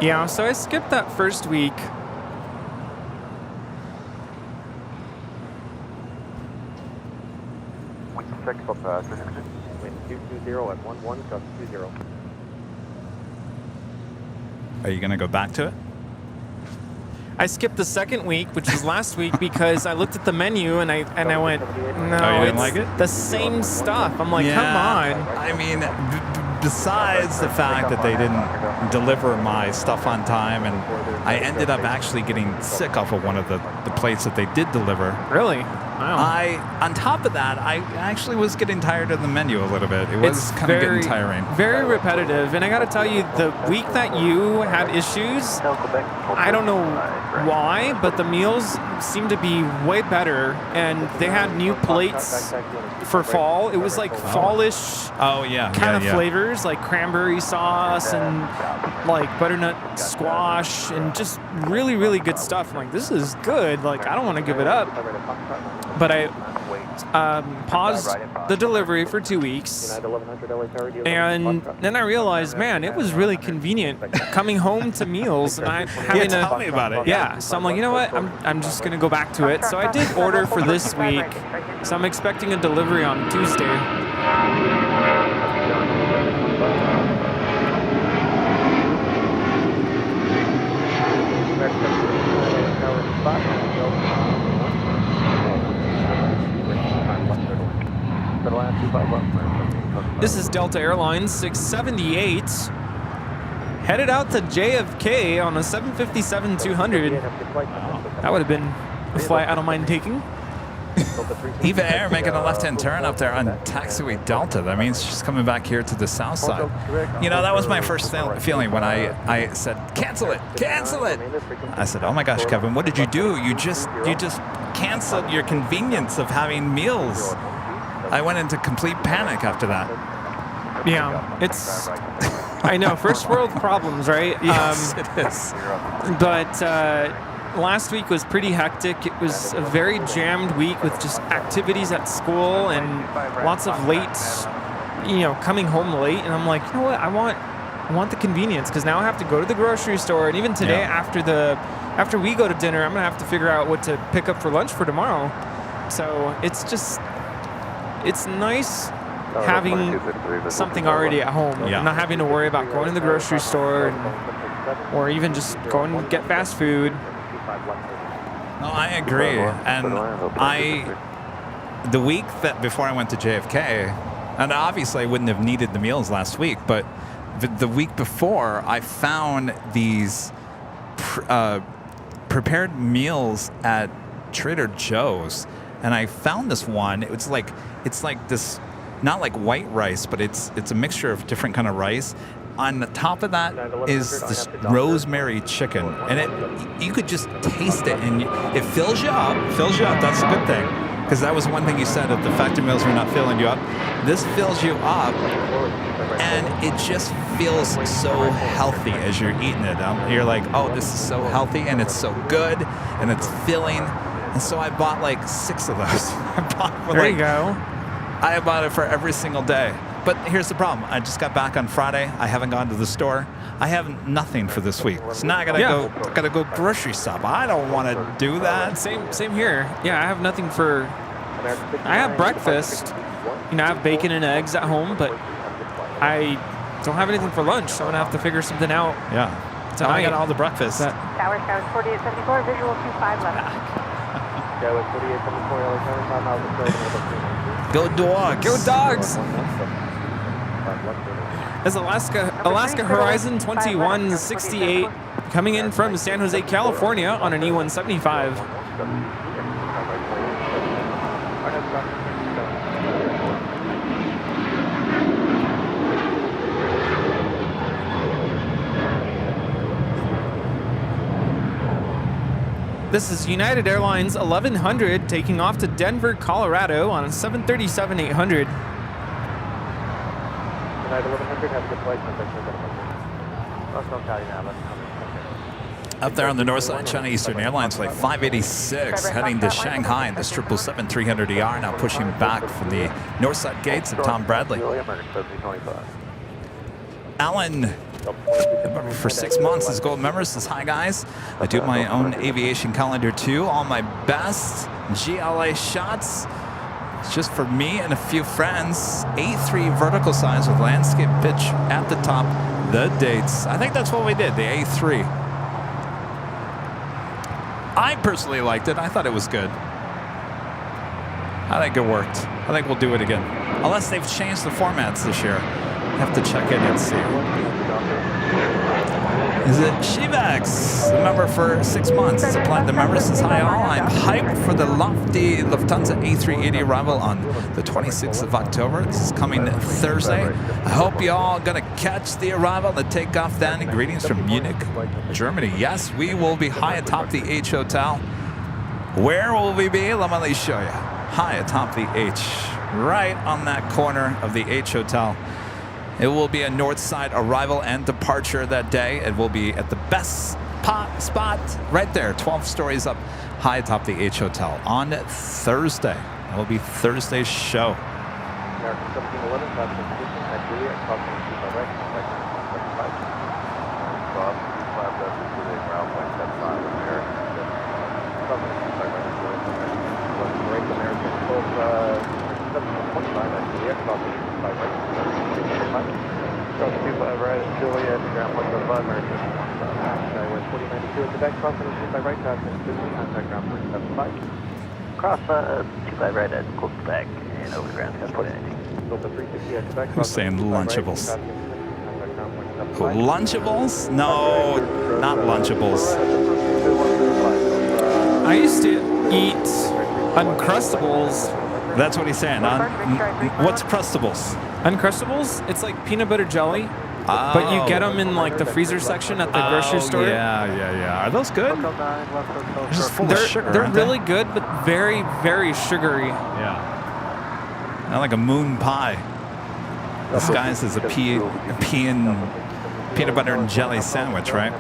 Yeah, so I skipped that first week. Wind 220 at 11, gust 20. Are you going to go back to it? I skipped the second week, which was last week, because I looked at the menu and I went, no, Oh, you didn't it's like it? the same stuff. I'm like, come on. I mean, besides the fact that they didn't deliver my stuff on time, and I ended up actually getting sick off of one of the plates that they did deliver. Really? Wow. On top of that, I actually was getting tired of the menu a little bit. It was kind of getting tiring. Very repetitive. And I got to tell you, the week that you had issues, I don't know why, but the meals seemed to be way better. And they had new plates for fall. It was like fallish kind of flavors, like cranberry sauce and like butternut squash and just really, really good stuff. I'm like, this is good. Like, I don't want to give it up. But I paused the delivery for 2 weeks, and then I realized, man, it was really convenient coming home to meals and I having tell me about it. Yeah, so I'm like, you know what? I'm just gonna go back to it. So I did order for this week. So I'm expecting a delivery on Tuesday. This is Delta Airlines 678, headed out to JFK on a 757-200. That would have been a flight I don't mind taking. Eva Air making a left-hand turn up there on taxiway Delta. That means she's coming back here to the south side. You know, that was my first feeling when I said, cancel it, cancel it. I said, oh my gosh, Kevin, what did you do? You just canceled your convenience of having meals. I went into complete panic after that. Yeah, it's, I know, first world problems, right? Yes, it is. But last week was pretty hectic. It was a very jammed week with just activities at school and lots of late, coming home late. And I'm like, you know what? I want the convenience, because now I have to go to the grocery store. And even today, after we go to dinner, I'm gonna have to figure out what to pick up for lunch for tomorrow. So it's nice having something already at home, not having to worry about going to the grocery store or even just going to get fast food. No, I agree. And the week that before I went to JFK, and obviously I wouldn't have needed the meals last week, but the week before I found these prepared meals at Trader Joe's, and I found this one. It's like this, not like white rice, but it's a mixture of different kind of rice. On the top of that is this rosemary chicken, and you could just taste it, and it fills you up. That's a good thing. because that was one thing you said, that the factor meals were not filling you up. This fills you up, and it just feels so healthy as you're eating it. You're like, oh, this is so healthy, and it's so good, and it's filling. And so I bought like 6 of those. There you go. I bought it for every single day. But here's the problem. I just got back on Friday. I haven't gone to the store. I have nothing for this week. So now I gotta go grocery shop. I don't want to do that. Same here. Yeah, I have nothing for. I have breakfast. You know, I have bacon and eggs at home, but I don't have anything for lunch. So I'm gonna have to figure something out. Yeah. So I got all the breakfast. Tower 4874, visual 25 left. Go dogs. Go dogs. As Alaska Horizon 2168 coming in from San Jose, California on an E175. This is United Airlines 1100 taking off to Denver, Colorado on a 737-800. Up there on the north side, China Eastern Airlines Flight 586 heading to Shanghai. This 777-300ER now pushing back from the north side gates of Tom Bradley. Alan, for 6 months as gold member, says, hi guys, I do my own aviation calendar too. All my best GLA shots. It's just for me and a few friends. A3 vertical signs with landscape pitch at the top. The dates. I think that's what we did, the A3. I personally liked it. I thought it was good. I think it worked. I think we'll do it again. Unless they've changed the formats this year. Have to check in and see. Is it Shivax, the member for 6 months? It's a platinum member. Says, hi all, I'm hyped for the lofty Lufthansa A380 arrival on the 26th of October. This is coming Thursday. I hope you all gonna catch the arrival, the takeoff then. Greetings from Munich, Germany. Yes, we will be high atop the H Hotel. Where will we be? Let me show you. High atop the H, right on that corner of the H Hotel. It will be a north side arrival and departure that day. It will be at the best spot right there, 12 stories up high atop the H Hotel on Thursday. That will be Thursday's show. Cross 25 right at Quebec and over ground. Who's saying Lunchables? Lunchables? No, not Lunchables. I used to eat Uncrustables. That's what he's saying. What's Crustables? Uncrustables? It's like peanut butter jelly, but you get them in like the freezer section at the grocery store. Yeah. Are those good? They're just full of sugar. They're really good, but very, very sugary. Yeah. Not like a moon pie. Disguised as a peanut butter and jelly sandwich, right?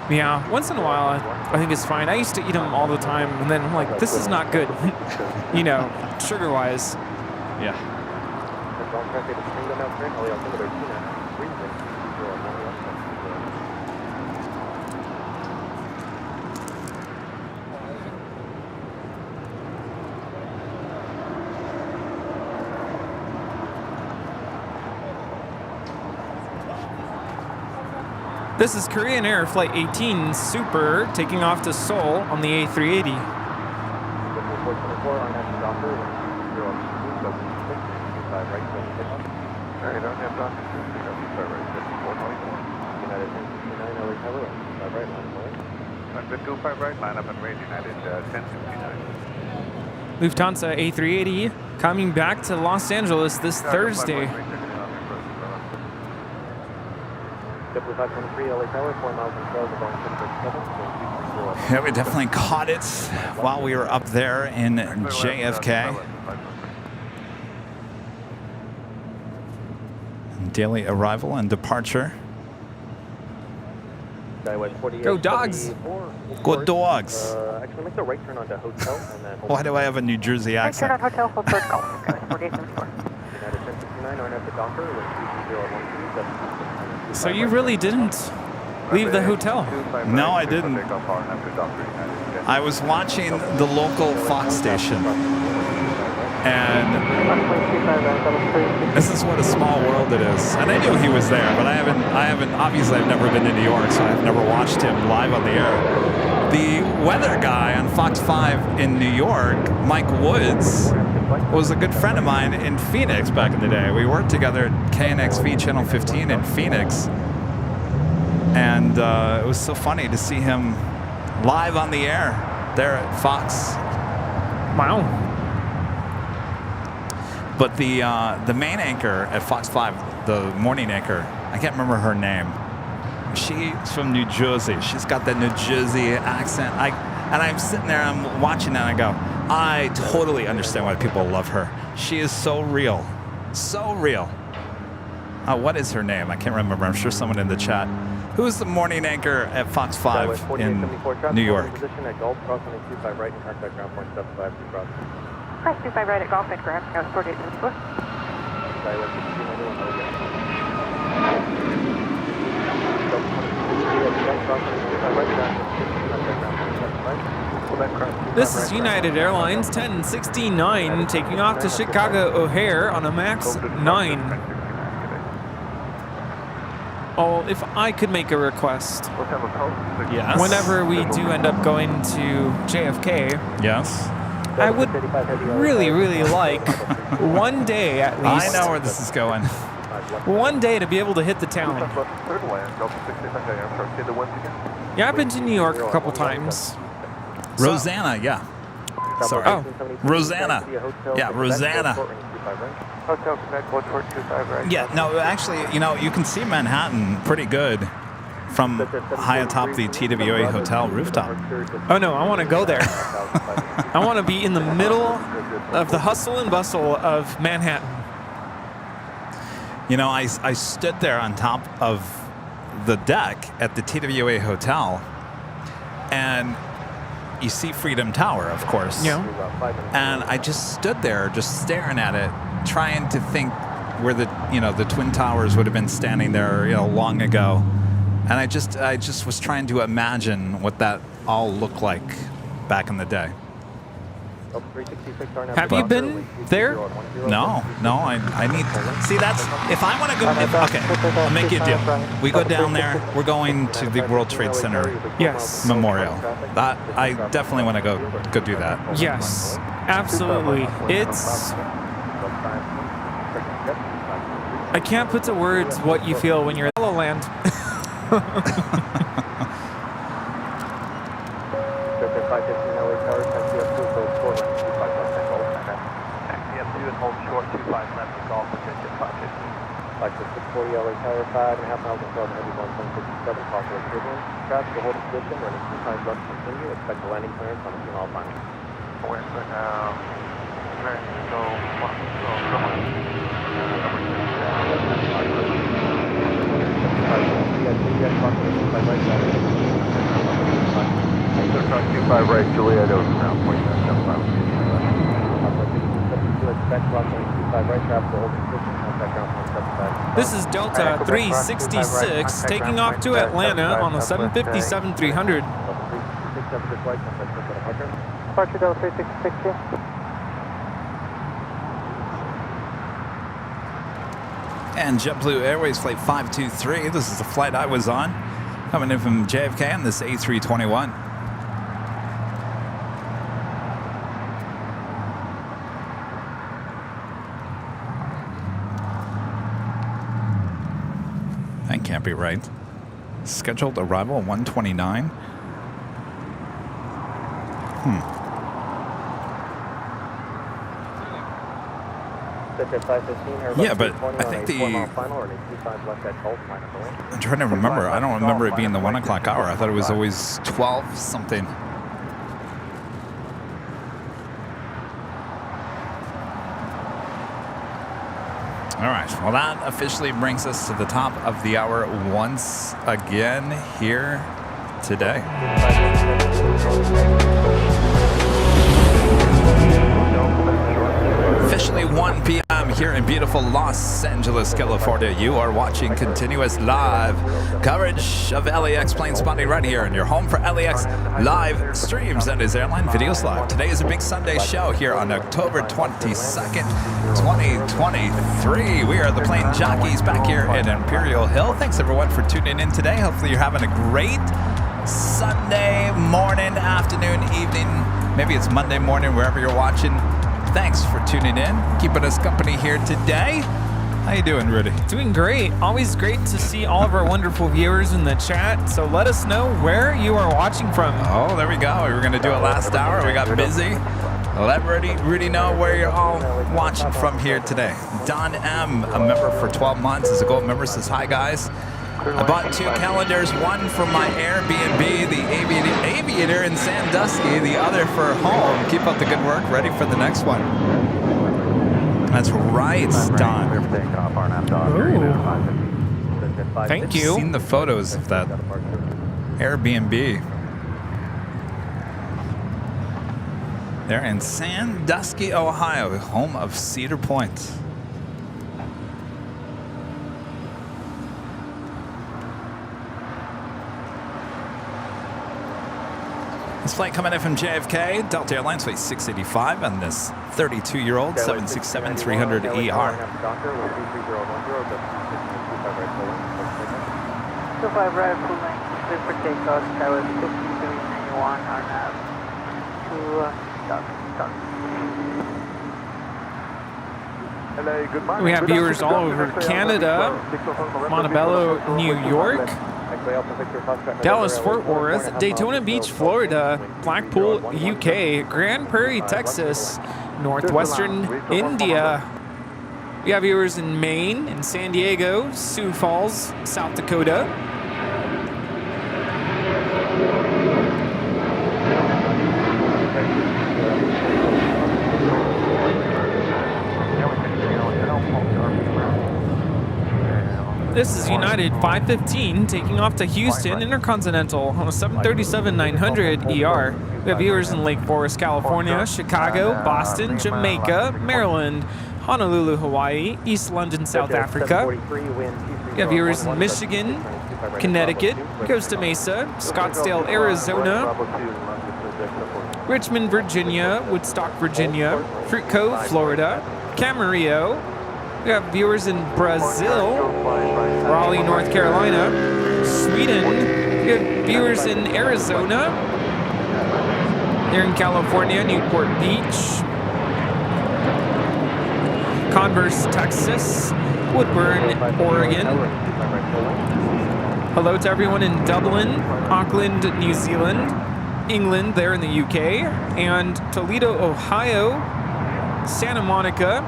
Yeah, once in a while, I think it's fine. I used to eat them all the time, and then I'm like, this is not good, you know, sugar-wise. Yeah. This is Korean Air Flight 18 Super taking off to Seoul on the A380. Lufthansa A380 coming back to Los Angeles this Thursday. Yeah, we definitely caught it while we were up there in JFK. Daily arrival and departure. Go dogs. Go dogs. Actually, make the right turn onto hotel and then... Why do I have a New Jersey Right turn on accent? hotel, hold short golf. 4874. United 1069, on at the Docker, with 22012. So you really didn't leave the hotel? No, I didn't. I was watching the local Fox station. And this is what a small world it is. And I knew he was there, but I haven't, obviously I've never been to New York, so I've never watched him live on the air. The weather guy on Fox 5 in New York, Mike Woods, was a good friend of mine in Phoenix back in the day. We worked together at KNXV Channel 15 in Phoenix. And it was so funny to see him live on the air there at Fox. Wow. But the main anchor at Fox 5, the morning anchor, I can't remember her name. She's from New Jersey. She's got that New Jersey accent. And I'm sitting there, I'm watching that, and I go, I totally understand why people love her. She is so real. So real. What is her name? I can't remember. I'm sure someone in the chat. Who is the morning anchor at Fox 5 in New York? Position at Gulf, crossing 25 right and contact ground point 75 to cross. Press 25 right at golf and ground. Now 4874. This is United Airlines 1069 taking off to Chicago O'Hare on a MAX 9. Oh, if I could make a request. Yes. Whenever we do end up going to JFK, Yes. I would really, really like one day at least. I know where this is going. One day to be able to hit the town. Yeah, I've been to New York a couple times. Rosanna, yeah. Sorry. Oh. Rosanna. Yeah, Rosanna. Yeah, no, actually, you know, you can see Manhattan pretty good from high atop the TWA Hotel rooftop. Oh no, I want to go there. I want to be in the middle of the hustle and bustle of Manhattan. You know, I stood there on top of the deck at the TWA Hotel, and you see Freedom Tower, of course. Yeah. And I just stood there, just staring at it, trying to think where the Twin Towers would have been standing there, long ago. And I just was trying to imagine what that all looked like back in the day. Have you been there? No, I need to. See, that's, if I want to go, okay, I'll make you a deal. We go down there, we're going to the World Trade Center Yes. Memorial. I definitely want to go do that. Yes, absolutely. It's... I can't put to words what you feel when you're at La La Land. Like the 640 LA Tower 5.5 miles until heavy 1.57, possible turbulence. Traffic will hold its position, running 2 times left to continue. Expect a landing clearance on the King All final. Right, Juliet over ground point 75. This is Delta 366 taking off to Atlanta on a 757-300. Departure Delta 366. And JetBlue Airways Flight 523, this is the flight I was on, coming in from JFK on this A321. That can't be right. Scheduled arrival 129. Yeah, but I think I'm trying to remember. I don't remember it being the 1 o'clock hour. I thought it was always 12 something. All right, well, that officially brings us to the top of the hour once again here today. Officially 1 p.m. here in beautiful Los Angeles, California. You are watching continuous live coverage of LAX plane spotting right here in your home for LAX live streams. That is Airline Videos Live. Today is a big Sunday show here on October 22nd, 2023. We are the Plane Jockeys back here in Imperial Hill. Thanks everyone for tuning in today. Hopefully you're having a great Sunday morning, afternoon, evening. Maybe it's Monday morning, wherever you're watching. Thanks for tuning in, keeping us company here today. How you doing, Rudy? Doing great. Always great to see all of our wonderful viewers in the chat. So let us know where you are watching from. Oh, there we go. We were going to do it last hour. We got busy. Let Rudy know where you're all watching from here today. Don M, a member for 12 months, is a gold member, says, hi, guys. I bought 2 calendars, one for my Airbnb, the Aviator in Sandusky, the other for home. Keep up the good work. Ready for the next one. That's right, Don. Ooh. Thank you. I've seen the photos of that Airbnb. They're in Sandusky, Ohio, home of Cedar Point. This flight coming in from JFK, Delta Airlines, flight 685 on this 32-year-old 767-300ER. 25 right, full length, clear for takeoff, Skyway 5391, RNAV, to We have viewers all over Canada, Montebello, New York, Dallas, Fort Worth, Daytona Beach, Florida, Blackpool, UK, Grand Prairie, Texas, Northwestern India. We have viewers in Maine, in San Diego, Sioux Falls, South Dakota. This is United 515 taking off to Houston Intercontinental on a 737-900 ER. We have viewers in Lake Forest, California, Chicago, Boston, Jamaica, Maryland, Honolulu, Hawaii, East London, South Africa. We have viewers in Michigan, Connecticut, Costa Mesa, Scottsdale, Arizona, Richmond, Virginia, Woodstock, Virginia, Fruit Cove, Florida, Camarillo. We have viewers in Brazil, Raleigh, North Carolina, Sweden. We have viewers in Arizona. Here in California, Newport Beach, Converse, Texas, Woodburn, Oregon. Hello to everyone in Dublin, Auckland, New Zealand, England, there in the UK, and Toledo, Ohio, Santa Monica,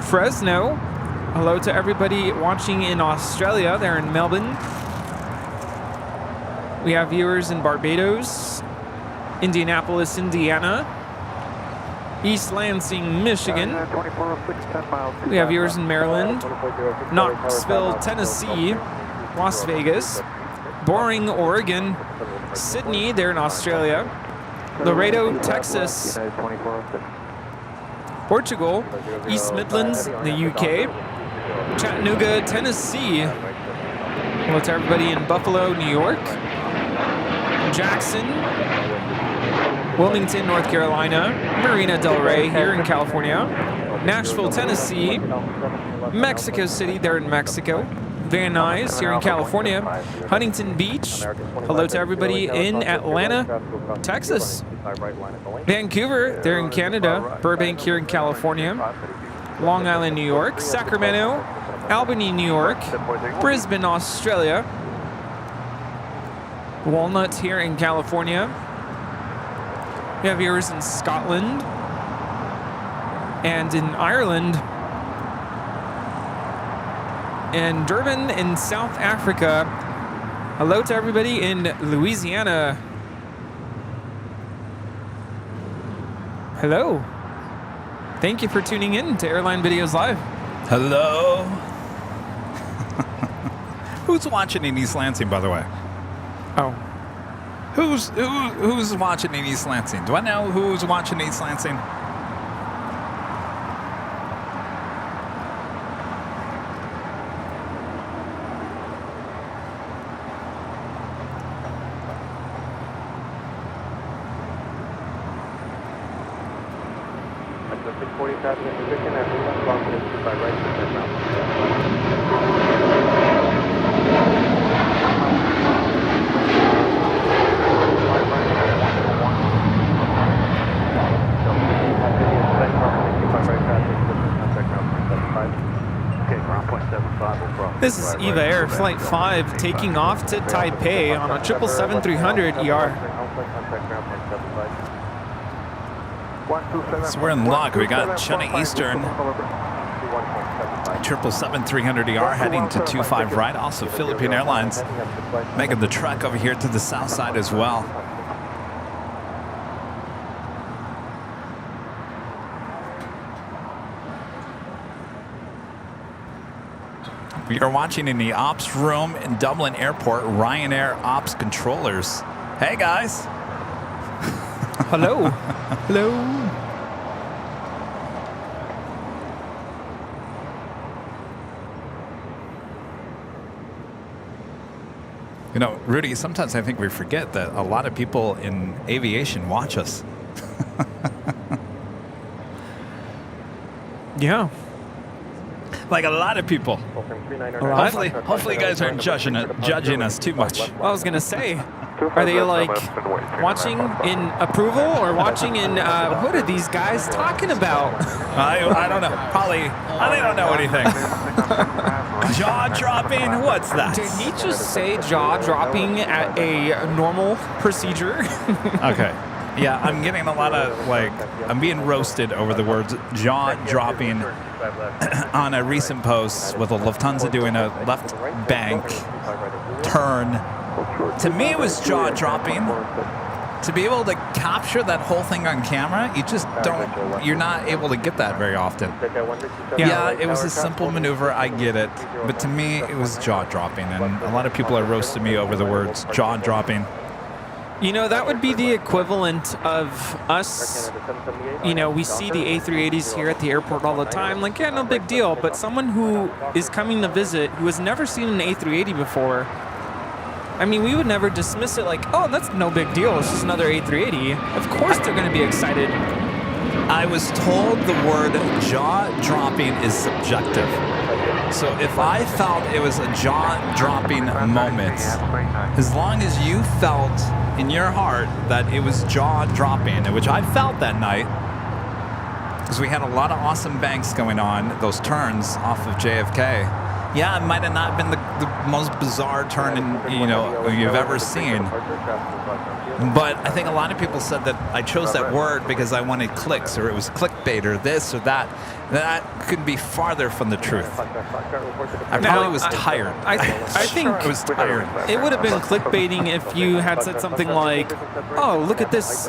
Fresno. Hello to everybody watching in Australia, there in Melbourne. We have viewers in Barbados, Indianapolis, Indiana, East Lansing, Michigan. We have viewers in Maryland, Knoxville, Tennessee, Las Vegas, Boring, Oregon, Sydney, there in Australia, Laredo, Texas, Portugal, East Midlands, the UK, Chattanooga, Tennessee. Hello to everybody in Buffalo, New York, Jackson, Wilmington, North Carolina, Marina Del Rey here in California, Nashville, Tennessee, Mexico City there in Mexico, Van Nuys here in California, Huntington Beach. Hello to everybody in Atlanta, Texas, Vancouver there in Canada, Burbank here in California, Long Island, New York, Sacramento, Albany, New York, Brisbane, Australia, Walnut here in California. We have viewers in Scotland and in Ireland. in Durban in South Africa. Hello to everybody in Louisiana. Hello. Thank you for tuning in to Airline Videos Live. Hello. Who's watching in East Lansing, by the way? Oh. Who's watching in East Lansing? Do I know who's watching East Lansing? This is EVA Air Flight 5 taking off to Taipei on a 777-300 ER. So we're in luck. We got China Eastern 777-300 ER heading to 25 right. Also Philippine Airlines making the trek over here to the south side as well. We are watching in the ops room in Dublin Airport, Ryanair ops controllers. Hey guys. Hello. Hello. You know, Rudy, sometimes I think we forget that a lot of people in aviation watch us. Yeah. Like a lot of people. Hopefully you guys aren't judging us too much. Well, I was going to say, are they like watching in approval or watching in, what are these guys talking about? I don't know. Probably, they don't know anything. Jaw dropping? What's that? Did he just say jaw dropping at a normal procedure? Okay. Yeah, I'm getting a lot of, I'm being roasted over the words jaw dropping on a recent post with a Lufthansa doing a left bank turn. To me, it was jaw dropping. To be able to capture that whole thing on camera, you're not able to get that very often. Yeah, it was a simple maneuver, I get it. But to me, it was jaw dropping. And a lot of people are roasting me over the words jaw dropping. You know, that would be the equivalent of us, you know, we see the A380s here at the airport all the time. Like, yeah, no big deal. But someone who is coming to visit, who has never seen an A380 before, I mean, we would never dismiss it like, oh, that's no big deal. It's just another A380. Of course they're going to be excited. I was told the word jaw dropping is subjective. So if I felt it was a jaw dropping moment, as long as you felt in your heart that it was jaw dropping, which I felt that night, because we had a lot of awesome banks going on, those turns off of JFK. Yeah, it might have not been the most bizarre turn you've ever seen. But I think a lot of people said that I chose that word because I wanted clicks, or it was clickbait, or this or that. That could be farther from the truth. I probably was tired. I think I was tired. It would have been clickbaiting if you had said something like, oh, look at this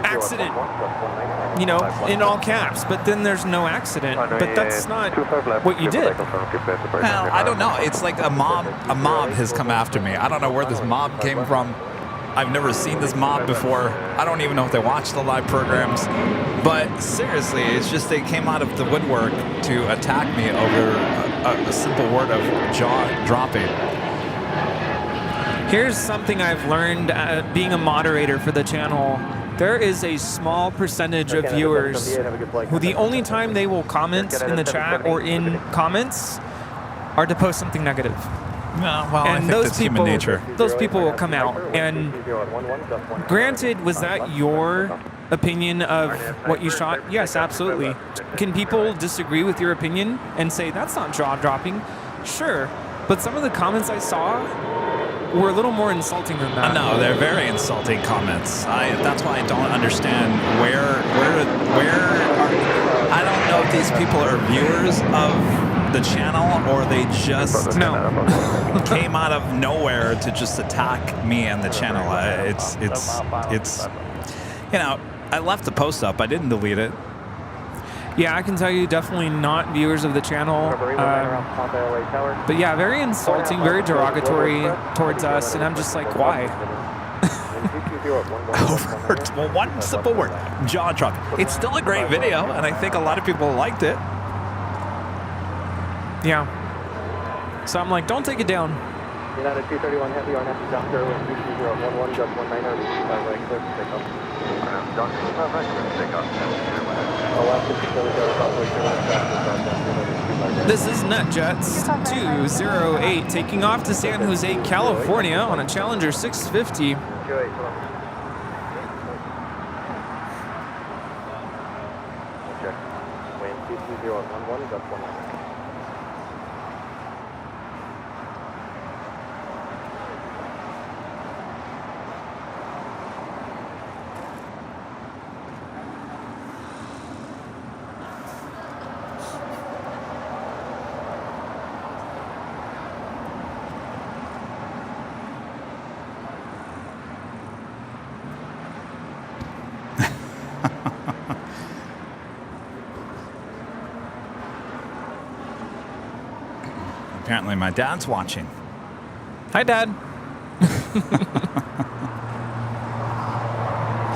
accident, you know, in all caps, but then there's no accident. But that's not what you did. Well, I don't know. It's like a mob has come after me. I don't know where this mob came from. I've never seen this mob before. I don't even know if they watch the live programs. But seriously, it's just they came out of the woodwork to attack me over a simple word of jaw dropping. Here's something I've learned being a moderator for the channel. There is a small percentage of viewers who the only time they will comment in the chat or in comments are to post something negative. No, well, and I think that's human nature. Those people will come out. And granted, was that your opinion of what you shot? Yes, absolutely. Can people disagree with your opinion and say, that's not jaw-dropping? Sure. But some of the comments I saw were a little more insulting than that. No, they're very insulting comments. That's why I don't understand where are, I don't know if these people are viewers of the channel, or they just came out of nowhere to just attack me and the channel. It's you know, I left the post up. I didn't delete it. Yeah, I can tell you, definitely not viewers of the channel. But yeah, very insulting, very derogatory towards us, and I'm just like, why? Well, one simple word, jaw drop. It's still a great video, and I think a lot of people liked it. Yeah. So I'm like, don't take it down. United 231 Heavy on Happy Doctor with 22011, just 19 or 25 right, clear for takeoff. Doctor, 25 right, clear for takeoff. This is NetJets 208 taking off to San Jose, California on a Challenger 650. Check. Wind 22011, just 19. Apparently my dad's watching. Hi, Dad.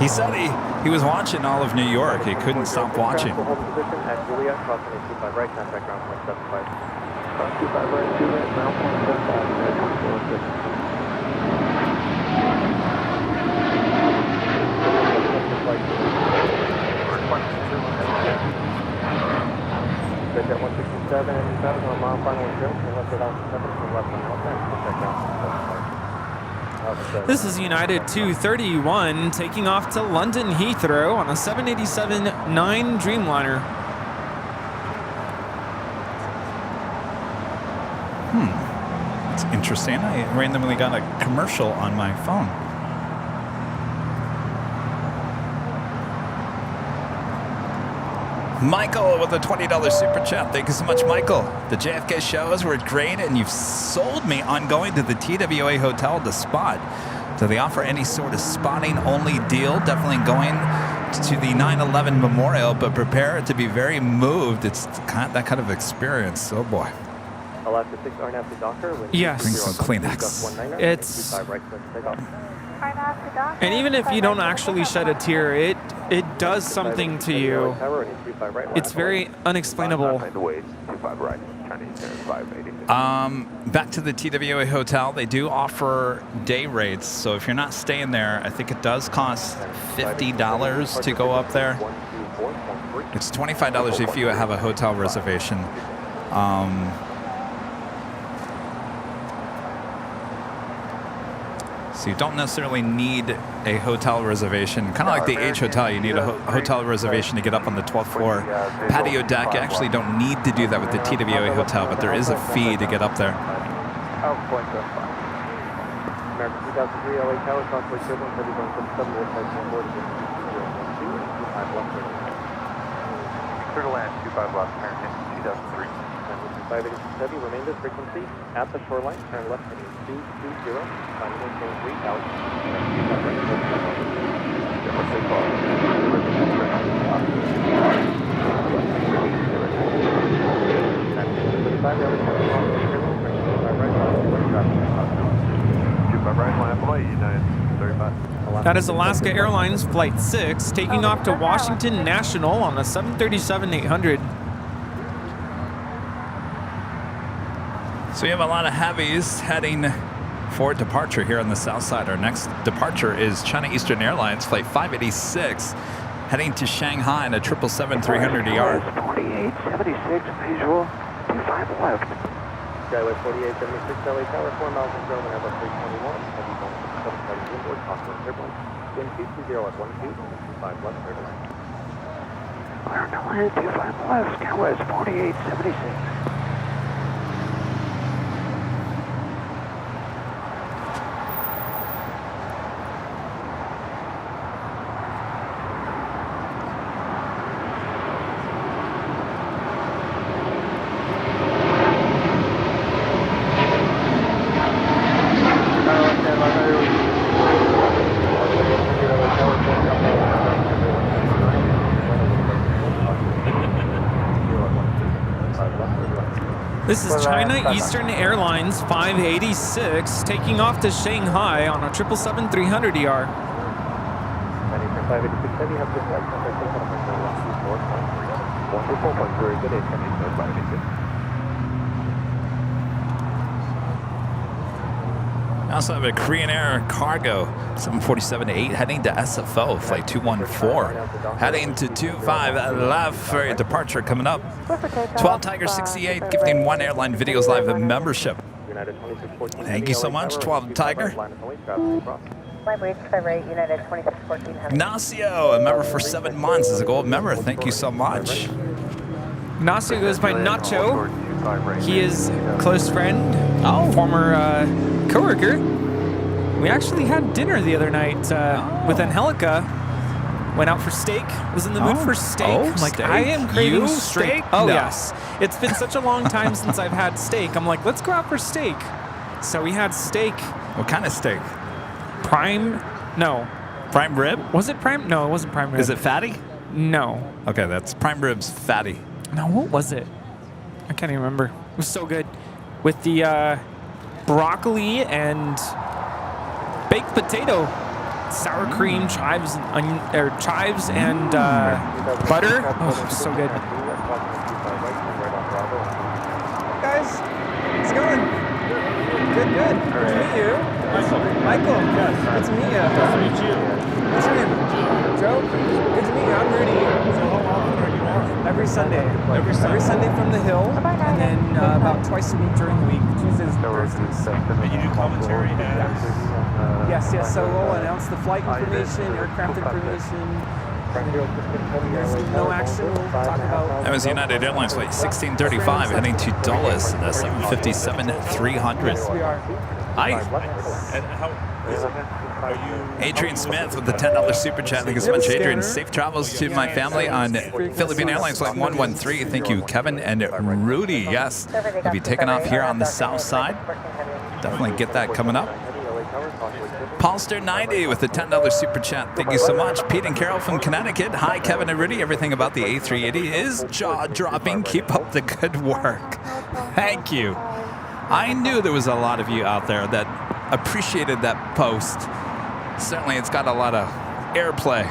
He said he was watching all of New York. He couldn't stop watching. Hold position at Juliet, crossing a 25 right, contact ground point 75. 25 right, Juliet, ground point 75. At 167, on mile final zero, and left it out 7 from left on outside, contact ground point 75. This is United 231 taking off to London Heathrow on a 787-9 Dreamliner. It's interesting. I randomly got a commercial on my phone. Michael with a $20 super chat. Thank you so much, Michael. The JFK shows were great, and you've sold me on going to the TWA hotel to spot. Do they offer any sort of spotting only deal? Definitely going to the 9/11 memorial, but prepare to be very moved. It's that kind of experience. Oh boy. Alaska 6 RNAV Doctor. Yes. Bring some Kleenex. It's, 25 right, clear for takeoff. and even if you don't actually shed a tear, it does something to you. It's very unexplainable. Back to the TWA hotel. They do offer day rates, so if you're not staying there, I think it does cost $50 to go up there. It's $25 if you have a hotel reservation. So you don't necessarily need a hotel reservation. Kind of like the H Hotel, you need a hotel reservation to get up on the 12th floor patio deck. You actually don't need to do that with the TWA hotel, but there is a fee to get up there. American 2003 LA Tower, Concord Civil, 3177, Wolf Flight 140, 25 left. Clear to land, 25 left, American 2003. 587 remain this frequency at the shoreline, turn left heading 220, final maintain 3000. That is Alaska Airlines Flight 6 taking off to Washington National on a 737-800. So you have a lot of heavies heading for departure here on the south side. Our next departure is China Eastern Airlines Flight 586 heading to Shanghai in a 777-300ER. 4876, visual, 25 left. Skyway 4876 LA Tower, 4 miles from German, Airbus 321, heavy going to 7 inboard, Concord Turbulence, wind 220 at 12, 25 left, clear to land. Clear to land, 25 left, Skyway 4876. This is China Eastern Airlines 586 taking off to Shanghai on a 777-300ER. 586 Heavy, have a good flight. Contact take on Approach 124.3. Good day, 586. I also have a Korean Air Cargo 747-8 heading to SFO, flight 214. Heading to 25 left for a departure coming up. 12 Tiger 68 gifting 1 Airline Videos Live membership. Thank you so much, 12 Tiger. Ignacio, a member for 7 months, is a gold member. Thank you so much. Ignacio goes by Nacho. He is a close friend, former coworker. We actually had dinner the other night with Angelica. Went out for steak. Was in the mood for steak. I'm like, steak? I am craving You steak. steak? Oh, No. yes. It's been such a long time since I've had steak. I'm like, let's go out for steak. So we had steak. What kind of steak? Prime? No. Prime rib? Was it prime? No, it wasn't prime rib. Is it fatty? No. Okay, that's prime rib's fatty. No, what was it? I can't even remember. It was so good. With the broccoli and baked potato, sour cream, chives, and onion, or chives and butter. Oh, it was so good. Guys, how's it going? Good, good. Good to meet you. Michael. Yes. Good to meet you. Nice to meet you. What's your name? Joe. Good to meet you. I'm Rudy. So how often are you on? Every Sunday. Every Sunday from the hill, and then about twice a week during the week, Tuesdays and Thursdays. And you do commentary as... Yes. So we'll announce the flight information, aircraft information. There's no action. We'll talk about. That was United Airlines flight 1635 heading to Dulles, the 757-300. Yes, we are. Hi. And how... Are you... Adrian Smith with the $10 super chat. Thank you so much, Adrian. Safe travels to my family on Philippine Airlines flight 113. Thank you, Kevin and Rudy. Yes, we'll be taking off here on the south side. Definitely get that coming up. Paulster90 with the $10 super chat. Thank you so much. Pete and Carol from Connecticut. Hi, Kevin and Rudy. Everything about the A380 is jaw-dropping. Keep up the good work. Thank you. I knew there was a lot of you out there that appreciated that post. Certainly, it's got a lot of airplay.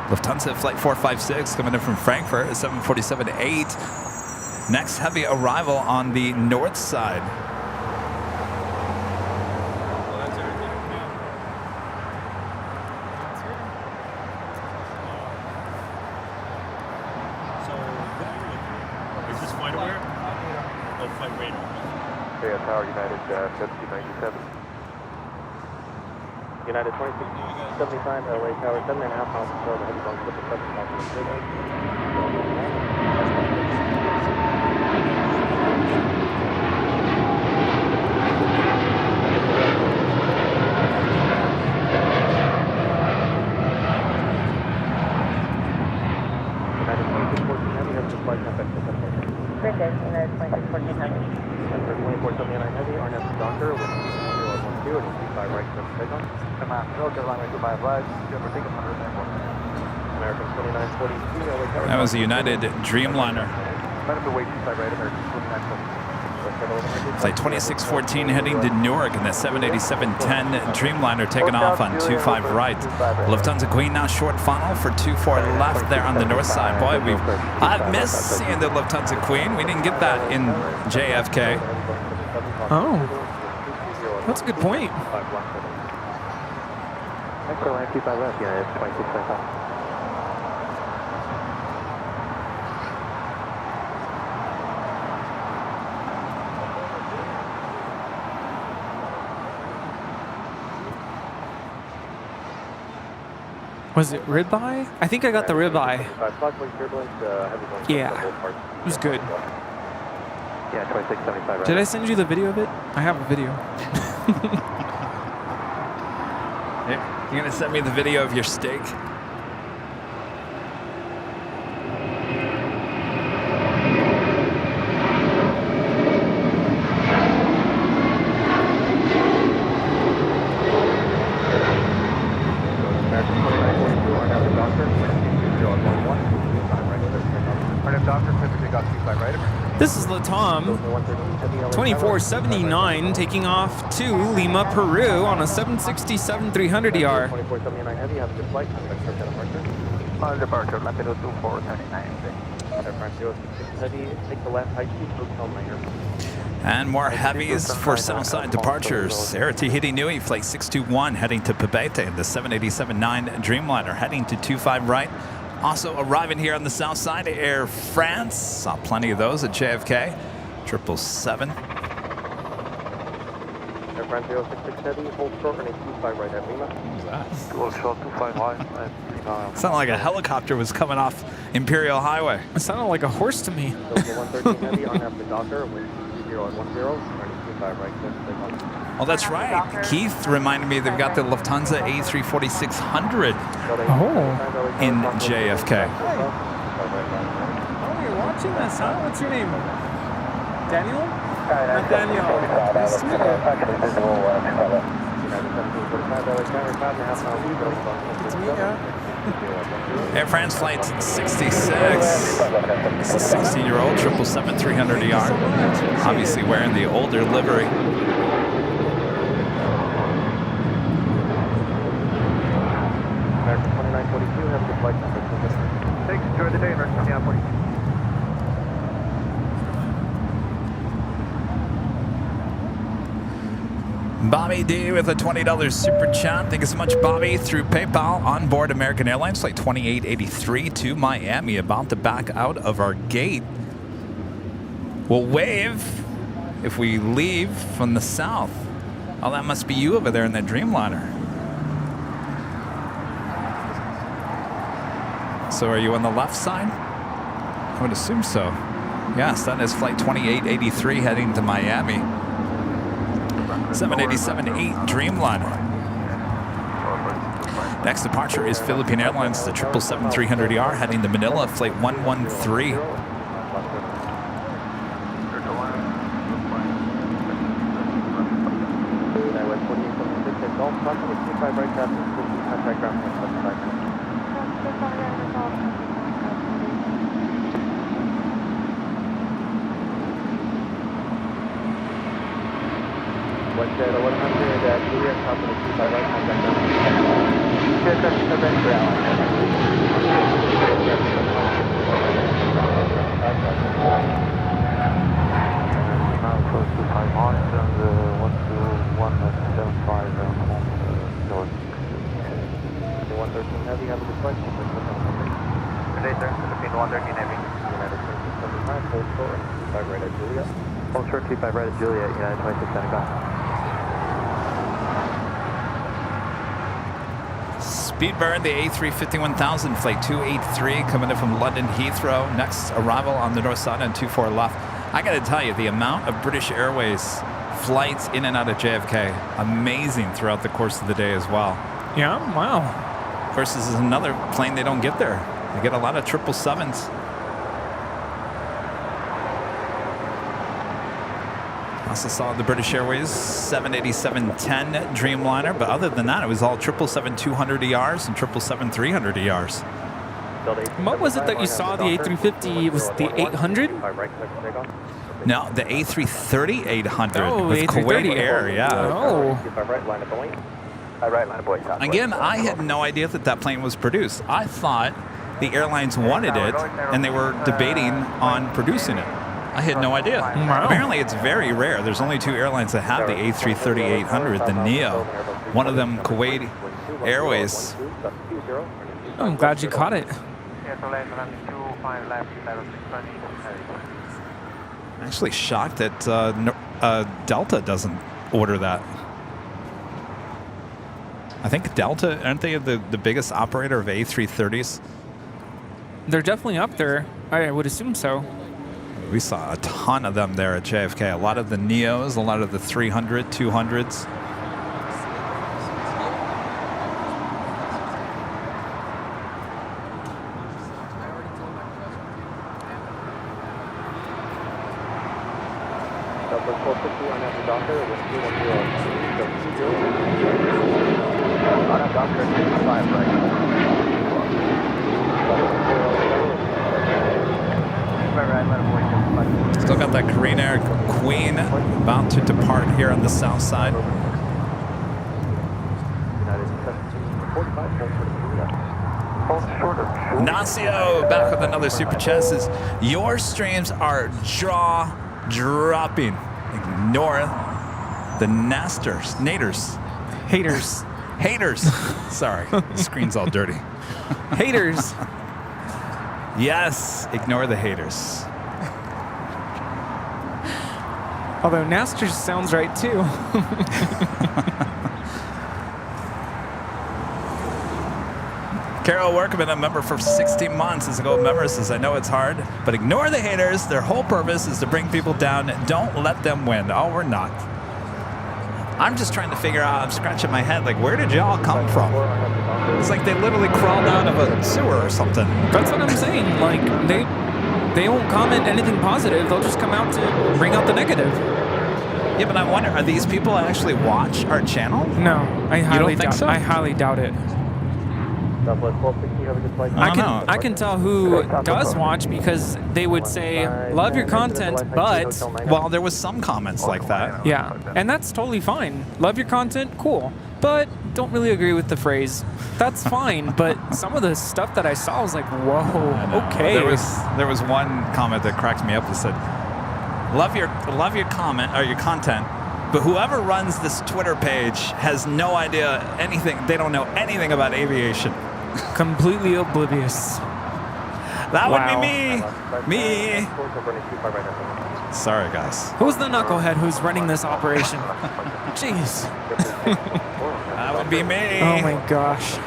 Lufthansa Flight 456 coming in from Frankfurt, 747-8. Next heavy arrival on the north side. Is this flight aware? Oh, flight radar. Okay, Tower United 1797. United 2675, LA Tower, 7.5 miles to the heavy bone, 7 miles to United 2614 Heavy, have the flight contact to United 2614 Heavy. Center 2479 Heavy, RNS Doctor, with 012, and 25 right to takeoff. Command, North Carolina 25 right, Denver, take 100 American 2942, LA Tower. That was the United Dreamliner. Medical weight 25 right, American 2942. Flight 2614 heading to Newark in the 787-10 Dreamliner taking off on 25 right. Lufthansa Queen now short funnel for 24 left there on the north side. Boy, I've missed seeing the Lufthansa Queen. We didn't get that in JFK. Oh, that's a good point. Excellent, 25 left, United 2675. Was it ribeye? I think I got the ribeye. Yeah, it was good. Yeah, 2675 right. Did I send you the video of it? I have a video. You're going to send me the video of your steak? Doctor, clear for takeoff 25 right. This is Latom, 2479, taking off to Lima, Peru on a 767-300ER. 2479 heavy, have a good flight. On departure, Latitude 2439. Air France 066 heavy, take the left high speed, hotel minor. And more heavies for Southside departures. Air Tahiti Nui, flight 621, heading to Pabete, the 787-9 Dreamliner, heading to 25 right. Also arriving here on the south side, Air France. Saw plenty of those at JFK. 777. Air France 066 heavy, hold short and a 25 right at Lima. What was that? Hold short 25 right at 39. Sounded like a helicopter was coming off Imperial Highway. It sounded like a horse to me. 113 heavy, on after Docker, wind 0 and 10, running 25 right, clear for takeoff. Oh, that's right. Keith reminded me they've got the Lufthansa A340-600 in JFK. Oh, you're watching this, huh? What's your name? Daniel? Nathaniel. Nice to meet you. Good to meet you. Air France flight 66. It's a 16-year-old 777-300ER. Obviously wearing the older livery. American 2942, have a good flight. Thanks, enjoy the day, American 2942. Bobby D with a $20 super chat. Thank you so much, Bobby, through PayPal on board American Airlines flight 2883 to Miami, about to back out of our gate. We'll wave if we leave from the south. Oh, that must be you over there in that Dreamliner. So are you on the left side? I would assume so. Yes, that is flight 2883 heading to Miami. 787-8 Dreamliner. Next departure is Philippine Airlines, the 777-300ER, heading to Manila, flight 113. Wednesday at 1100 at Juliet, top of the 25 right, contact down. Now close to 5 miles and 12175 north. 113 heavy, have a good flight. Good day, sir. Philippine 113 heavy. United 2675, hold short, 25 right at Juliet. Hold short 25 right at Juliet, United 26 Senegal. Speedbird, the A350-1000, flight 283, coming in from London Heathrow. Next arrival on the north side on 24 left. I got to tell you, the amount of British Airways flights in and out of JFK, amazing throughout the course of the day as well. Yeah, wow. Of course, this is another plane they don't get there. They get a lot of 777s. Also saw the British Airways 787-10 Dreamliner, but other than that, it was all 777-200ERs and 777-300ERs. What was it that you saw, the A350? Was it the 800? No, the A330-800 Oh, with A330. Kuwait Air, yeah. Oh. Again, I had no idea that that plane was produced. I thought the airlines wanted it, and they were debating on producing it. I had no idea. Wow. Apparently, it's very rare. There's only two airlines that have the A330-800, the NEO. One of them, Kuwait Airways. I'm glad you caught it. I'm actually shocked that Delta doesn't order that. I think Delta, aren't they the biggest operator of A330s? They're definitely up there. I would assume so. We saw a ton of them there at JFK. A lot of the Neos, a lot of the 300, 200s. Still got that Korean Air Queen about to depart here on the south side. Nacio back with another super chat says, your streams are jaw-dropping. Ignore the naters. Haters. Sorry, the screen's all dirty. Haters. Yes, ignore the haters. Although Nasters sounds right too. Carol Workman, a member for 16 months, as a gold member, says, I know it's hard, but ignore the haters. Their whole purpose is to bring people down. Don't let them win. Oh, we're not. I'm just trying to figure out, I'm scratching my head, like, where did y'all come from? It's like they literally crawled out of a sewer or something. That's what I'm saying. Like, they won't comment anything positive. They'll just come out to bring out the negative. Yeah, but I wonder, are these people that actually watch our channel? No, I highly doubt. so? I highly doubt it. I can tell who does watch because they would say, love your content, but... Well, there was some comments like that. Yeah, and that's totally fine. Love your content, cool. But don't really agree with the phrase. That's fine, but some of the stuff that I saw was like, whoa, okay. There was one comment that cracked me up that said, love your comment or your content, but whoever runs this Twitter page has no idea anything. They don't know anything about aviation. Completely oblivious. That would be me. Sorry, guys. Who's the knucklehead who's running this operation? Jeez. That would be me. Oh my gosh.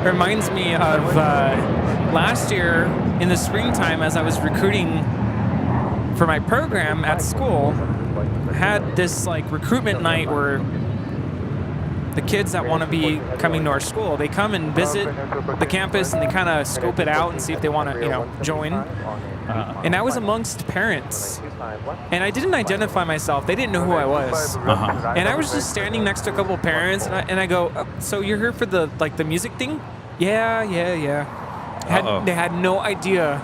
Reminds me of last year in the springtime as I was recruiting for my program at school. I had this like recruitment night where the kids that want to be coming to our school, they come and visit the campus and they kind of scope it out and see if they want to, join. And I was amongst parents, and I didn't identify myself. They didn't know who I was. And I was just standing next to a couple of parents, and I go, oh, so you're here for the music thing? Yeah. They had no idea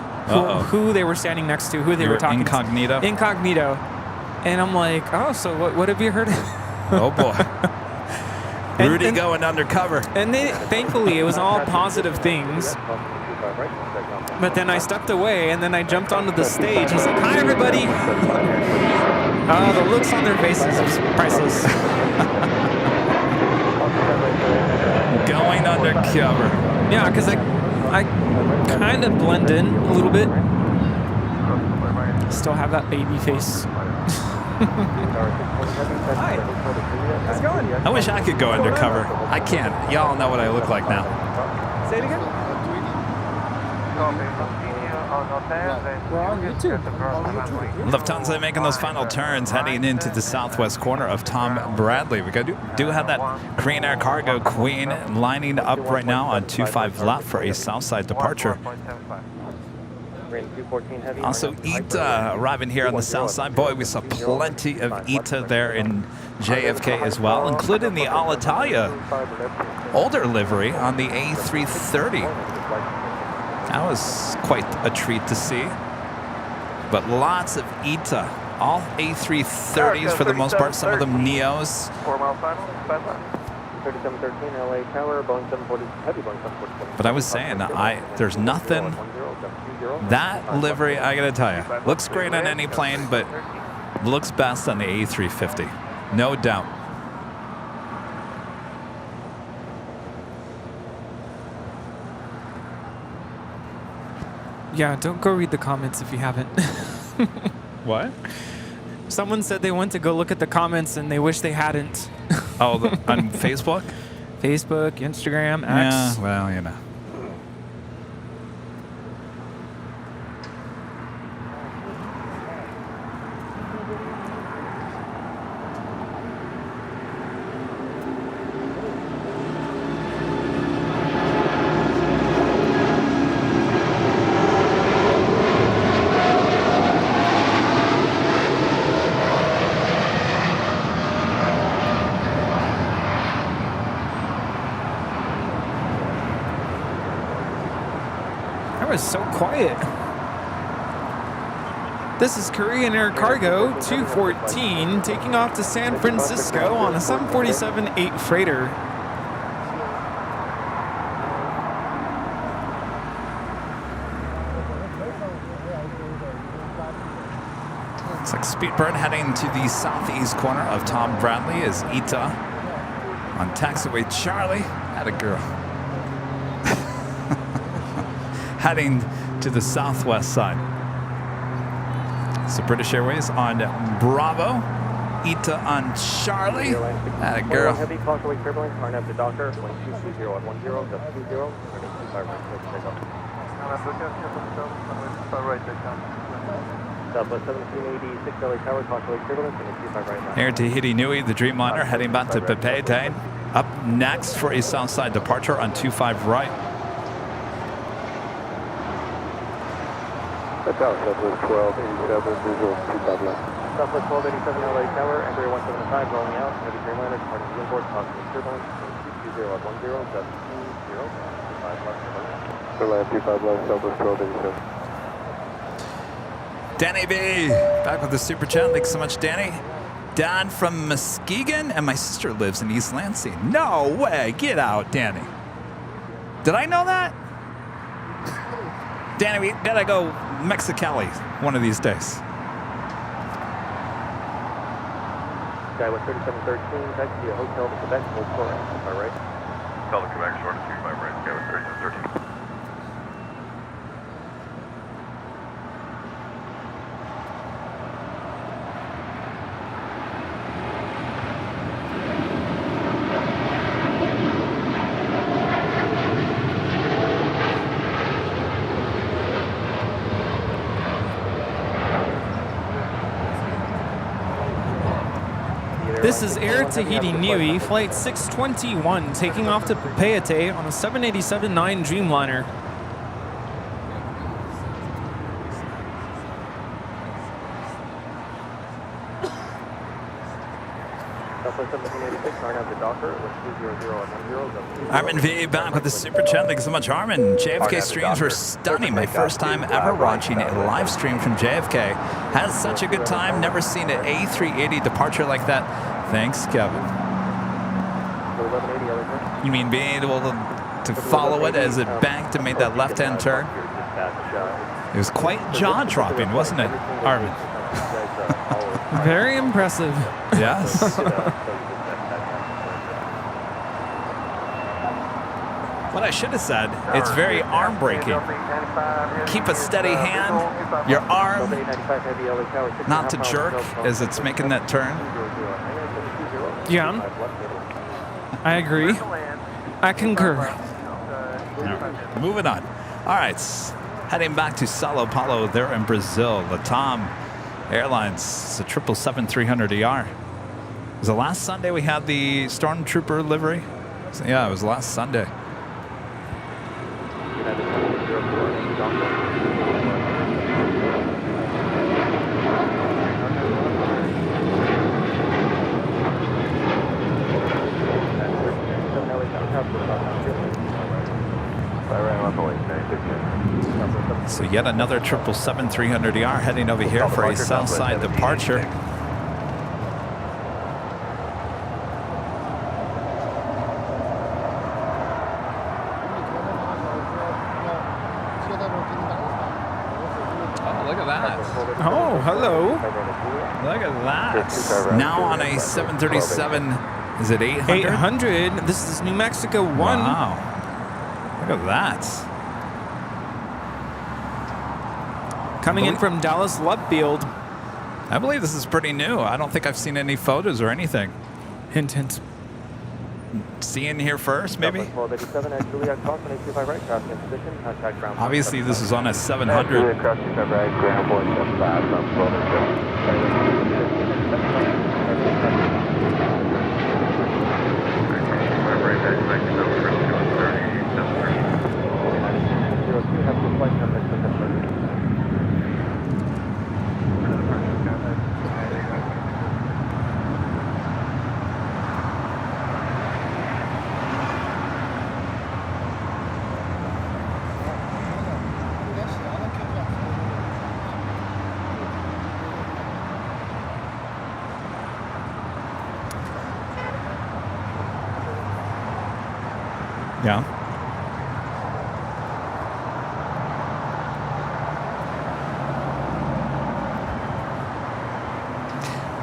who they were standing next to, who they were talking to. Incognito. And I'm like, oh, so what have you heard? Oh, boy. Rudy going undercover. And thankfully, it was all positive things. But then I stepped away, and then I jumped onto the stage. I was like, hi, everybody. The looks on their faces is priceless. Going undercover. Yeah, because I kind of blend in a little bit. Still have that baby face. Hi. How's it going? I wish I could go undercover. I can't. Y'all know what I look like now. Say it again. We're on YouTube. Lufthansa making those final turns, heading into the southwest corner of Tom Bradley. We do have that Korean Air Cargo Queen lining up right now on 25 left for a southside departure. Also, ITA arriving here on the south side. Boy, we saw plenty of ITA there in JFK as well, including the Alitalia older livery on the A330. That was quite a treat to see. But lots of ITA, all A330s for the most part, some of them Neos. 3713 LA Tower, Boeing 740 Heavy, Boeing 747. But I was saying, there's nothing, that livery, I gotta tell you, looks great on any plane, but looks best on the A350, no doubt. Yeah, don't go read the comments if you haven't. What? Someone said they went to go look at the comments and they wish they hadn't. Oh, on Facebook? Facebook, Instagram, X. Yeah, well, you know. is so quiet. This is Korean Air Cargo 214 taking off to San Francisco on a 747-8 freighter. Looks like Speedbird heading to the southeast corner of Tom Bradley is Ita on taxiway Charlie. Atta girl. Heading to the southwest side. So British Airways on Bravo. Ita on Charlie. Atta girl. Heavy caution turbulence, RNAV to Docker, 1220110, just 20, turning 25 right, takeoff. Southwest 1780, 6 LA Tower, caution turbulence, turning 25 right now. Air Tahiti Nui, the Dreamliner, heading back to Papeete. Up next for a southside departure on 25 right. Southwest 1287, visual 25 left. Southwest 1287 LA Tower, Embraer 175 rolling out, heavy Dreamliner departing the inboard, caution turbulence, 22010, just 20, 25 left. Airline 25 left, Southwest 1287. Danny B, back with the super chat. Thanks so much, Danny. Dan from Muskegon, and my sister lives in East Lansing. No way, get out, Danny. Did I know that? Danny, we gotta go Mexicali one of these days. Skywest 3713, taxi to a hotel to Quebec, hold short, all right. Hotel to Quebec, short of 25 right, Skywest 3713. This is Air Tahiti Nui, flight 621, taking off to Papeete on a 787-9 Dreamliner. Southwest 1786, RNAV to Docker, with 20010, Armin V back with the super chat. Thanks so much, Armin. JFK streams were stunning. My first time ever watching a live stream from JFK. Had such a good time. Never seen an A380 departure like that. Thanks, Kevin. You mean being able to follow it as it banked and made that left-hand turn? It was quite jaw-dropping, wasn't it, Armin? Very impressive. Yes. What I should have said, it's very arm breaking. Keep a steady hand, your arm not to jerk as it's making that turn. Yeah, I agree. I concur. Right, moving on. All right, heading back to Sao Paulo there in Brazil. Latam Airlines, it's a 777-300ER. Was it last Sunday we had the Stormtrooper livery? Yeah, it was last Sunday. So yet another 777-300ER heading over here for a south side departure. Oh, look at that. Oh, hello. Look at that. Now on a 737, is it 800? 800. This is New Mexico 1. Wow. Look at that. Coming in from Dallas Love Field. I believe this is pretty new. I don't think I've seen any photos or anything. Hint, hint. Seeing here first, maybe? Obviously, this is on a 700. Yeah.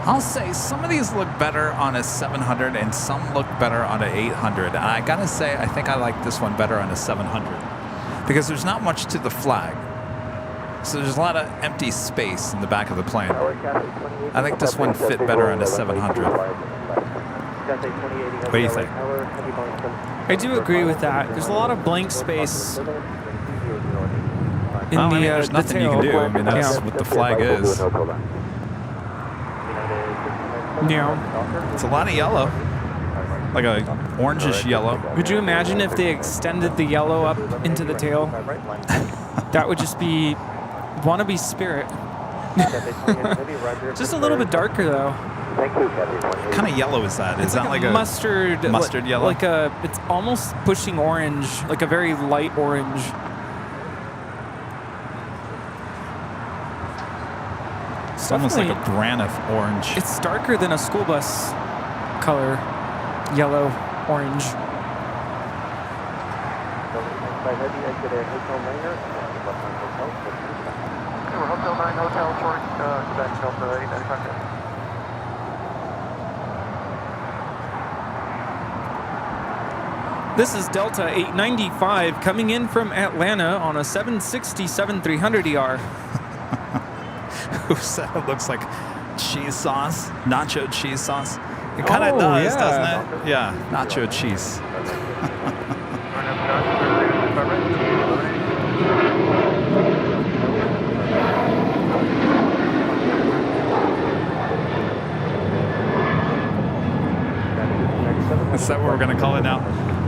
I'll say some of these look better on a 700 and some look better on a 800. And I gotta say, I think I like this one better on a 700 because there's not much to the flag. So there's a lot of empty space in the back of the plane. I think this one fit better on a 700. What do you think? I do agree with that. There's a lot of blank space in Well, I mean, the there's nothing you can do. I mean, that's what the flag is. Yeah. It's a lot of yellow. Like a orangish yellow. Could you imagine if they extended the yellow up into the tail? That would just be wannabe Spirit. Just a little bit darker though. What kind of yellow is that? Is that like a mustard yellow? Like it's almost pushing orange, like a very light orange. It's almost like a Braniff orange. It's darker than a school bus color, yellow, orange. Hotel 9, Hotel Short, Quebec, Delta 8, 95. This is Delta 895 coming in from Atlanta on a 760-7300 ER. Who said it looks like cheese sauce? Nacho cheese sauce? It kind of does, doesn't it? Yeah, nacho cheese. Is that what we're going to call it now?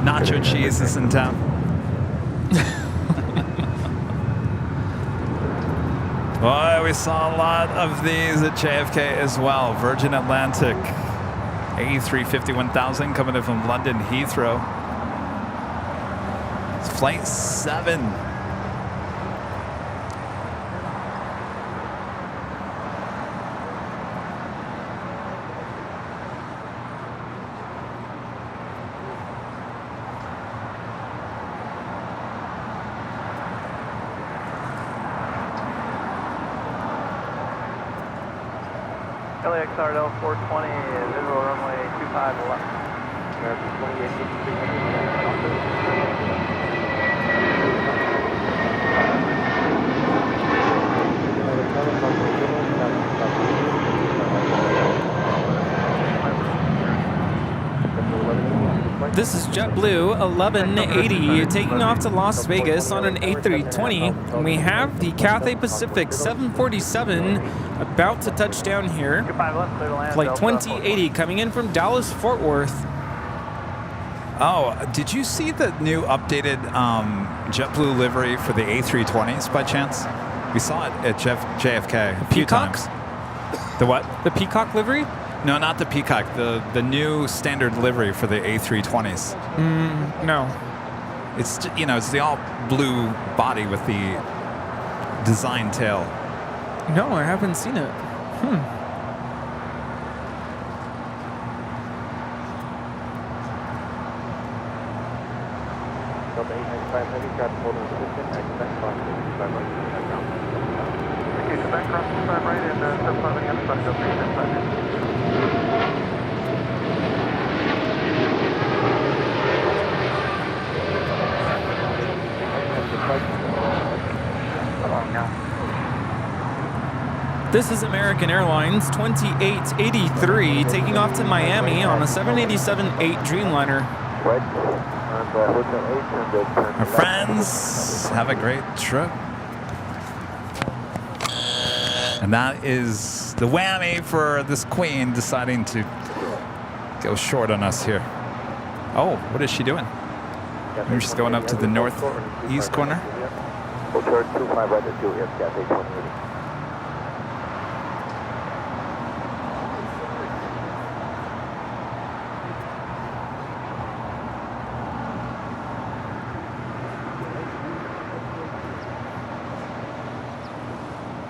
Nacho cheese is in town. Boy, we saw a lot of these at JFK as well. Virgin Atlantic, A350-1000 coming in from London Heathrow. It's Flight 7. LAX RL 420, visual runway 25 left. American 28. This is JetBlue 1180 taking off to Las Vegas on an A320. And we have the Cathay Pacific 747 about to touch down here. Flight 2080 coming in from Dallas Fort Worth. Oh, did you see the new updated JetBlue livery for the A320s by chance? We saw it at JFK a few times. The what? The Peacock livery? No, not the Peacock. The new standard livery for the A320s. No. It's it's the all blue body with the design tail. No, I haven't seen it. Delta 895 Heavy, traffic hold on position, Quebec, cross 55 right, okay, Quebec, cross 55 right, and 750 on the front, Delta 895. This is American Airlines 2883 taking off to Miami on a 787-8 Dreamliner. Our friends, have a great trip. And that is the whammy for this queen deciding to go short on us here. Oh, what is she doing? Maybe she's going up to the northeast corner. Turn 25 right to 2 here, Cathay 2080.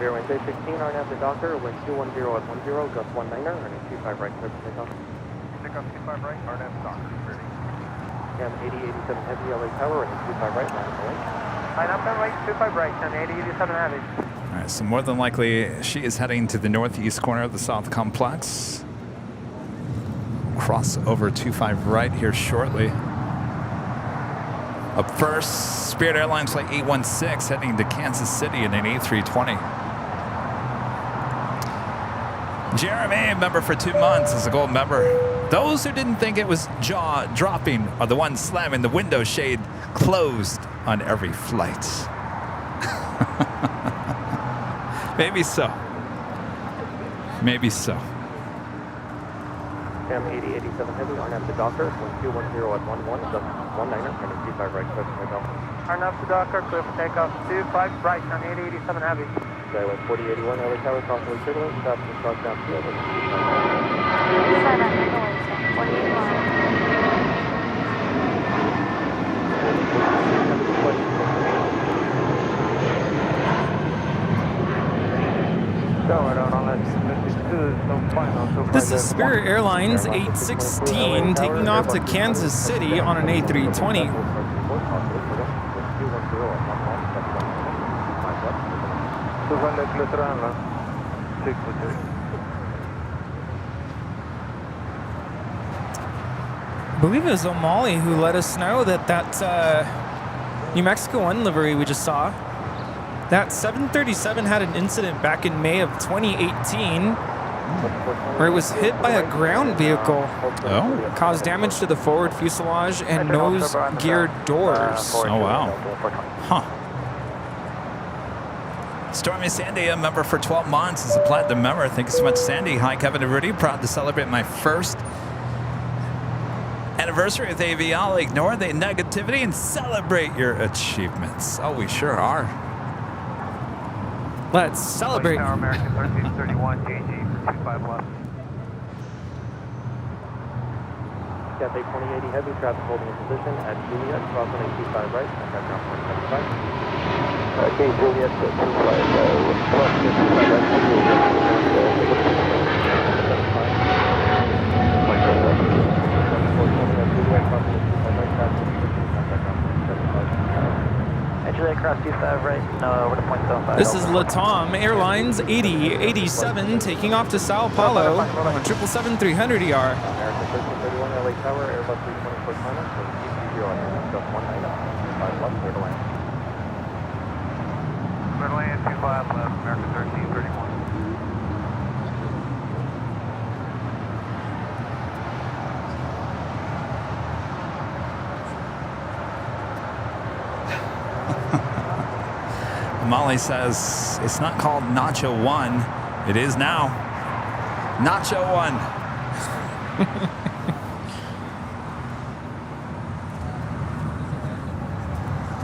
Airline Day 16, RNAV to Docker, wind 210 at 10, gust 19er, running 25 right, clear for takeoff. Takeoff 25 right, RNAV to Docker, ready. M8087 Heavy, LA Tower, and 25 right, line up the link. Line up and right, 25 right, on 8087 Heavy. All right, so more than likely, she is heading to the northeast corner of the South Complex. Cross over 25 right here shortly. Up first, Spirit Airlines Flight 816 heading to Kansas City in an A320. Jeremy, member for 2 months, is a gold member. Those who didn't think it was jaw-dropping are the ones slamming the window shade closed on every flight. Maybe so. Maybe so. M8087 Heavy, RNAV to Docker, 1210 at 11, just 19er, and 25 right, clear for takeoff. Arnav to Docker, clear for takeoff, 25 right, on 8087 Heavy. Skyway 4081, LA Tower, crossing turbulence, stop and cross down field, and 25 This is Spirit Airlines 816 taking off to Kansas City on an A320. I believe it was O'Malley who let us know that New Mexico 1 livery we just saw, that 737 had an incident back in May of 2018 where it was hit by a ground vehicle. Oh. Caused damage to the forward fuselage and nose gear doors. Oh, wow. Huh. Stormy Sandy, a member for 12 months, is a platinum member. Thank you so much, Sandy. Hi, Kevin and Rudy. Proud to celebrate my first anniversary with AV. I'll ignore the negativity and celebrate your achievements. Oh, we sure are. Let's celebrate. American 1331, JG for 25 left. Cathay 2080 Heavy, traffic holding in position at Juliet, crossing 25 right, contact ground point 75. Okay, Juliet, 25 Juliet cross 25 right, over to point 75. This is Latam Airlines 8087 taking off to Sao Paulo on 777-300ER. American 1331 LA Tower, Airbus 324 China, so CC0 on just 19, 5 left, clear to land. Clear to land, 25 left, American 1331. Molly says it's not called Nacho 1. It is now. Nacho 1.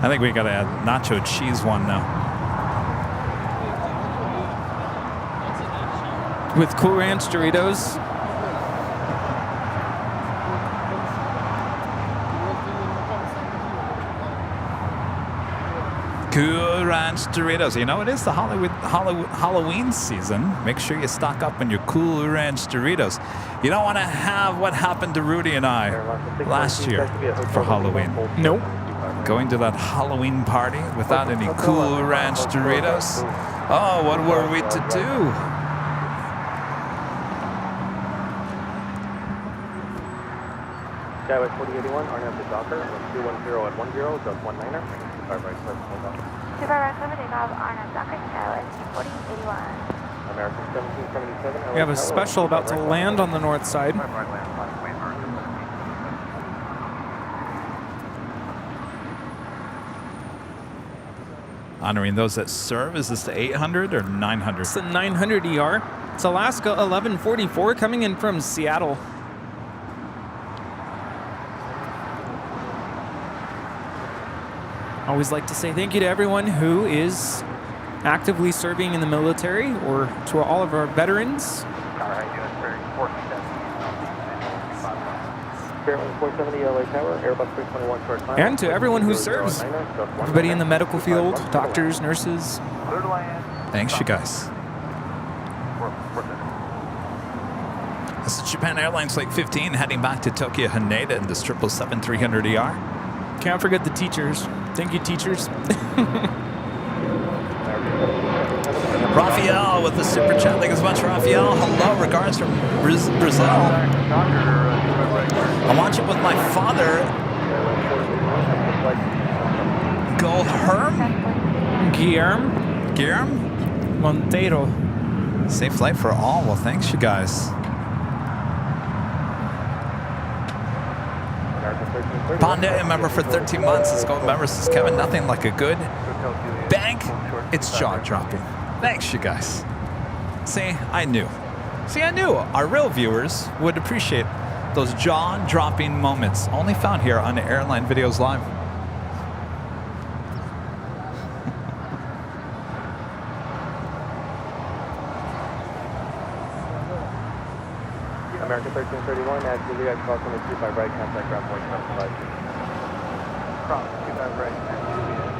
I think we got to add Nacho Cheese 1 now. With Cool Ranch Doritos. Cool Ranch Doritos. You know, it is the Halloween season. Make sure you stock up on your Cool Ranch Doritos. You don't want to have what happened to Rudy and I last year for Halloween. Nope. Going to that Halloween party without any Cool Ranch Doritos. Oh, what were we to do? Skyway 4081, RNAV to Docker, 210 at 10, just 19er, 25 right, clear for takeoff. 25 right, clear for takeoff, Arnav Docker, Skyway 4081. American 1777. We have a special about to land on the north side. Honoring those that serve. Is this the 800 or 900? It's the 900 ER. It's Alaska 1144 coming in from Seattle. Always like to say thank you to everyone who is actively serving in the military, or to all of our veterans. And to everyone who serves. Everybody in the medical field, doctors, nurses. Thanks, you guys. This is Japan Airlines Flight 15 heading back to Tokyo Haneda in this 777-300ER. Can't forget the teachers. Thank you, teachers. Raphael with the super chat. Thank you so much, Raphael. Hello, regards from Brazil. I'm watching with my father. Guillermo Monteiro. Safe flight for all. Well, thanks, you guys. Ponda, a member for 13 months. Let's go, member. Says Kevin, nothing like a good bank. It's jaw-dropping. Thanks, you guys. See, I knew. Our real viewers would appreciate those jaw-dropping moments, only found here on Airline Videos Live. American 1331, at Juliet, cross on the 25 right, contact ground point 75. Cross 25 right, at Juliet.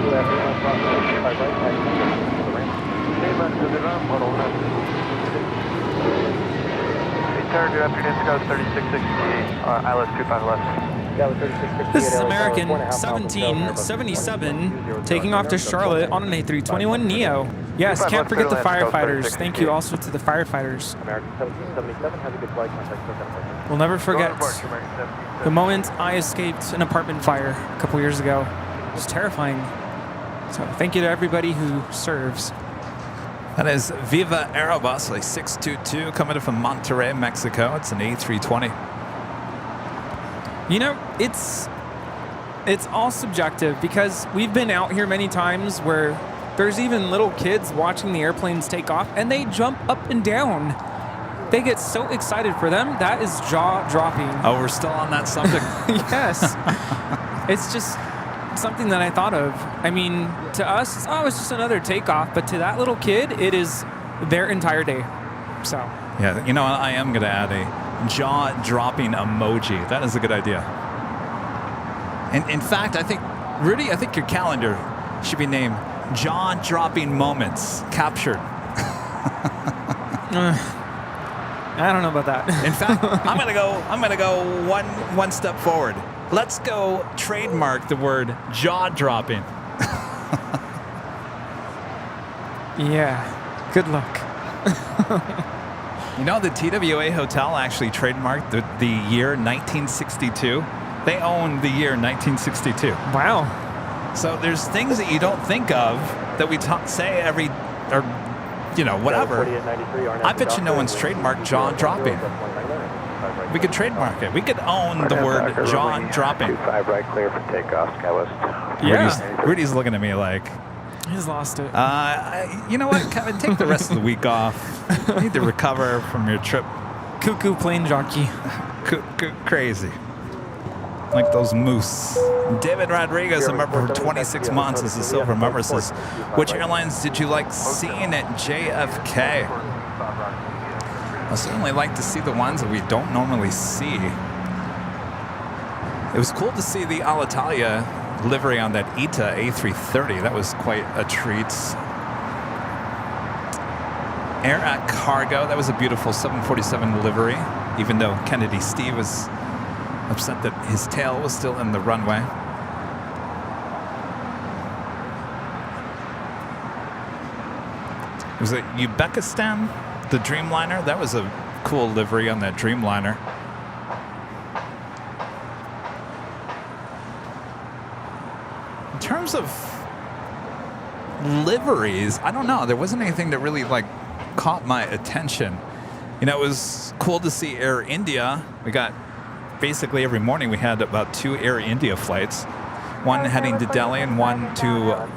Juliet, cross on the 25 right, at Return to afternoon scope 3668, ILS 25 left. This is American 1777 taking off to Charlotte on an A321neo. Yes, can't forget the firefighters. Thank you also to the firefighters. American 1777, have a good flight, contact 7. We'll never forget the moment I escaped an apartment fire a couple years ago. It was terrifying. So thank you to everybody who serves. That is Viva Aerobus, like 622, coming in from Monterrey, Mexico. It's an A320. You know, it's all subjective because we've been out here many times where there's even little kids watching the airplanes take off and they jump up and down. They get so excited for them. That is jaw-dropping. Oh, we're still on that subject? Yes. It's just something that I thought of. I mean, to us, it's just another takeoff, but to that little kid, it is their entire day. So. Yeah, you know, I am going to add a jaw-dropping emoji. That is a good idea. And in fact, I think, Rudy, I think your calendar should be named Jaw-Dropping Moments Captured. I don't know about that. In fact, I'm gonna go one step forward. Let's go trademark the word jaw-dropping. Yeah, good luck. You know, the TWA Hotel actually trademarked the year 1962. They own the year 1962. Wow. So there's things that you don't think of that we say every, or, you know, whatever. I bet you no one's trademarked jaw-dropping. We could trademark it. We could own the word jaw-dropping. 25 right, clear for takeoff, Skywest. Yeah. Rudy's looking at me like... He's lost it. You know what, Kevin? Take the rest of the week off. You need to recover from your trip. Cuckoo plane jockey. Crazy. Like those moose. David Rodriguez, a member for 26 months, as a silver member, says, which airlines did you like seeing at JFK? I certainly like to see the ones that we don't normally see. It was cool to see the Alitalia livery on that ITA A330. That was quite a treat. Air at Cargo, that was a beautiful 747 livery, even though Kennedy Steve was upset that his tail was still in the runway. Was it Uzbekistan, the Dreamliner? That was a cool livery on that Dreamliner. In terms of liveries, I don't know. There wasn't anything that really caught my attention. You know, it was cool to see Air India. We got basically every morning we had about 2 Air India flights. One heading to Delhi and one to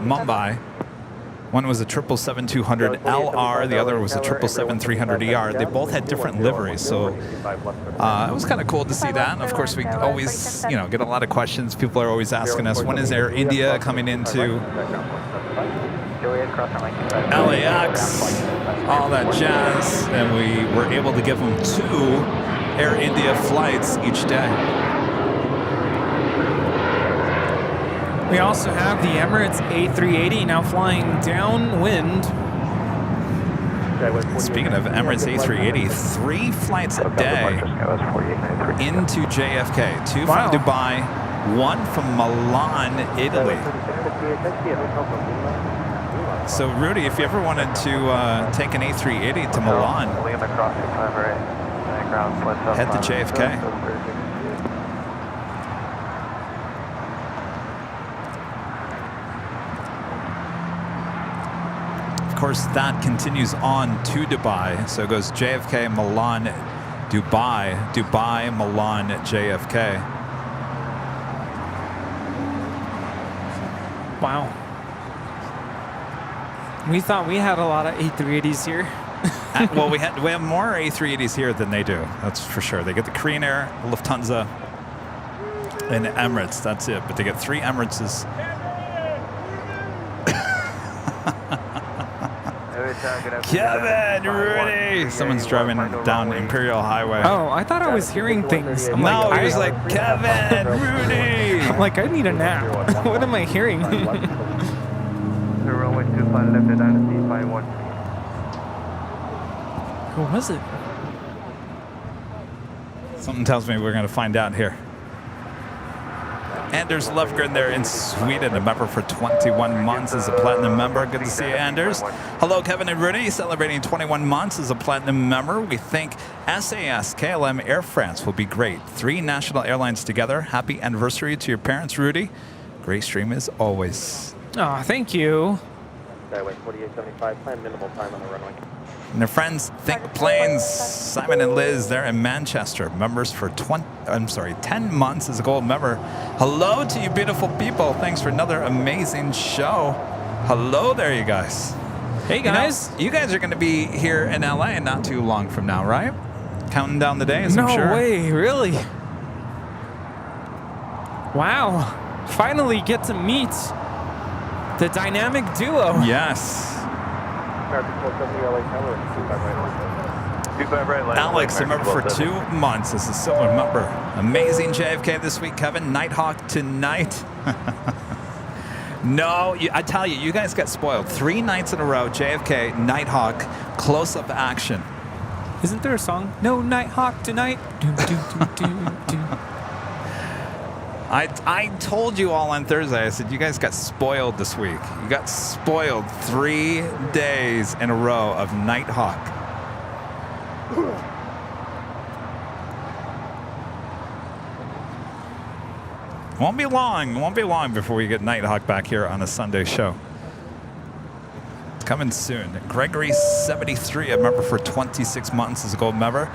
Mumbai. One was a 777-200LR, the other was a 777-300ER. They both had different liveries, so it was kind of cool to see that. And of course, we always, get a lot of questions. People are always asking us, when is Air India coming into LAX, all that jazz, and we were able to give them 2 Air India flights each day. We also have the Emirates A380 now flying downwind. Speaking of Emirates A380, 3 flights a day into JFK. 2 from Dubai, 1 from Milan, Italy. So Rudy, if you ever wanted to take an A380 to Milan, head to JFK. Of course, that continues on to Dubai. So it goes JFK, Milan, Dubai, Dubai, Milan, JFK. Wow. We thought we had a lot of A380s here. Well, we have more A380s here than they do. That's for sure. They get the Korean Air, Lufthansa, and Emirates. That's it. But they get 3 Emirates. Kevin Rudy! Someone's driving down Imperial Highway. Oh, I thought I was hearing things. No, I was like, Kevin Rudy! I'm like, I need a nap. What am I hearing? Who was it? Something tells me we're going to find out here. Anders Lövgren there in Sweden, a member for 21 months as a platinum member. Good to see you, Anders. Hello, Kevin and Rudy, celebrating 21 months as a platinum member. We think SAS, KLM, Air France will be great. 3 national airlines together. Happy anniversary to your parents, Rudy. Great stream as always. Oh, thank you. Skyway 4875, plan minimal time on the runway. And their friends Think Planes, Simon and Liz, they're in Manchester, members for 10 months as a gold member. Hello to you beautiful people. Thanks for another amazing show. Hello there, you guys. Hey, guys. You guys are going to be here in LA not too long from now, right? Counting down the days, I'm sure. No way, really? Wow. Finally get to meet the dynamic duo. Yes. Alex, a member for 2 months as a silver member. Amazing JFK this week, Kevin. Nighthawk tonight. No, I tell you, you guys got spoiled. 3 nights in a row, JFK, Nighthawk, close-up action. Isn't there a song? No Nighthawk tonight. Do, do, do, do, do. I told you all on Thursday, I said, you guys got spoiled this week. You got spoiled 3 days in a row of Nighthawk. Won't be long before we get Nighthawk back here on a Sunday show. It's coming soon. Gregory 73, a member for 26 months as a gold member.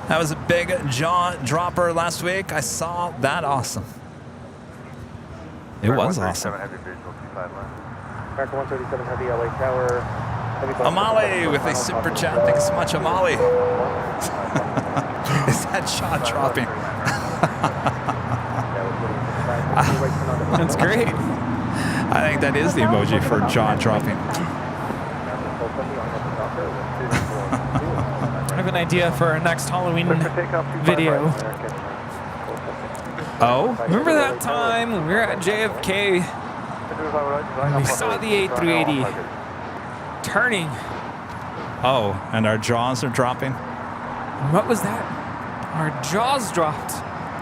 That was a big jaw dropper last week. I saw that. Awesome. It was awesome. American 137 Heavy LA Tower. Amali with a super chat. Thanks so much, Amali. Is that jaw dropping? That's great. I think that is the emoji for jaw dropping. I have an idea for our next Halloween video. Oh? Remember that time when we were at JFK and we saw the A380 turning? Oh, and our jaws are dropping? What was that? Our jaws dropped.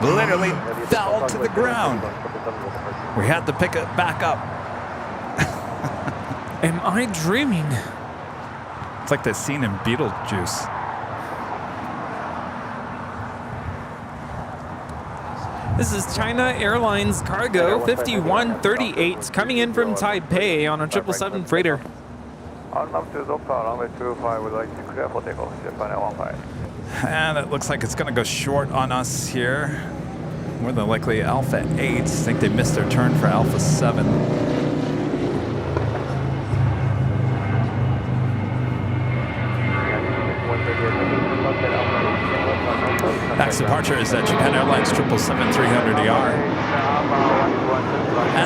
Literally fell to the ground. We had to pick it back up. Am I dreaming? It's like that scene in Beetlejuice. This is China Airlines Cargo 5138 coming in from Taipei on a 777 freighter. And it looks like it's going to go short on us here. More than likely Alpha 8. I think they missed their turn for Alpha 7. Next departure is Japan Airlines 777-300ER.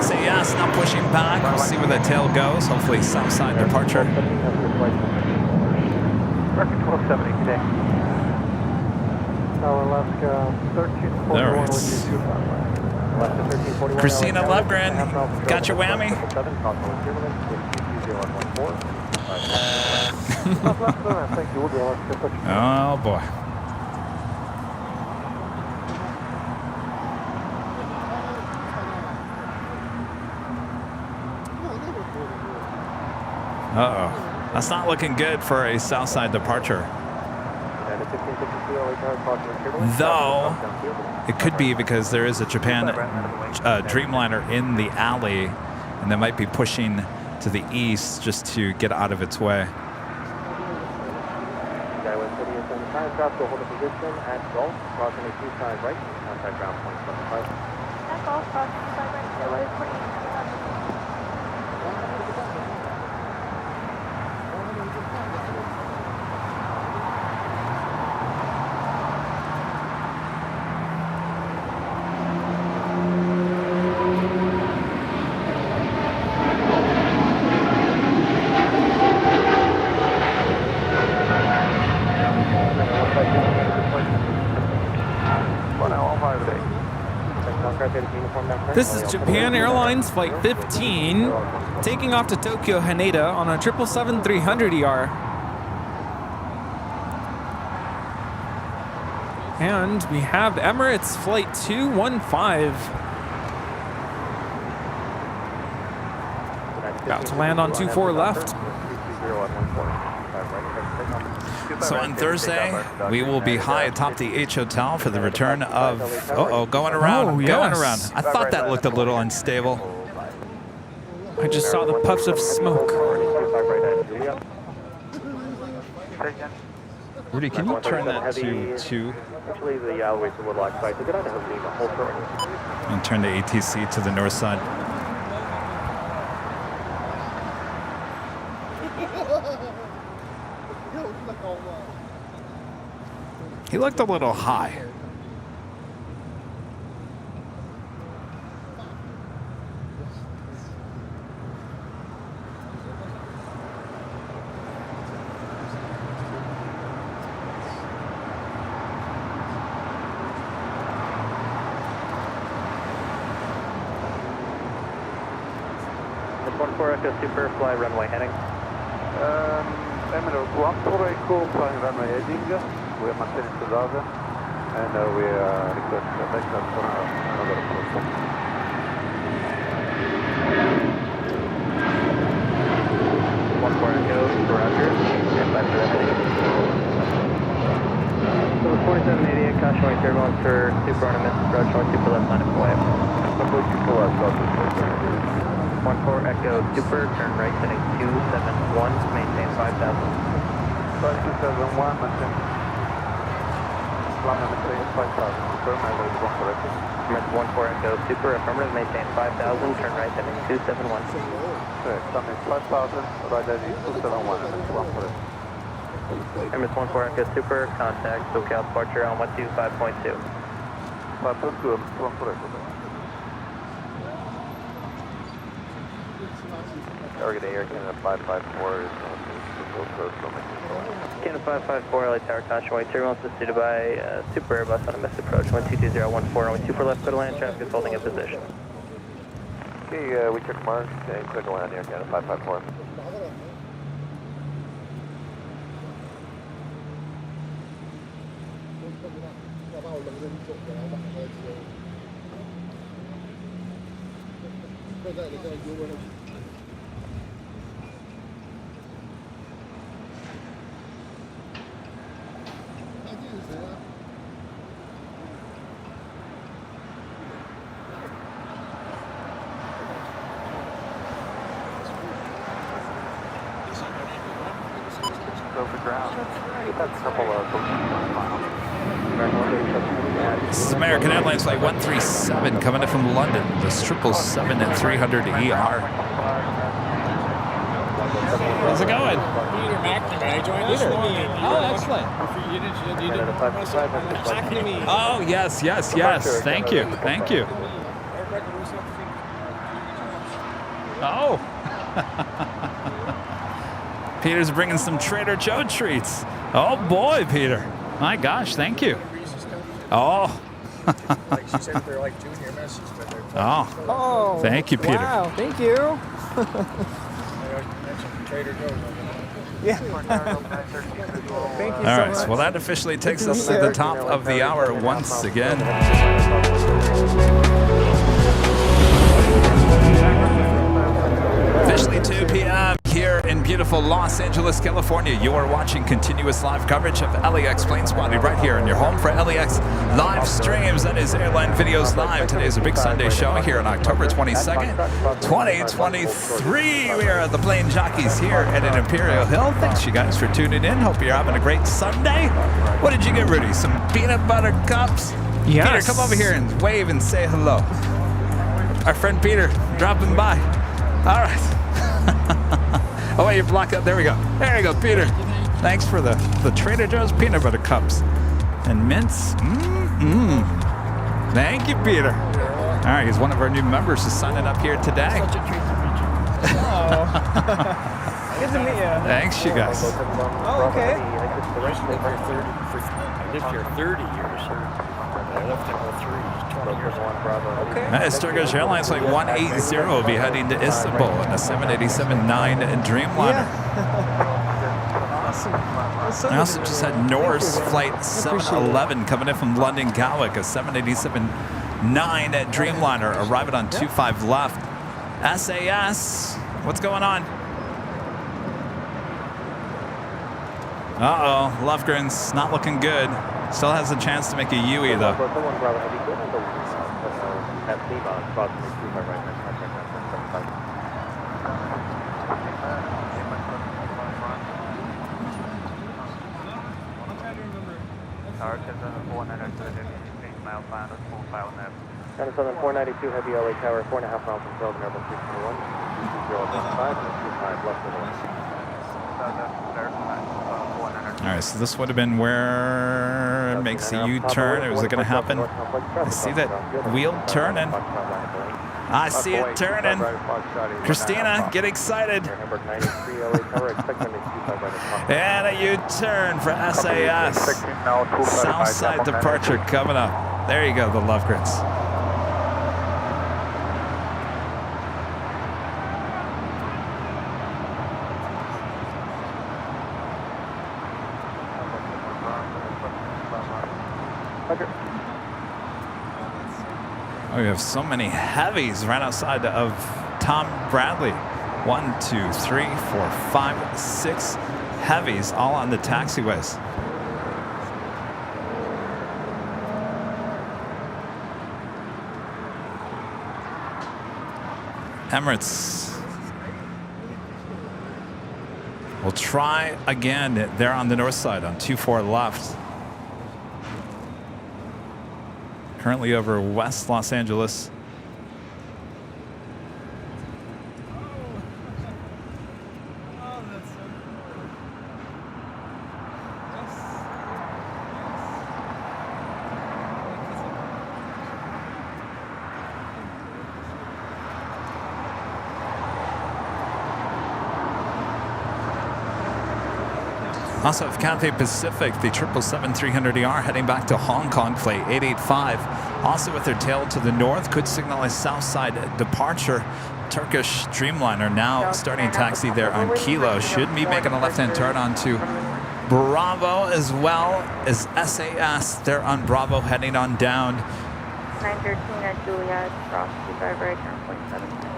SAS now pushing back. We'll see where the tail goes. Hopefully south side departure. There it is. Christina Levgren, got your whammy? Thank you. We'll do it. Oh boy. Uh-oh. That's not looking good for a Southside departure. Though, it could be because there is a Japan Dreamliner in the alley, and they might be pushing to the east just to get out of its way. Hold a position at Gulf, crossing the 25 right, contact ground point 25. At Golf, crossing 25 right, airline 28. This is Japan Airlines Flight 15, taking off to Tokyo Haneda on a 777-300ER. And we have Emirates Flight 215. About to land on 24 left. So on Thursday, we will be high atop the H Hotel for the return of, going around, going around. I thought that looked a little unstable. I just saw the puffs of smoke. Rudy, can you turn that to 2? Actually, the alleyway's a little occupied, so go down to Jose, the whole short. And turn the ATC to the north side. He looked a little high. It's 14 Echo Super, fly runway heading. Emirates 14 Echo, flying runway heading. We are maintaining 2000, and we are requesting a backup for another approach. Echo, Roger, stand by for that heading. So 4788, caution wing turbulence for Super Ornament, approach 12 Super left line of flight. 14 Echo Super, turn right heading 271, maintain 5000. 271, maintain. Emirates 14 Echo Super, affirmative, maintain 5000, turn right heading 271. Coming 5000, right heading 271, Emirates 14 Echo Super, contact SoCal departure on 125.2. 5.2, 14 Echo. Target Air Canada 554 is Canada 554, LA Tower, caution wing turbulence assisted by Super Airbus on a missed approach 122014, 12 for left, clear to land, traffic is holding in position. Okay, we check mark, and clear to land Air Canada 554. Over ground. That's a couple of This is American Airlines Flight 137 coming in from London. This 777 at 300ER. How's it going? Peter McNamara, I joined this morning. Oh, excellent. You didn't Oh, yes. Thank you. Oh. Peter's bringing some Trader Joe treats. Oh, boy, Peter. My gosh, thank you. Oh. She said they're like junior messes, but they're Oh, thank you, Peter. Wow, thank you. I mentioned Trader Joe's. Yeah. Thank you All so right, much. well, that officially takes us to the top of the hour once again. Officially 2 p.m. here in beautiful Los Angeles, California. You are watching continuous live coverage of LAX Plane Spotting right here in your home for LAX live streams. That is Airline Videos Live. Today is a big Sunday show here on October 22nd, 2023. We are the Plane Jockeys here at an Imperial Hill. Thanks, you guys, for tuning in. Hope you're having a great Sunday. What did you get, Rudy? Some peanut butter cups? Yes. Peter, come over here and wave and say hello. Our friend Peter dropping by. All right. Oh, wait, you're blocked up. There we go. There you go, Peter. Thanks for the Trader Joe's peanut butter cups and mints. Thank you, Peter. All right, he's one of our new members who's signing up here today. Such a treat to meet you. Oh. Good to meet you. Thanks, you guys. Oh, okay. I lived here 30 years. I left in 20 years. Okay. It's Turkish Airlines Flight 180 will be heading to Istanbul in a 787-9 Dreamliner. Awesome. That's so I good also to just meet had you. Norse Flight Appreciate it. 711 coming in from London Gatwick, a 787-9 Dreamliner arriving on 25 left. SAS, what's going on? Uh-oh, Lofgren's not looking good. Still has a chance to make a UE, though. Southern 492 Heavy LA Tower, 4.5 miles from Sheldon Airport 321. 2015, 25 left of the All right, so this would have been where it makes a U-turn. Was it going to happen? I see that wheel turning. I see it turning. Christina, get excited. And a U-turn for SAS. Southside departure coming up. There you go, the Lofgrens. Oh, we have so many heavies right outside of Tom Bradley. 1, 2, 3, 4, 5, 6 heavies all on the taxiways. Emirates will try again. They're on the north side on 24 left. Currently over West Los Angeles. Also have Cathay Pacific, the 777-300ER heading back to Hong Kong, flight 885. Also with their tail to the north, could signal a south side departure. Turkish Dreamliner now starting taxi there on Kilo. Should be making a left-hand turn onto Bravo as well as SAS. They're on Bravo heading on down. 913 at Juliet, cross 25 right, turn 27.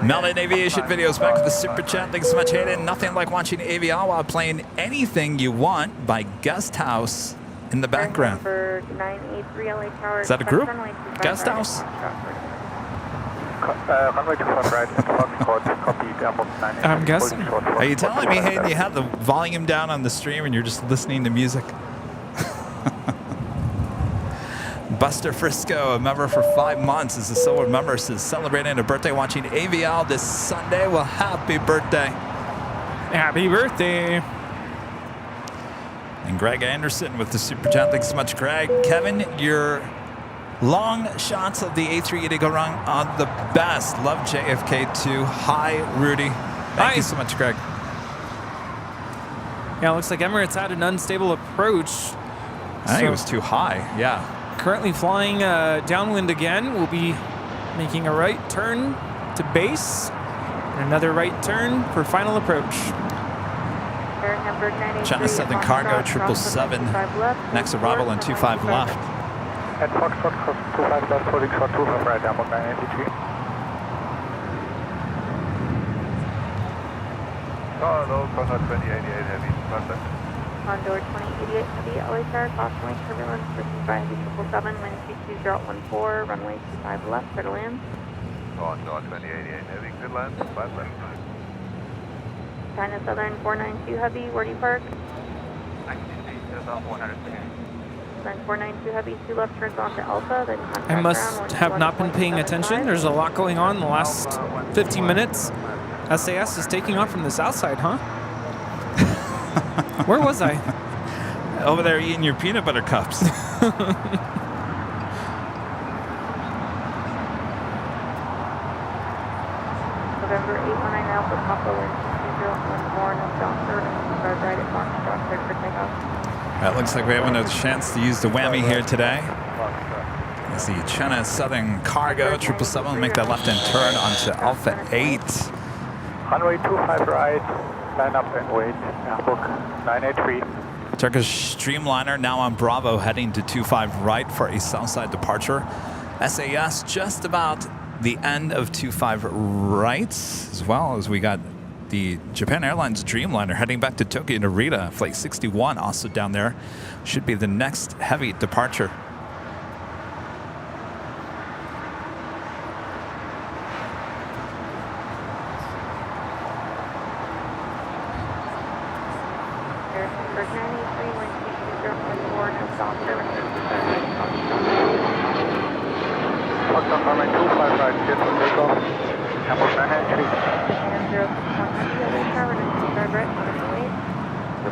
Melon Aviation Videos back with the super chat. Thanks so much, Hayden. Nothing like watching AVL while playing Anything You Want by Guest House in the background. Number 983 LA Tower. Is that a group? Guest House? I'm guessing. Are you telling me, Hayden, you have the volume down on the stream and you're just listening to music? Buster Frisco, a member for 5 months, is a solo member, says celebrating a birthday watching AVL this Sunday. Well, happy birthday. Happy birthday. And Greg Anderson with the super chat. Thanks so much, Greg. Kevin, your long shots of the A380 go wrong on the best. Love JFK2. Hi, Rudy. Thank you so much, Greg. Yeah, it looks like Emirates had an unstable approach. I think it was too high. Yeah. Currently flying downwind again. We'll be making a right turn to base. Another right turn for final approach. China Southern Cargo 777. Next arrival on 25 left. At Foxtrot, 25 left, holding short 25 right, down 983. Hello, Condor 2088 Heavy, perfect. Condor 2088 Heavy, LA Tower, caution turbulence, pursued by Heavy 777, wind 22014, runway 25 left, clear to land. Condor 2088 Heavy, good land, 5 left. China Southern 492 Heavy, where do you park? 492 Heavy, 2 left turns onto Alpha, then contact I must have not been paying attention. There's a lot going on in the last 15 minutes. SAS is taking off from the south side, huh? Where was I? Over there eating your peanut butter cups. November 819 Alpha, Papa, wind 2014, no doctor, and right at Foxtrot, clear for takeoff. That looks like we have another chance to use the whammy here today. As the China Southern Cargo 777 make that left-hand turn onto Alpha 8. Runway 25 right, line up and wait, Hamburg 983. Turkish Streamliner now on Bravo heading to 25 right for a southside departure. SAS just about the end of 25 right, as well as we got the Japan Airlines Dreamliner heading back to Tokyo Narita. Flight 61 also down there. Should be the next heavy departure.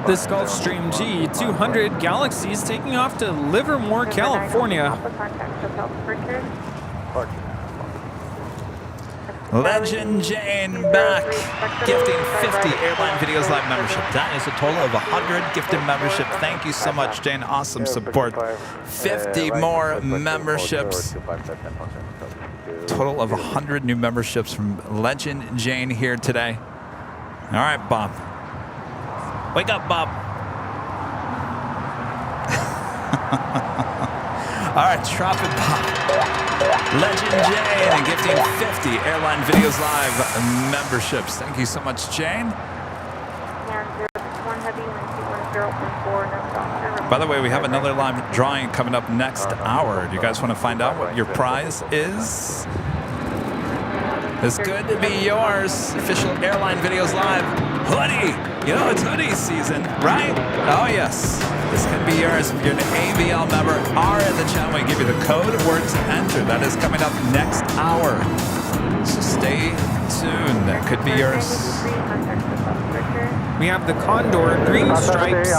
This Gulfstream G200 Galaxy is taking off to Livermore, California. Legend Jane back, gifting 50 Airline Videos Live membership. That is a total of 100 gifted membership. Thank you so much, Jane. Awesome support. 50 more memberships. Total of 100 new memberships from Legend Jane here today. All right, Bob. Wake up, Bob. All right, drop it, Bob. Legend Jane and gifting 50 Airline Videos Live memberships. Thank you so much, Jane. By the way, we have another live drawing coming up next hour. Do you guys want to find out what your prize is? It's good to be yours. Official Airline Videos Live hoodie. You know, it's hoodie season, right? Oh, yes. This can be yours if you're an AVL member. Are in the channel. We give you the code word to enter. That is coming up next hour. So stay tuned. That could be yours. We have the Condor Green Stripes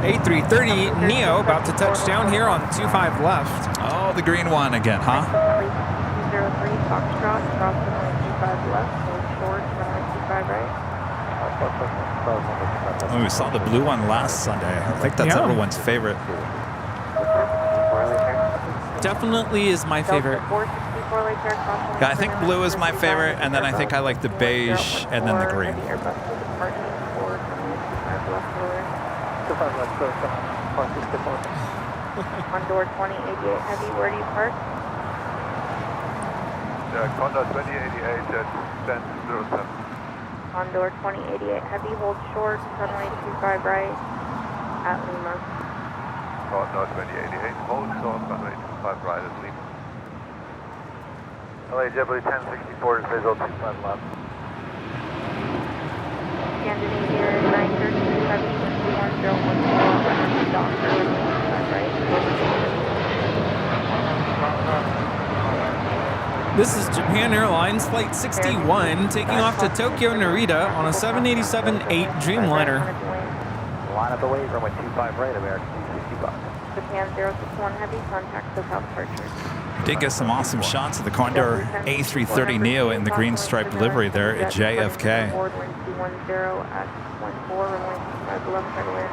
A330 Neo about to touch down here on 25 left. Oh, the green one again, huh? 203 Foxtrot, cross runway 25 left, hold short, runway 25 right. Oh, we saw the blue one last Sunday. I think that's everyone's favorite. Definitely is my favorite. Yeah, I think blue is my favorite, and then I think I like the beige and then the green. On door 2088 Heavy, where do you park? Condor 2088 at 1007. Condor 2088 Heavy, hold short, runway 25 right at Lima. Condor 2088, hold short, runway 25 right at Lima. LA JetBlue 1064 is visual 25 left. Scandinavia 932 Heavy, wind 21014, runway doctor, runway 25 right. This is Japan Airlines Flight 61 taking off to Tokyo Narita on a 787-8 Dreamliner. Line up the way, runway 25 right, American 265. Japan 061 Heavy, contact the South departure. Did get some awesome shots of the Condor A330 Neo in the green striped livery there at JFK. Board wind 210 at 14, runway 25 left, clear to land.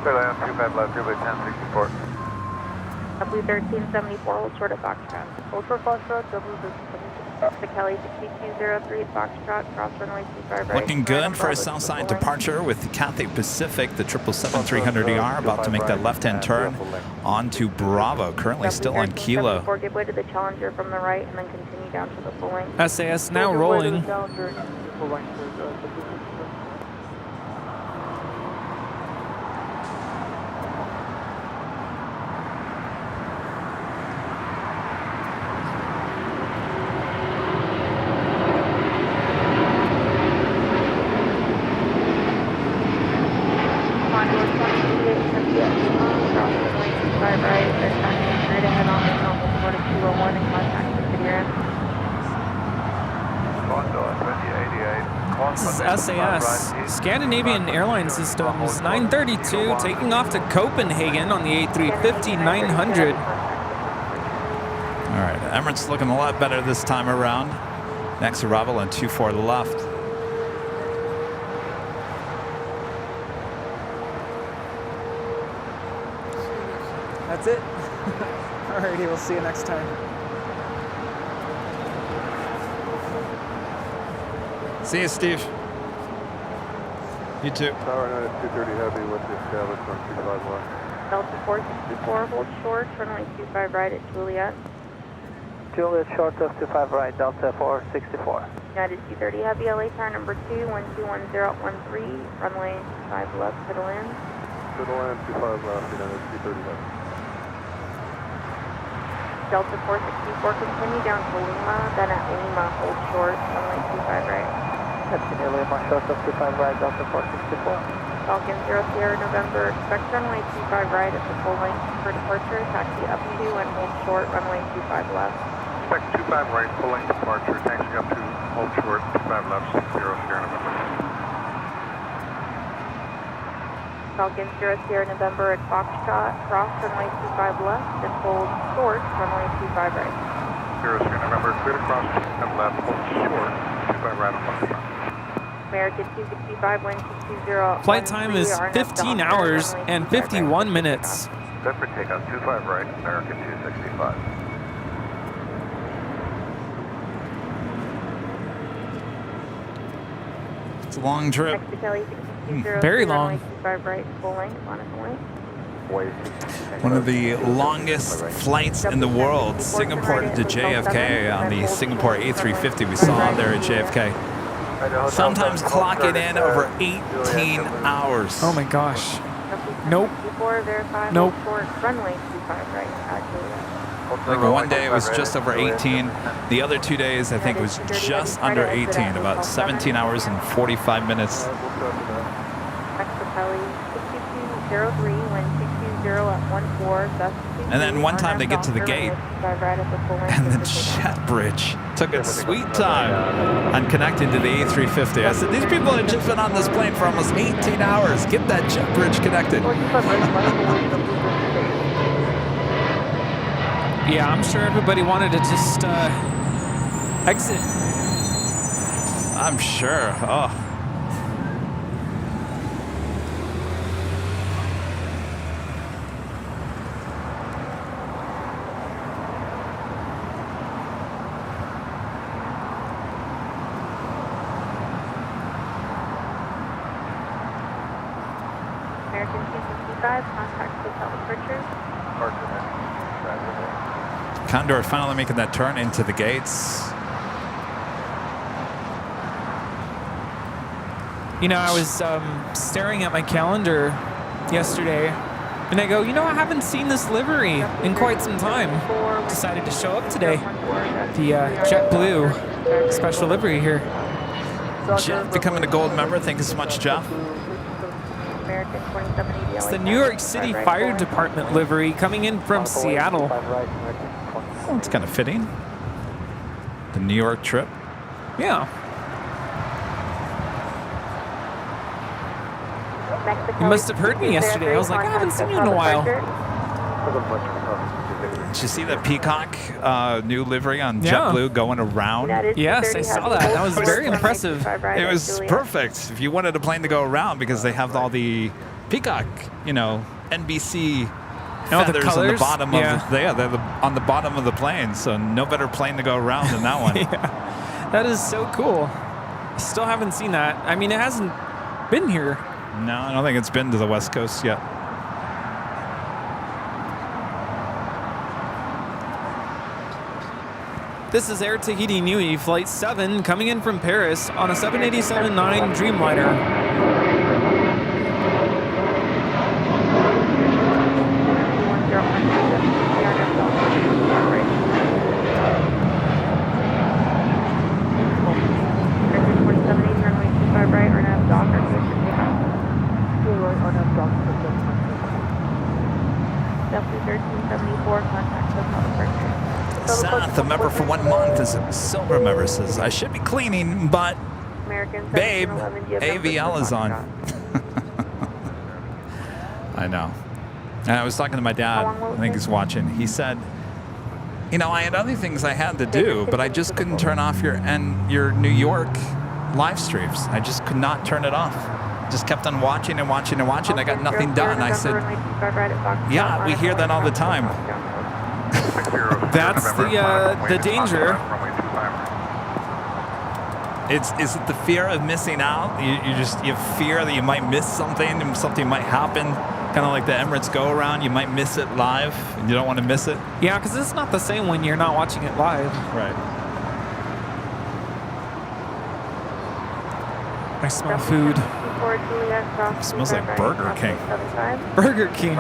Clear land, 25 left, runway 1064. W1374, hold short at Foxtrot. Hold short Foxtrot, W1374. The Kelly 6203 Foxtrot, cross runway 25 right. Looking good for a Southside departure with Cathay Pacific, the 777-300ER, about to make that left-hand turn onto Bravo, currently still on Kilo. Give way to the Challenger from the right and then continue down to the full length. SAS now rolling. This is SAS, Scandinavian Airline Systems, 932, taking off to Copenhagen on the A350-900. All right, Emirates looking a lot better this time around. Next arrival on 24 left. That's it. Alrighty, we'll see you next time. See you, Steve. You too. Tower 230 Heavy, what's the established on 25 left? Delta 464, hold short, runway 25 right at Juliet. Juliet short of 25 right, Delta 464. United 230 Heavy, LA tower number 2, 121013, runway 5 left, middle in. Middle end, 25 left, United 230 Heavy. Delta 464, continue down to Lima, then at Lima, hold short, runway 25 right. Continue Lima short of 25 right, Delta 464. Falcon 0 Sierra November, expect runway 25 right at the full length for departure, taxi up to and hold short, runway 25 left. Expect 25 right, full length departure, taxi up to, hold short, 25 left, 60 Sierra November. Falcon 0 Sierra November at Foxtrot, cross runway 25 left and hold short, runway 25 right. 0 Sierra November, clear to cross, 25 left, hold short, 25 right on Foxtrot. American 265, wind 220. Flight time is 15 hours and 51 minutes. Set for takeoff, 25 right, American 265. It's a long trip. Next to Kelly 6203, Very long. runway 25 right, full length, on its way. One of the longest flights in the world, Singapore to JFK on the Singapore A350 we saw there at JFK. Sometimes clocking in over 18 hours. Oh my gosh. Nope. Nope. Nope. Runway 25 right, at Juliet. Like one day it was just over 18. The other 2 days I think it was just under 18, about 17 hours and 45 minutes. Next to Kelly 6203, wind 220 at 14, And then one time they get to the gate and the jet bridge took its sweet time on connecting to the A350. I said, these people have just been on this plane for almost 18 hours. Get that jet bridge connected. Yeah, I'm sure everybody wanted to just exit. I'm sure. Oh. American 265, contact hotel departure. Condor finally making that turn into the gates. You know, I was staring at my calendar yesterday, and I go, you know, I haven't seen this livery in quite some time. Decided to show up today. The JetBlue special livery here. Jeff becoming a gold member. Thank you so much, Jeff. It's the New York City Fire Department livery coming in from Seattle. Well, it's kind of fitting. The New York trip. Yeah. You must have heard me yesterday. I was like, I haven't seen you in a while. Did you see the Peacock new livery on Yeah. JetBlue going around? Yes, I saw that. That was very impressive. It was perfect if you wanted a plane to go around because they have all the Peacock, you know, NBC Oh, the feathers on the colors? bottom Yeah. of they're on the bottom of the plane. So no better plane to go around than that one. Yeah, that is so cool. Still haven't seen that. I mean, it hasn't been here. No, I don't think it's been to the West Coast yet. This is Air Tahiti Nui, Flight 7, coming in from Paris on a 787-9 Dreamliner. Seth, a member for 1 month, is a silver member, says, I should be cleaning, but babe, AVL is on. I know. And I was talking to my dad, I think he's watching. He said, you know, I had other things I had to do, but I just couldn't turn off your New York live streams. I just could not turn it off. Just kept on watching and watching and watching. I got nothing done. I said, yeah, we hear that all the time. That's the danger. Is it the fear of missing out? You fear that you might miss something and something might happen. Kind of like the Emirates go around, you might miss it live and you don't want to miss it. Yeah, because it's not the same when you're not watching it live. Right. I smell food. It smells like Burger King. Burger King.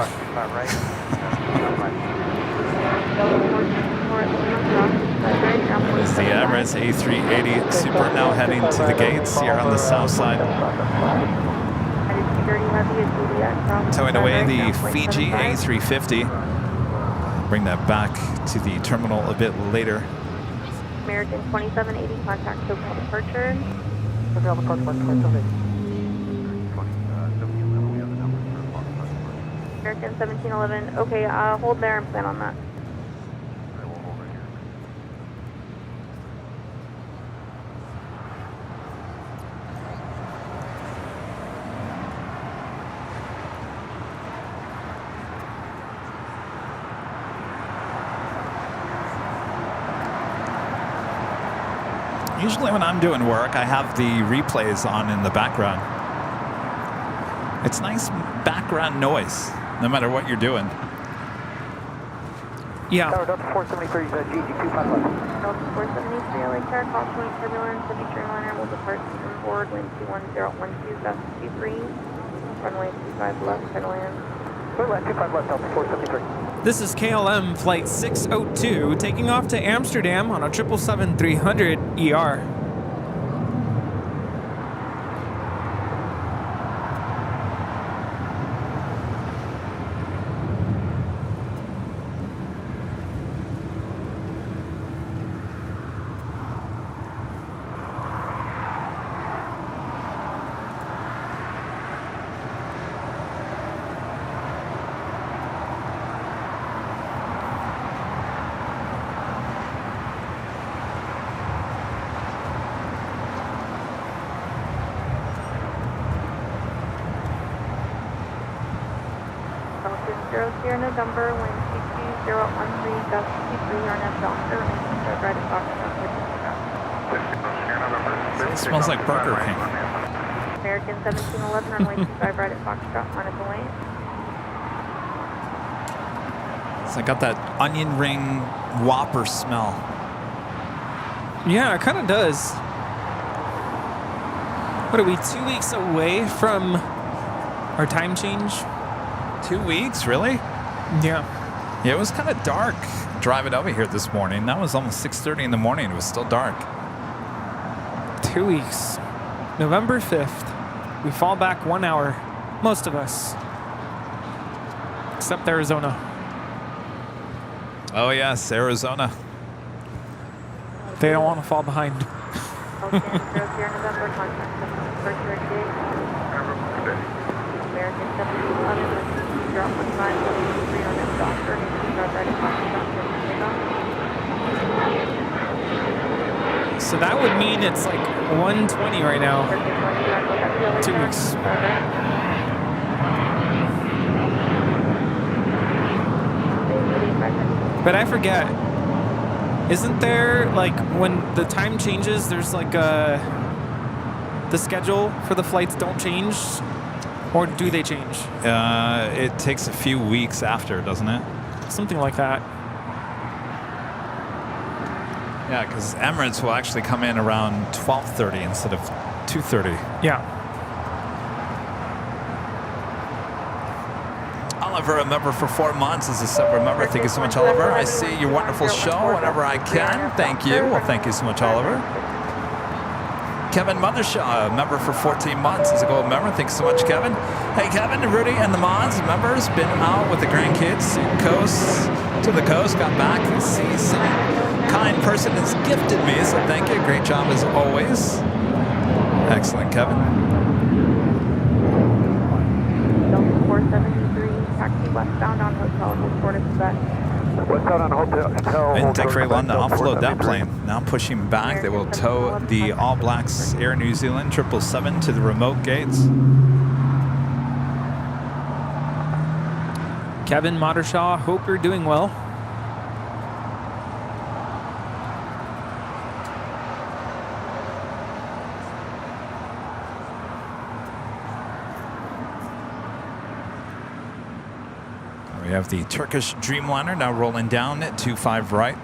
Is the Emirates A380 Super now heading to the gates here on the south side. Towing away the Fiji A350. Bring that back to the terminal a bit later. American 2780, contact Tokyo departure. American 1711, okay, hold there and plan on that. Usually when I'm doing work, I have the replays on in the background. It's nice background noise, no matter what you're doing. Yeah. Delta 473 GG251. Delta 473 LA Car, call point turbulence, heavy Dreamliner will depart from board, wind 21012, gust 23, runway 25 left, turn land. Clear land 25 left, Delta 473. This is KLM Flight 602, taking off to Amsterdam on a 777-300 ER. November, wind 22013, gust 23, RNF Doctor, remain right at Foxtrot. It smells like Burger King. American 1711, runway 25 right at Foxtrot, minus away. So I got that onion ring Whopper smell. Yeah, it kind of does. What are we, 2 weeks away from our time change? 2 weeks, really? Yeah. Yeah, it was kind of dark driving over here this morning. That was almost 6:30 in the morning. It was still dark. 2 weeks. November 5th. We fall back 1 hour. Most of us. Except Arizona. Oh, yes, Arizona. They don't want to fall behind. November, contact departure gate. American 1711, drop 15, 3 on this doctor, right at Foxtrot. So that would mean it's like 1:20 right now. 2 weeks. But I forget. Isn't there, like, when the time changes, there's like the schedule for the flights don't change? Or do they change? It takes a few weeks after, doesn't it? Something like that. Yeah, because Emirates will actually come in around 12:30 instead of 2:30. Yeah. Oliver, a member for 4 months, is a separate member. Thank you so much, Oliver. I see your wonderful show whenever I can. Thank you. Well, thank you so much, Oliver. Kevin Mothershaw, a member for 14 months, is a gold member. Thanks so much, Kevin. Hey, Kevin, Rudy, and the mods members, been out with the grandkids, coast to the coast, got back to see some kind person has gifted me, so thank you. Great job as always. Excellent, Kevin. Delta 473, taxi westbound on hotel, hold short of Quebec. Westbound on hotel. And Tech Freight London offload that plane. Now pushing back, they will tow the All Blacks Air New Zealand 777 to the remote gates. Kevin Mothershaw, hope you're doing well. We have the Turkish Dreamliner now rolling down at 25 right.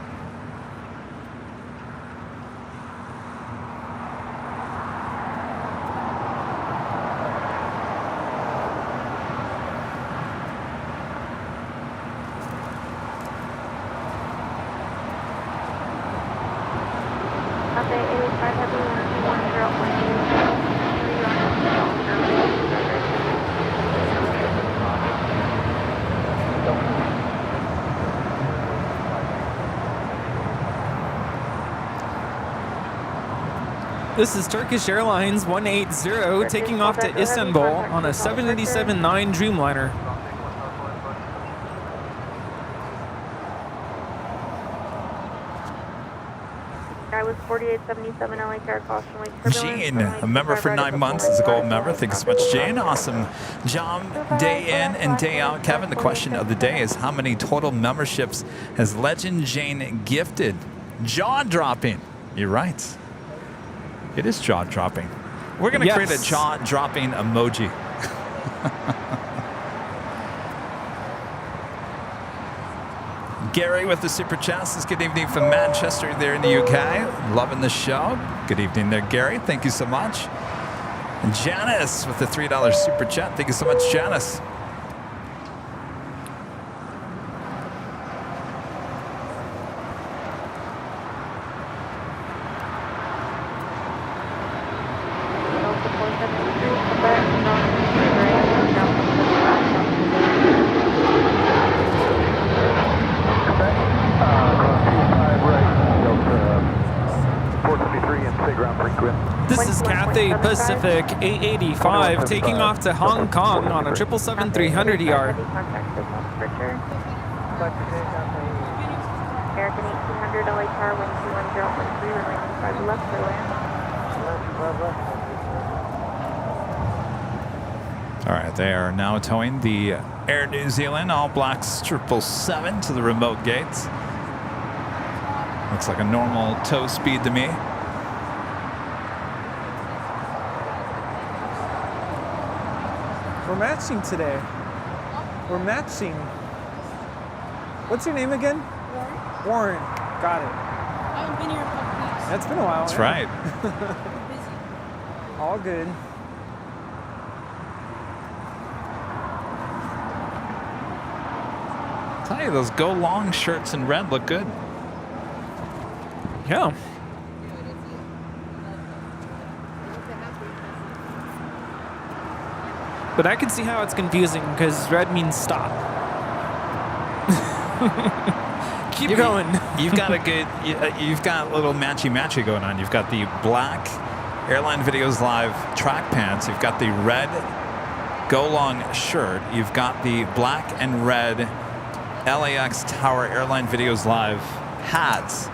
This is Turkish Airlines 180 taking off to Istanbul on a 787-9 Dreamliner. I was 4877 LA Care caution. Jane, a member for 9 months, is a gold member. Thanks so much, Jane. Awesome job day in and day out. Kevin, the question of the day is how many total memberships has Legend Jane gifted? Jaw-dropping. You're right. It is jaw-dropping. We're going to create a jaw-dropping emoji. Gary with the super chat says good evening from Manchester there in the UK. Loving the show. Good evening there, Gary. Thank you so much. And Janice with the $3 super chat. Thank you so much, Janice. Pacific 885 taking off to Hong Kong on a 777-300ER. American 1800 LA car, wind 21013, remaining 5 left for land. All right, they are now towing the Air New Zealand All Blacks 777 to the remote gates. Looks like a normal tow speed to me. We're matching today. We're matching. What's your name again? Warren. Warren. Got it. I haven't been here in a couple weeks. That's been a while. That's yeah. right. Busy. All good. Tell you, those Go Long shirts in red look good. Yeah. But I can see how it's confusing because red means stop. Keep going. You've got a good, you've got a little matchy going on. You've got the black Airline Videos Live track pants. You've got the red Go Long shirt. You've got the black and red LAX Tower Airline Videos Live hats.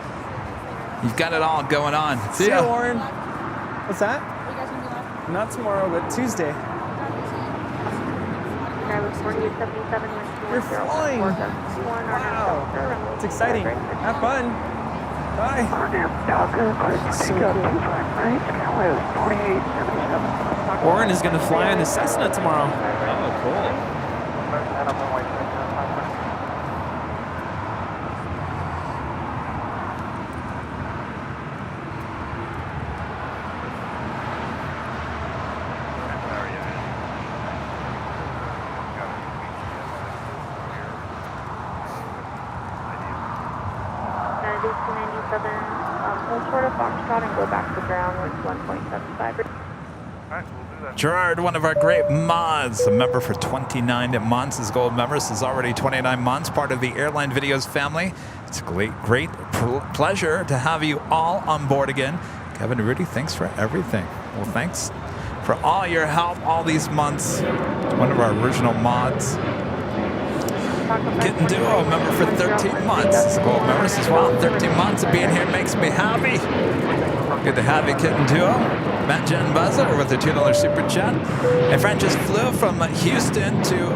You've got it all going on. See ya, Warren. What's that? What are you guys gonna do live? Not tomorrow, but Tuesday. I was 4877 You're flying. Wow. To exciting. Have fun. Bye. Warren is going to fly on his Cessna tomorrow. Oh, cool. Hold short of Foxtrot and go back to ground with 1.75. Gerard, one of our great mods, a member for 29 months, is gold member. This is already 29 months, part of the Airline Videos family. It's a great pleasure to have you all on board again. Kevin Rudy, thanks for everything. Well, thanks for all your help all these months. One of our original mods. Kitten Duo, member for 13 months. It's a gold member as well. 13 months of being here makes me happy. Good to have you, Kitten Duo. Matt Jen Buzzer with the $2 super chat. My friend just flew from Houston to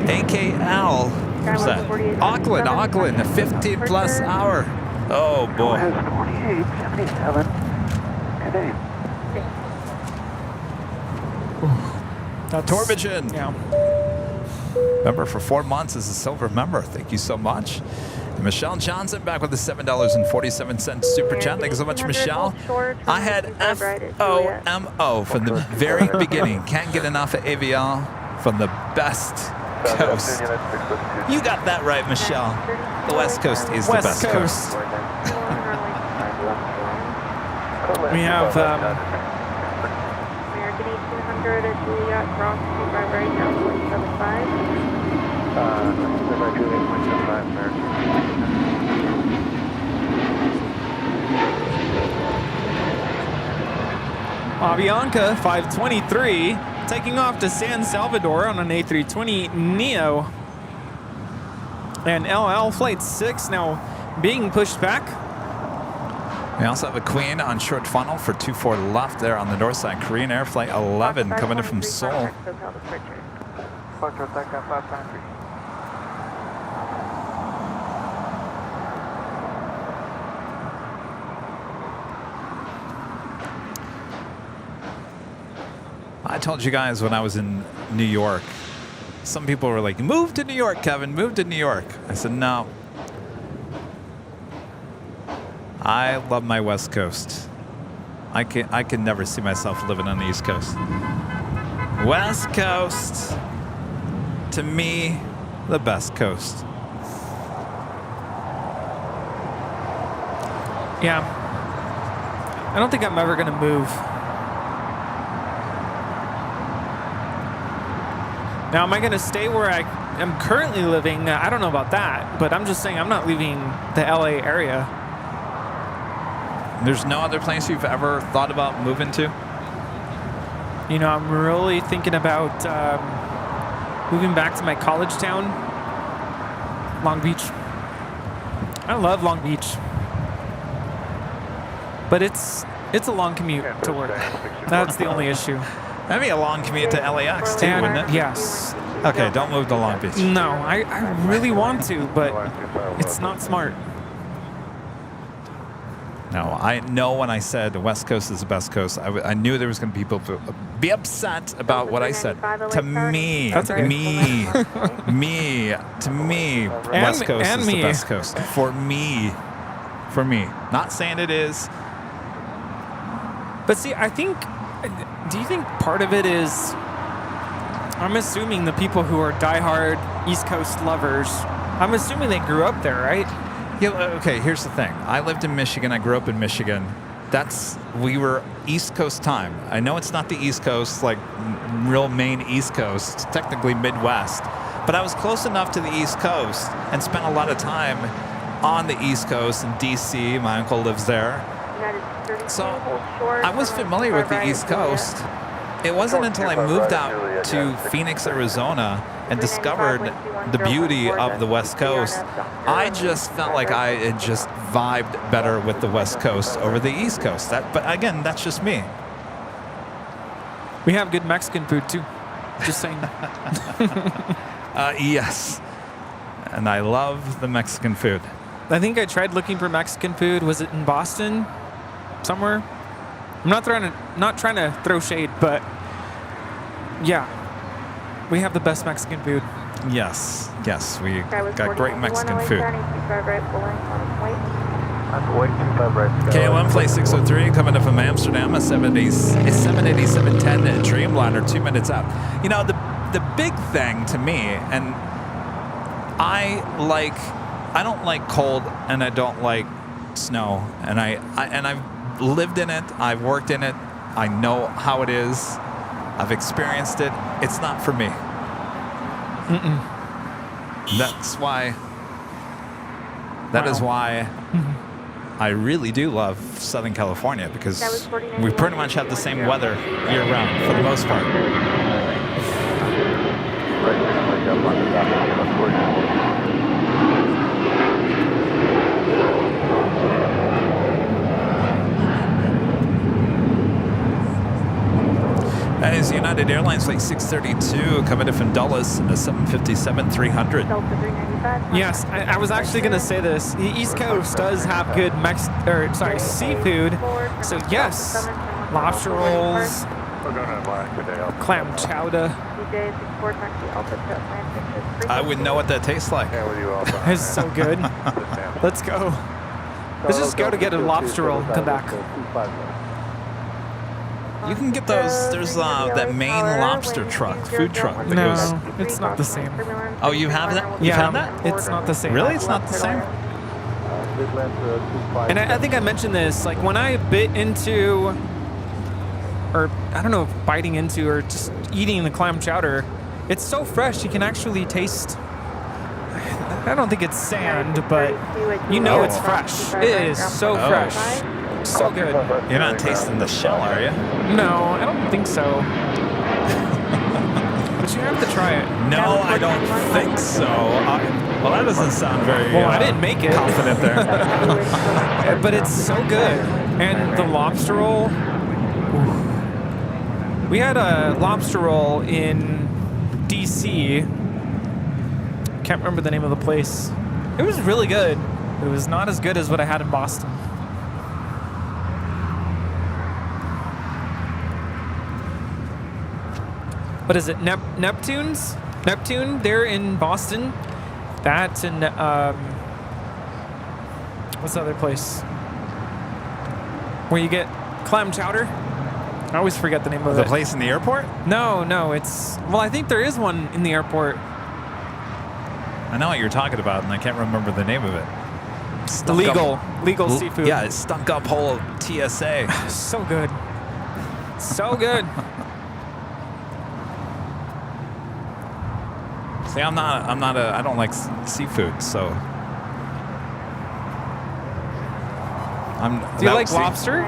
AKL. What's that? Auckland, a 15 plus hour. Oh boy. 4877. Torbigen. Yeah. Member for 4 months as a silver member. Thank you so much. And Michelle Johnson back with the $7.47 super chat. Thank you so much, Michelle. I had FOMO from the very beginning. Can't get enough of AVL from the best coast. You got that right, Michelle. The West Coast is the best coast. We have American 1800 at Juliet, cross 25 right now, 0.75. Avianca 523 taking off to San Salvador on an A320 Neo. And LL Flight 6 now being pushed back. We also have a Queen on short funnel for 24 left there on the north side. Korean Air Flight 11 coming in from Seoul. I told you guys when I was in New York, some people were like, move to New York, Kevin, move to New York. I said, no. I love my West Coast. I can never see myself living on the East Coast. West Coast, to me, the best coast. Yeah. I don't think I'm ever going to move. Now, am I going to stay where I am currently living? I don't know about that, but I'm just saying I'm not leaving the LA area. There's no other place you've ever thought about moving to? You know, I'm really thinking about moving back to my college town, Long Beach. I love Long Beach. But it's a long commute to work. That's the only issue. That'd be a long commute to LAX too, wouldn't it? Yes. Okay, don't move to Long Beach. No, I really want to, but it's not smart. No, I know when I said the West Coast is the best coast, I knew there was going to be people be upset about what I said. To me, West Coast is the best coast. For me. Not saying it is. But see, do you think part of it is, I'm assuming the people who are diehard East Coast lovers, I'm assuming they grew up there, right? Yeah, okay, here's the thing. I lived in Michigan. I grew up in Michigan. We were East Coast time. I know it's not the East Coast, like real main East Coast. It's technically Midwest. But I was close enough to the East Coast and spent a lot of time on the East Coast in D.C. My uncle lives there. So I was familiar with the East Coast. It wasn't until I moved out to Phoenix, Arizona, and discovered the beauty of the West Coast, I just felt like I had just vibed better with the West Coast over the East Coast. But again, that's just me. We have good Mexican food too. Just saying. Yes. and I love the Mexican food. I think I tried looking for Mexican food. Was it in Boston? Somewhere? I'm not trying to throw shade, but yeah. We have the best Mexican food. Yes, we got great Mexican food. KLM Flight 603 coming in from Amsterdam, a 787-10 Dreamliner, 2 minutes out. You know, the big thing to me, and I don't like cold and I don't like snow, and I've lived in it, I've worked in it, I know how it is, I've experienced it. It's not for me. That's why. That is why I really do love Southern California, because we pretty much have the same weather year round for the most part. That is United Airlines Flight 632 coming in from Dulles, a 757-300. Yes, I was actually going to say this. The East Coast does have good seafood. So yes, lobster rolls, clam chowder. I wouldn't know what that tastes like. It's so good. Let's go. Let's just go to get a lobster roll and come back. You can get those. There's that Maine lobster truck, food truck. That No, it's not the same. Oh, you have that? You've Yeah, had that? it's not the same. Really? It's not the same? And I think I mentioned this, like when I bit into, or I don't know if biting into or just eating the clam chowder, it's so fresh you can actually taste, I don't think it's sand, but you know it's fresh. It is so fresh. So good. You're not tasting the shell, are you? No, I don't think so. But you have to try it. No, I don't think so. Well, that doesn't sound very Well, I didn't make it. confident there. But it's so good. And the lobster roll. We had a lobster roll in DC. Can't remember the name of the place. It was really good. It was not as good as what I had in Boston. What is it? Neptune's? Neptune, they're in Boston. That's in, what's the other place? Where you get clam chowder? I always forget the name of it. The place in the airport? No, it's, well, I think there is one in the airport. I know what you're talking about, and I can't remember the name of it. Legal seafood. Yeah, it's stunk up whole TSA. So good. So good. See, I don't like seafood, so. Do you like lobster?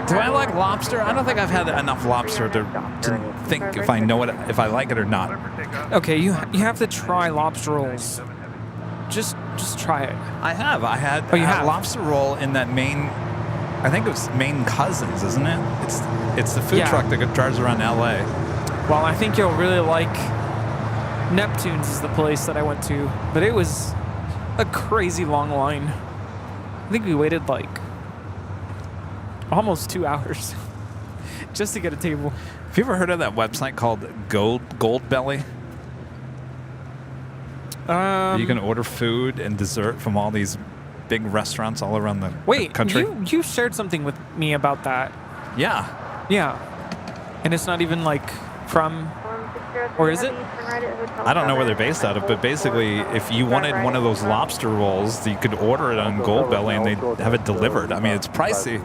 Do I like lobster? I don't think I've had enough lobster to think if I know it, if I like it or not. Okay, you have to try lobster rolls. Just try it. I have. I had you a have? lobster roll in that Maine. I think it was Maine Cousins, isn't it? It's the food truck that drives around LA. Well, I think you'll really like Neptune's is the place that I went to, but it was a crazy long line. I think we waited like almost 2 hours just to get a table. Have you ever heard of that website called Gold Belly? You can order food and dessert from all these big restaurants all around the country. Wait, you shared something with me about that. Yeah. Yeah. And it's not even like from, or is it? I don't know where they're based out of, but basically, if you wanted one of those lobster rolls, you could order it on Gold Belly and they'd have it delivered. I mean, it's pricey.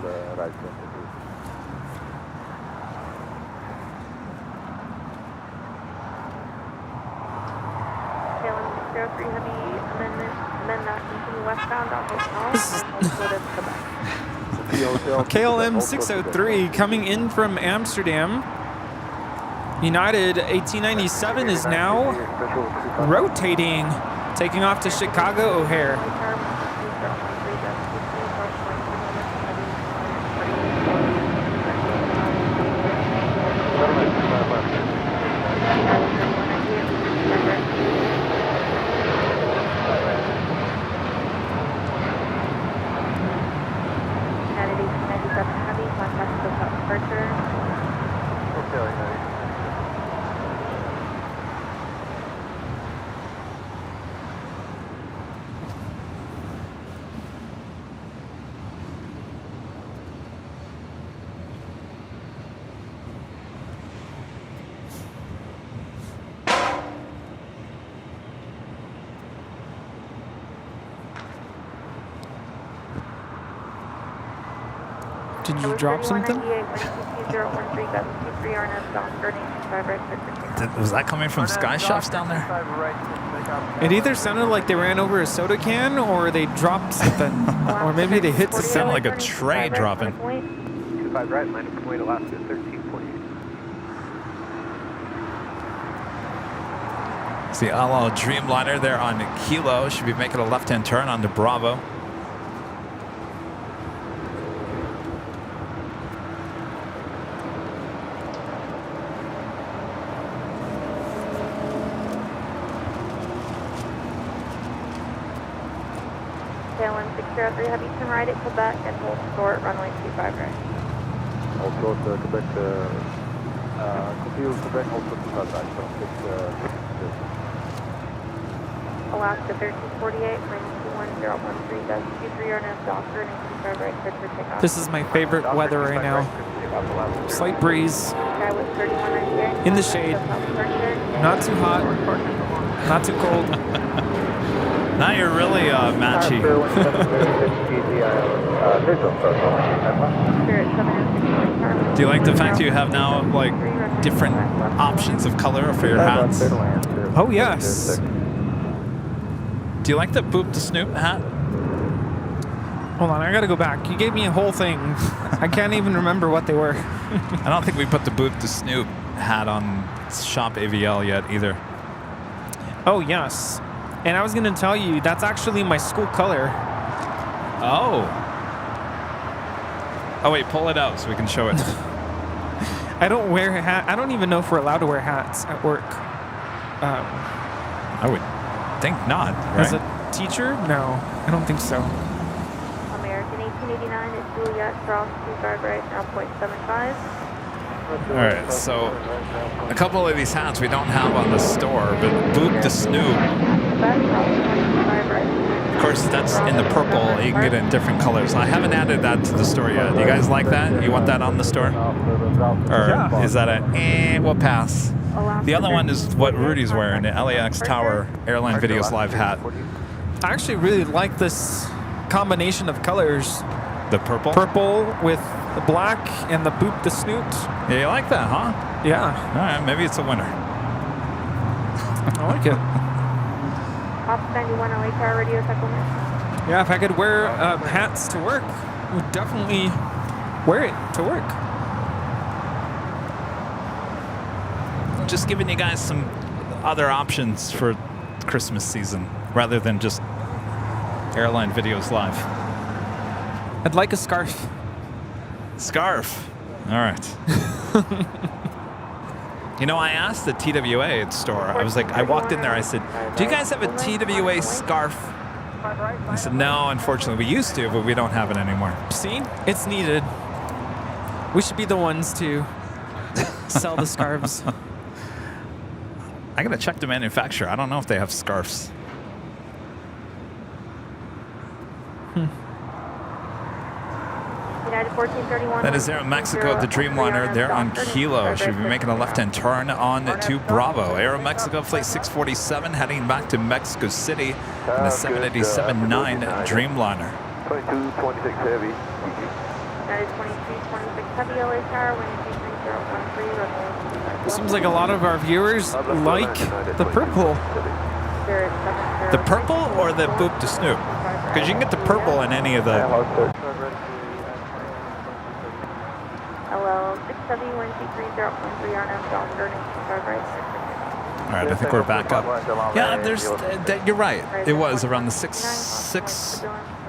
KLM 603 coming in from Amsterdam. United 1897 is now rotating, taking off to Chicago O'Hare. Did you drop something? Was that coming from Sky Chefs down there? It either sounded like they ran over a soda can or they dropped something. Or maybe they hit something. It sounded like a tray dropping. 25 right, line of Kuwait, Alaska, 1348. See, LL Dreamliner there on Kilo. Should be making a left-hand turn onto Bravo. KLM 603, heavy turn right at Quebec and hold short, runway 25 right. Hold short, Quebec, continue Quebec, hold short 25 right, so 6, Alaska 1348, wind 21013, that's 23 RNS Docker and 25 right, cleared for takeoff. This is my favorite weather right now. Slight breeze. Sky was 3198. In the shade. Not too hot. Not too cold. Now you're really matchy. Do you like the fact you have now like different options of color for your hats? Oh yes. Do you like the Boop the Snoop hat? Hold on, I gotta go back. You gave me a whole thing. I can't even remember what they were. I don't think we put the Boop the Snoop hat on Shop AVL yet either. Oh yes. And I was gonna tell you, that's actually my school color. Oh. Oh wait, pull it out so we can show it. I don't wear a hat. I don't even know if we're allowed to wear hats at work. I would think not, right? As a teacher? No, I don't think so. American 1889 is Juliet, cross 25 right, now 0.75. All right, so a couple of these hats we don't have on the store, but Boop the Snoop. Of course, that's in the purple. You can get it in different colors. I haven't added that to the store yet. You guys like that? You want that on the store? Or is that a we'll pass? The other one is what Rudy's wearing, the LAX Tower Airline Videos Live hat. I actually really like this combination of colors. The purple? Purple with the black and the Boop the Snoot. Yeah, you like that, huh? Yeah. All right, maybe it's a winner. I like it. Ops 91 LA Tower radio supplement. Yeah, if I could wear hats to work, I would definitely wear it to work. Just giving you guys some other options for Christmas season rather than just Airline Videos Live. I'd like a scarf. Scarf. All right. You know, I asked the TWA store. I was like, I walked in there. I said, "Do you guys have a TWA scarf?" I said, "No, unfortunately, we used to, but we don't have it anymore." See, it's needed. We should be the ones to sell the scarves. I gotta check the manufacturer. I don't know if they have scarves. United 1431. That is there in Mexico, the Dreamliner. They're on Kilo. Should be making a left-hand turn on to Bravo. Aero Mexico, flight 647, heading back to Mexico City in a 787-9 Dreamliner. 2226 heavy. United 2226 heavy LA Tower, wind 23013, Seems like a lot of our viewers like the purple. The purple or the Boop to Snoop? Because you can get the purple in any of the... LL 670, wind 23013, RNM, Docker, 25 right. All right, I think we're back up. Yeah, there's. You're right. It was around the six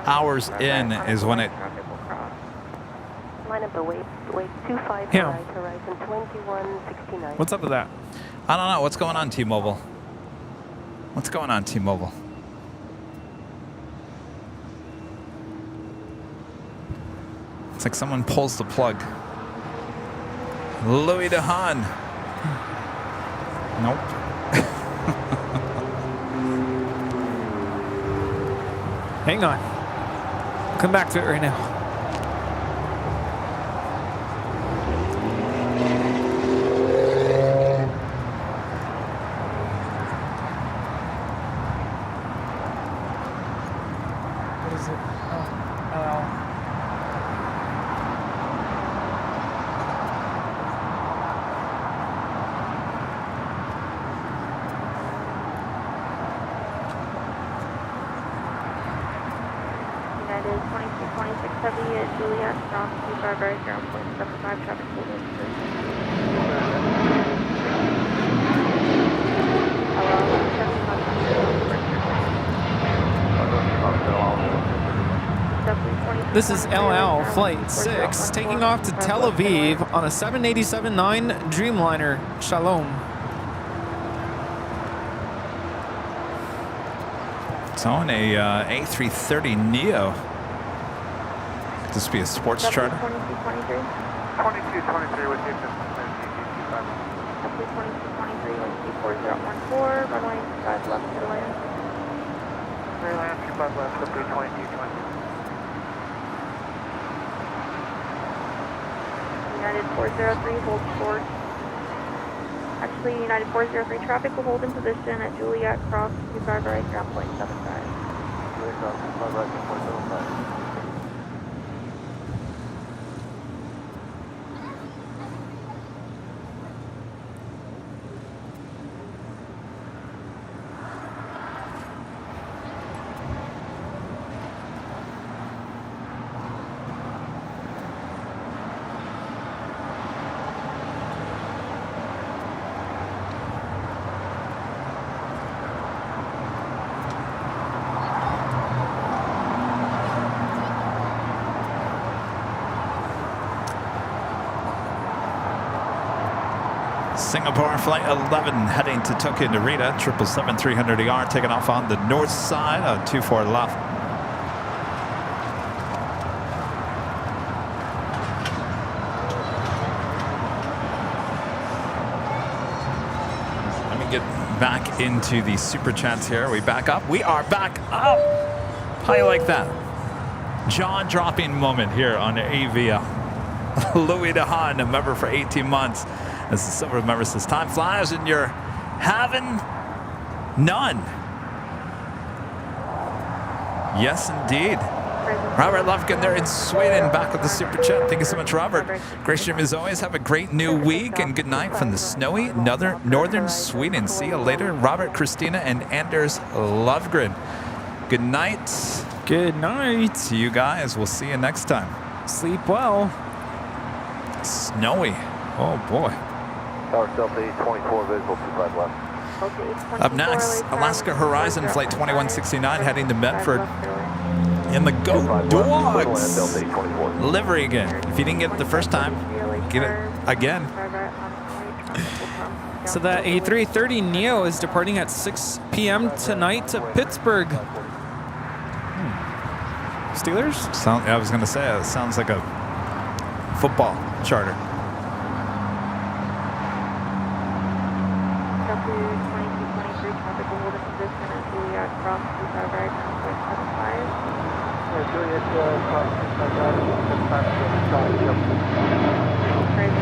hours in is when it. Line up the wait 25 Yeah. right, horizon 2169. What's up with that? I don't know. What's going on, T-Mobile? What's going on, T-Mobile? It's like someone pulls the plug. Louis DeHaan. Nope. Hang on. Come back to it right now. What is it? Oh, United 2226 Heavy at Juliet, cross 25 right, ground point 75, traffic holding position. Hello, 1175. This is LL Flight 6 taking off to Tel Aviv on a 787-9 Dreamliner. Shalom. It's on a A330neo. Could this be a sports charter? 2223. 2223 with you. W2223 with C4014, runway 25 left to land. Airline 25 left, W2220. United 403, hold short. Actually, United 403 traffic will hold in position at Juliet, cross 25 right, ground point 75. Juliet cross 25 right, ground point 75. Singapore Flight 11 heading to Tokyo Narita, 777-300ER taking off on the north side on 24 left. Let me get back into the super chats here. Are we back up? We are back up. How you like that? Jaw-dropping moment here on the AVIA. Louis DeHaan, a member for 18 months. As the silver member says, time flies and you're having none. Yes, indeed. Robert Lufkin there in Sweden, back with the super chat. Thank you so much, Robert. Great stream as always. Have a great new week and good night from the snowy northern Sweden. See you later, Robert, Christina, and Anders Lovgren. Good night. Good night. To you guys. We'll see you next time. Sleep well. Snowy. Oh, boy. Tower Delta 24 visible, 25 left. Up next, Alaska Horizon Flight 2169 heading to Medford. In the Go Dogs livery again. If you didn't get it the first time, get it again. So that A330neo is departing at 6 p.m. tonight to Pittsburgh. Steelers? I was going to say, it sounds like a football charter. W2223 traffic will hold in position at Juliet, cross 25 right, ground point 75. Juliet cross 25 right, 75. Crazy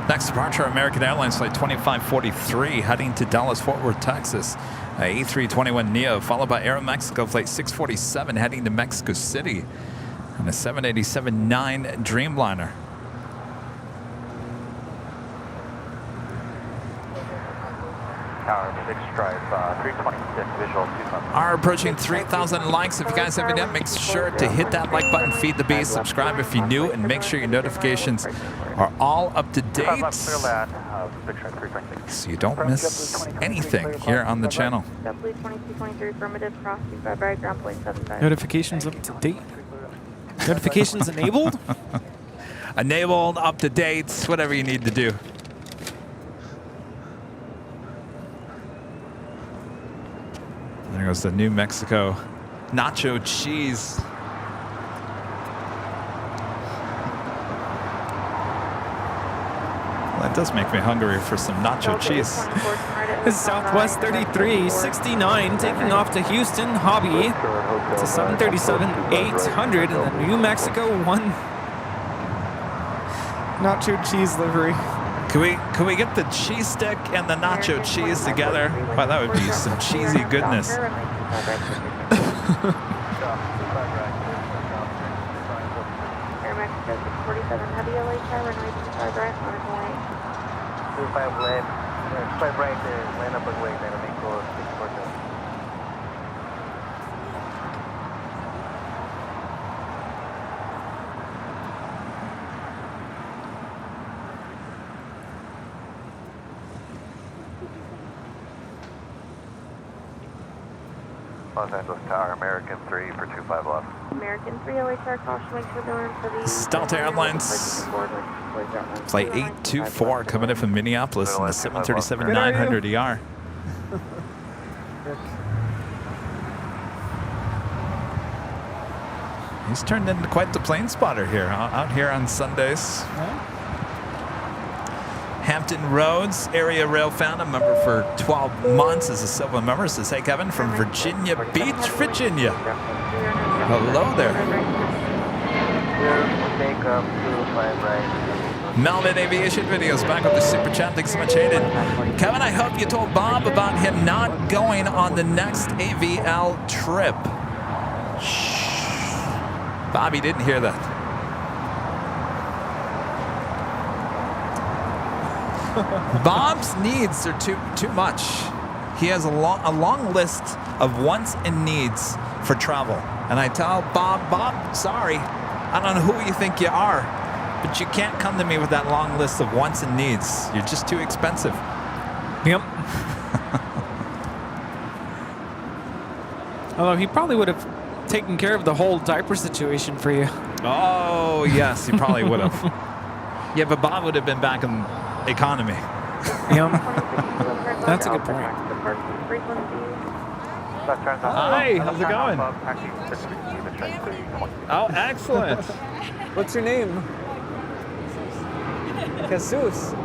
Next departure, American Airlines Flight 2543 heading to Dallas, Fort Worth, Texas. A321neo, followed by Aeromexico Flight 647 heading to Mexico City. And a 787-9 Dreamliner. Tower 6 stripe, 326 visual 2. Are approaching 3,000 likes. If you guys haven't yet, make sure to hit that like button, feed the beast, subscribe if you're new, and make sure your notifications are all up to date so you don't miss anything here on the channel. W2223 affirmative, cross 25 right, ground point 75. Notifications up to date. Notifications enabled? Enabled, up to date, whatever you need to do. There goes the New Mexico nacho cheese. does make me hungry for some nacho cheese. This is Southwest 33, 69, taking off to Houston, Hobby. It's a 737-800 in the New Mexico 1 nacho cheese livery. Can we get the cheese stick and the nacho cheese together? Wow, that would be some cheesy goodness. Air Mexico 647 Heavy LA car, runway 25 right, on its way. 25 left, 25 right, land up and wait, then make go 647. Los Angeles Tower, American 3 for 25 left. American 3 LA car, caution wings for Dillon for the... Delta Airlines. Flight 824 coming in from Minneapolis in the 737-900ER. He's turned into quite the plane spotter here, out here on Sundays. Hampton Roads Area Rail fan, a member for 12 months as a Silva member. Says, hey, Kevin, from Virginia Beach, Virginia. Hello there. Take 25 right. Melvin Aviation Videos back with the super chat. Thanks so much, Hayden. Kevin, I hope you told Bob about him not going on the next AVL trip. Shh. Bobby didn't hear that. Bob's needs are too much. He has a long list of wants and needs for travel. And I tell Bob, sorry, I don't know who you think you are, but you can't come to me with that long list of wants and needs. You're just too expensive. Yep. Although he probably would have taken care of the whole diaper situation for you. Oh, yes, he probably would have. Yeah, but Bob would have been back in economy. Yep. That's a good point. Hi, how's it going? Oh, excellent. What's your name? Jesus.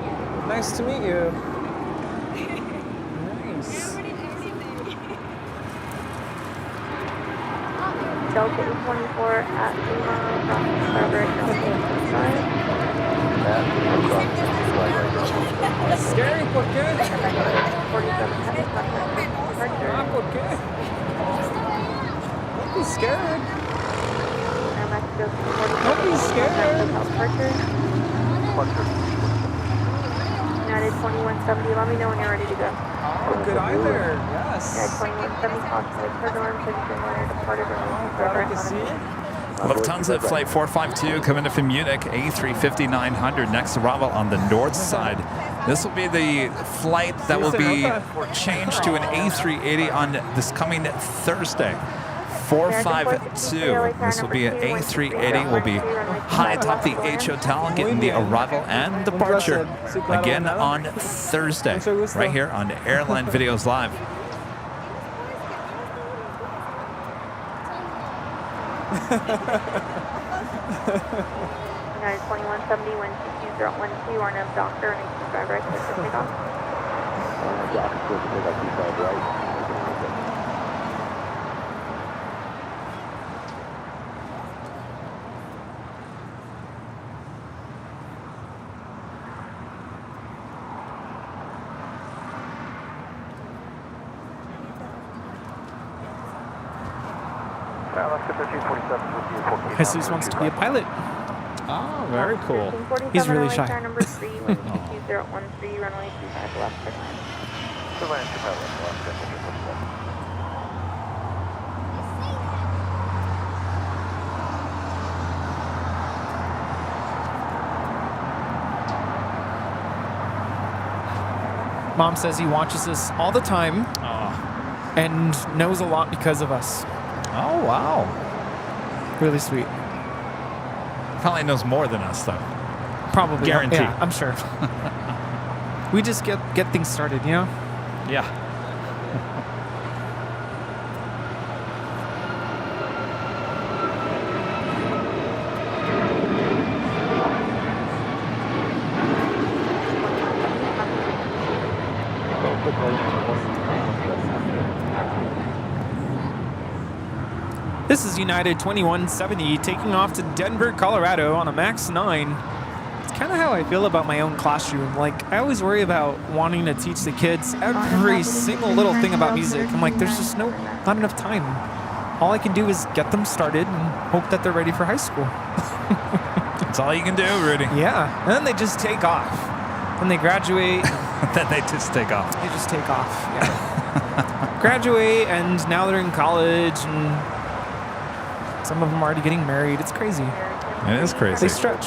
Nice to meet you. Nice. Delta 824 at Lima, Delta Scary, ¿por qué? Ah, ¿por qué? Don't be scared. Don't be scared. United 2170, let me know when you're ready to go. Oh, good eye there. Yes. United 2170, caution for dorm, position liner departed Glad to see you. Lufthansa Flight 452 coming in from Munich, A350-900, next arrival on the north side. This will be the flight that will be changed to an A380 on this coming Thursday. 452. This will be an A380. We'll be high atop the H Hotel, getting the arrival and departure again on Thursday, right here on Airline Videos Live. United 2170, wind 22012, RNAV Doctor, and 85 right, clear for takeoff. Doctor, clear for takeoff, 25 right. Jesus wants to be a pilot. Oh, very cool. He's really shy. Number 3, wind 22013, runway 25 left, clear land. Mom says he watches this all the time and knows a lot because of us. Oh, wow. Really sweet. Probably knows more than us, though. Probably. Guaranteed. Yeah, I'm sure. We just get things started, you know? Yeah. This is United 2170 taking off to Denver, Colorado on a MAX 9. It's kind of how I feel about my own classroom. Like, I always worry about wanting to teach the kids every single little thing about music. I'm like, there's just not enough time. All I can do is get them started and hope that they're ready for high school. That's all you can do, Rudy. Yeah, and then they just take off. When they graduate, Then they just take off. they just take off. Yeah. Graduate, and now they're in college, and some of them are already getting married. It's crazy. It is crazy. They stretch.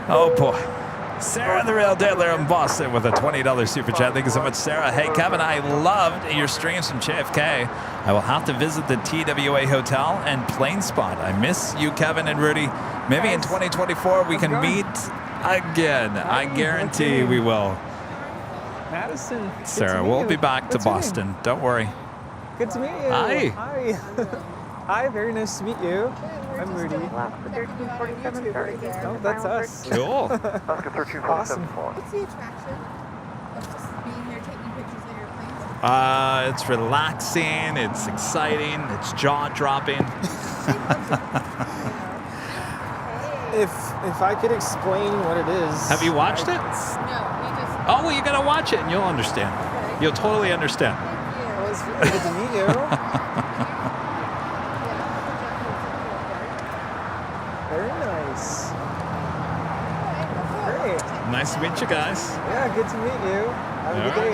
Oh boy. Sarah, the real dealer in Boston, with a $20 super chat. Thank you so much, Sarah. Hey, Kevin, I loved your streams from JFK. I will have to visit the TWA Hotel and Plane Spot. I miss you, Kevin and Rudy. Maybe in 2024 we can meet again. I guarantee we will. Madison. Sarah, we'll be back to What's your name? Boston. Don't worry. Good to meet you. Hi. Hi. Hi, very nice to meet you. I'm Rudy. Oh, that's us. Cool. Oscar 1347. Awesome. What's the attraction of just being there taking pictures of airplanes? It's relaxing. It's exciting. It's jaw-dropping. If I could explain what it is. Have you watched it? No, we just. Oh, well, you gotta watch it and you'll understand. Okay. You'll totally understand. Well, it's really good to meet you. Very nice. Great. Nice to meet you guys. Yeah, good to meet you. Have a good day.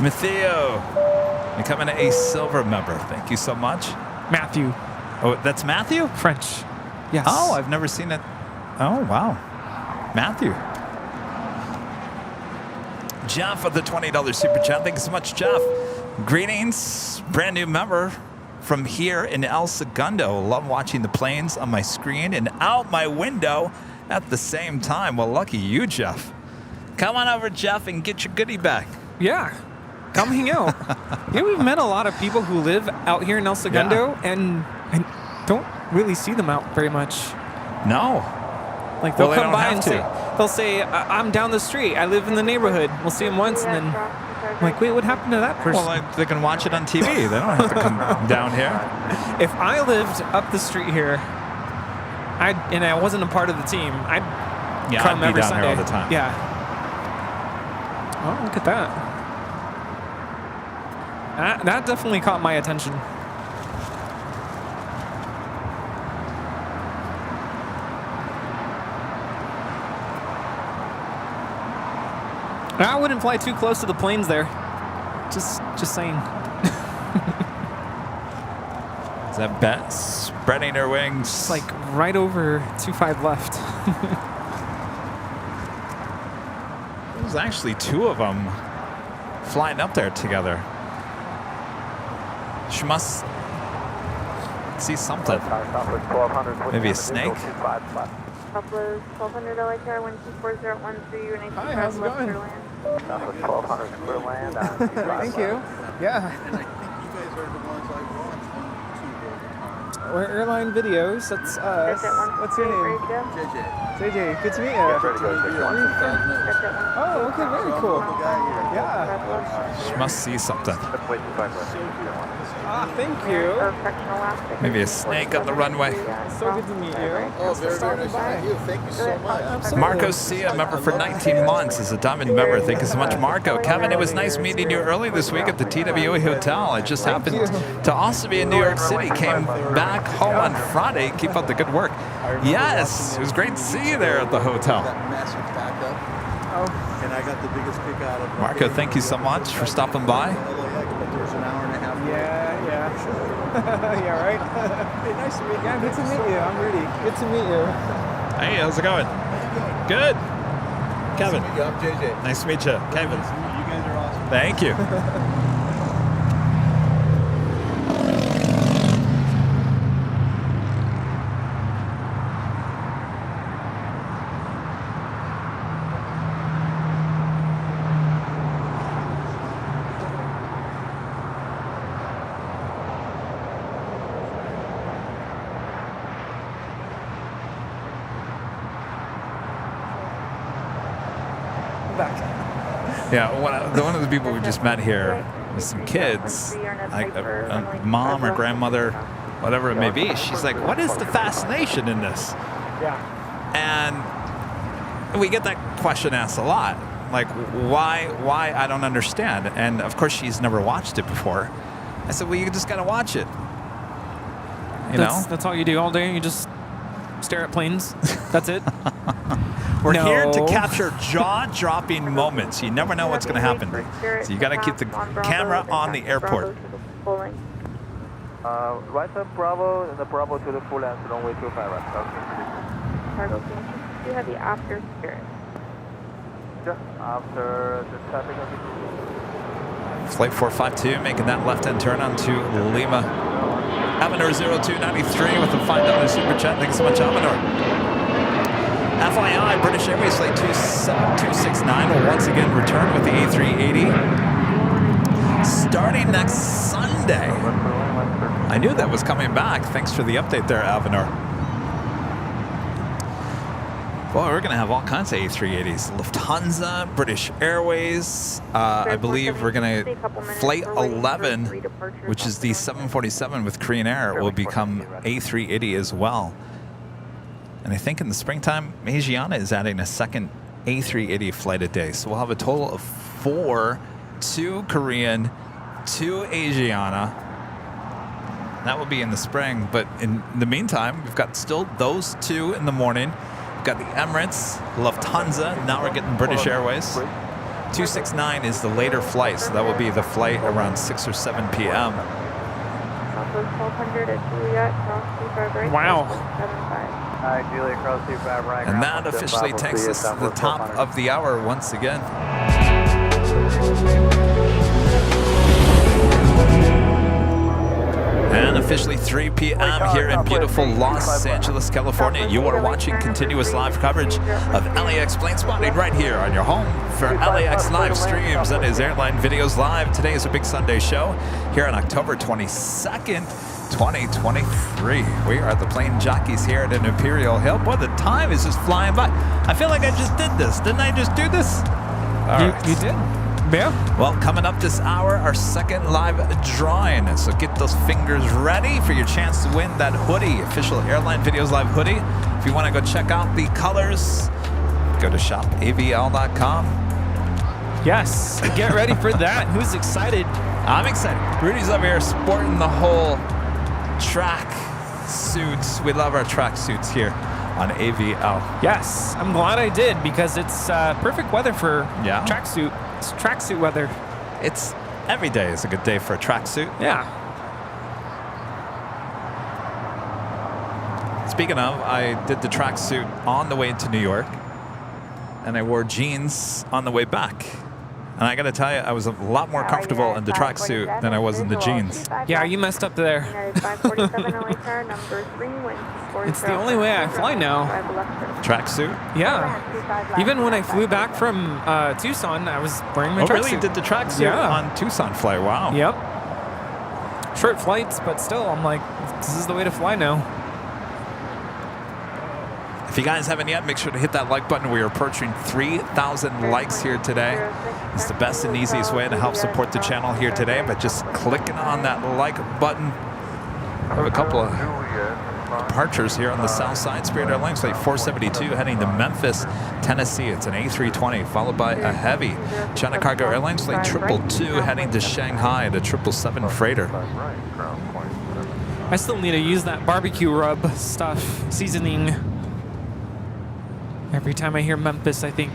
Matteo, becoming a silver member. Thank you so much. Matthew. Oh, that's Matthew? French. Yes. Oh, I've never seen it. Oh, wow. Matthew. Jeff with the $20 super chat. Thank you so much, Jeff. Greetings, brand new member from here in El Segundo. Love watching the planes on my screen and out my window at the same time. Well, lucky you, Jeff. Come on over, Jeff, and get your goodie bag. Yeah. Come hang out. Yeah, we've met a lot of people who live out here in El Segundo, and don't really see them out very much. No. Like, they'll Well, they come don't by have and to. say, they'll say, I'm down the street. I live in the neighborhood. We'll see them once, and then I'm like, wait, what happened to that person? Well, they can watch it on TV. They don't have to come down here. If I lived up the street here, and I wasn't a part of the team, I'd come I'd be every down Sunday. here all the time. Yeah. Oh, look at that. That definitely caught my attention. I wouldn't fly too close to the planes there. Just saying. Is that Bet spreading her wings? It's like right over 25 left. There's actually two of them flying up there together. She must see something. Maybe a snake? Upload $1,200 car 12401 Hi, how's it going? Southwest 1200 clear land on Thank you. Yeah. We're Airline Videos. That's us. What's your name? JJ. Good to meet you. Oh, okay, very cool. Yeah. She must see something. Ah, thank you. Maybe a snake on the runway. So good to meet you. Oh, very nice to meet you. Thank you so much. Absolutely. Marco Cia, member for 19 months, is a diamond member. Thank you so much, Marco. Kevin, it was nice meeting you early this week at the TWA Hotel. I just happened to also be in New York City. Came back home on Friday. Keep up the good work. Yes, it was great to see you there at the hotel. Massive backup. Oh. And I got the biggest kick out of it. Marco, thank you so much for stopping by. There's an hour and a half. Yeah. Yeah, right? Hey, nice to meet you. Yeah, good to meet you. I'm Rudy. Good to meet you. Hey, how's it going? Good. Kevin. Nice to meet you. I'm JJ. Nice to meet you. Kevin. Nice to meet you. You guys are awesome. Thank you. Back. Yeah, one of the people we just met here with some kids, like a mom or grandmother, whatever it may be. She's like, what is the fascination in this? Yeah. And we get that question asked a lot. Like, why? I don't understand. And of course, she's never watched it before. I said, well, you just got to watch it. That's all you do all day. You just stare at planes. That's it. We're here to capture jaw-dropping moments. You never know what's going to happen. So you got to keep the camera on the airport. Right side Bravo, and the Bravo to the full length, runway 25 right. Cargo, can you have the after Spirit? Sure. After the traffic. Flight 452 making that left-hand turn onto Lima. Avenor 0293 with a $5 super chat. Thanks so much, Avenor. FYI, British Airways Flight 269 will once again return with the A380 starting next Sunday. I knew that was coming back. Thanks for the update there, Avenor. Well, we're going to have all kinds of A380s. Lufthansa, British Airways. I believe we're going to Flight 11, which is the 747 with Korean Air, will become A380 as well. And I think in the springtime, Asiana is adding a second A380 flight a day. So we'll have a total of 4, 2 Korean, 2 Asiana. That will be in the spring. But in the meantime, we've got still those 2 in the morning. We've got the Emirates, Lufthansa. Now we're getting British Airways. 269 is the later flight. So that will be the flight around 6 or 7 p.m. Wow. Julia, cross 25 right. And that officially takes us to the top of the hour once again. And officially 3 p.m. here in beautiful Los Angeles, California. You are watching continuous live coverage of LAX Plane Spotting right here on your home for LAX live streams. That is Airline Videos Live. Today is a big Sunday show here on October 22nd, 2023. We are the Plane Jockeys here at an Imperial Hill. Boy, the time is just flying by. I feel like I just did this. Didn't I just do this? You did. Yeah. Well, coming up this hour, our second live drawing. So get those fingers ready for your chance to win that hoodie, official Airline Videos Live hoodie. If you want to go check out the colors, go to shopavl.com. Yes, get ready for that. Who's excited? I'm excited. Rudy's over here sporting the whole track suits. We love our track suits here on AVL. Yes, I'm glad I did because it's perfect weather for tracksuit. It's tracksuit weather. It's every day is a good day for a tracksuit. Yeah. Speaking of, I did the tracksuit on the way to New York, and I wore jeans on the way back. And I got to tell you, I was a lot more comfortable in the tracksuit than I was in the jeans. Yeah, you messed up there. It's the only way I fly now. Tracksuit? Yeah. Even when I flew back from Tucson, I was wearing my tracksuit. Oh, really? You did the tracksuit on Tucson flight? Wow. Yep. Short flights, but still, I'm like, this is the way to fly now. If you guys haven't yet, make sure to hit that like button. We are approaching 3,000 likes here today. It's the best and easiest way to help support the channel here today, but just clicking on that like button. We have a couple of departures here on the south side. Spirit Airlines Flight 472 heading to Memphis, Tennessee. It's an A320 followed by a heavy. China Cargo Airlines Flight 222 heading to Shanghai, the 777 freighter. I still need to use that barbecue rub stuff, seasoning. Every time I hear Memphis, I think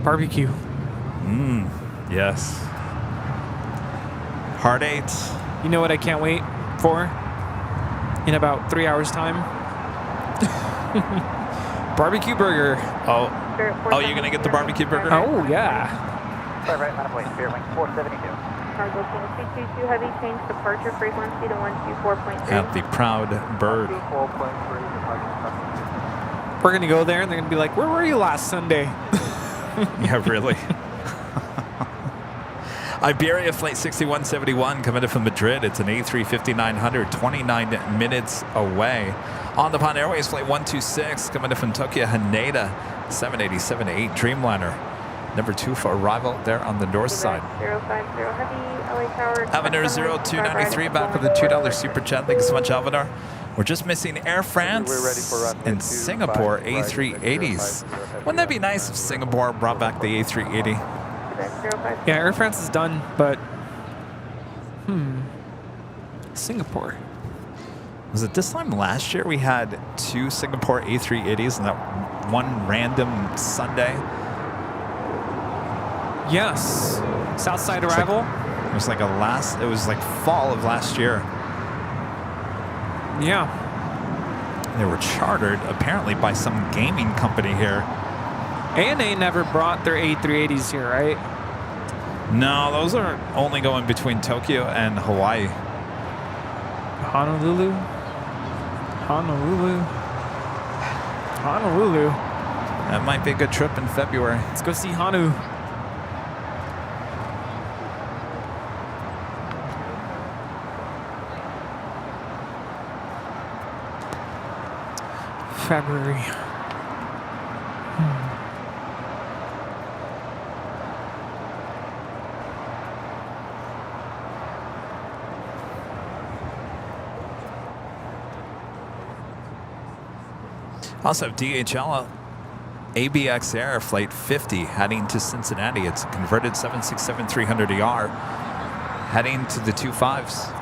barbecue. Yes. Heart 8. You know what I can't wait for? In about 3 hours' time? Barbecue burger. Oh, you're going to get the barbecue burger? Oh, yeah. Right, line of plane, Spirit Wing 472. Cargo King 222 Heavy, change departure frequency to 124.3. At the Proud Bird. 124.3. We're going to go there, and they're going to be like, where were you last Sunday? Yeah, really. Iberia Flight 6171 coming in from Madrid. It's an A350-900, 29 minutes away. On the Pan Airways Flight 126 coming in from Tokyo Haneda, 787-8 Dreamliner. Number 2 for arrival there on the north side. 050 Heavy, LA Tower. Avenir 0293 back with a $2 super chat. Thank you so much, Avenir. We're just missing Air France and Singapore A380s. Wouldn't that be nice if Singapore brought back the A380? Yeah, Air France is done, but Singapore. Was it this time last year we had 2 Singapore A380s on that one random Sunday? Yes. Southside arrival. It was like fall of last year. Yeah. They were chartered apparently by some gaming company here. ANA never brought their A380s here, right? No, those are only going between Tokyo and Hawaii. Honolulu. That might be a good trip in February. Let's go see Hanu. February. Also, DHL ABX Air Flight 50 heading to Cincinnati. It's a converted 767-300ER heading to the 25s.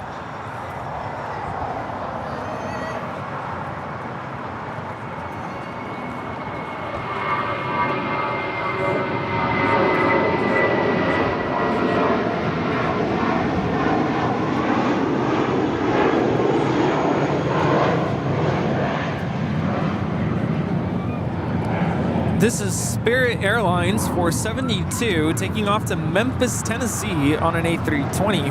This is Spirit Airlines 472 taking off to Memphis, Tennessee on an A320.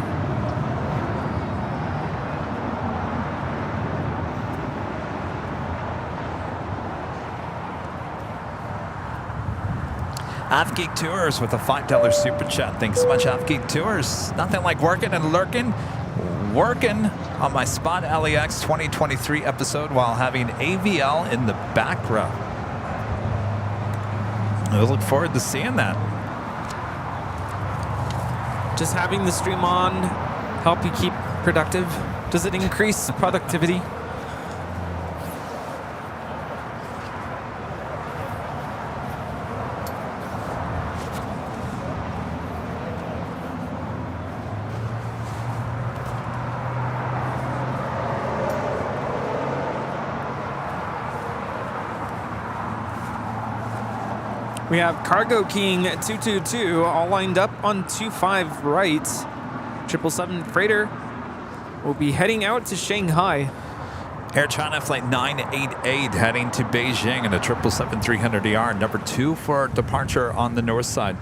AvGeek Tours with a $5 super chat. Thanks so much, AvGeek Tours. Nothing like working and lurking. Working on my Spot LAX 2023 episode while having AVL in the back row. I look forward to seeing that. Just having the stream on help you keep productive? Does it increase productivity? We have Cargo King 222 all lined up on 25 right. 777 freighter will be heading out to Shanghai. Air China Flight 988 heading to Beijing in a 777-300ER, number 2 for departure on the north side.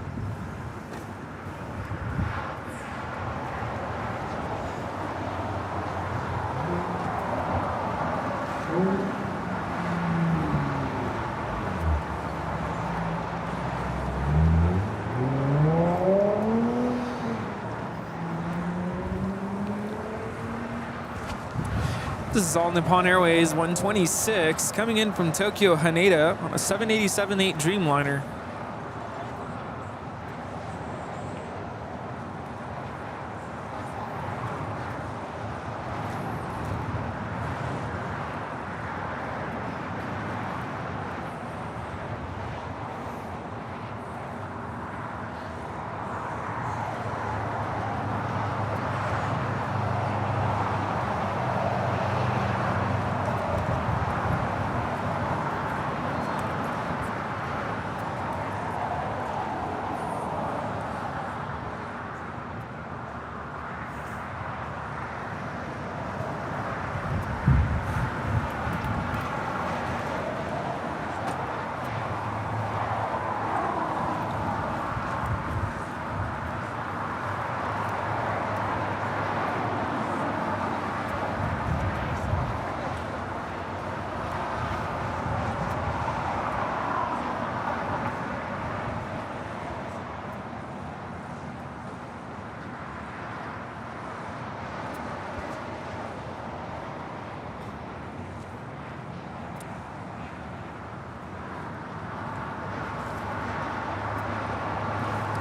This is All Nippon Airways 126 coming in from Tokyo Haneda on a 787-8 Dreamliner.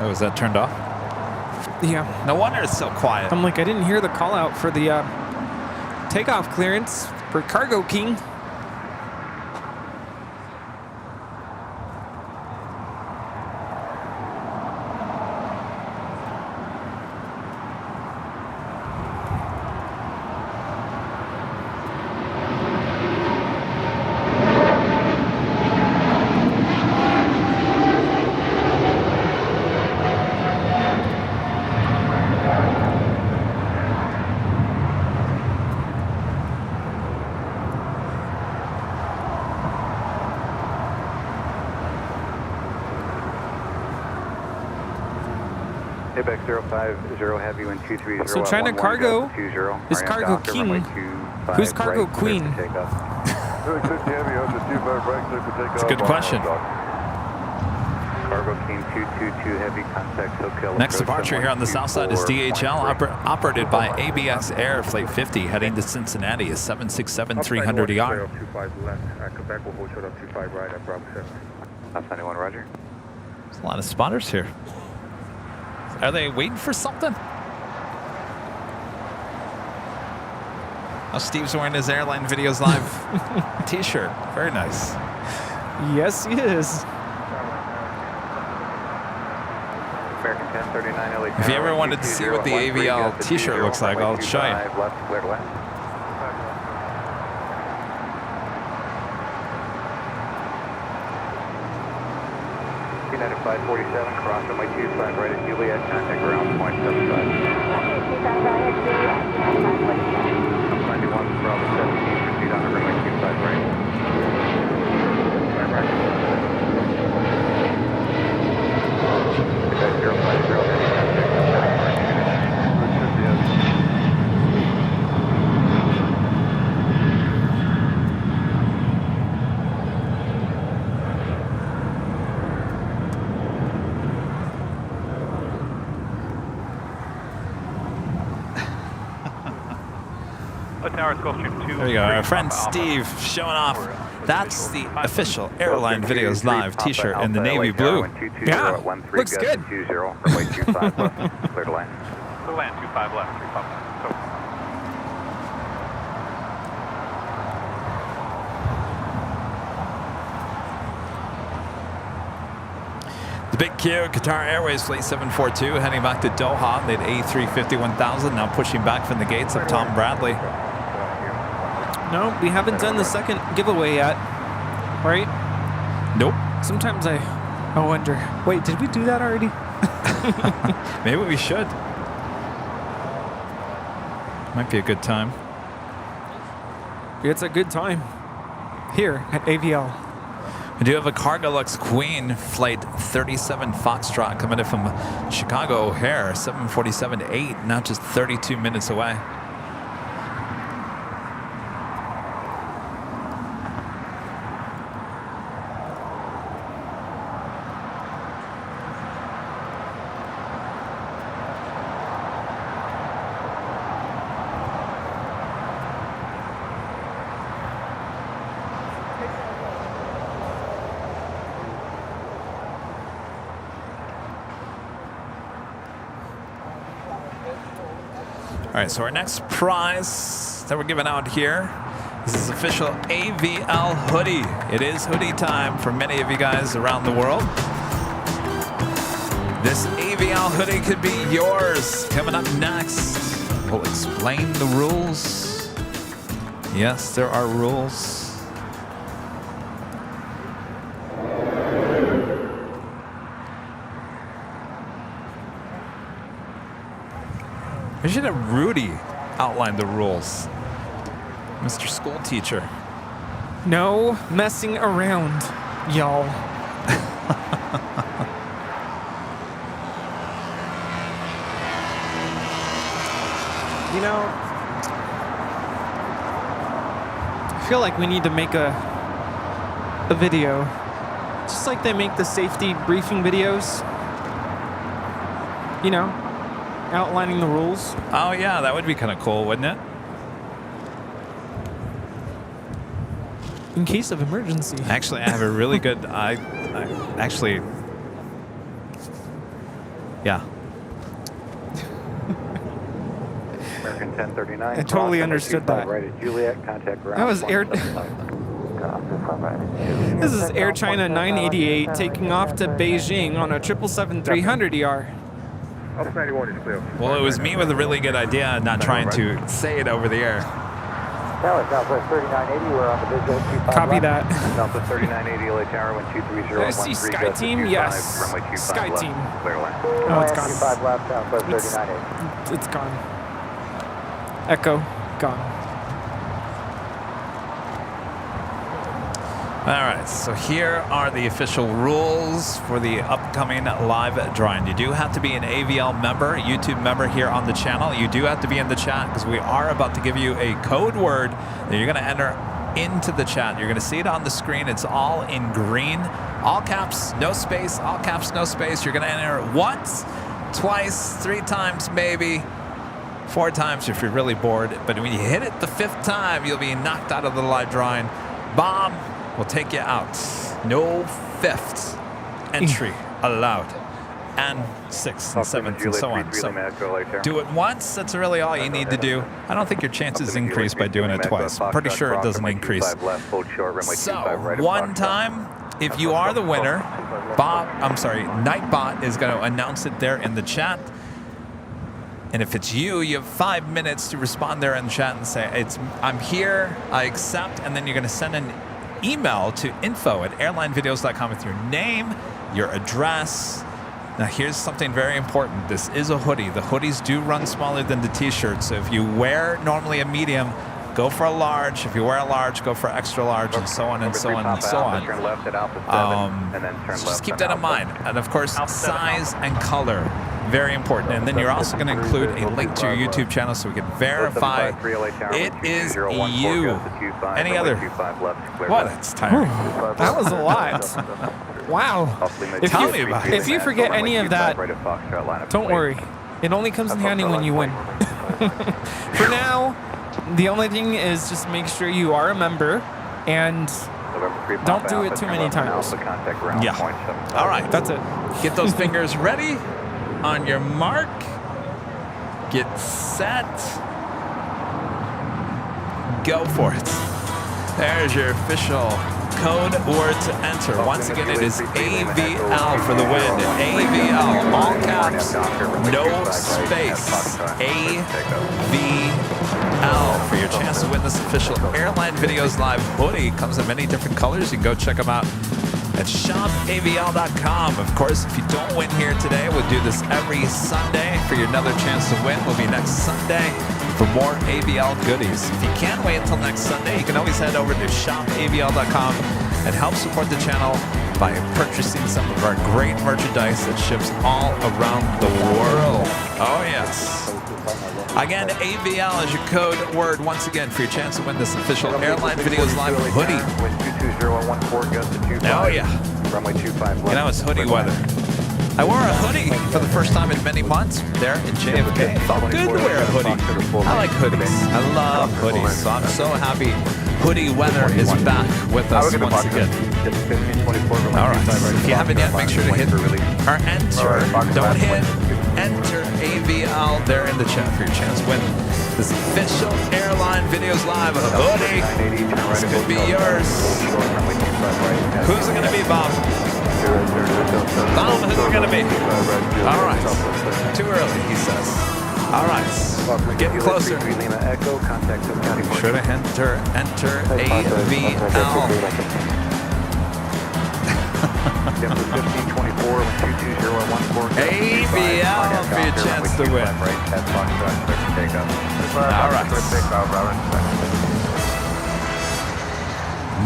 Oh, is that turned off? Yeah. No wonder it's so quiet. I'm like, I didn't hear the call out for the takeoff clearance for Cargo King. Quebec 050 Heavy Wind 230. So China Cargo is Cargo King. Who's Cargo Queen? It's a good question. Cargo King 222 Heavy, contact SoCal. Next departure here on the south side is DHL, operated by ABX Air Flight 50, heading to Cincinnati, is 767-300 ER. 25 left at Quebec will hold short up 25 right at Bravo 7. That's 91, roger. There's a lot of spotters here. Are they waiting for something? Oh, Steve's wearing his Airline Videos Live t-shirt. Very nice. Yes, he is. American 1039 LA. If you ever wanted to see what the AVL t-shirt looks like, I'll show you. Left, clear to land. United 547, cross runway 25 right at Juliet, contact ground point 75. I'm 91, Bravo 17, proceed on the runway 25 right. Quebec 050, heavy contact, There you go, our friend Steve showing off. That's the official Airline Videos Live t-shirt in the navy blue. Yeah, looks good. Clear to land. Clear land, 25 left, 35 left. The big Q, Qatar Airways Flight 742, heading back to Doha. They had A350-1000, now pushing back from the gates of Tom Bradley. No, we haven't done the second giveaway yet, right? Nope. Sometimes I wonder, wait, did we do that already? Maybe we should. Might be a good time. It's a good time here at AVL. We do have a Cargolux Queen Flight 37 Foxtrot coming in from Chicago O'Hare, 747-8, now just 32 minutes away. All right, so our next prize that we're giving out here is this official AVL hoodie. It is hoodie time for many of you guys around the world. This AVL hoodie could be yours. Coming up next, we'll explain the rules. Yes, there are rules. We should have Rudy outline the rules. Mr. School Teacher. No messing around, y'all. You know, I feel like we need to make a video, just like they make the safety briefing videos. You know, outlining the rules. Oh yeah, that would be kind of cool, wouldn't it? In case of emergency. Actually, I have a really good. I actually American 1039. I totally understood that. Right at Juliet, contact ground. That was Air. This is Air China 988 taking off to Beijing on a 777-300ER. Well, it was me with a really good idea, not trying to say it over the air. Southwest 3980, we're on the Visit 25 Copy that. Southwest 3980, LA Tower, 12301. I see Sky Team, yes. Sky Team. Oh, it's gone. 25 left, Southwest 3980. It's gone. Echo, gone. All right, so here are the official rules for the upcoming live drawing. You do have to be an AVL member, a YouTube member here on the channel. You do have to be in the chat because we are about to give you a code word that you're going to enter into the chat. You're going to see it on the screen. It's all in green, all caps, no space, all caps, no space. You're going to enter it once, twice, 3 times, maybe 4 times if you're really bored. But when you hit it the 5th time, you'll be knocked out of the live drawing. Bob will take you out. No 5th entry allowed. And 6th and 7th and so on. So do it once. That's really all you need to do. I don't think your chances increase by doing it twice. I'm pretty sure it doesn't increase. So 1 time, if you are the winner, Nightbot is going to announce it there in the chat. And if it's you, you have 5 minutes to respond there in the chat and say, I'm here, I accept, and then you're going to send an email to info@airlinevideos.com with your name, your address. Now here's something very important. This is a hoodie. The hoodies do run smaller than the t-shirts. So if you wear normally a medium, go for a large. If you wear a large, go for extra large, and so on and so on and so on. Just keep that in mind. And of course, size and color. Very important. And then you're also going to include a link to your YouTube channel so we can verify it is you. Any other? What? That's tiring. That was a lot. Wow. Tell me about it. If you forget any of that, don't worry. It only comes in handy when you win. For now, the only thing is just make sure you are a member and don't do it too many times. Yeah. All right. That's it. Get those fingers ready. On your mark, get set, go for it. There's your official code word to enter. Once again, it is AVL for the win. AVL, all caps, no space. AVL for your chance to win this official Airline Videos Live hoodie. Comes in many different colors. You can go check them out at shopavl.com. Of course, if you don't win here today, we'll do this every Sunday for your another chance to win. We'll be next Sunday for more AVL goodies. If you can't wait until next Sunday, you can always head over to shopavl.com and help support the channel by purchasing some of our great merchandise that ships all around the world. Oh, yes. Again, AVL is your code word once again for your chance to win this official Airline Videos Live hoodie. Oh, yeah. You know, it's hoodie weather. I wore a hoodie for the first time in many months there in JFK. It felt good to wear a hoodie. I like hoodies. I love hoodies. So I'm so happy hoodie weather is back with us once again. All right. If you haven't yet, make sure to hit or enter. Don't hit enter AVL there in the chat for your chance to win this official Airline Videos Live hoodie. This could be yours. Who's it going to be, Bob? Bob, who's it going to be? All right. Too early, he says. All right. Getting closer. Be sure to enter AVL. AVL for your chance to win. All right.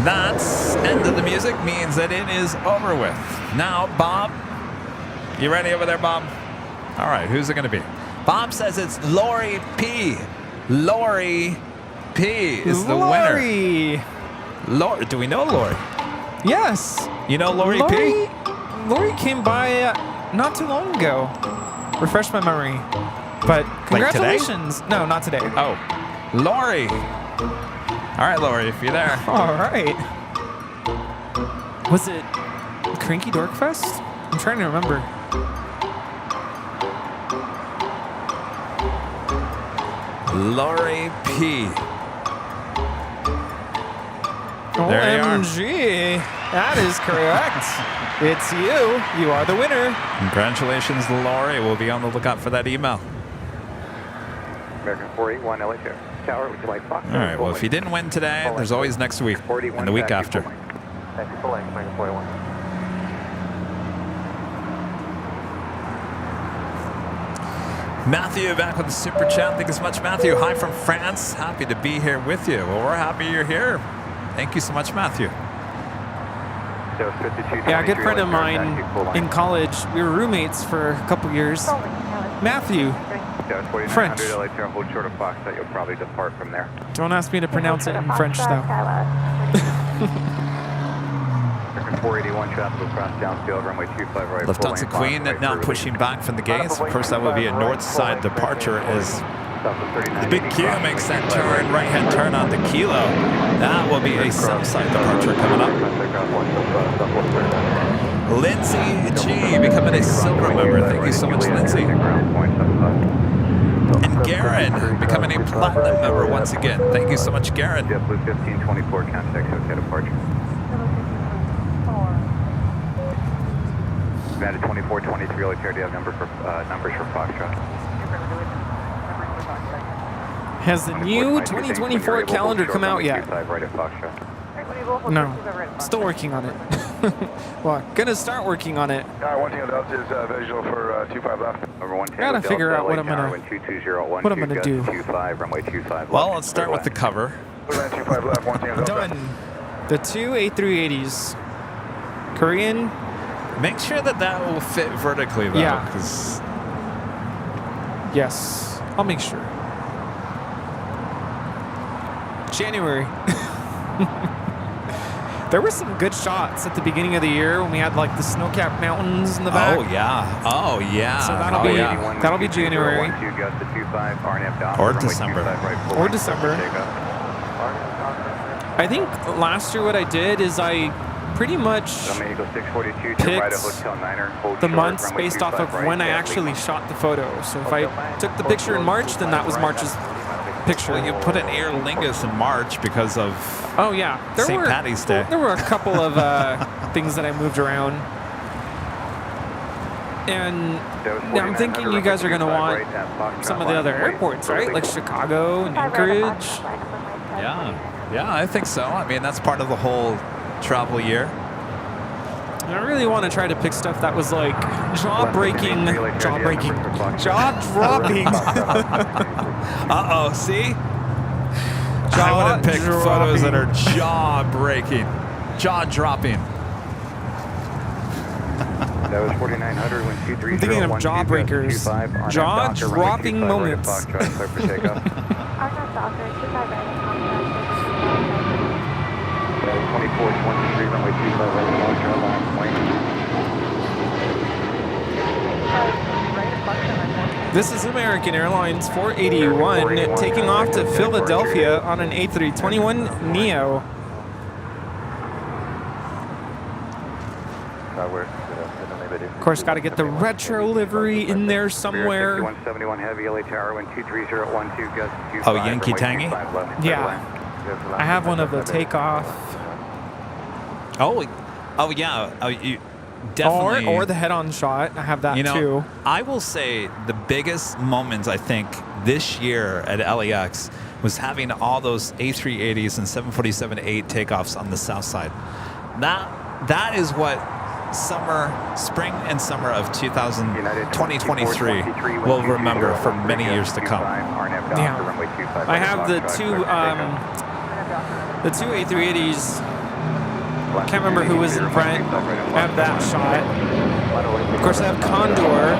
That's end of the music means that it is over with. Now, Bob, you ready over there, Bob? All right, who's it going to be? Bob says it's Lori P. Lori P is the winner. Lori, do we know Lori? Yes. You know Lori P? Lori came by not too long ago. Refresh my memory. But congratulations. Like today? No, not today. Oh, Lori. All right, Lori, if you're there. All right. Was it Cranky Dork Fest? I'm trying to remember. Lori P. There you are. OMG. That is correct. It's you. You are the winner. Congratulations, Lori. We'll be on the lookout for that email. American 481 LA Tower, would you like Fox? All right, well, if you didn't win today, there's always next week and the week after. Thank you, full length, American 481. Matthew back with the super chat. Thank you so much, Matthew. Hi from France. Happy to be here with you. Well, we're happy you're here. Thank you so much, Matthew. Yeah, a good friend of mine in college, we were roommates for a couple years. Matthew, French. Hold short of Fox, that you'll probably depart from there. Don't ask me to pronounce it in French, though. 481 traffic across downfield, runway 25 right. Lufthansa Queen now pushing back from the gates. Of course, that would be a north side departure as the big Q makes that turn, right-hand turn on the Kilo. That will be a south side departure coming up. Lindsay G becoming a silver member. Thank you so much, Lindsay. And Garen becoming a platinum member once again. Thank you so much, Garen. JetBlue 1524, contact hotel departure. United 2423, do you have numbers for Foxtrot? Has the new 2024 calendar come out yet? No. Still working on it. Well, gonna start working on it. One thing about is visual for 25 left. Gotta figure out what I'm gonna do. Well, let's start with the cover. Done. The two A380s. Korean. Make sure that will fit vertically, though. Yeah. 'Cause yes, I'll make sure. January. There were some good shots at the beginning of the year when we had like the snow-capped mountains in the back. Oh yeah. Oh yeah. So that'll be January. Or December. Or December. I think last year what I did is I pretty much picked the months based off of when I actually shot the photo. So if I took the picture in March, then that was March's picture. Well, you put an Aer Lingus in March because of St. Paddy's Day. There were a couple of things that I moved around. And now I'm thinking you guys are going to want some of the other airports, right? Like Chicago and Anchorage. Yeah, I think so. I mean, that's part of the whole travel year. And I really want to try to pick stuff that was like jaw-dropping. Uh-oh, see? I want to pick photos that are jaw-breaking, jaw-dropping. That was 4900 when 230. I'm thinking of jawbreakers, jaw-dropping moments. This is American Airlines 481 taking off to Philadelphia on an A321neo. Of course, got to get the retro livery in there somewhere. 171 heavy LA Tower, 123.012 Oh, Yankee Tangy? Yeah. I have one of the takeoff. Oh yeah. Oh, you definitely. Or the head-on shot. I have that too. I will say the biggest moments I think this year at LAX was having all those A380s and 747-8 takeoffs on the south side. That is what spring and summer of 2023 will remember for many years to come. Yeah. I have the two A380s. Can't remember who was in front. I have that shot. Of course, I have Condor.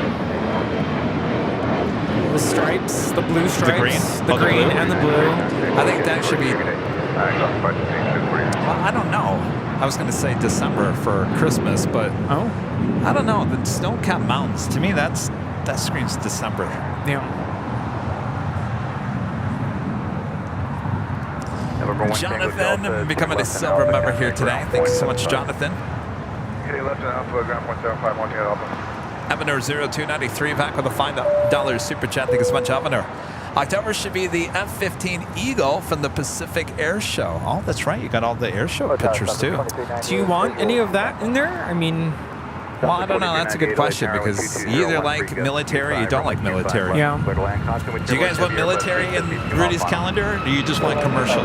The stripes, the blue stripes, the green and the blue. I think that should be. Well, I don't know. I was going to say December for Christmas, but I don't know. The snow-capped mountains, to me, that screams December. Yeah. Jonathan becoming a silver member here today. Thanks so much, Jonathan. Avenir 0293 back with a $5 super chat. Thank you so much, Avenir. October should be the F-15 Eagle from the Pacific Air Show. Oh, that's right. You got all the air show pictures too. Do you want any of that in there? I mean, well, I don't know. That's a good question because you either like military or you don't like military. Yeah. Do you guys want military in Rudy's calendar, or do you just want commercial?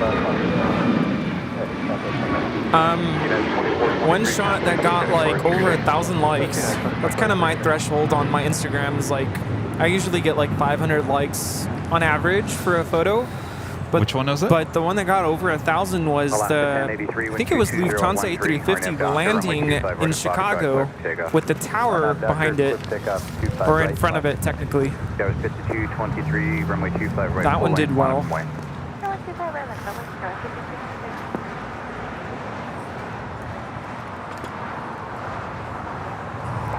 One shot that got like over 1,000 likes. That's kind of my threshold on my Instagram. Is like, I usually get like 500 likes on average for a photo. But, which one was it? But the one that got over 1,000 was the, I think it was Lufthansa A350 landing in Chicago with the tower behind it, or in front of it technically. That one did well.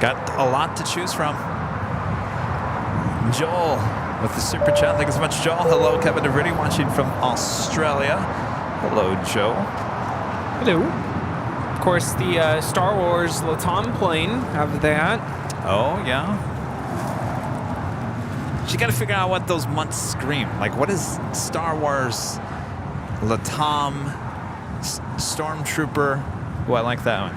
Got a lot to choose from. Joel with the super chat. Thank you so much, Joel. Hello, Kevin Rudy, watching from Australia. Hello, Joe. Hello. Of course, the Star Wars Latam plane have that. Oh, yeah. So you got to figure out what those months scream. Like, what is Star Wars Latam Stormtrooper? Oh, I like that one.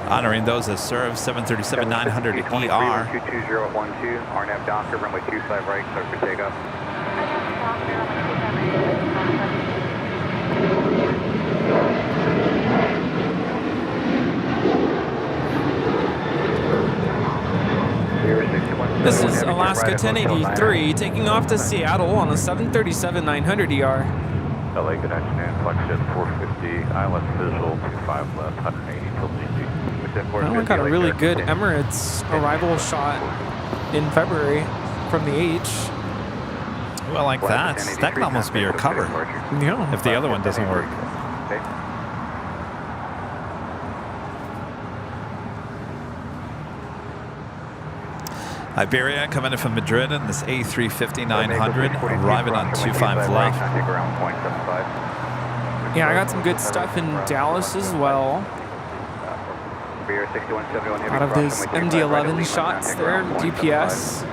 Honoring those that serve 737-900 ER. 22012, RNAV Docker, runway 25 right, clear for takeoff. This is Alaska 1083 taking off to Seattle on a 737-900 ER. LA, good afternoon. Flex jet 450, ILS visual, 25 left, 180 till GT. Well, we got a really good Emirates arrival shot in February from the H. Ooh, I like that. That can almost be your cover. Yeah. If the other one doesn't work. Iberia coming in from Madrid in this A350-900, arriving on 25 left. Yeah, I got some good stuff in Dallas as well. Out of those MD-11 shots there, DPS.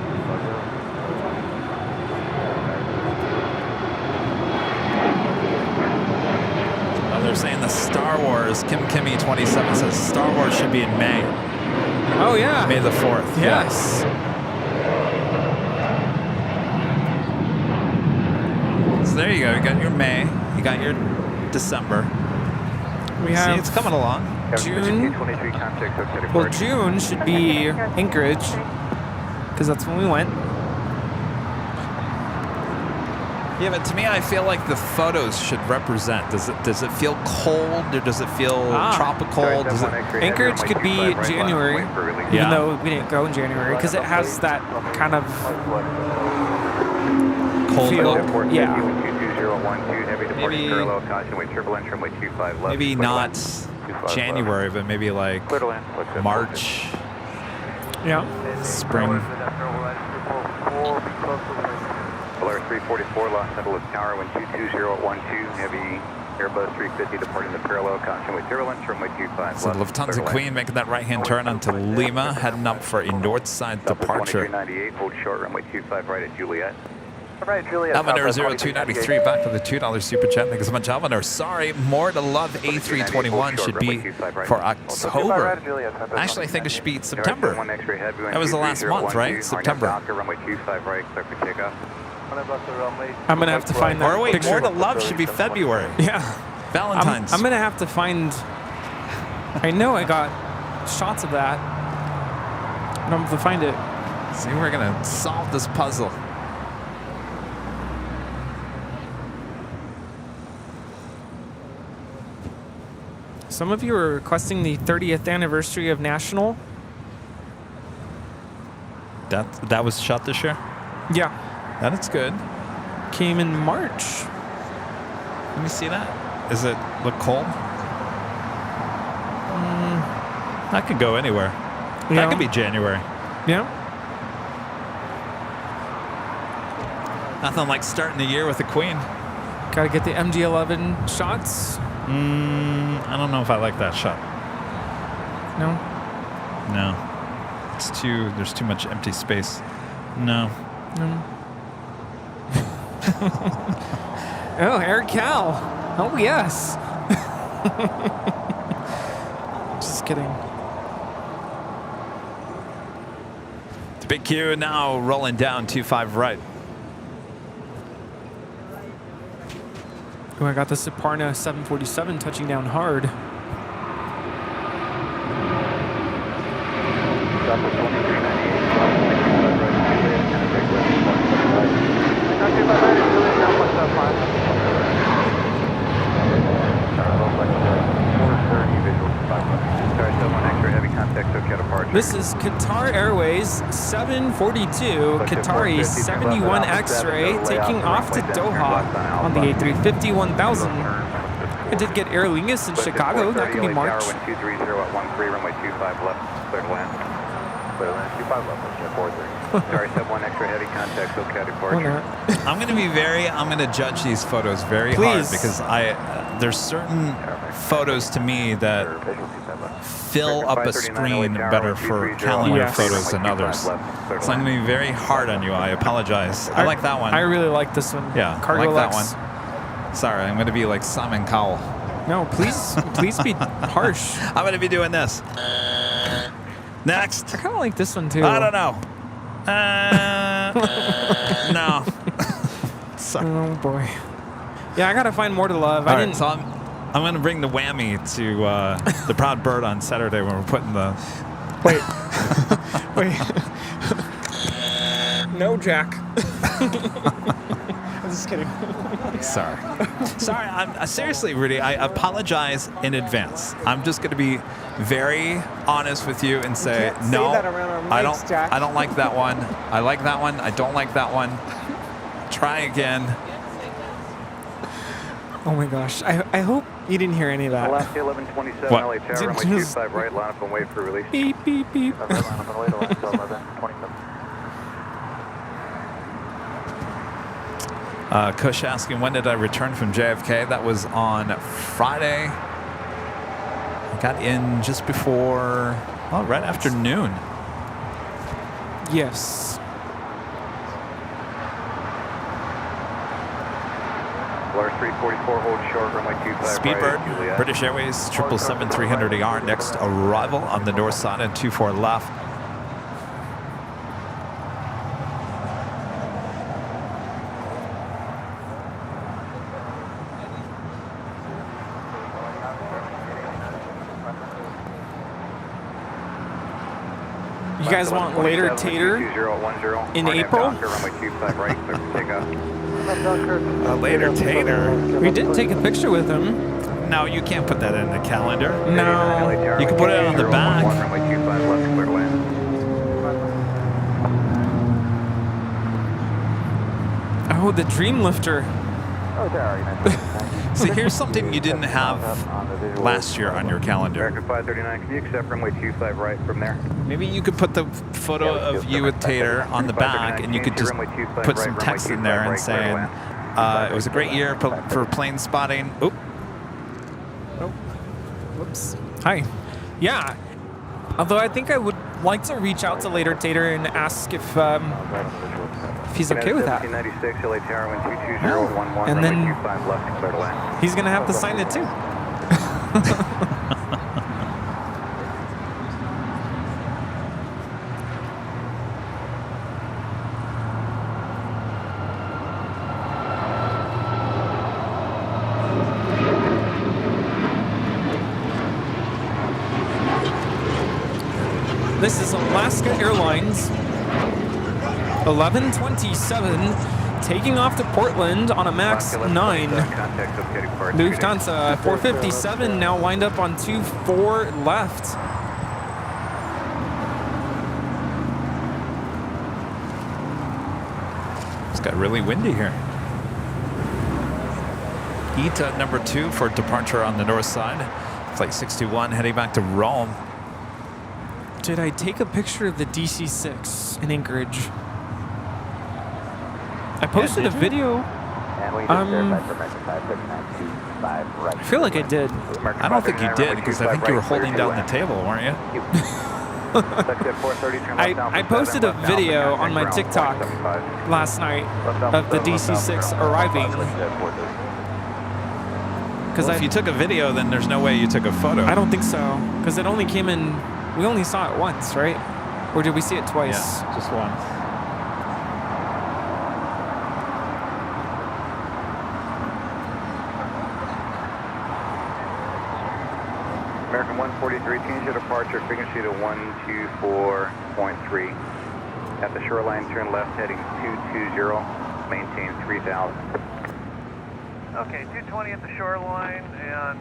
Oh, they're saying the Star Wars, Kimmy 27 says Star Wars should be in May. Oh, yeah. May the 4th. Yes. So there you go. You got your May. You got your December. We have. See, it's coming along. June. Well, June should be Anchorage, because that's when we went. Yeah, but to me, I feel like the photos should represent. Does it feel cold or does it feel tropical? Anchorage could be January, even though we didn't go in January, because it has that kind of cold feel. Yeah. Maybe not January, but maybe like March. Yeah. Spring. Polaris 344, Los Angeles Tower, wind 22012, heavy Airbus 350 departing the parallel, caution with turbulence, runway 25 So Lufthansa Queen making that right-hand turn onto Lima, heading up for a north side departure. 398, hold short, runway 25 right at Juliet. Alvanor 0293 back for the $2 super chat. Thank you so much, Alvanor. Sorry, more to love A321 should be for October. Actually, I think it should be September. That was the last month, right? September. I'm going to have to find that Or wait, picture. more to love should be February. Yeah. Valentine's. I'm going to have to find... I know I got shots of that. I don't have to find it. See, we're going to solve this puzzle. Some of you are requesting the 30th anniversary of National. That was shot this year? Yeah. That is good. Came in March. Let me see that. Does it look cold? That could go anywhere. That could be January. Yeah. Nothing like starting the year with a Queen. Gotta get the MG11 shots. I don't know if I like that shot. No? No. There's too much empty space. No. No. Oh, Air Cal. Oh, yes. Just kidding. The big Q now rolling down 25 right. Oh, I got the Separna 747 touching down hard. This is Qatar Airways 742, Qatari 71 X-ray taking off to Doha on the A350-1000. I did get Aer Lingus in Chicago. That could be March. Runway 25 left, clear to land. Clear to land, 25 left, 43. Sorry, sub 1 extra heavy contact, SoCal departure. I'm going to judge these photos very hard because there's certain photos to me that fill up a screen better for calendar photos than others. So I'm going to be very hard on you. I apologize. I like that one. I really like this one. Yeah, Cargo I like that LAX. one. Sorry, I'm going to be like Simon Cowell. No, please be harsh. I'm going to be doing this. Next. I kind of like this one too. I don't know. No. Sorry. Oh boy. Yeah, I gotta find more to love. All right, so I'm gonna bring the whammy to the Proud Bird on Saturday when we're putting the. Wait. Wait. No, Jack. I'm just kidding. Sorry. I'm seriously, Rudy. I apologize in advance. I'm just gonna be very honest with you and say no. I don't like that one. I like that one. I don't like that one. Try again. Oh my gosh. I hope you didn't hear any of that. Alaska 1127 What? LA Tower, runway 25 right, line up and wait for release. Beep, beep, beep. Line up and wait, line up 1127. Kush asking, when did I return from JFK? That was on Friday. I got in just before, well, right after noon. Yes. Lars 344, hold short, runway 25 Speedbird, right, Juliet. British Airways 777-300ER, next arrival on the north side and 24 left. You guys want later tater in April? Later tater. We did take a picture with him. No, you can't put that in the calendar. No. You can put it on the back. Oh, the Dream Lifter. See, here's something you didn't have last year on your calendar. American 539, can you accept runway 25 right from there? Maybe you could put the photo of you with Tater on the back, and you could just put some text in there and saying, it was a great year for plane spotting. Oop. Oh. Whoops. Hi. Yeah. Although I think I would like to reach out to Later Tater and ask if he's okay with that. Oh. And then he's going to have to sign it too. This is Alaska Airlines 1127 taking off to Portland on a MAX 9. Lufthansa 457 now lined up on 24 left. It's got really windy here. ETA number 2 for departure on the north side. Flight 61 heading back to Rome. Did I take a picture of the DC-6 in Anchorage? I posted a video. And we just verified for American 53925 right. I feel like I did. I don't think you did because I think you were holding down the table, weren't you? I posted a video on my TikTok last night of the DC-6 arriving. Because if you took a video, then there's no way you took a photo. I don't think so, because it only came in. We only saw it once, right? Or did we see it twice? Yeah, just once. American 143, change your departure, frequency to 124.3. At the shoreline, turn left heading 220, maintain 3000. Okay, 220 at the shoreline and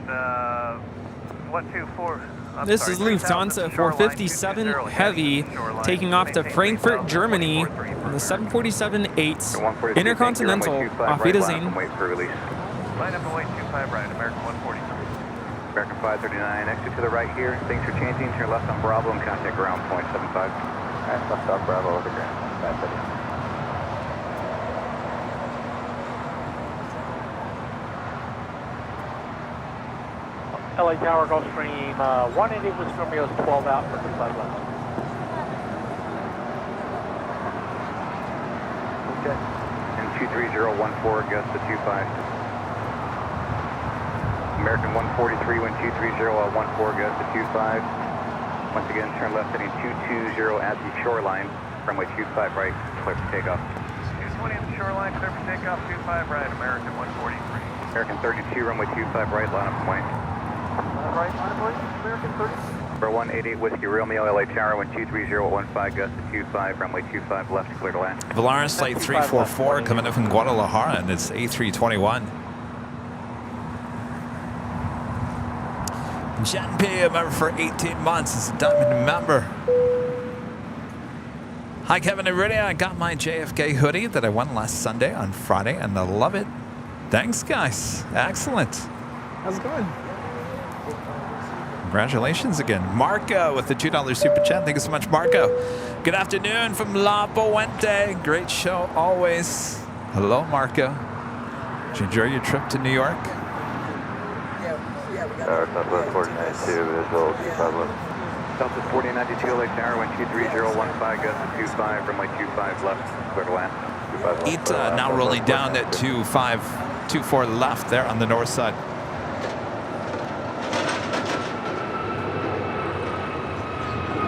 124. This is Lufthansa 457 Heavy taking off to Frankfurt, Germany on the 747-8 Intercontinental. Auf Wiedersehen. Line up and wait 25 right, American 143. American 539, exit to the right here. Things are changing. Turn left on Bravo and contact ground point 75. Alright, left off Bravo over ground. 530. LA Tower, Gulfstream 180 with Romeo's 12 out for 25 left. Okay. And 23014, Augusta 25. American 143, wind 23014, Augusta 25. Once again, turn left heading 220 at the shoreline, runway 25 right, clear for takeoff. 220 at the shoreline, clear for takeoff, 25 right, American 143. American 32, runway 25 right, line up and wait. Right, line up and wait, American 30. Number 188 Whiskey Romeo, LA Tower, wind 23015, Augusta 25, runway 25 left, clear to land. Valaris flight 344 coming in from Guadalajara, and it's A321. Jen P, a member for 18 months. It's a diamond member. Hi, Kevin and Rudy. I got my JFK hoodie that I won last Sunday on Friday, and I love it. Thanks, guys. Excellent. How's it going? Congratulations again. Marco with the $2 super chat. Thank you so much, Marco. Good afternoon from La Puente. Great show always. Hello, Marco. Did you enjoy your trip to New York? Southwest 492, visual 25 left. Southwest 4092, LA Tower, wind 23015, Augusta 25, runway 25 left, clear to land. ETA now rolling down at 2524 left there on the north side.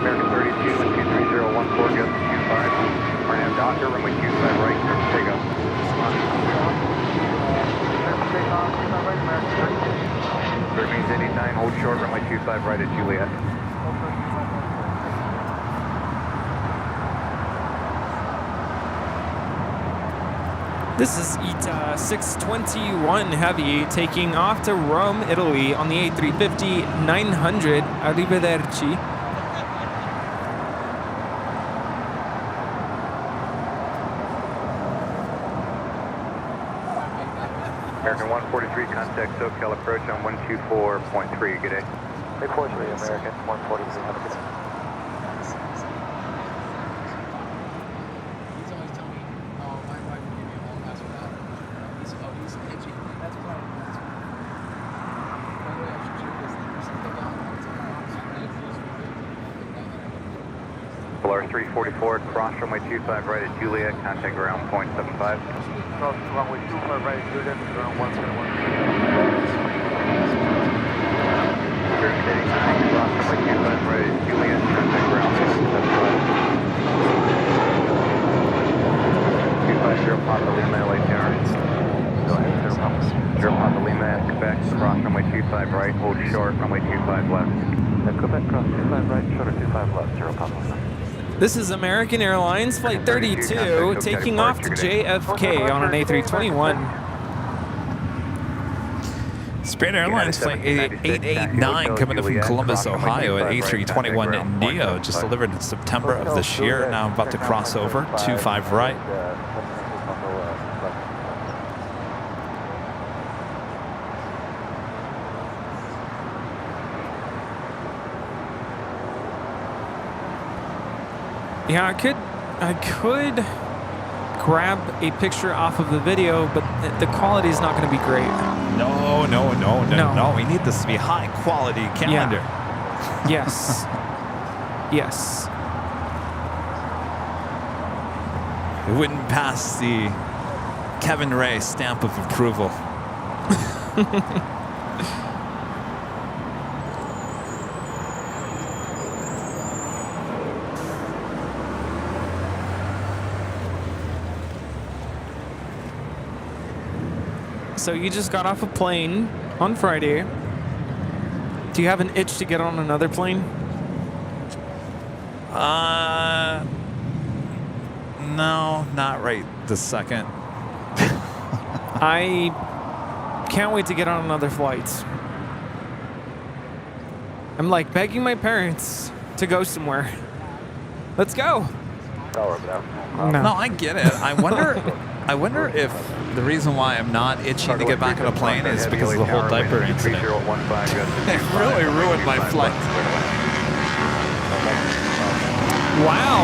American 32, wind 23014, Augusta 25. Arnhem Doctor, runway 25 right, clear for takeoff. Remains 89, hold short, runway 25 right at Juliet. This is ETA 621 Heavy taking off to Rome, Italy on the A350-900. Arrivederci. American 143, contact SoCal approach on 124.3. Good day. 843, American 143, have a good day. He's always telling me, oh, my wife will give me a hall pass for that. He's edgy. That's fine. That's fine. By the way, I should check this. There's something down there. Polaris 344, cross runway 25 right at Juliet, contact ground point 75. Cross runway 25 right at Juliet, ground 171. Heading 9, cross runway 25 right at Juliet, contact ground point 75. 250 Papa Lima, LA Tower. Go ahead, Zero Papa. Zero Papa Lima, Quebec, cross runway 25 right, hold short, runway 25 left. Quebec, cross 25 right, short of 25 left, Zero Papa. This is American Airlines Flight 32 taking off to JFK on an A321. Spirit Airlines Flight 889 coming in from Columbus, Ohio at A321 Neo, just delivered in September of this year. Now about to cross over, 25 right. Yeah, I could grab a picture off of the video, but the quality is not going to be great. No. We need this to be high quality calendar. Yeah. Yes. Yes. It wouldn't pass the Kevin Ray stamp of approval. So you just got off a plane on Friday. Do you have an itch to get on another plane? No, not right this second. I can't wait to get on another flight. I'm like begging my parents to go somewhere. Let's go. No, I get it. I wonder if the reason why I'm not itching to get back on a plane is because of the whole diaper incident. It really ruined my flight. Wow.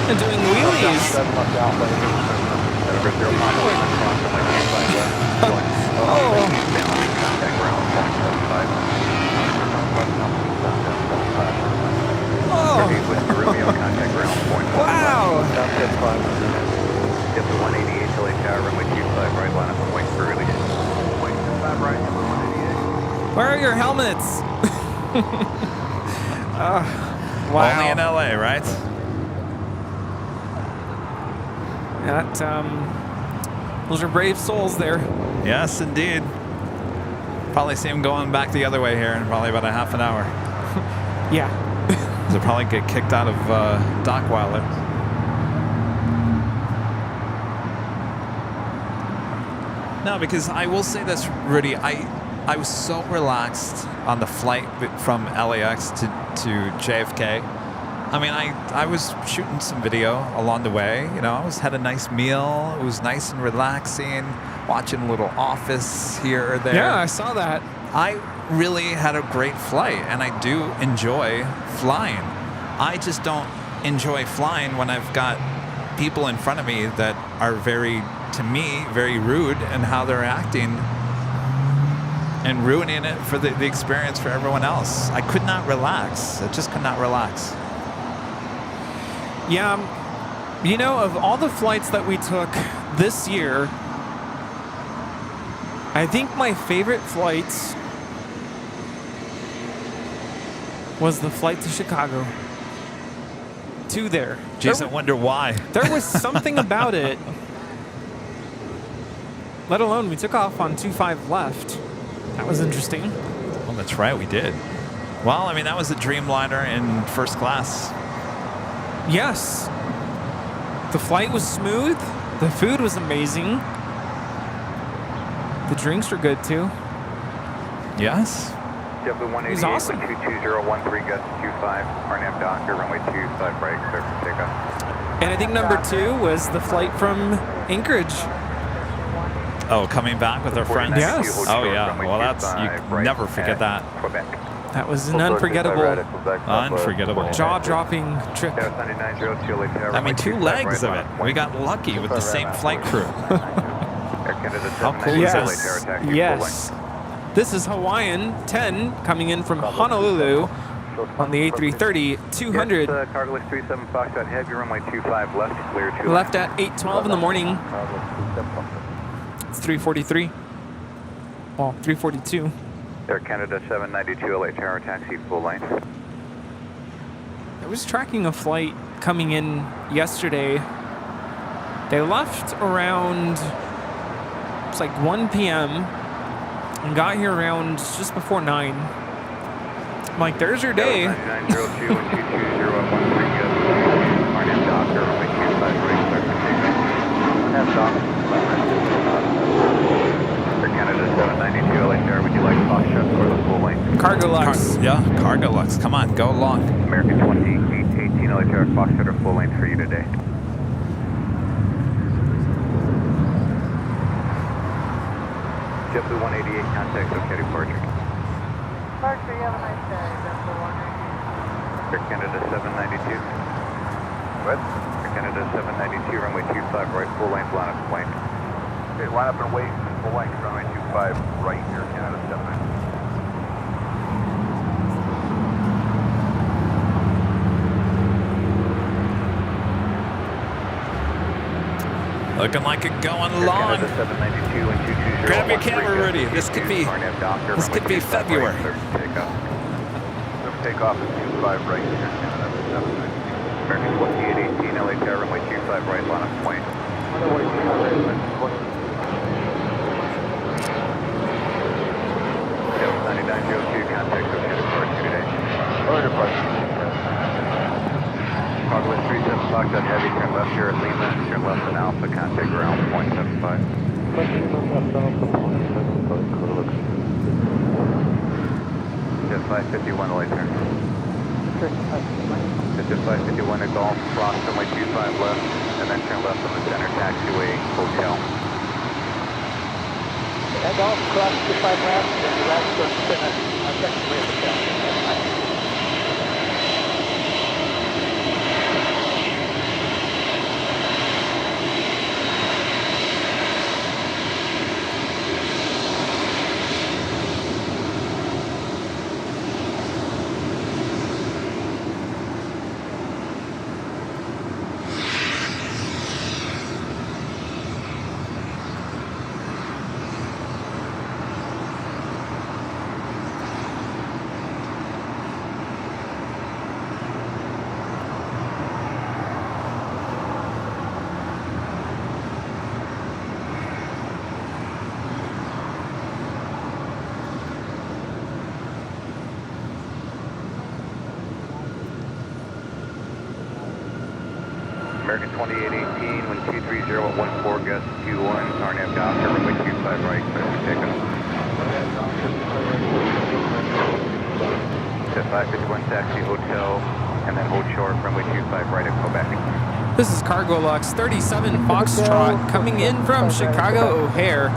And doing wheelies. Wow. Get the 188 to LA Tower, runway 25 right, line up and wait for release. Wait 25 right, number 188. Where are your helmets? Wow. Only in LA, right? Those are brave souls there. Yes, indeed. Probably see him going back the other way here in probably about a half an hour. Yeah. They'll probably get kicked out of Dockweiler. No, because I will say this, Rudy. I was so relaxed on the flight from LAX to JFK. I mean, I was shooting some video along the way. You know, had a nice meal. It was nice and relaxing. Watching a little Office here or there. Yeah, I saw that. I really had a great flight, and I do enjoy flying. I just don't enjoy flying when I've got people in front of me that are very rude in how they're acting and ruining it for the experience for everyone else. I could not relax. I just could not relax. Yeah, you know, of all the flights that we took this year, I think my favorite flight was the flight to Chicago. To there. Jeez, I wonder why. There was something about it. Let alone we took off on 25 left. That was interesting. Well, that's right, we did. Well, I mean, that was a Dreamliner in first class. Yes. The flight was smooth. The food was amazing. The drinks were good too. Yes. It was awesome. 22013 Gus 25, RNAV Docker, runway 25 right, clear for takeoff. And I think number 2 was the flight from Anchorage. Oh, coming back with our friends? Yes. Oh, yeah. Well, that's, you never forget that. That was an unforgettable, jaw-dropping trip. I mean, 2 legs of it. We got lucky with the same flight crew. How cool is this? Yes. This is Hawaiian 10 coming in from Honolulu on the A330 200. Cargo list 37 Foxtrot heavy, runway 25 left, clear 2. Left at 8:12 in the morning. It's 3:43. Well, 3:42. Air Canada 792 LA Tower, taxi full length. I was tracking a flight coming in yesterday. They left around, it's like 1 p.m. and got here around just before 9. I'm like, there's your day. Canada 792 LA Tower, would you like Foxtrot for the full length? Cargo Lux. Cargo Lux. Come on, go along. American 2818 LA Tower, Foxtrot are full length for you today. JetBlue 188, contact okay departure. Departure, you have a nice day. JetBlue 188. Air Canada 792. Canada 792, runway 25 right, full length line up plane. Okay, line up and wait, full length, runway 25 right, Air Canada 792. Looking like it going long. Grab your camera, Rudy. This could be February. Takeoff is 25 right, Air Canada 792. American 2818, LA Tower, runway 25 right, line up plane. 9902, contact Ocean departure today. Departure. Cargo 37 Foxtrot Heavy, turn left here at Lima, turn left in Alpha, contact ground, 0.75. 551 LA turn. 551 to Golf, cross runway 25 left, and then turn left on the center taxiway hotel. And Golf, cross 25 left, and that's the taxiway hotel. American 2818, wind 230 at 14, gust 21, RNAV Doctor, runway 25 right, clear for takeoff. 551 taxi hotel, and then hold short, runway 25 right at Quebec. This is Cargo Lux 37 Foxtrot coming in from Chicago O'Hare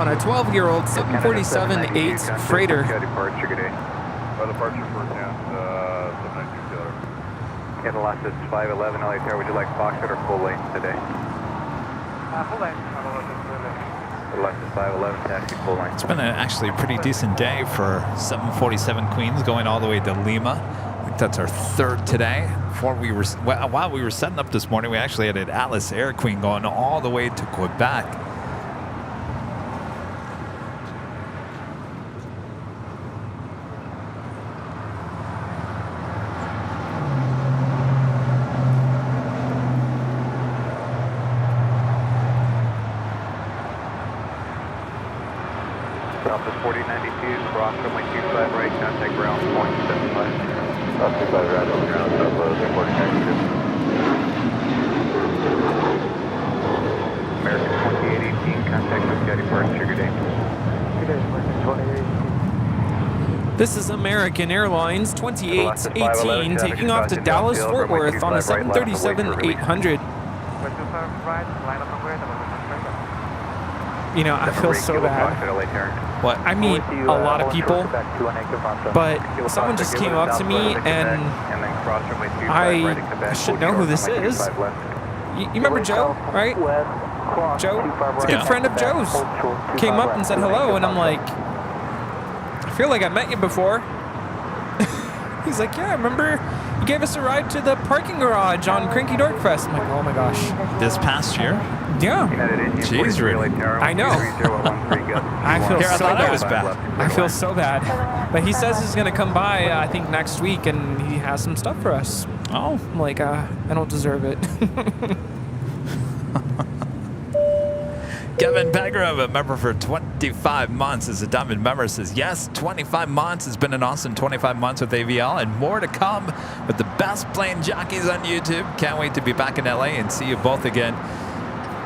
on a 12-year-old 747-8 freighter. Departure today. Departure for 792 Taylor. Canada LAX is 511, LA Tower, would you like Foxtrot or full length today? Full length. LAX is 511, taxi full length. It's been actually a pretty decent day for 747 Queens going all the way to Lima. I think that's our third today. While we were setting up this morning, we actually had an Atlas Air Queen going all the way to Quebec. Southwest 4092, cross runway 25 right, contact ground 0.75. South 25 right, over ground, Southwest 4092. American 2818, contact Tokyo departure, good day. Good day, American 2818. This is American Airlines 2818 taking off to Dallas Fort Worth on a 737-800. You know, I feel so bad. What? I meet a lot of people, but someone just came up to me and I should know who this is. You remember Joe, right? Joe? It's a good friend of Joe's. Came up and said hello, and I'm like, I feel like I met you before. He's like, yeah, I remember you gave us a ride to the parking garage on Cranky Dork Fest. I'm like, oh my gosh. This past year? Yeah. Jeez, really? I know. I feel so bad. I feel so bad. But he says he's going to come by, I think, next week, and he has some stuff for us. Oh. I'm like, I don't deserve it. Kevin Pegrove, a member for 25 months, is a diamond member, says, yes, 25 months. Has been an awesome 25 months with AVL, and more to come with the best plane jockeys on YouTube. Can't wait to be back in LA and see you both again.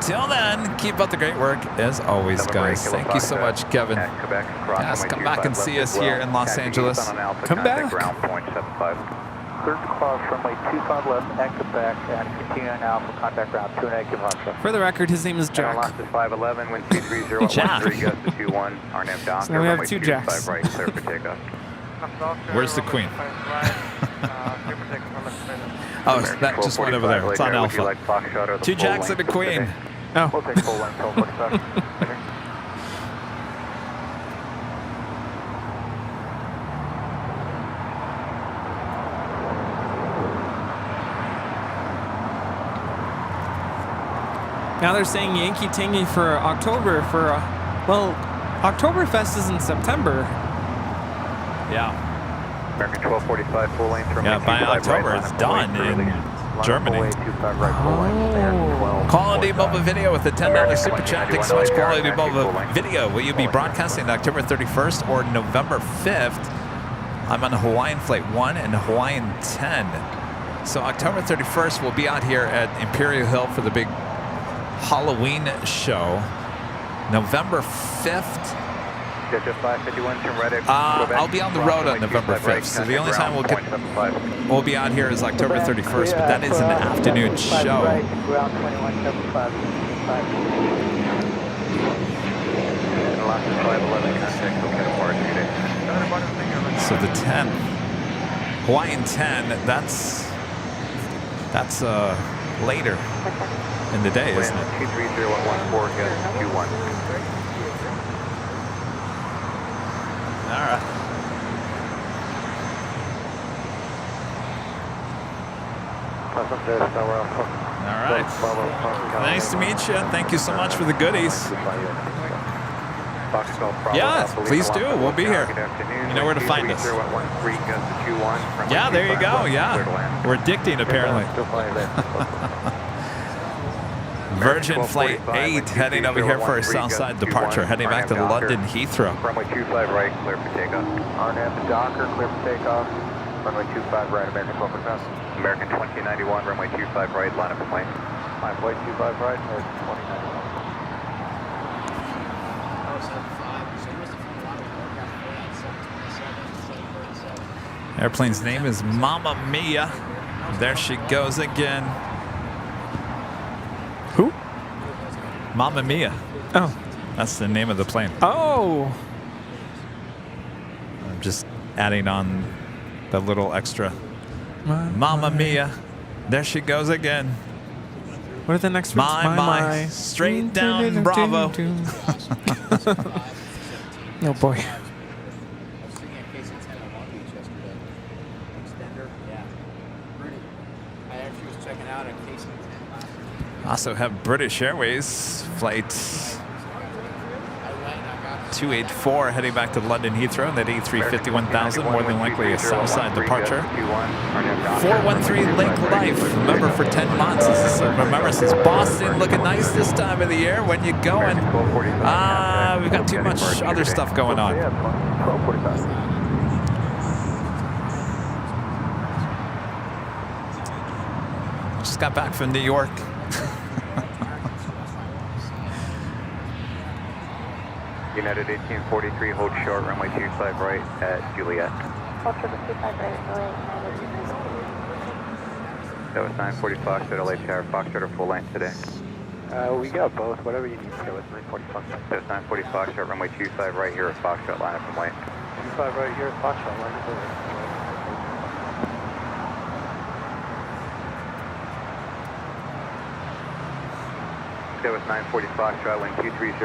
Till then, keep up the great work as always, guys. Thank you so much, Kevin. Yes, come back and see us here in Los Angeles. Come back. Third cross runway 25 left at Quebec and continue now for contact ground 28 departure. For the record, his name is Jack. LAX is 511, wind 230 at 13, gust to 21, RNAV Doctor, so now we have two Jacks. right, clear for takeoff. Where's the Queen? Oh, that just went over there. It's on Alpha. To Jackson and Queen. Oh. We'll take full length till 45. Now they're saying Yankee Tangy for October for, well, Oktoberfest is in September. Yeah. American 1245 full lane from Yeah, by October it's done in Germany. Quality Mobile Video with the $10 super chat. Thanks so much, Quality Mobile Video. Will you be broadcasting October 31st or November 5th? I'm on Hawaiian Flight 1 and Hawaiian 10. So October 31st, we'll be out here at Imperial Hill for the big Halloween show. November 5th, I'll be on the road on November 5th, so the only time we'll be out here is October 31st, but that is an afternoon show. So the 10th, Hawaiian 10, that's later in the day, isn't it? 23014, All right. All right. Nice to meet you. Thank you so much for the goodies. Yeah, please do. We'll be here. You know where to find us. Yeah, there you go. Yeah. We're addicting, apparently. Virgin Flight 8 heading over here for a Southside departure, heading back to London Heathrow. Runway 25 right, clear for takeoff. RNAV Docker, clear for takeoff. Runway 25 right, American 12 pass. American 2091, runway 25 right, line up and lane. My flight 25 right, American 2091. Airplane's name is Mamma Mia. There she goes again. Who? Mamma Mia. Oh. That's the name of the plane. Oh. I'm just adding on the little extra. Mamma Mia. There she goes again. What are the next ones? My. Straight down Bravo. Oh boy. Also have British Airways flight 284 heading back to London Heathrow, and that A350-1000, more than likely a Southside departure. 413 Link Life, remember for 10 months. Remember, since Boston looking nice this time of the year. When you going? We've got too much other stuff going on. Just got back from New York. United 1843, hold short, runway 25 right at Juliet. Hold short, 25 right, That was 940 Foxtrot, LA Tower. Foxtrot or full length today? We got both, whatever you need to go with 940 Foxtrot. That was 940 Foxtrot, runway 25 right here at Foxtrot, line up and lane. 25 right here at Foxtrot, line up and lane. That was 940 Foxtrot, wind 230 at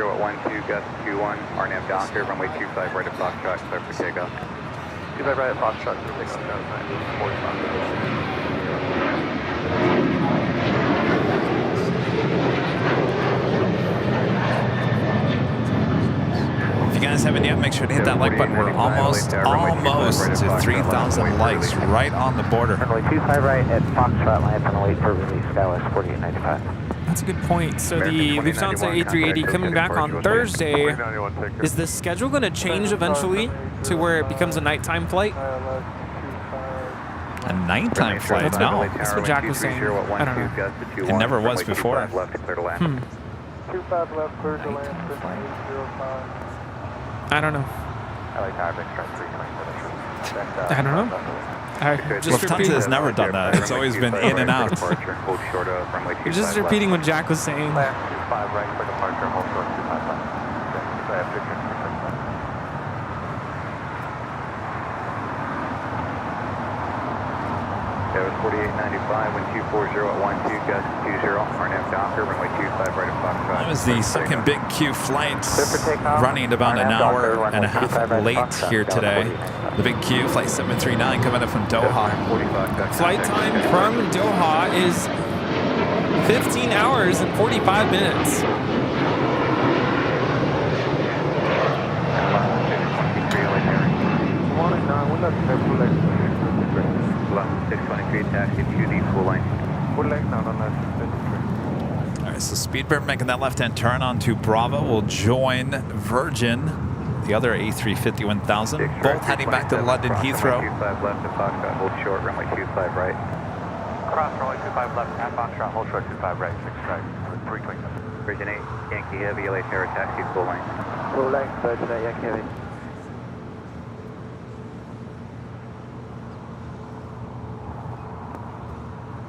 12, gust 21, RNAV Docker, runway 25 right at Foxtrot, clear for takeoff. 25 right at Foxtrot, clear for takeoff. That was 940 Foxtrot. If you guys haven't yet, make sure to hit that like button. We're almost to 3,000 likes, right on the border. Runway 25 right at Foxtrot, line up and wait for release, Skywest 4895. That's a good point. So the Lufthansa A380 coming back on Thursday, is the schedule going to change eventually to where it becomes a nighttime flight? A nighttime flight? No. That's what Jack was saying. I don't know. It never was before. 25 left, clear to land, 5805. I don't know. LA Tower, big strike 327. I don't know. Lufthansa has never done that. It's always been in and out. You're just repeating what Jack was saying. 25 right for departure, hold short 25 left. 4895, wind 240 at 12, gust 20, RNF Docker, runway 25 right at Foxtrot. That was the second big Q flight, running about an hour and a half late here today. The big Q, flight 739, coming up from Doha. Flight time from Doha is 15 hours and 45 minutes. Left 623, taxi to the full lane. Full lane now, no, All right, so Speedbird making that left-hand turn onto Bravo will join Virgin, the other A350-1000, both heading back to London Heathrow. 25 left to Foxtrot, hold short, runway 25 right. Cross runway 25 left at Foxtrot, hold short 25 right, 6 strike, 327. Virgin 8, Yankee Heavy, LA Terra, taxi full lane. Full lane, Virgin 8, Yankee Heavy.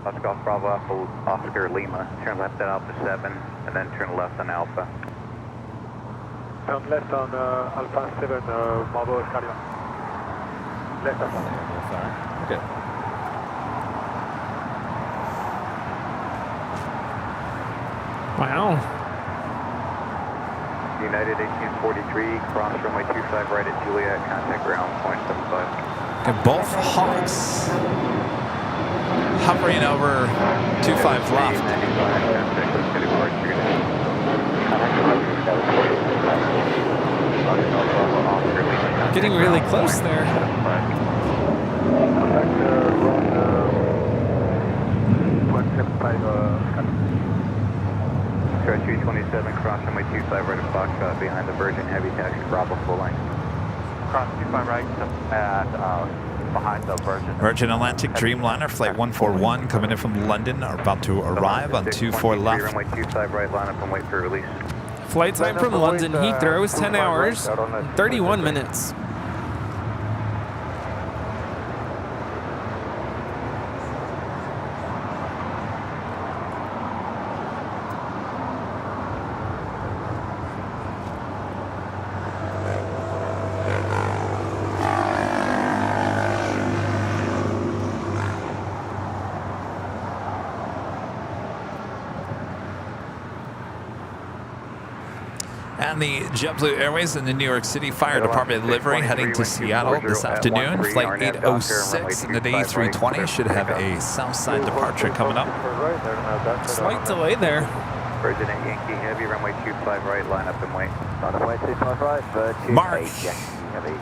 Oscar Bravo Alpha, Oscar Lima, turn left at Alpha 7, and then turn left on Alpha. Turn left on Alpha 7, Bravo Oscar Lima. Left on Okay. Wow. United 1843, cross runway 25 right at Juliet, contact ground, point 75. Okay, both Hawks hovering over 25 left. Getting really close there. Square 327, cross runway 25 right at Foxtrot, behind the Virgin Heavy, taxi Bravo full lane. Cross 25 right at behind the Virgin. Virgin Atlantic Dreamliner, flight 141, coming in from London, are about to arrive on 24 left. Runway 25 right, line up and wait for release. Flight time from London Heathrow is 10 hours, 31 minutes. And the JetBlue Airways and the New York City Fire Department livery heading to Seattle this afternoon. Flight 806 and the A320 should have a south side departure coming up. Slight delay there. Virgin 8 Yankee Heavy, runway 25 right, line up and wait. Runway 25 right, Virgin Mark. 8 Yankee Heavy.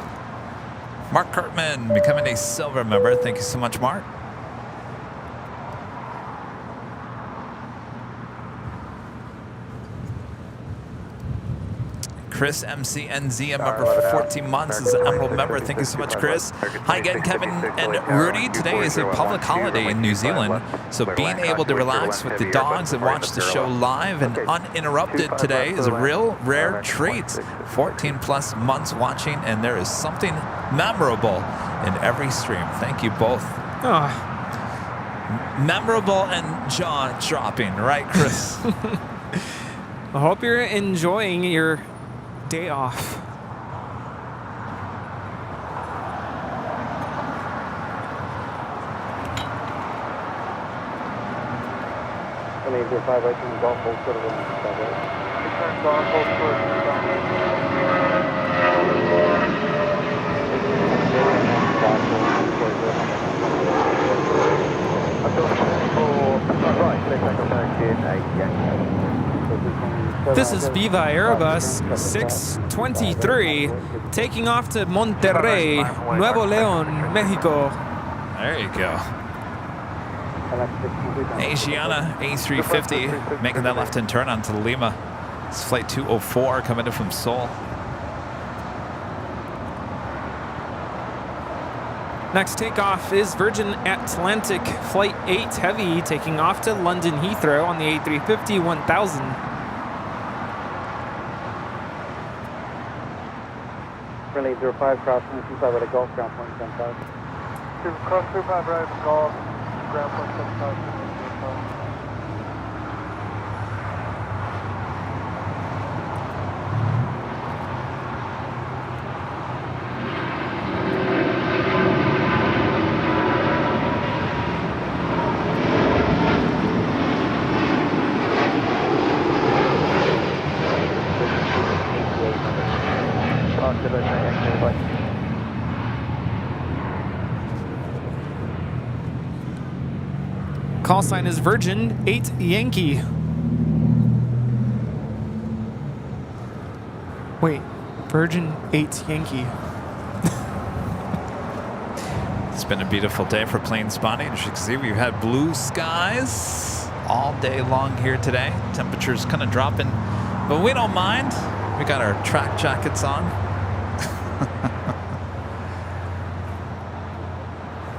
Mark Kurtman becoming a silver member. Thank you so much, Mark. Chris MCNZ, a member for 14 months, is an Emerald member. Thank you so much, Chris. Hi again, Kevin and Rudy. Today is a public holiday in New Zealand, so being able to relax with the dogs and watch the show live and uninterrupted today is a real rare treat. 14 plus months watching, and there is something memorable in every stream. Thank you both. Oh. Memorable and jaw-dropping, right, Chris? I hope you're enjoying your day off. Plane 25 right from Golf, hold short of 125 right. Return Golf, hold short of 125. This is Viva Airbus 623 taking off to Monterrey, Nuevo León, Mexico. There you go. Asiana A350 making that left-hand turn onto Lima. It's flight 204 coming in from Seoul. Next takeoff is Virgin Atlantic Flight 8 Heavy taking off to London Heathrow on the A350-1000. Plane 05, cross 25 right at Golf, ground point 75. Cross 25 right at Golf, ground point 75. Call sign is Virgin 8 Yankee. Wait, Virgin 8 Yankee. It's been a beautiful day for plane spotting. As you can see, we've had blue skies all day long here today. Temperatures kind of dropping, but we don't mind. We got our track jackets on.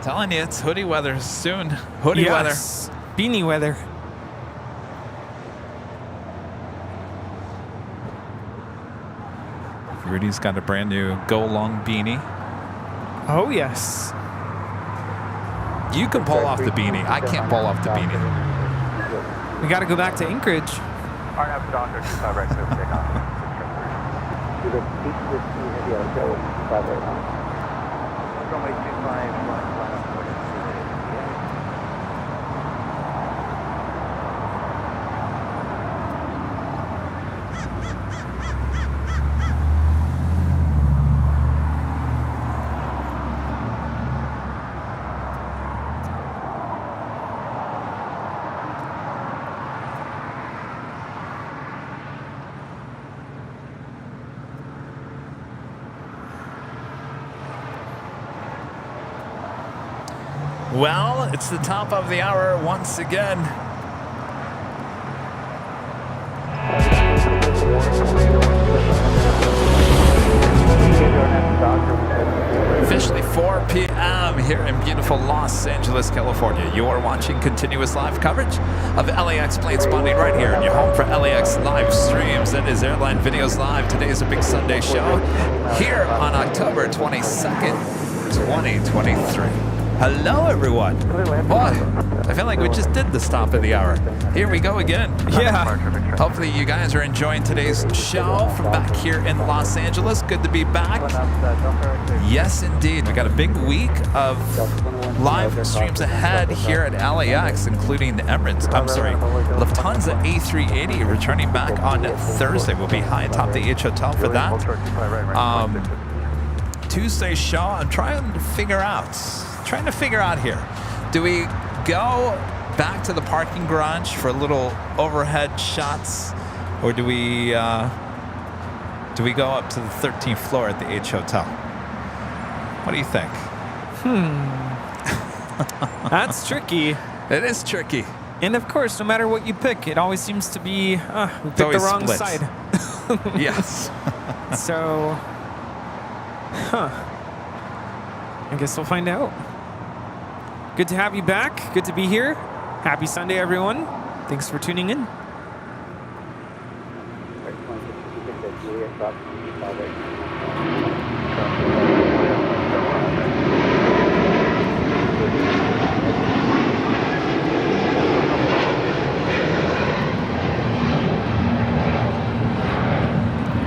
Telling you, it's hoodie weather soon. Hoodie weather. Beanie weather. Rudy's got a brand new Go Long beanie. Oh, yes. You can pull off the beanie. I can't pull off the beanie. We got to go back to Anchorage. RNAV to Doctor 25 right, so take off. Runway 25, line up 42. Well, it's the top of the hour once again. Officially 4 p.m. here in beautiful Los Angeles, California. You are watching continuous live coverage of LAX plane spotting right here in your home for LAX live streams. That is Airline Videos Live. Today is a big Sunday show here on October 22nd, 2023. Hello, everyone. Boy, I feel like we just did the stop of the hour. Here we go again. Yeah. Hopefully you guys are enjoying today's show from back here in Los Angeles. Good to be back. Yes, indeed. We got a big week of live streams ahead here at LAX, including the Lufthansa A380 returning back on Thursday. We'll be high atop the H Hotel for that. Tuesday's show, I'm trying to figure out here. Do we go back to the parking garage for a little overhead shots, or do we go up to the 13th floor at the H Hotel? What do you think? That's tricky. It is tricky. And of course, no matter what you pick, it always seems to be, we picked the wrong side. Yes. So, I guess we'll find out. Good to have you back. Good to be here. Happy Sunday, everyone. Thanks for tuning in.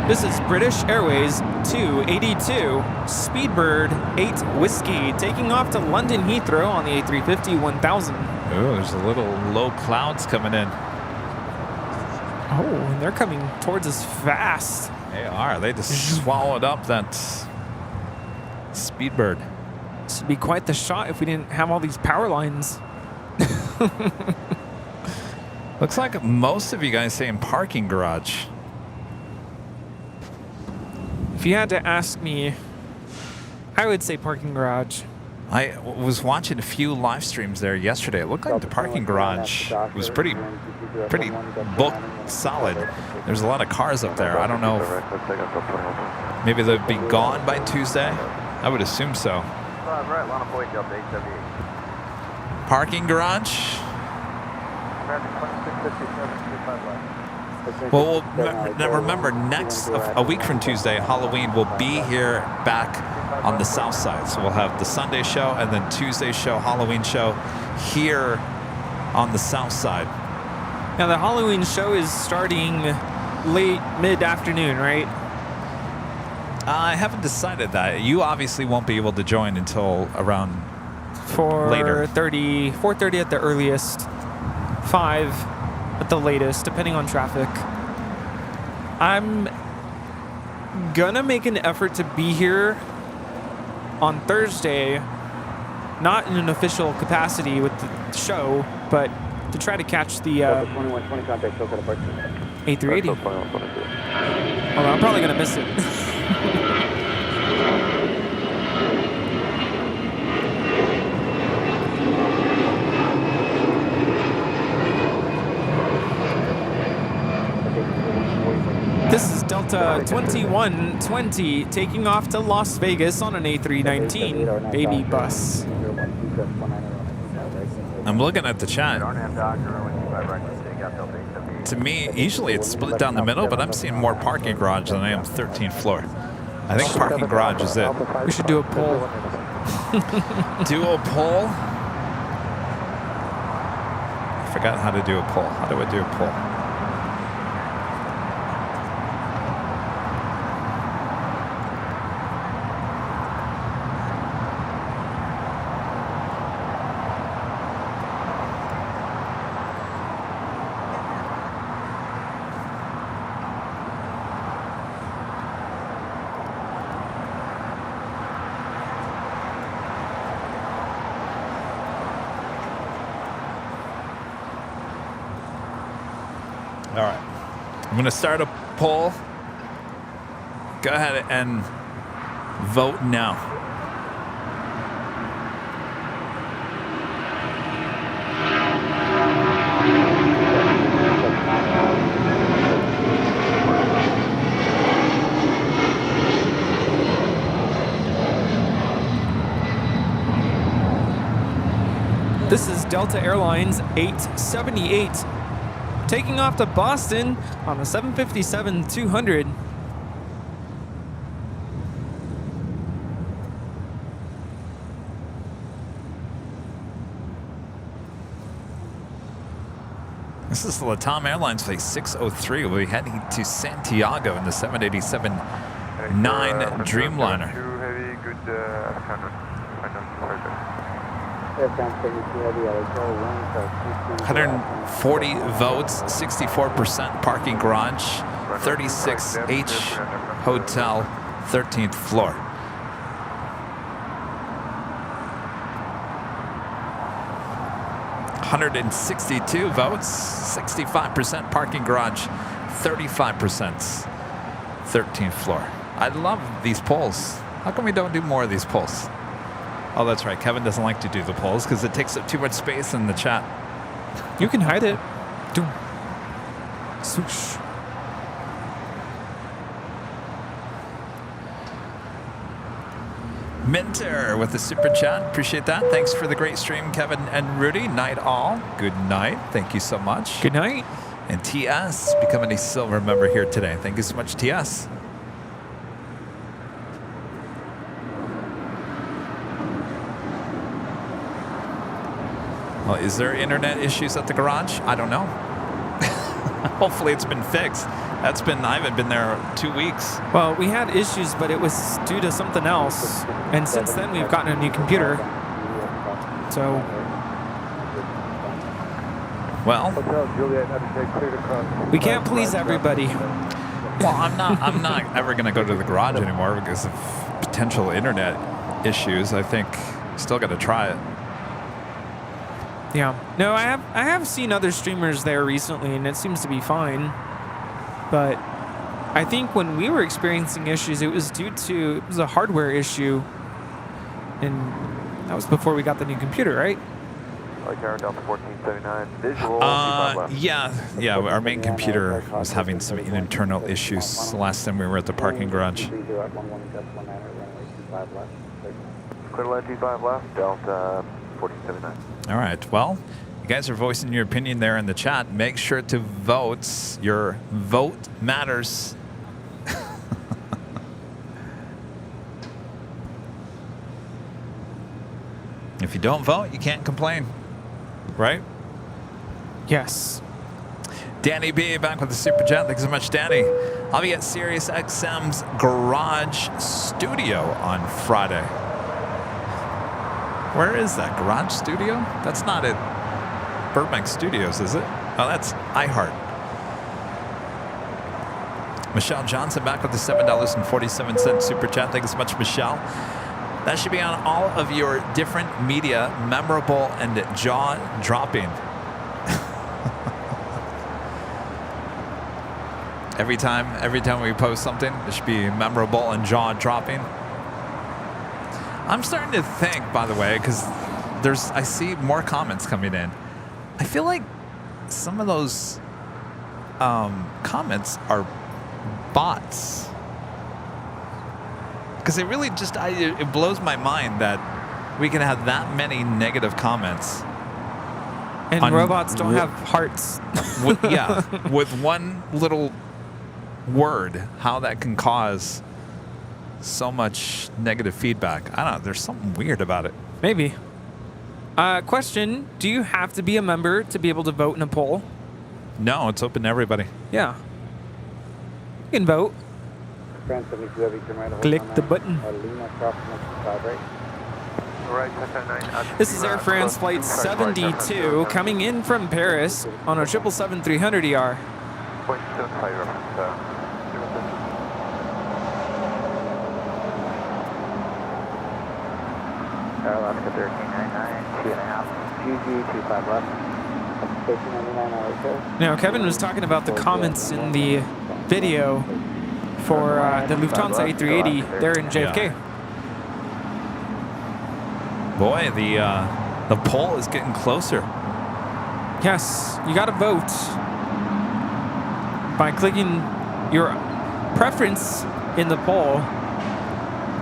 This is British Airways 282 Speedbird 8 Whiskey taking off to London Heathrow on the A350 1000. Oh, there's a little low clouds coming in. Oh, and they're coming towards us fast. They are. They just swallowed up that Speedbird. This would be quite the shot if we didn't have all these power lines. Looks like most of you guys saying parking garage. If you had to ask me, I would say parking garage. I was watching a few live streams there yesterday. It looked like the parking garage was pretty booked solid. There's a lot of cars up there. I don't know if maybe they'll be gone by Tuesday. I would assume so. Parking garage. Well, remember, a week from Tuesday, Halloween, we'll be here back on the south side. So we'll have the Sunday show and then Tuesday show, Halloween show here on the south side. Now, the Halloween show is starting late, mid-afternoon, right? I haven't decided that. You obviously won't be able to join until around later. 4:30 at the earliest, 5 at the latest, depending on traffic. gonna make an effort to be here on Thursday, not in an official capacity with the show, but to try to catch the 2120 contact SoCal departure. A380. Although I'm probably gonna miss it. This is Delta 2120 taking off to Las Vegas on an A319 baby bus. I'm looking at the chat. To me, usually it's split down the middle, but I'm seeing more parking garage than I am 13th floor. I think parking garage is it. We should do a poll. Do a poll? I forgot how to do a poll. How do I do a poll? All right, I'm going to start a poll. Go ahead and vote now. This is Delta Airlines 878 taking off to Boston on a 757-200. This is the Latam Airlines flight 603. We'll be heading to Santiago in the 787-9 Dreamliner. 140 votes, 64% parking garage, 36H hotel, 13th floor. $162 votes, 65% parking garage, 35% 13th floor. I love these polls. How come we don't do more of these polls? Oh, that's right. Kevin doesn't like to do the polls because it takes up too much space in the chat. You can hide it. Doom. Swoosh. Minter with the super chat. Appreciate that. Thanks for the great stream, Kevin and Rudy. Night all. Good night. Thank you so much. Good night. And TS becoming a silver member here today. Thank you so much, TS. Well, is there internet issues at the garage? I don't know. Hopefully it's been fixed. I haven't been there 2 weeks. Well, we had issues, but it was due to something else. And since then, we've gotten a new computer. So. Well. We can't please everybody. Well, I'm not ever going to go to the garage anymore because of potential internet issues. I think still got to try it. Yeah. No, I have seen other streamers there recently, and it seems to be fine. But I think when we were experiencing issues, it was a hardware issue, and that was before we got the new computer, right? Yeah. Our main computer was having some internal issues last time we were at the parking garage. Clear line 25 left, Delta 1479. All right. Well, you guys are voicing your opinion there in the chat. Make sure to vote. Your vote matters. If you don't vote, you can't complain. Right? Yes. Danny B back with the super chat. Thanks so much, Danny. I'll be at Sirius XM's Garage Studio on Friday. Where is that? Garage Studio? That's not at Burbank Studios, is it? Oh, that's iHeart. Michelle Johnson back with the $7.47 super chat. Thank you so much, Michelle. That should be on all of your different media, memorable and jaw-dropping. Every time we post something, it should be memorable and jaw-dropping. I'm starting to think, by the way, because I see more comments coming in. I feel like some of those comments are bots. Because it really just, it blows my mind that we can have that many negative comments. And robots don't have hearts. With one little word, how that can cause so much negative feedback. I don't know. There's something weird about it. Maybe. Question, do you have to be a member to be able to vote in a poll? No, it's open to everybody. Yeah. You can vote. Click the button. This is Air France Flight 72 coming in from Paris on a 777-300ER. Alaska 1399, 2.5, GG, 25 left. Station 99, LAX. Now, Kevin was talking about the comments in the video for the Lufthansa A380 there in JFK. Yeah. Boy, the poll is getting closer. Yes, you got to vote by clicking your preference in the poll.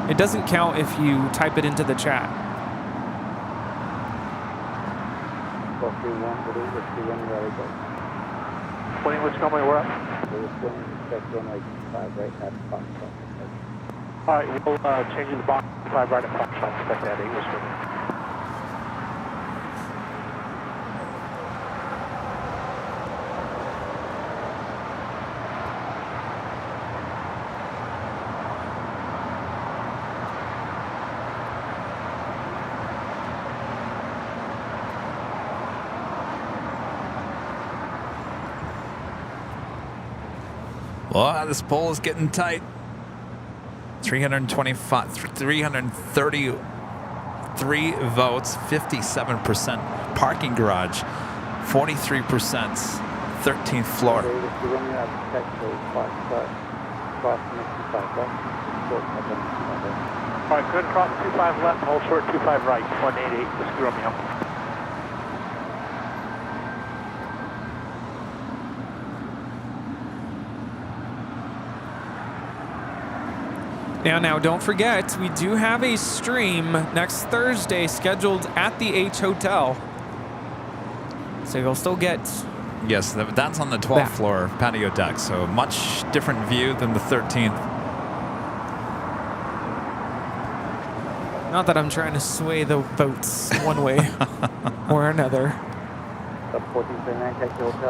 It doesn't count if you type it into the chat. Which company we're at? All right, we'll change you the box 5 right at Foxtrot. Expect that 8 was for me. Well, this poll is getting tight. 333 votes, 57%. Parking garage, 43%. 13th floor. All right, good. Cross 25 left, hold short 25 right, 188, Whiskey Romeo. Now, don't forget, we do have a stream next Thursday scheduled at the H Hotel. So you'll still get... Yes, that's on the 12th floor patio deck, so much different view than the 13th. Not that I'm trying to sway the votes one way or another.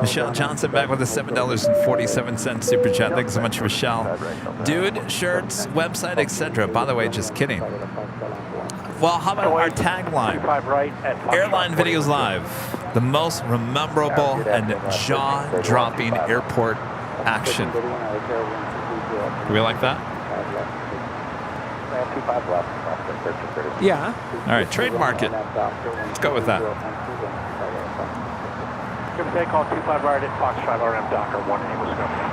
Michelle Johnson back with a $7.47 super chat. Thanks so much, Michelle. Dude, shirts, website, etc. By the way, just kidding. Well, how about our tagline? Airline Videos Live. The most memorable and jaw-dropping airport action. Do we like that? Yeah. All right, trademark it. Let's go with that. Give me a call 25 right at Foxtrot RM Docker 18 Wisconsin.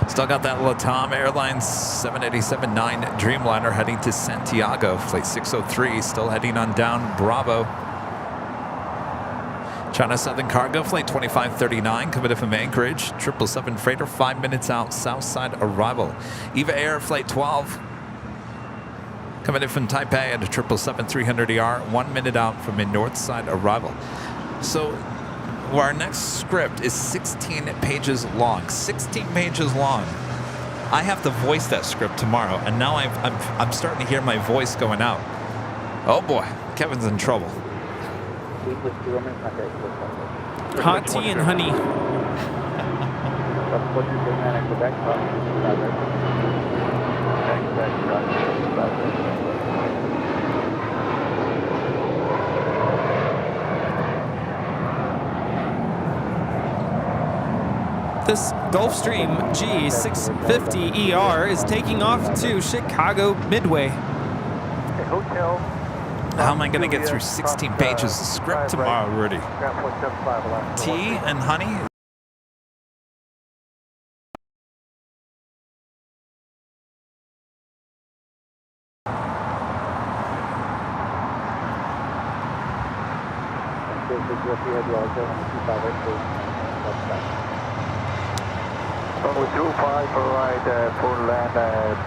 Still got that LATAM Airlines 787-9 Dreamliner heading to Santiago. Flight 603 still heading on down Bravo. China Southern Cargo Flight 2539 coming from Anchorage. 777 freighter 5 minutes out Southside arrival. EVA Air Flight 12 coming in from Taipei at a 777-300ER 1 minute out from a north side arrival. So our next script is 16 pages long. 16 pages long. I have to voice that script tomorrow, and now I'm starting to hear my voice going out. Oh boy, Kevin's in trouble. Hot tea and honey. This Gulfstream G650ER is taking off to Chicago Midway. Hotel. How am I going to get through 16 pages of script tomorrow, Rudy? Tea and honey? Runway 25 for right, full land,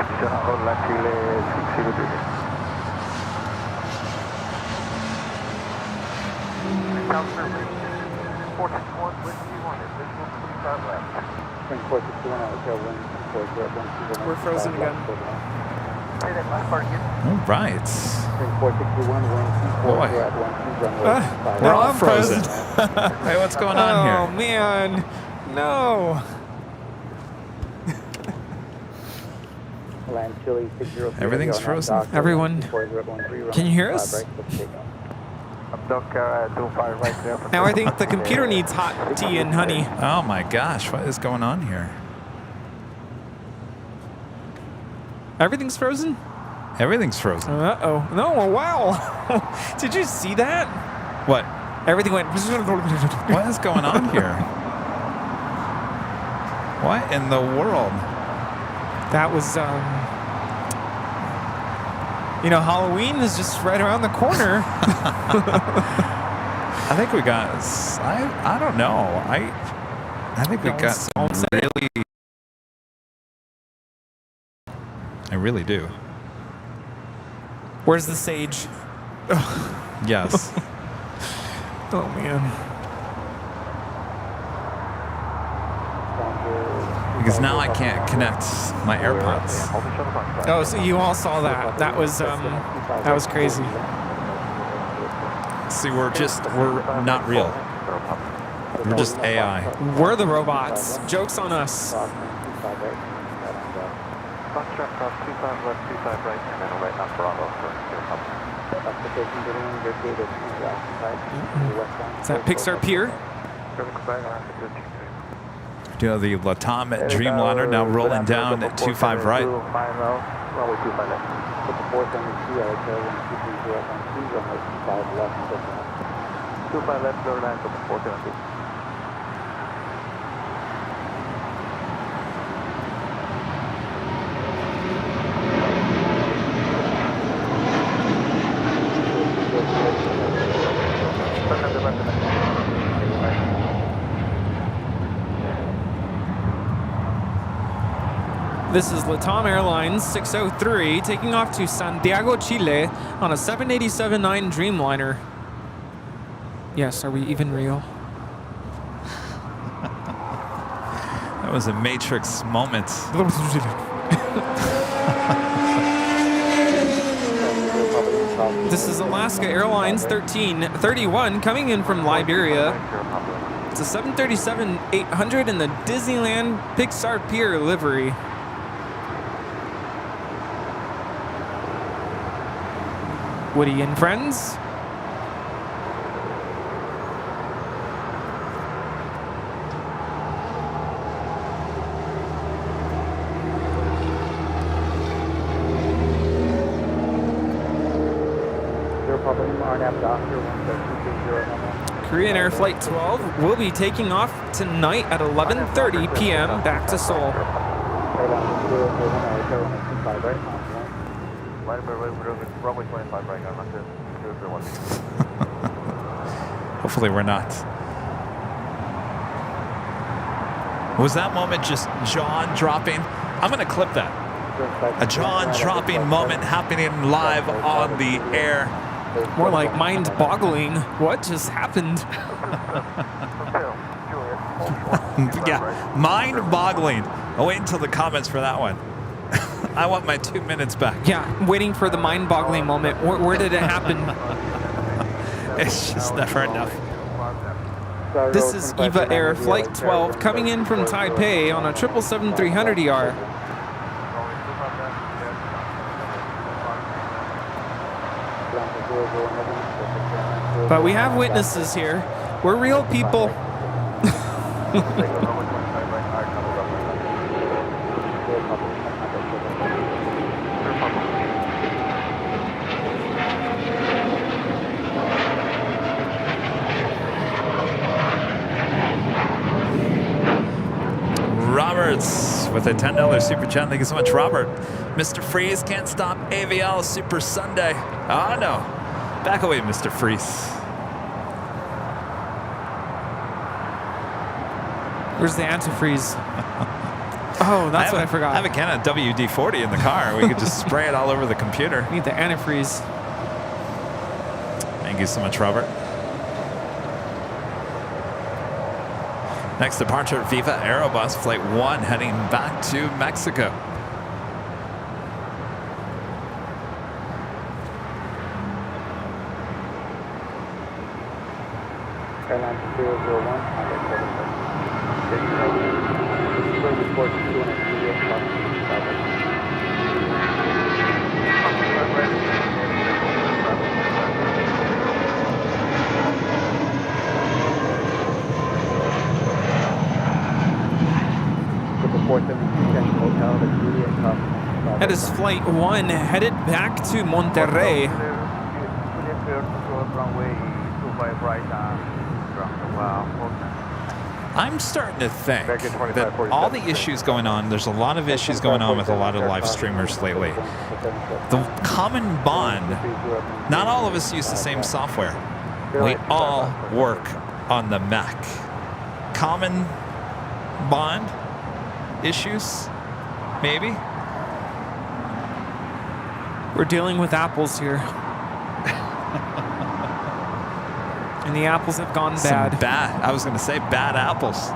position on land Chile 603. We're frozen again. All right. Boy. We're all frozen. Hey, what's going on here? Oh, man. No. Everything's frozen. Everyone, can you hear us? Now I think the computer needs hot tea and honey. Oh my gosh, what is going on here? Everything's frozen? Everything's frozen. Uh-oh. No, wow. Did you see that? What? Everything went... What is going on here? What in the world? That was, you know, Halloween is just right around the corner. I think we got, I don't know. I think we got some really, I really do. Where's the sage? Yes. Oh, man. Because now I can't connect my AirPods. Oh, so you all saw that. That was crazy. See, we're not real. We're just AI. We're the robots. Joke's on us. Is that Pixar Pier? You know, the Latam Dreamliner now rolling down at 25 right. This is Latam Airlines 603 taking off to Santiago, Chile on a 787-9 Dreamliner. Yes, are we even real? That was a Matrix moment. This is Alaska Airlines 1331 coming in from Liberia. It's a 737-800 in the Disneyland Pixar Pier livery. Woody and friends. Korean Air Flight 12 will be taking off tonight at 11:30 p.m. back to Seoul. Hopefully we're not. Was that moment just jaw dropping? I'm going to clip that. A jaw dropping moment happening live on the air. More like mind-boggling. What just happened? Yeah, mind-boggling. I'll wait until the comments for that one. I want my 2 minutes back. Yeah, I'm waiting for the mind-boggling moment. Where did it happen? It's just never enough. This is EVA Air Flight 12 coming in from Taipei on a 777-300ER. But we have witnesses here. We're real people. Roberts with a $10 super chat. Thank you so much, Robert. Mr. Freeze can't stop AVL Super Sunday. Oh no. Back away, Mr. Freeze. Where's the antifreeze? Oh, that's what I forgot. I have a can of WD-40 in the car. We could just spray it all over the computer. Need the antifreeze. Thank you so much, Robert. Next departure, Viva Aerobus Flight 1 heading back to Mexico. Airline 001, contact report 200 That is Flight 1 headed back to Monterrey. I'm starting to think that all the issues going on, there's a lot of issues going on with a lot of live streamers lately. The common bond, not all of us use the same software. We all work on the Mac. Common bond issues, maybe? We're dealing with apples here. And the apples have gone bad. I was going to say bad apples.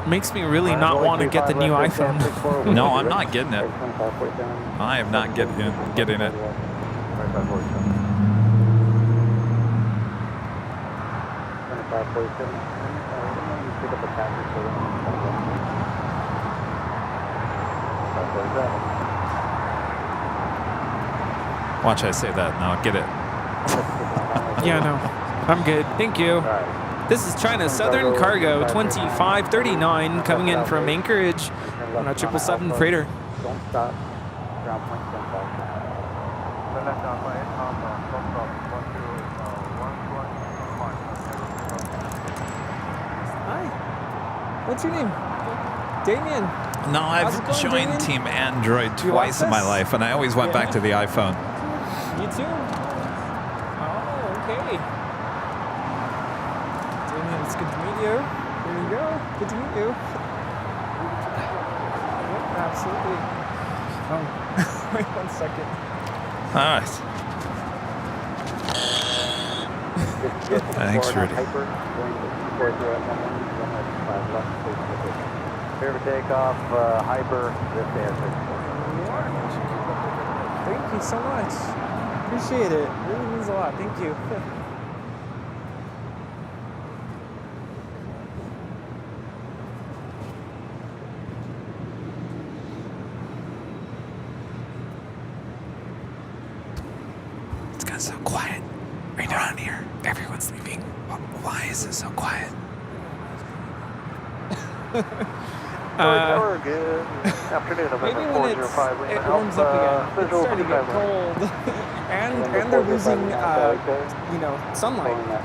Makes me really not want to get the new iPhone. No, I'm not getting it. I am not getting it. Watch I say that. No, get it. Yeah, no. I'm good. Thank you. This is China Southern Cargo 2539 coming in from Anchorage on a 777 freighter. Don't stop. Ground point 10,000. Hi. What's your name? Damien. No, I've joined Damien? Team Android You twice in my like this? life, and I always went back to the iPhone. You too? Oh, okay. Damien, it's good to meet you. There you go. Good to meet you. Yep, absolutely. Oh, wait 1 second. All right. Thanks, Rudy. Clear to take off, hyper, this answer. Thank you so much. Appreciate it. Really means a lot. Thank you. It's got so quiet right around here. Everyone's leaving. Why is it so quiet? Good afternoon, Maybe November when 405. it warms up again, it's starting to get cold, and they're losing, sunlight. Yeah,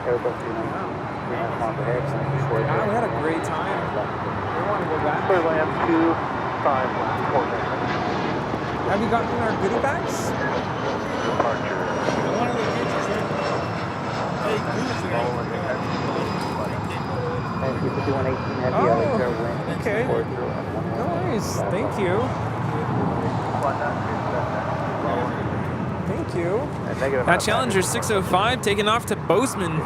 we had a great time. We want to go back. Clearland 251. Have you gotten our goodie bags? Departure. Thank you for 2118 Heavy. Oh, wind. okay. No worries. Thank you. Thank you. That Challenger 605 taking off to Bozeman.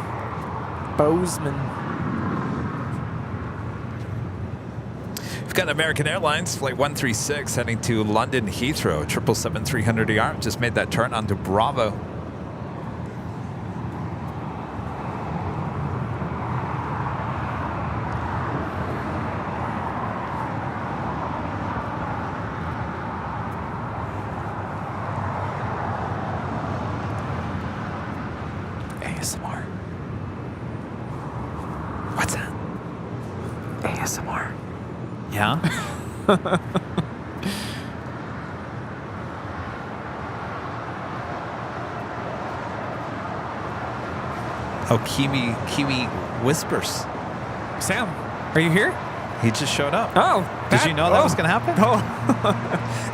We've got American Airlines Flight 136 heading to London Heathrow. 777-300ER just made that turn onto Bravo. ASMR. What's that? ASMR. Yeah? Oh, Kiwi whispers. Sam, are you here? He just showed up. Oh. Did you know that was going to happen? Oh.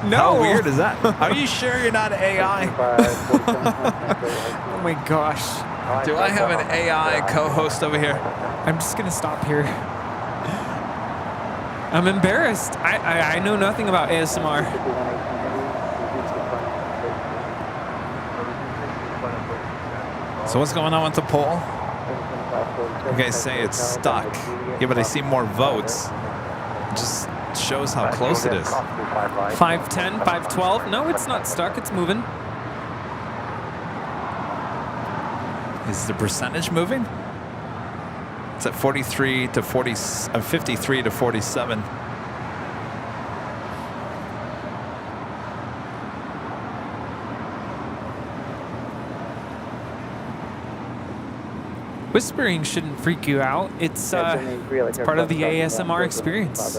No. How weird is that? Are you sure you're not AI? Oh my gosh. Do I have an AI co-host over here? I'm just going to stop here. I'm embarrassed. I know nothing about ASMR. So what's going on with the poll? You guys say it's stuck. Yeah, but I see more votes. It just shows how close it is. 510, 512. No, it's not stuck. It's moving. Is the percentage moving? It's at 43 to 40, 53 to 47. Whispering shouldn't freak you out. It's part of the ASMR experience.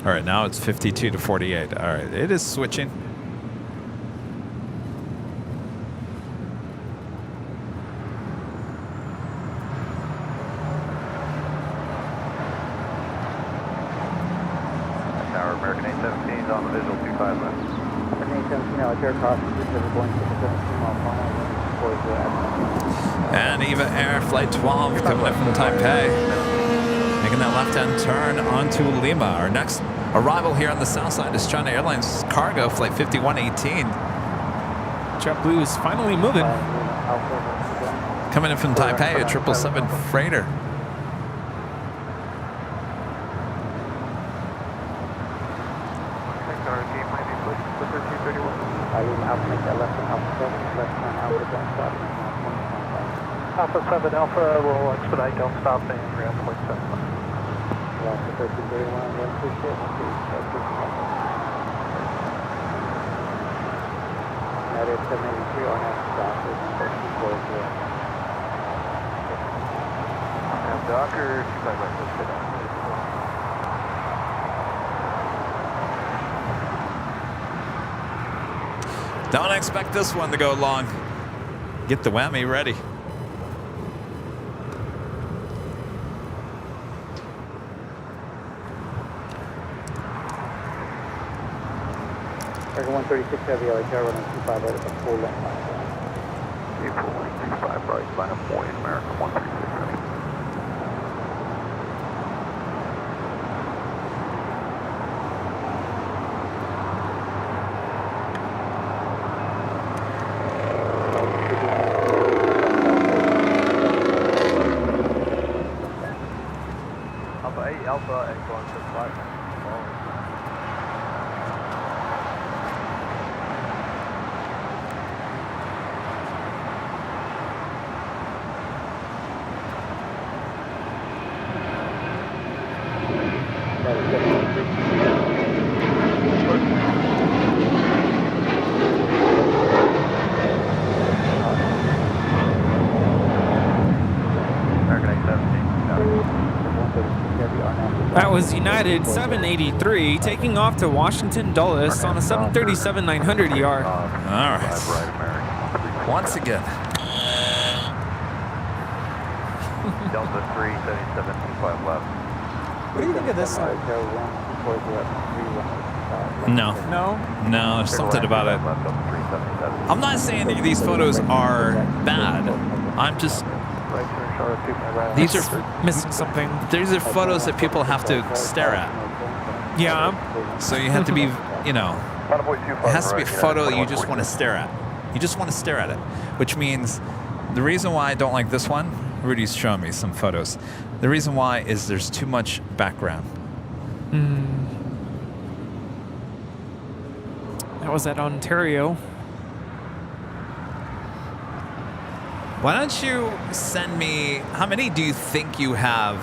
All right, now it's 52 to 48. All right, it is switching. Tower American 817 on the visual 25 left. And Eva Air Flight 12 coming up from Taipei. Making that left-hand turn onto Lima. Our next arrival here on the south side is China Airlines Cargo Flight 5118. JetBlue is finally moving. Coming in from Taipei, a 777 freighter. Alpha 7 Alpha will expedite, don't stop, and ground point 7. Docker, 25 right, let's get on. Don't expect this one to go long. Get the whammy ready. American 136 Heavy LHR running 25 right at the full length line. April 25 right, line up point, American 136 ready. Alpha 8 Alpha and going to 5. That was United 783 taking off to Washington Dulles on a 737-900 ER. All right. Once again. Delta 377, 25 left. What do you think of this one? No. No? No, there's something about it. I'm not saying these photos are bad. I'm just... These are missing something. These are photos that people have to stare at. Yeah. So you have to be, you know, it has to be a photo that you just want to stare at. You just want to stare at it, which means the reason why I don't like this one, Rudy's showing me some photos. The reason why is there's too much background. That was at Ontario. Why don't you send me, how many do you think you have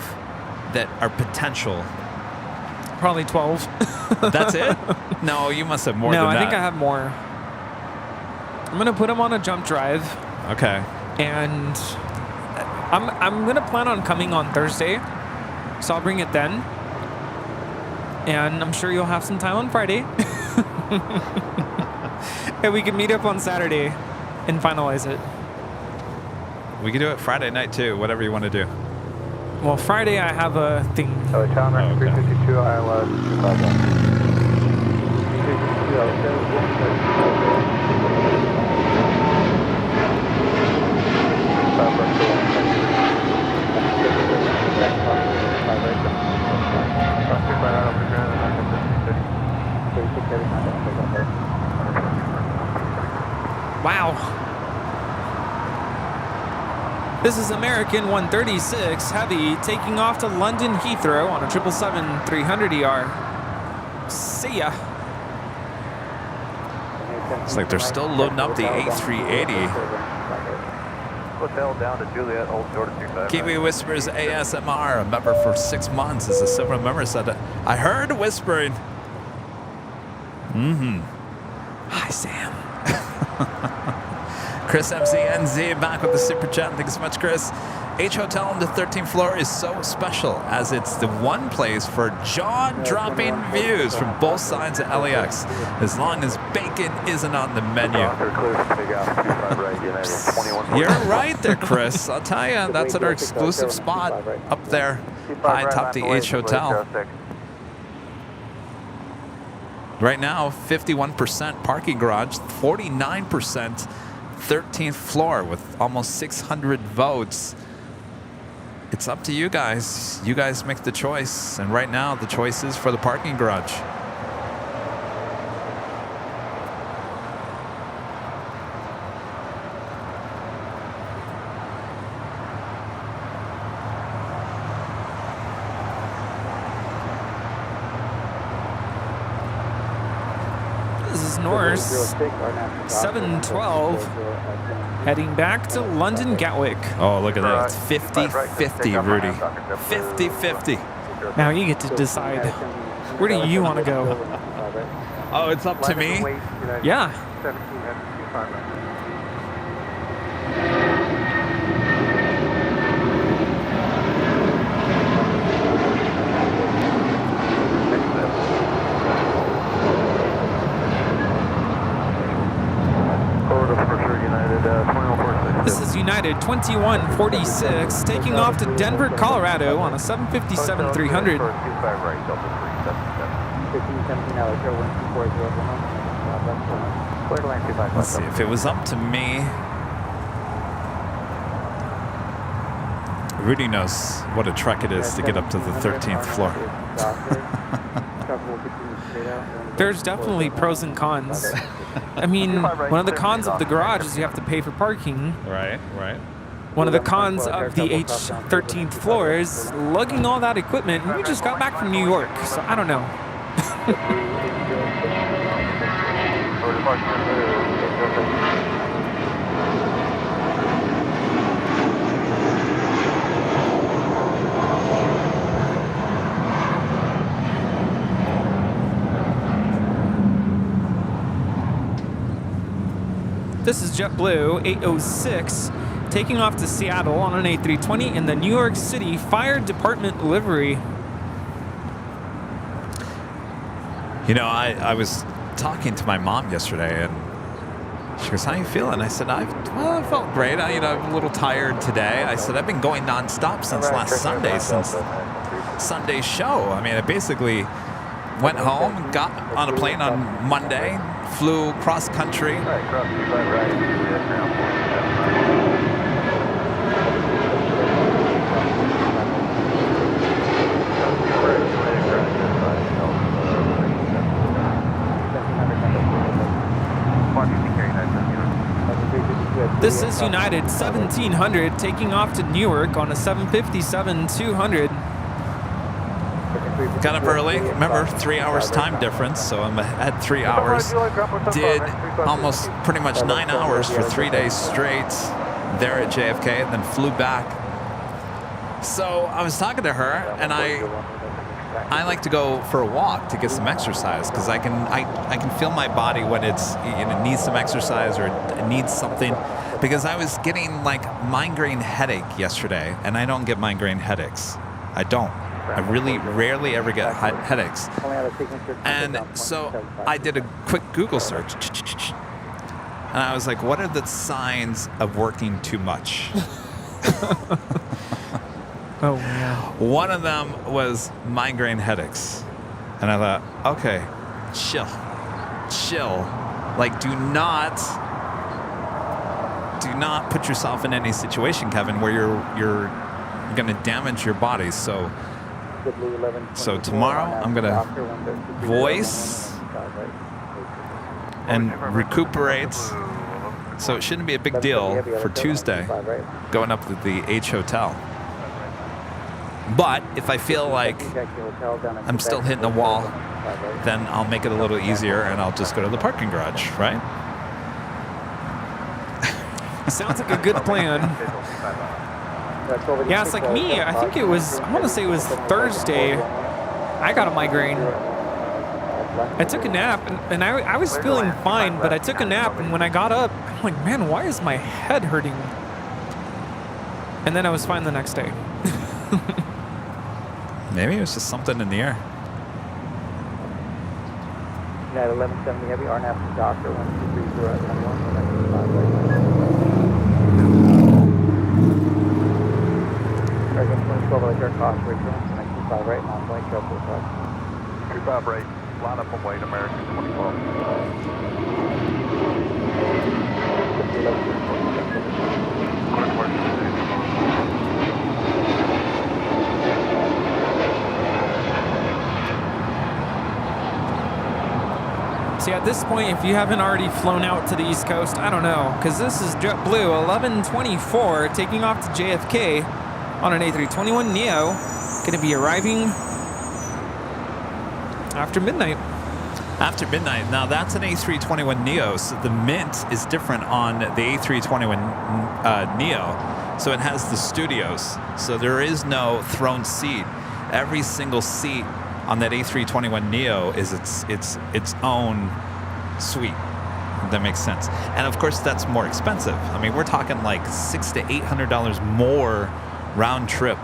that are potential? Probably 12. That's it? No, you must have more than that. No, I think I have more. I'm going to put them on a jump drive. Okay. And I'm going to plan on coming on Thursday. So I'll bring it then. And I'm sure you'll have some time on Friday. Hey, we can meet up on Saturday and finalize it. We can do it Friday night too, whatever you want to do. Well, Friday I have a thing. Tower American 352, Iowa, 255. Wow. This is American 136 Heavy taking off to London Heathrow on a 777-300ER. See ya. It's like they're still loading up the A380. Hotel down to Juliet, Old Jordan 25. Kiwi Whispers ASMR, a member for 6 months, as a silver member said, I heard whispering. Hi, Sam. Chris MCNZ back with the super chat. Thanks so much, Chris. H Hotel on the 13th floor is so special as it's the one place for jaw-dropping views from both sides of LAX, as long as bacon isn't on the menu. You're right there, Chris. I'll tell you, that's at our exclusive spot up there, high atop the H Hotel. Right now, 51% parking garage, 49% 13th floor with almost 600 votes. It's up to you guys. You guys make the choice. And right now, the choice is for the parking garage. This is Norse 712 heading back to London Gatwick. Oh, look at that. It's 50-50, Rudy. 50-50. Now you get to decide. Where do you want to go? Oh, it's up to me? Yeah. This is United 2146 taking off to Denver, Colorado on a 757-300. Let's see, if it was up to me, Rudy knows what a trek it is to get up to the 13th floor. There's definitely pros and cons. I mean, one of the cons of the garage is you have to pay for parking. Right. One of the cons of the H13th floor is lugging all that equipment. And we just got back from New York, so I don't know. This is JetBlue 806 taking off to Seattle on an A320 in the New York City Fire Department livery. You know, I was talking to my mom yesterday, and she goes, how you feeling? I said, I felt great. I'm a little tired today. I said, I've been going nonstop since last Sunday, since Sunday's show. I mean, I basically went home, got on a plane on Monday, flew cross country. This is United 1700 taking off to Newark on a 757-200. Got up early. Remember, 3 hours time difference, so I'm ahead 3 hours. Did almost pretty much 9 hours for 3 days straight there at JFK, and then flew back. So I was talking to her, and I like to go for a walk to get some exercise, because I can feel my body when it's needs some exercise or it needs something. Because I was getting like migraine headache yesterday, and I don't get migraine headaches. I don't. I really rarely ever get headaches. And so I did a quick Google search. And I was like, what are the signs of working too much? Oh, man. One of them was migraine headaches. And I thought, okay, chill. Like, do not put yourself in any situation, Kevin, where you're going to damage your body. So tomorrow I'm going to voice and recuperate. So it shouldn't be a big deal for Tuesday going up to the H Hotel. But if I feel like I'm still hitting a wall, then I'll make it a little easier and I'll just go to the parking garage, right? Sounds like a good plan. Yeah, it's like me. I think it was, I want to say it was Thursday. I got a migraine. I took a nap and I was feeling fine, but I took a nap and when I got up, I'm like, man, why is my head hurting? And then I was fine the next day. Maybe it was just something in the air. United 1170 Heavy, RNAV to Doctor, 1230 at 21, American 2012 Electric Cost Rachel, 25 right, non-flight, trail 45. 25 right, line up and wait, American 2012. See, at this point, if you haven't already flown out to the East Coast, I don't know, because this is JetBlue 1124 taking off to JFK on an A321neo, going to be arriving after midnight. After midnight. Now that's an A321neo, so the mint is different on the A321neo. So it has the studios, so there is no throne seat. Every single seat on that A321neo is its own suite. If that makes sense. And of course, that's more expensive. I mean, we're talking like $600 to $800 more round trip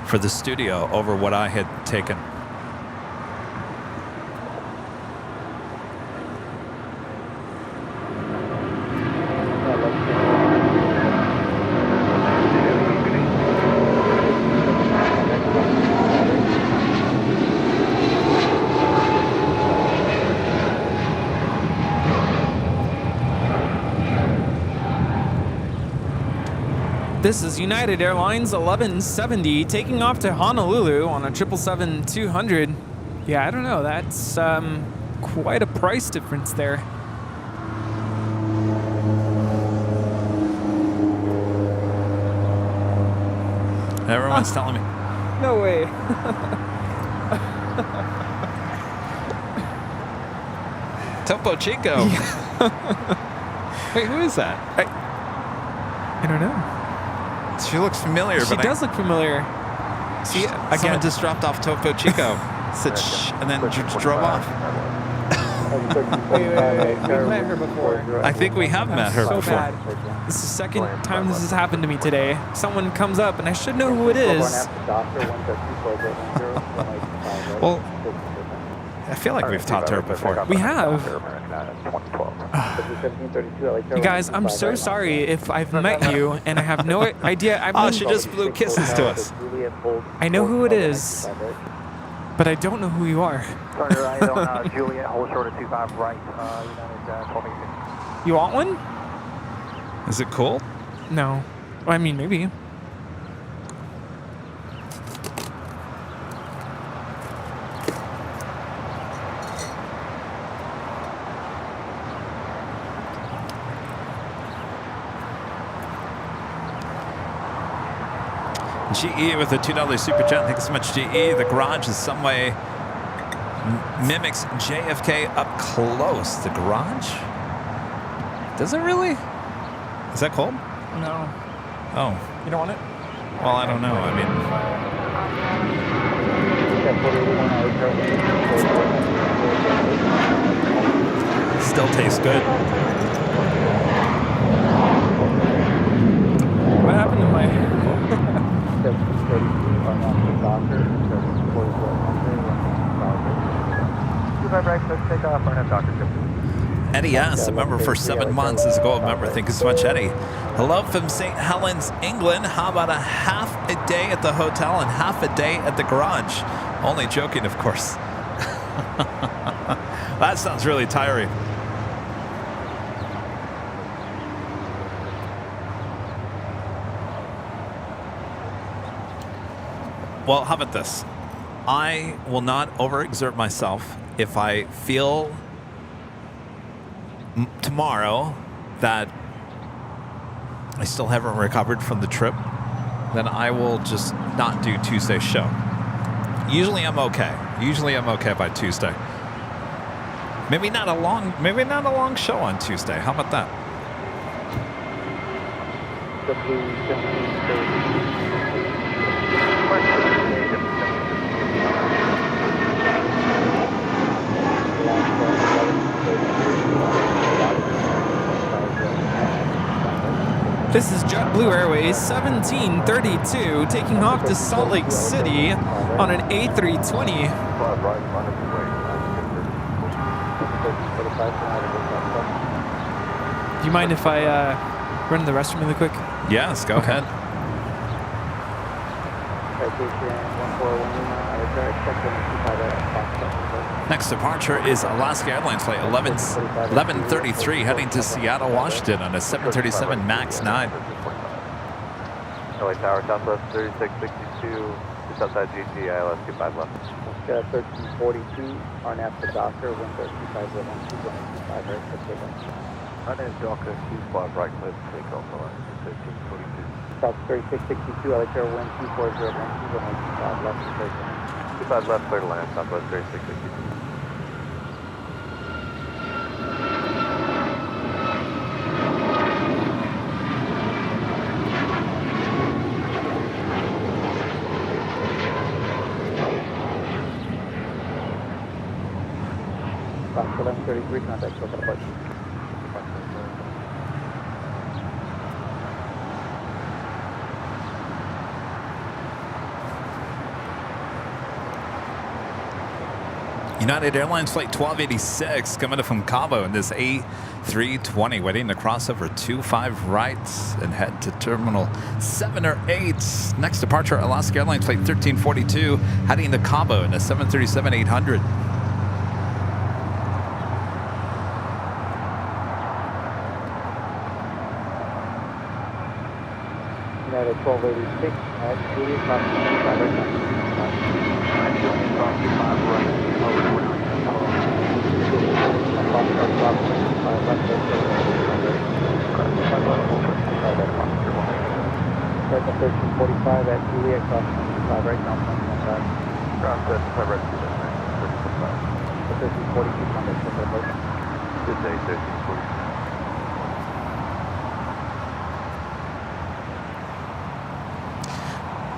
for the studio over what I had taken. This is United Airlines 1170 taking off to Honolulu on a 777-200. Yeah, I don't know. That's quite a price difference there. Everyone's telling me. No way. Topo Chico. Wait, who is that? I don't know. She looks familiar. She does look familiar. See, again, just dropped off Topo Chico, said shh, and then drove off. Wait. We've met her before. I think we have met her before. Bad. This is the second time this has happened to me today. Someone comes up, and I should know who it is. Well, I feel like we've talked to her before. We have. You guys, I'm so sorry if I've met you and I have no idea. Oh, she just blew kisses to us. I know who it is, but I don't know who you are. Juliet, hold short of 25 right, You want one? Is it cool? No. Well, I mean, maybe. GE with a $2 super chat. Thanks so much, GE. The garage in some way mimics JFK up close. The garage? Does it really? Is that cold? No. Oh. You don't want it? Well, I don't know. I mean, still tastes good. What happened to my... 25 right, let's take off. Our next doctor. Eddie S., a member for 7 months, is a gold member. Thank you so much, Eddie. Hello from St. Helens, England. How about a half a day at the hotel and half a day at the garage? Only joking, of course. That sounds really tiring. Well, how about this? I will not overexert myself. If I feel tomorrow that I still haven't recovered from the trip, then I will just not do Tuesday's show. Usually I'm okay. Usually I'm okay by Tuesday. Maybe not a long show on Tuesday. How about that? This is JetBlue Airways 1732 taking off to Salt Lake City on an A320. Do you mind if I run to the restroom really quick? Yes, go ahead. Next departure is Alaska Airlines flight 1133 heading to Seattle, Washington on a 737 MAX 9. LA Tower, Southwest 3662, just outside GT, ILS 25 left. 1342, RNAV to Docker, 135 left, 125 right, My name is Docker, 25 right, let's take off the line, 1342. South 3662, LA Tower, wind 240, 125 left, 25 left, clear to land, Southwest 3662. Fox 1133, contact SoCal approach. United Airlines flight 1286 coming in from Cabo in this A320 waiting to cross over 25 right and head to terminal 7 or 8. Next departure, Alaska Airlines flight 1342 heading to Cabo in a 737-800. United 1286 at Julia, cross 25 right now. Delta 1345 at Juliet, cross 25 right now, 25. Cross 25 right, 1342, contact SoCal approach. Good day, 1342.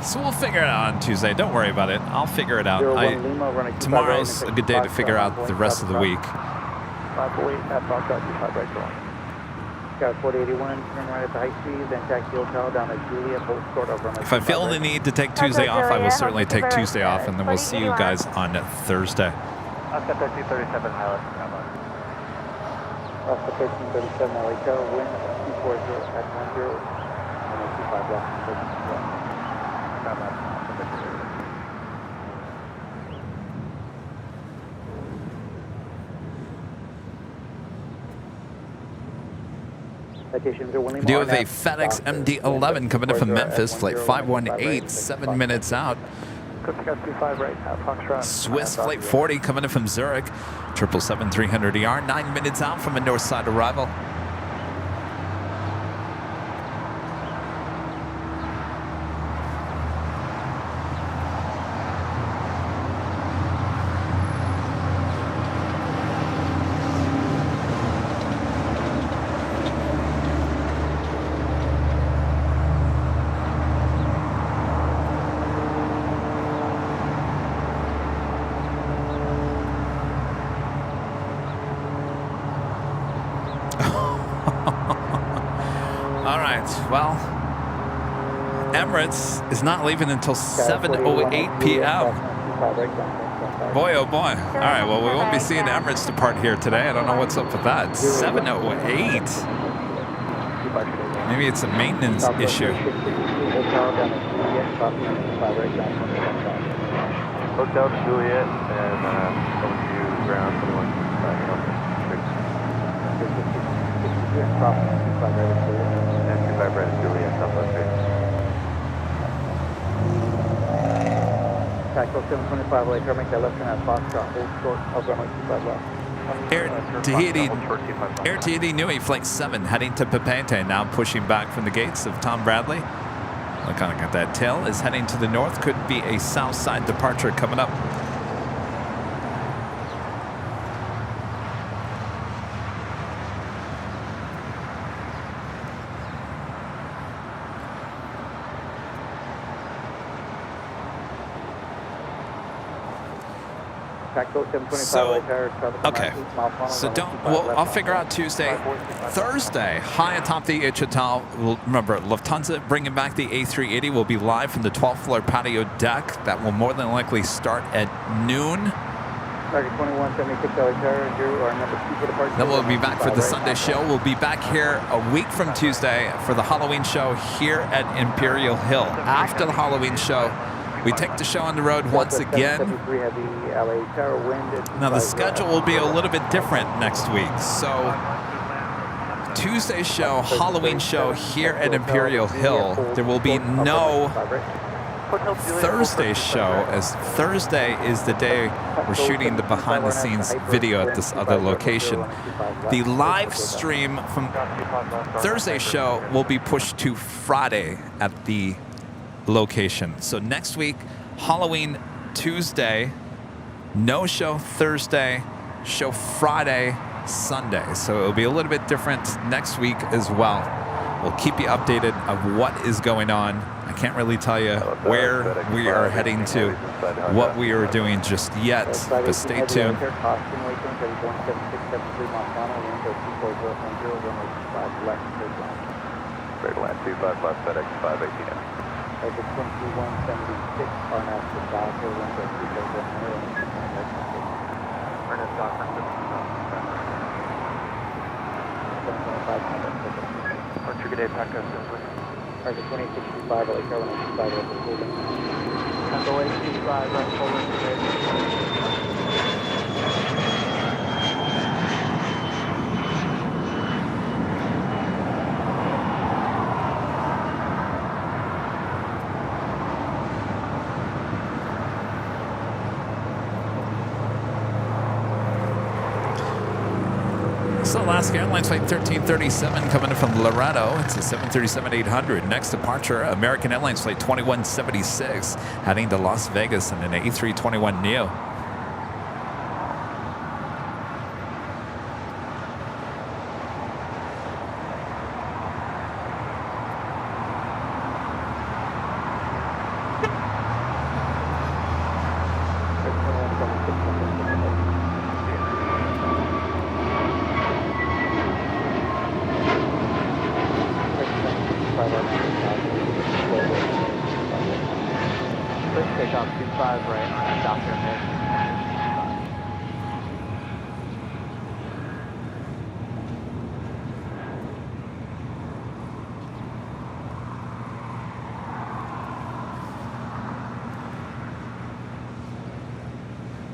So we'll figure it out on Tuesday. Don't worry about it. I'll figure it out. Tomorrow's a good day to figure out the rest of the week. 508 at Foxtrot 25 right to Sky 4081, turn right at the high speed, then taxi hotel down at Julia, hold short over on If I feel the need to take Tuesday off, I will certainly take Tuesday off, and then we'll see you guys on Thursday. Oscar 1337, Highland. Oscar 1337, LA Tower, wind 240 at 10, and 25 left. We do have a FedEx MD-11 coming in from Memphis, flight 518, 7 minutes out. Swiss flight 40 coming in from Zurich, 777-300ER, 9 minutes out from a north side arrival. Well, Emirates is not leaving until 7:08 p.m. Boy, oh boy. All right, well, we won't be seeing Emirates depart here today. I don't know what's up with that. 7:08. Maybe it's a maintenance issue. Hotel to Juliet and OU ground 25 right at Juliet, Southwest Street. Tactical 725 LA Car, make that left turn at Foxtrot, hold short of runway 25 left. Air Tahiti Nui Flight 7 heading to Papeete, now pushing back from the gates of Tom Bradley. Looking at that tail is heading to the north. Could be a south side departure coming up. So, okay. So I'll figure out Tuesday. Thursday, high atop the Hotel. Remember, Lufthansa bringing back the A380 will be live from the 12th floor patio deck. That will more than likely start at noon. Then we'll be back for the Sunday show. We'll be back here a week from Tuesday for the Halloween show here at Imperial Hill. After the Halloween show, we take the show on the road once again. Now the schedule will be a little bit different next week. So Tuesday show, Halloween show here at Imperial Hill. There will be no Thursday show, as Thursday is the day we're shooting the behind the scenes video at this other location. The live stream from Thursday show will be pushed to Friday at the location. So next week, Halloween Tuesday, no show Thursday, show Friday, Sunday. So it'll be a little bit different next week as well. We'll keep you updated of what is going on. I can't really tell you where we are heading to, what we are doing just yet, but stay tuned. Straight line 25 left, FedEx 518. Over 2176 on after Docker, window 2.1. Ernest Docker, 725. Archer, good day, Paco, simply. Archer 2065, LA Car 165, right for Poland. Echo 825, right Poland, Alaska Airlines Flight 1337 coming in from Laredo. It's a 737-800. Next departure, American Airlines Flight 2176 heading to Las Vegas in an A321neo.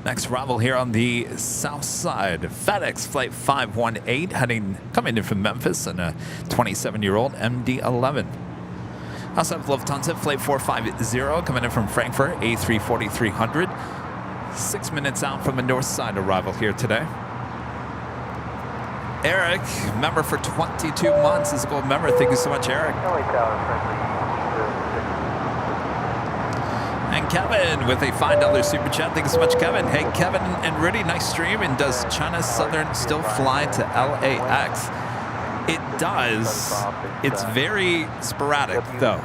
Next arrival here on the south side, FedEx Flight 518 coming in from Memphis and a 27-year-old MD-11. Also have Lufthansa Flight 450 coming in from Frankfurt, A340-300. 6 minutes out from the north side arrival here today. Eric, member for 22 months, is a gold member. Thank you so much, Eric. And Kevin with a $5 super chat. Thank you so much, Kevin. Hey, Kevin and Rudy, nice stream. And does China Southern still fly to LAX? It does. It's very sporadic, though.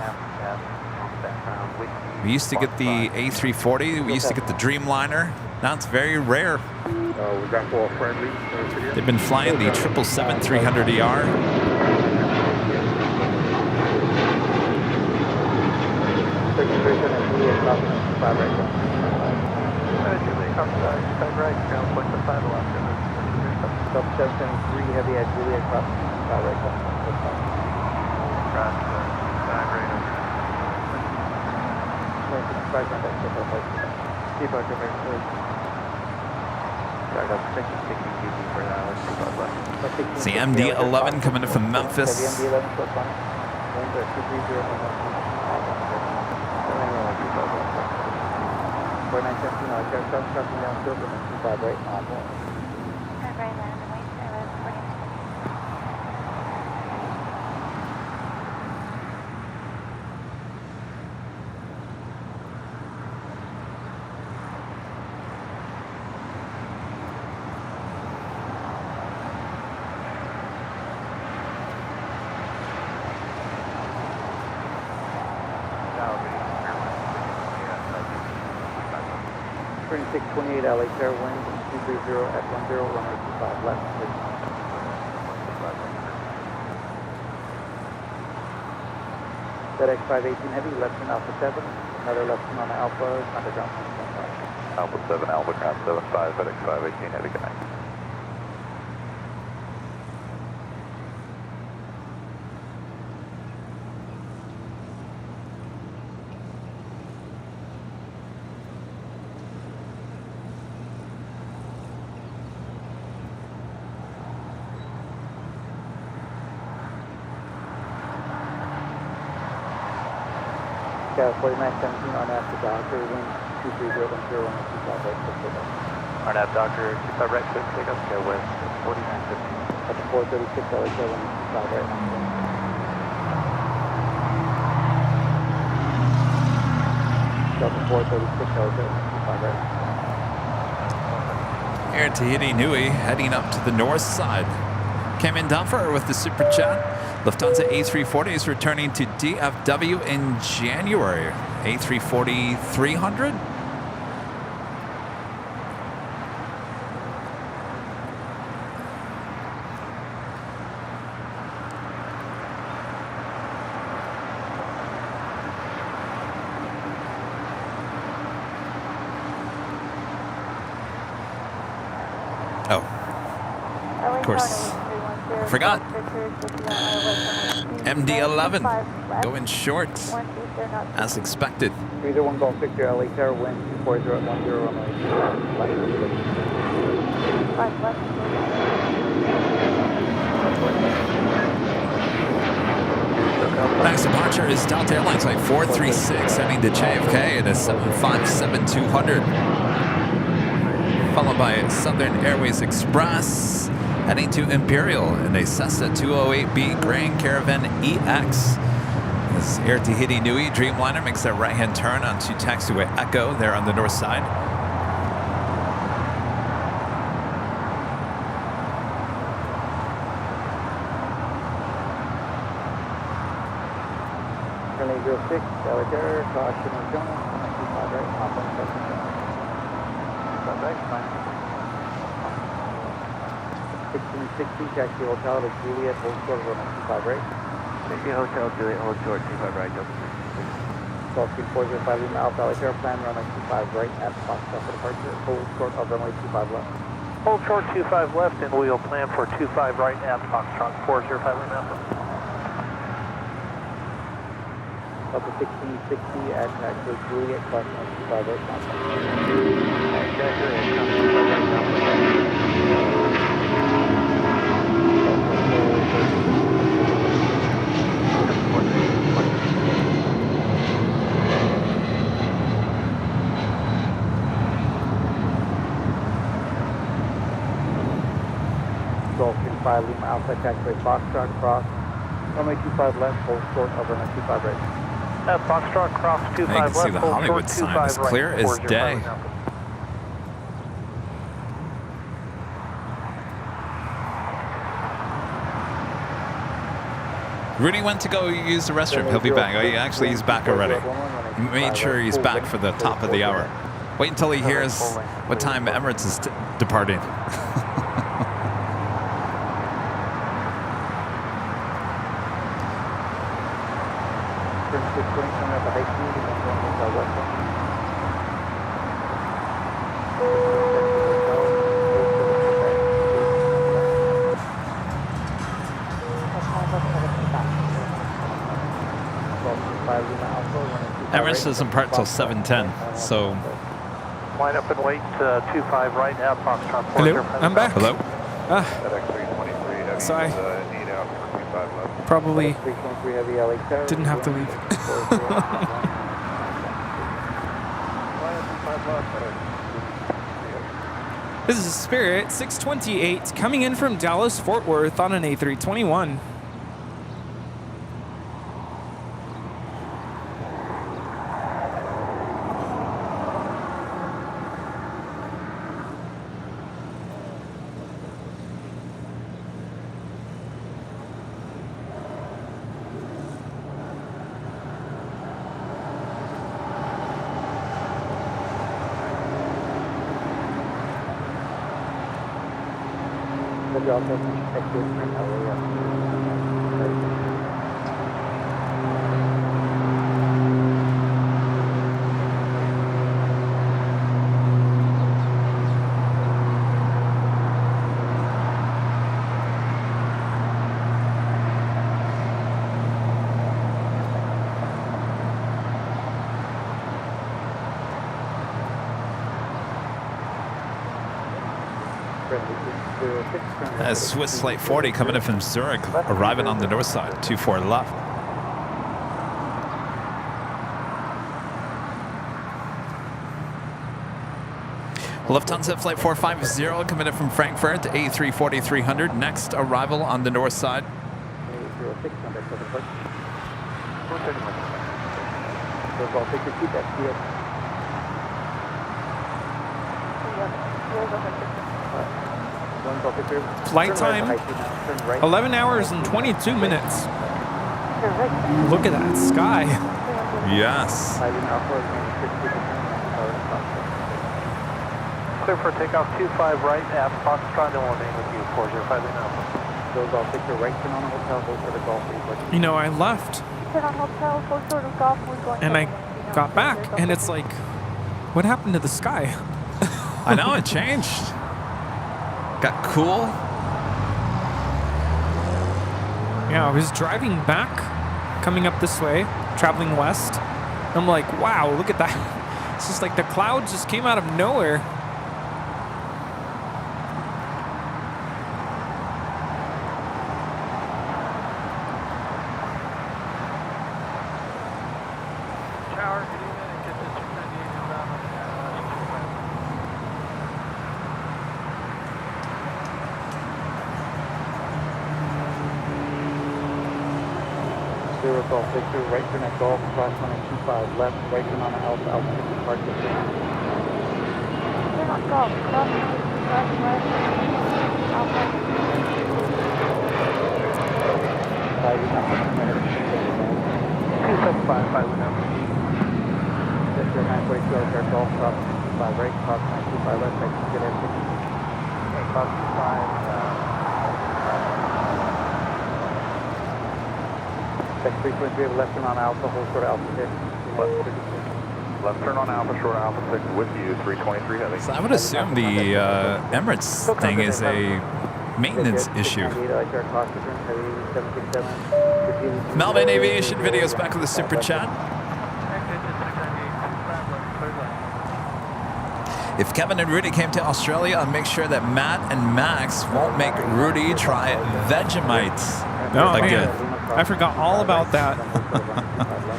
We used to get the A340. We used to get the Dreamliner. Now it's very rare. They've been flying the 777-300ER. 25 right, ground point to 5 left. Sub 773 heavy at Juliet, cross 5 right. Cross 5 right. 25 contact, keep out your base, please. Sorry, that's 60 for now. Let's see what's left. It's the MD-11 coming in from Memphis. Heavy MD-11 plus on it. Winds are 230. 4917, aircraft crossing down field, 25 right, on board. Right, land, wait, 49. Turning 628 LA Fair wind 230 at 10, runway 25 left. FedEx 518 heavy, left turn Alpha 7, another left turn on Alpha, contact ground point 25. Alpha 7, Alpha ground 75, FedEx 518, heavy connect. Sky 4917 on after Doctor, wind 23010 on 25 right, RNAV Doctor, 25 right, quick takeoff, Sky West, 4915. at the 436 LA Fair wind 25 right, on board. Delta 436 LA Fair wind 25 right. Air Tahiti Nui heading up to the north side. Came in Dunfer with the super chat. Lufthansa A340 is returning to DFW in January. A340 300? Oh, of course. I forgot. MD-11 going short as expected. 301 Golf Victor LA Tower, wind 240 at 10, runway 25 left. Next departure is Delta Airlines Flight 436 heading to JFK at a 757-200. Followed by Southern Airways Express heading to Imperial in a Cessna 208B Grand Caravan EX. As Air Tahiti Nui Dreamliner makes that right-hand turn onto taxiway Echo there on the north side. Runway 06, LA Tower, caution on Jonah, 25 right, hop on 7. Fine. 1660, taxi hotel to Juliet, hold short of 25 right. Taxi hotel, Juliet, hold short, 25 right, Delta 12 405 Lima Alpha, LA Tower, plan runway 25 right at Foxtrot for departure, hold short of runway 25 left. Hold short 25 left, and we'll plan for 25 right at Foxtrot 405 Lima Alpha. Delta 1660 at taxi Juliet, cross 25 right, contact. Dolphin 5 Lima Alpha, taxiway Foxtrot, cross runway 25 left, hold short of runway 25 right. Foxtrot, cross 25 I can left, see the hold Hollywood short sign is 25 clear right, as day. Rudy went to go use the restroom. He'll be back. Oh, actually, he's back already. He made sure he's back for the top of the hour. Wait until he hears what time Emirates is departing. Emirates doesn't part till 7:10, so. Line up and wait, 25 right now, Foxtrot. Hello, I'm back. Hello. So I probably didn't have to leave. This is Spirit 628 coming in from Dallas Fort Worth on an A321. Swiss Flight 40 coming in from Zurich, arriving on the north side, 24 left. Lufthansa Flight 450 coming in from Frankfurt, A340-300, next arrival on the north side. Flight time, 11 hours and 22 minutes. Look at that sky. Yes. Clear for takeoff 25 right at Foxtrot, and we'll name with you 405 Alpha. Those all take your right turn on the hotel, hold for the golf. You know, I left and I got back and it's like, what happened to the sky? I know, it changed. Got cool. Yeah, I was driving back, coming up this way, traveling west. I'm like, wow, look at that. It's just like the clouds just came out of nowhere. Victor, right turn at Golf, cross 125, left, right turn on the Alpha, Alpha 50, park the turn. Turn on Golf, cross 125, left, Alpha. 275, 5 now. Victor, 942, Alpha, Golf, cross 125, right, cross 125, left, right, get everything. Cross 25, Check frequency of left turn on Alpha, hold short Alpha 6. Left turn on Alpha, short Alpha 6 with you, 323 heavy. So I would assume the Emirates thing is a maintenance issue. Melbourne Aviation Videos back with the super chat. If Kevin and Rudy came to Australia, I'll make sure that Matt and Max won't make Rudy try Vegemite again. I forgot all about that.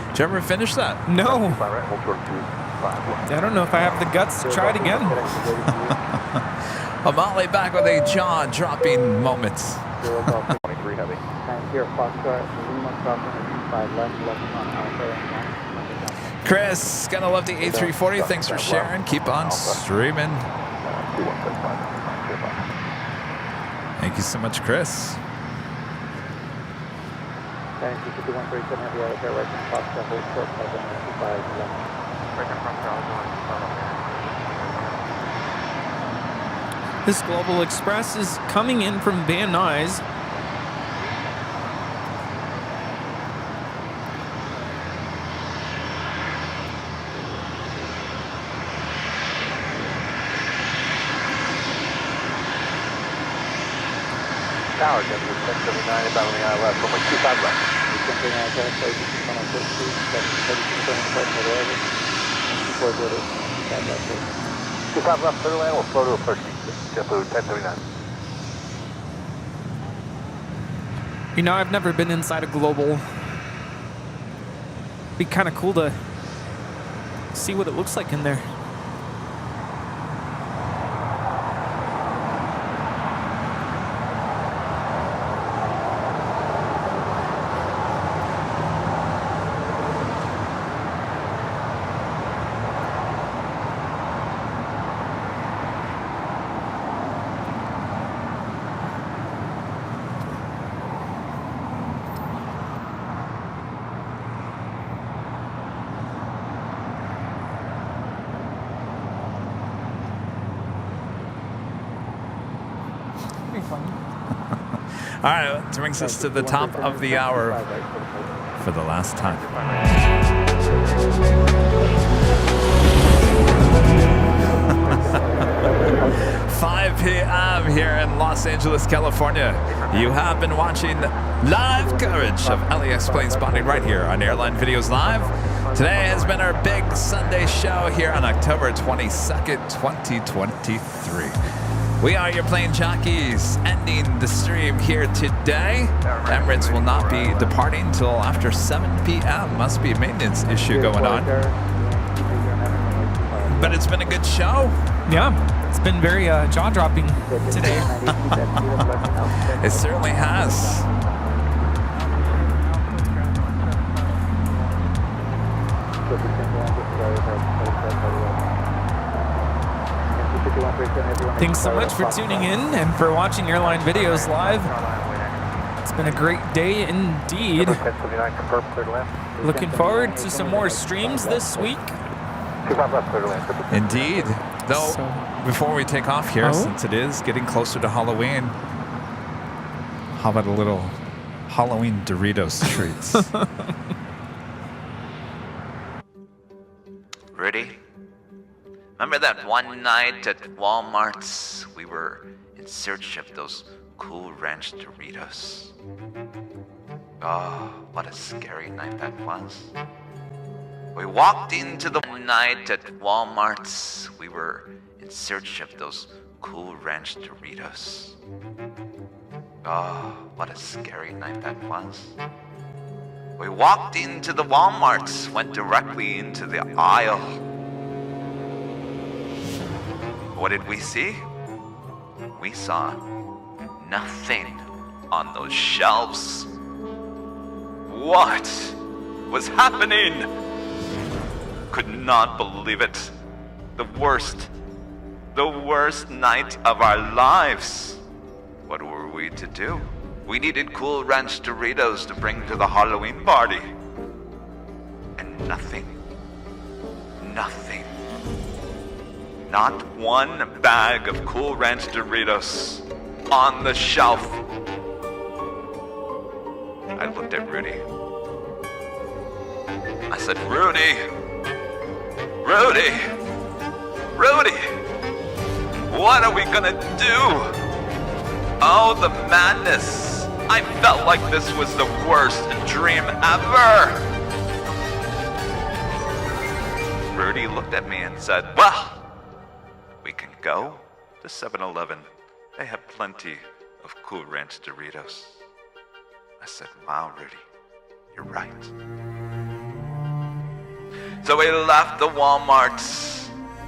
Did you ever finish that? No. I don't know if I have the guts to try it again. Amale back with a jaw-dropping moment. 23 heavy. Chris, gonna love the A340. Thanks for sharing. Keep on streaming. Thank you so much, Chris. This Global Express is coming in from Van Nuys. Park, that's 1079, about on the ILS, runway 25 left. 1039, Kevin, play 61 on 1st Street, 736 on the question of the 25 left, clear land, we'll flow to approach JetBlue 1079. You know, I've never been inside a Global. Be kind of cool to see what it looks like in there. All right, that brings us to the top of the hour for the last time. 5 p.m. here in Los Angeles, California. You have been watching live coverage of LAX Plane Spotting right here on Airline Videos Live. Today has been our big Sunday show here on October 22nd, 2023. We are your plane jockeys, ending the stream here today. Emirates will not be departing until after 7 p.m. Must be a maintenance issue going on. But it's been a good show. Yeah, it's been very jaw-dropping today. It certainly has. Thanks so much for tuning in and for watching Airline Videos Live. It's been a great day indeed. Looking forward to some more streams this week. Indeed. Though, before we take off here, since it is getting closer to Halloween, how about a little Halloween Doritos treats? Rudy? Remember that one night at Walmart's? We were in search of those Cool Ranch Doritos. Oh, what a scary night that was. We walked into the one night at Walmart's. We were in search of those Cool Ranch Doritos. Oh, what a scary night that was. We walked into the Walmart's, went directly into the aisle. What did we see? We saw nothing on those shelves. What was happening? Could not believe it. The worst night of our lives. What were we to do? We needed Cool Ranch Doritos to bring to the Halloween party. And nothing. Not one bag of Cool Ranch Doritos on the shelf. I looked at Rudy. I said, Rudy, what are we gonna do? Oh, the madness. I felt like this was the worst dream ever. Rudy looked at me and said, well, we can go to 7-Eleven. They have plenty of Cool Ranch Doritos. I said, wow, Rudy, you're right. So we left the Walmart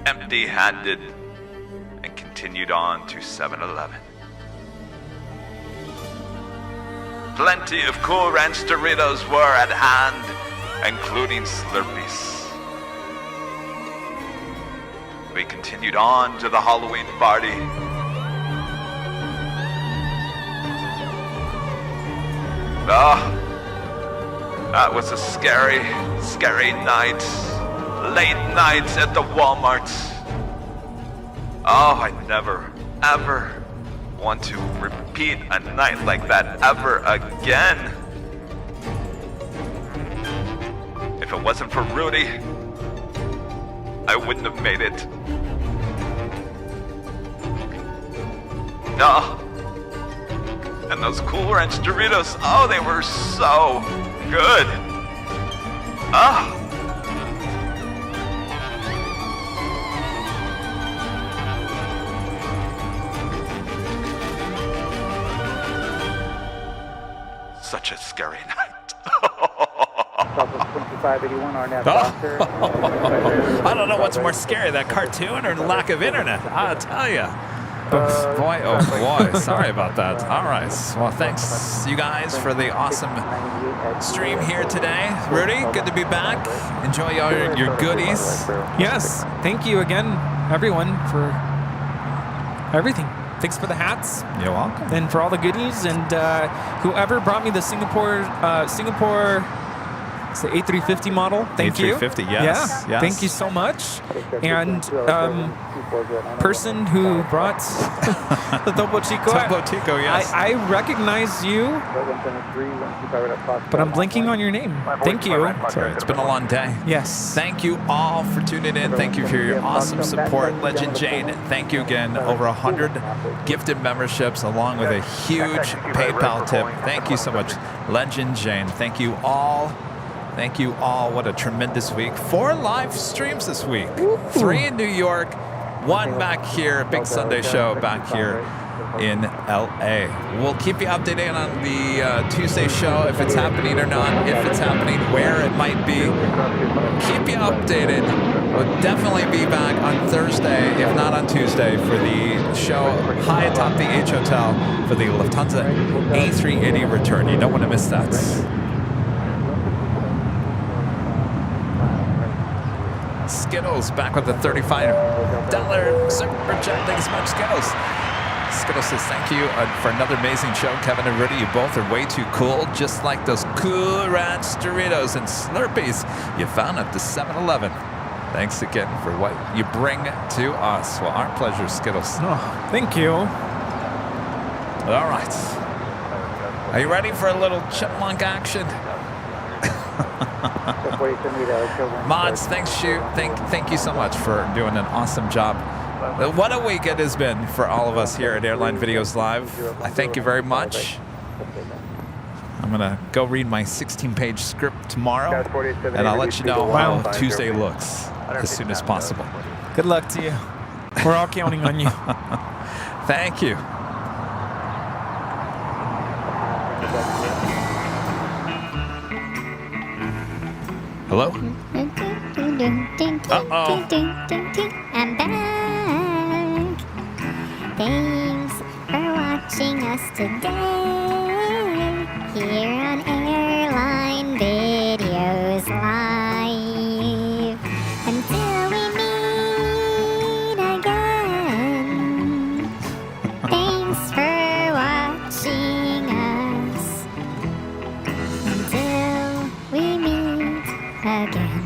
empty-handed and continued on to 7-Eleven. Plenty of Cool Ranch Doritos were at hand, including Slurpees. We continued on to the Halloween party. That was a scary night. Late nights at the Walmart. Oh, I never, ever want to repeat a night like that ever again. If it wasn't for Rudy, I wouldn't have made it. No. And those Cool Ranch Doritos, oh, they were so good. Ah. Such a scary night. Southwest 2581, RNAV Oh. Doctor. I don't know what's more scary, that cartoon or the lack of internet. I'll tell you. Boy, oh boy, sorry about that. All right, well, thanks you guys for the awesome stream here today. Rudy, good to be back. Enjoy your goodies. Yes, thank you again, everyone, for everything. Thanks for the hats. You're welcome. And for all the goodies, and whoever brought me the Singapore, it's the A350 model. Thank you. A350, yes. Yeah. Yes. Thank you so much. And person who brought the Topo Chico. Topo Chico, yes. I recognize you, but I'm blinking on your name. Thank you. Sorry, it's been a long day. Yes. Thank you all for tuning in. Thank you for your awesome support. Legend Jane, thank you again. Over 100 gifted memberships along with a huge PayPal tip. Thank you so much, Legend Jane. Thank you all. Thank you all. What a tremendous week. 4 live streams this week. 3 in New York, 1 back here. Big Sunday show back here in LA. We'll keep you updated on the Tuesday show, if it's happening or not, if it's happening, where it might be. Keep you updated. We'll definitely be back on Thursday, if not on Tuesday, for the show high atop the H Hotel for the Lufthansa A380 return. You don't want to miss that. Skittles back with the $35 super chat. Thanks so much, Skittles. Skittles says thank you for another amazing show. Kevin and Rudy, you both are way too cool, just like those Cool Ranch Doritos and Slurpees you found at the 7-Eleven. Thanks again for what you bring to us. Well, our pleasure, Skittles. Oh, thank you. All right. Are you ready for a little chipmunk action? Mods, thank you so much for doing an awesome job. What a week it has been for all of us here at Airline Videos Live. I thank you very much. I'm going to go read my 16-page script tomorrow, and I'll let you know how Tuesday looks as soon as possible. Good luck to you. We're all counting on you. Thank you. Hello? Uh-oh. I'm back. Thanks for watching us today here on Airline Videos Live. Until we meet again, thanks for watching us. Until we meet again.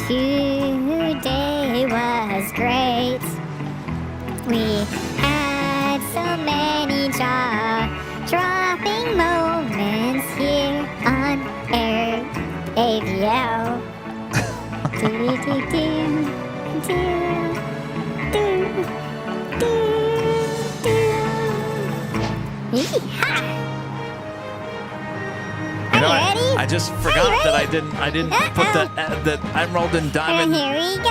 Today was great. We had so many jaw-dropping moments here on Air AVL. You know, I just forgot that I didn't put the emerald and diamond. And here we go.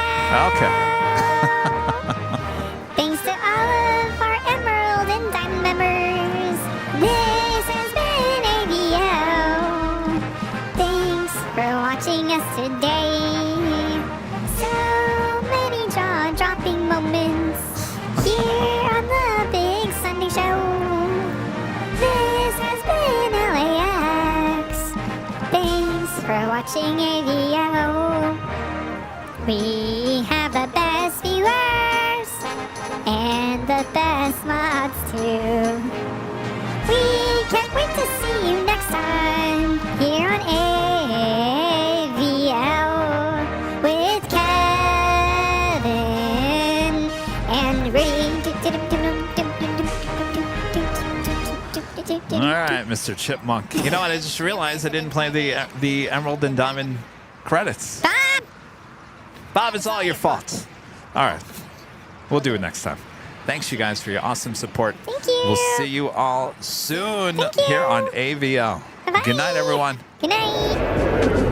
Okay. Thanks to all of our emerald and diamond members. This has been AVL. Thanks for watching us today. So many jaw-dropping moments here on the Big Sunday Show. This has been LAX. Thanks for watching AVL. We have the best viewers and the best mods too. We can't wait to see you next time here on AVL with Kevin and Ray. All right, Mr. Chipmunk. You know what? I just realized I didn't play the emerald and diamond credits. Bob, it's all your fault. All right. We'll do it next time. Thanks, you guys, for your awesome support. Thank you. We'll see you all soon Thank you. here on AVL. Bye-bye. Good night, everyone. Good night.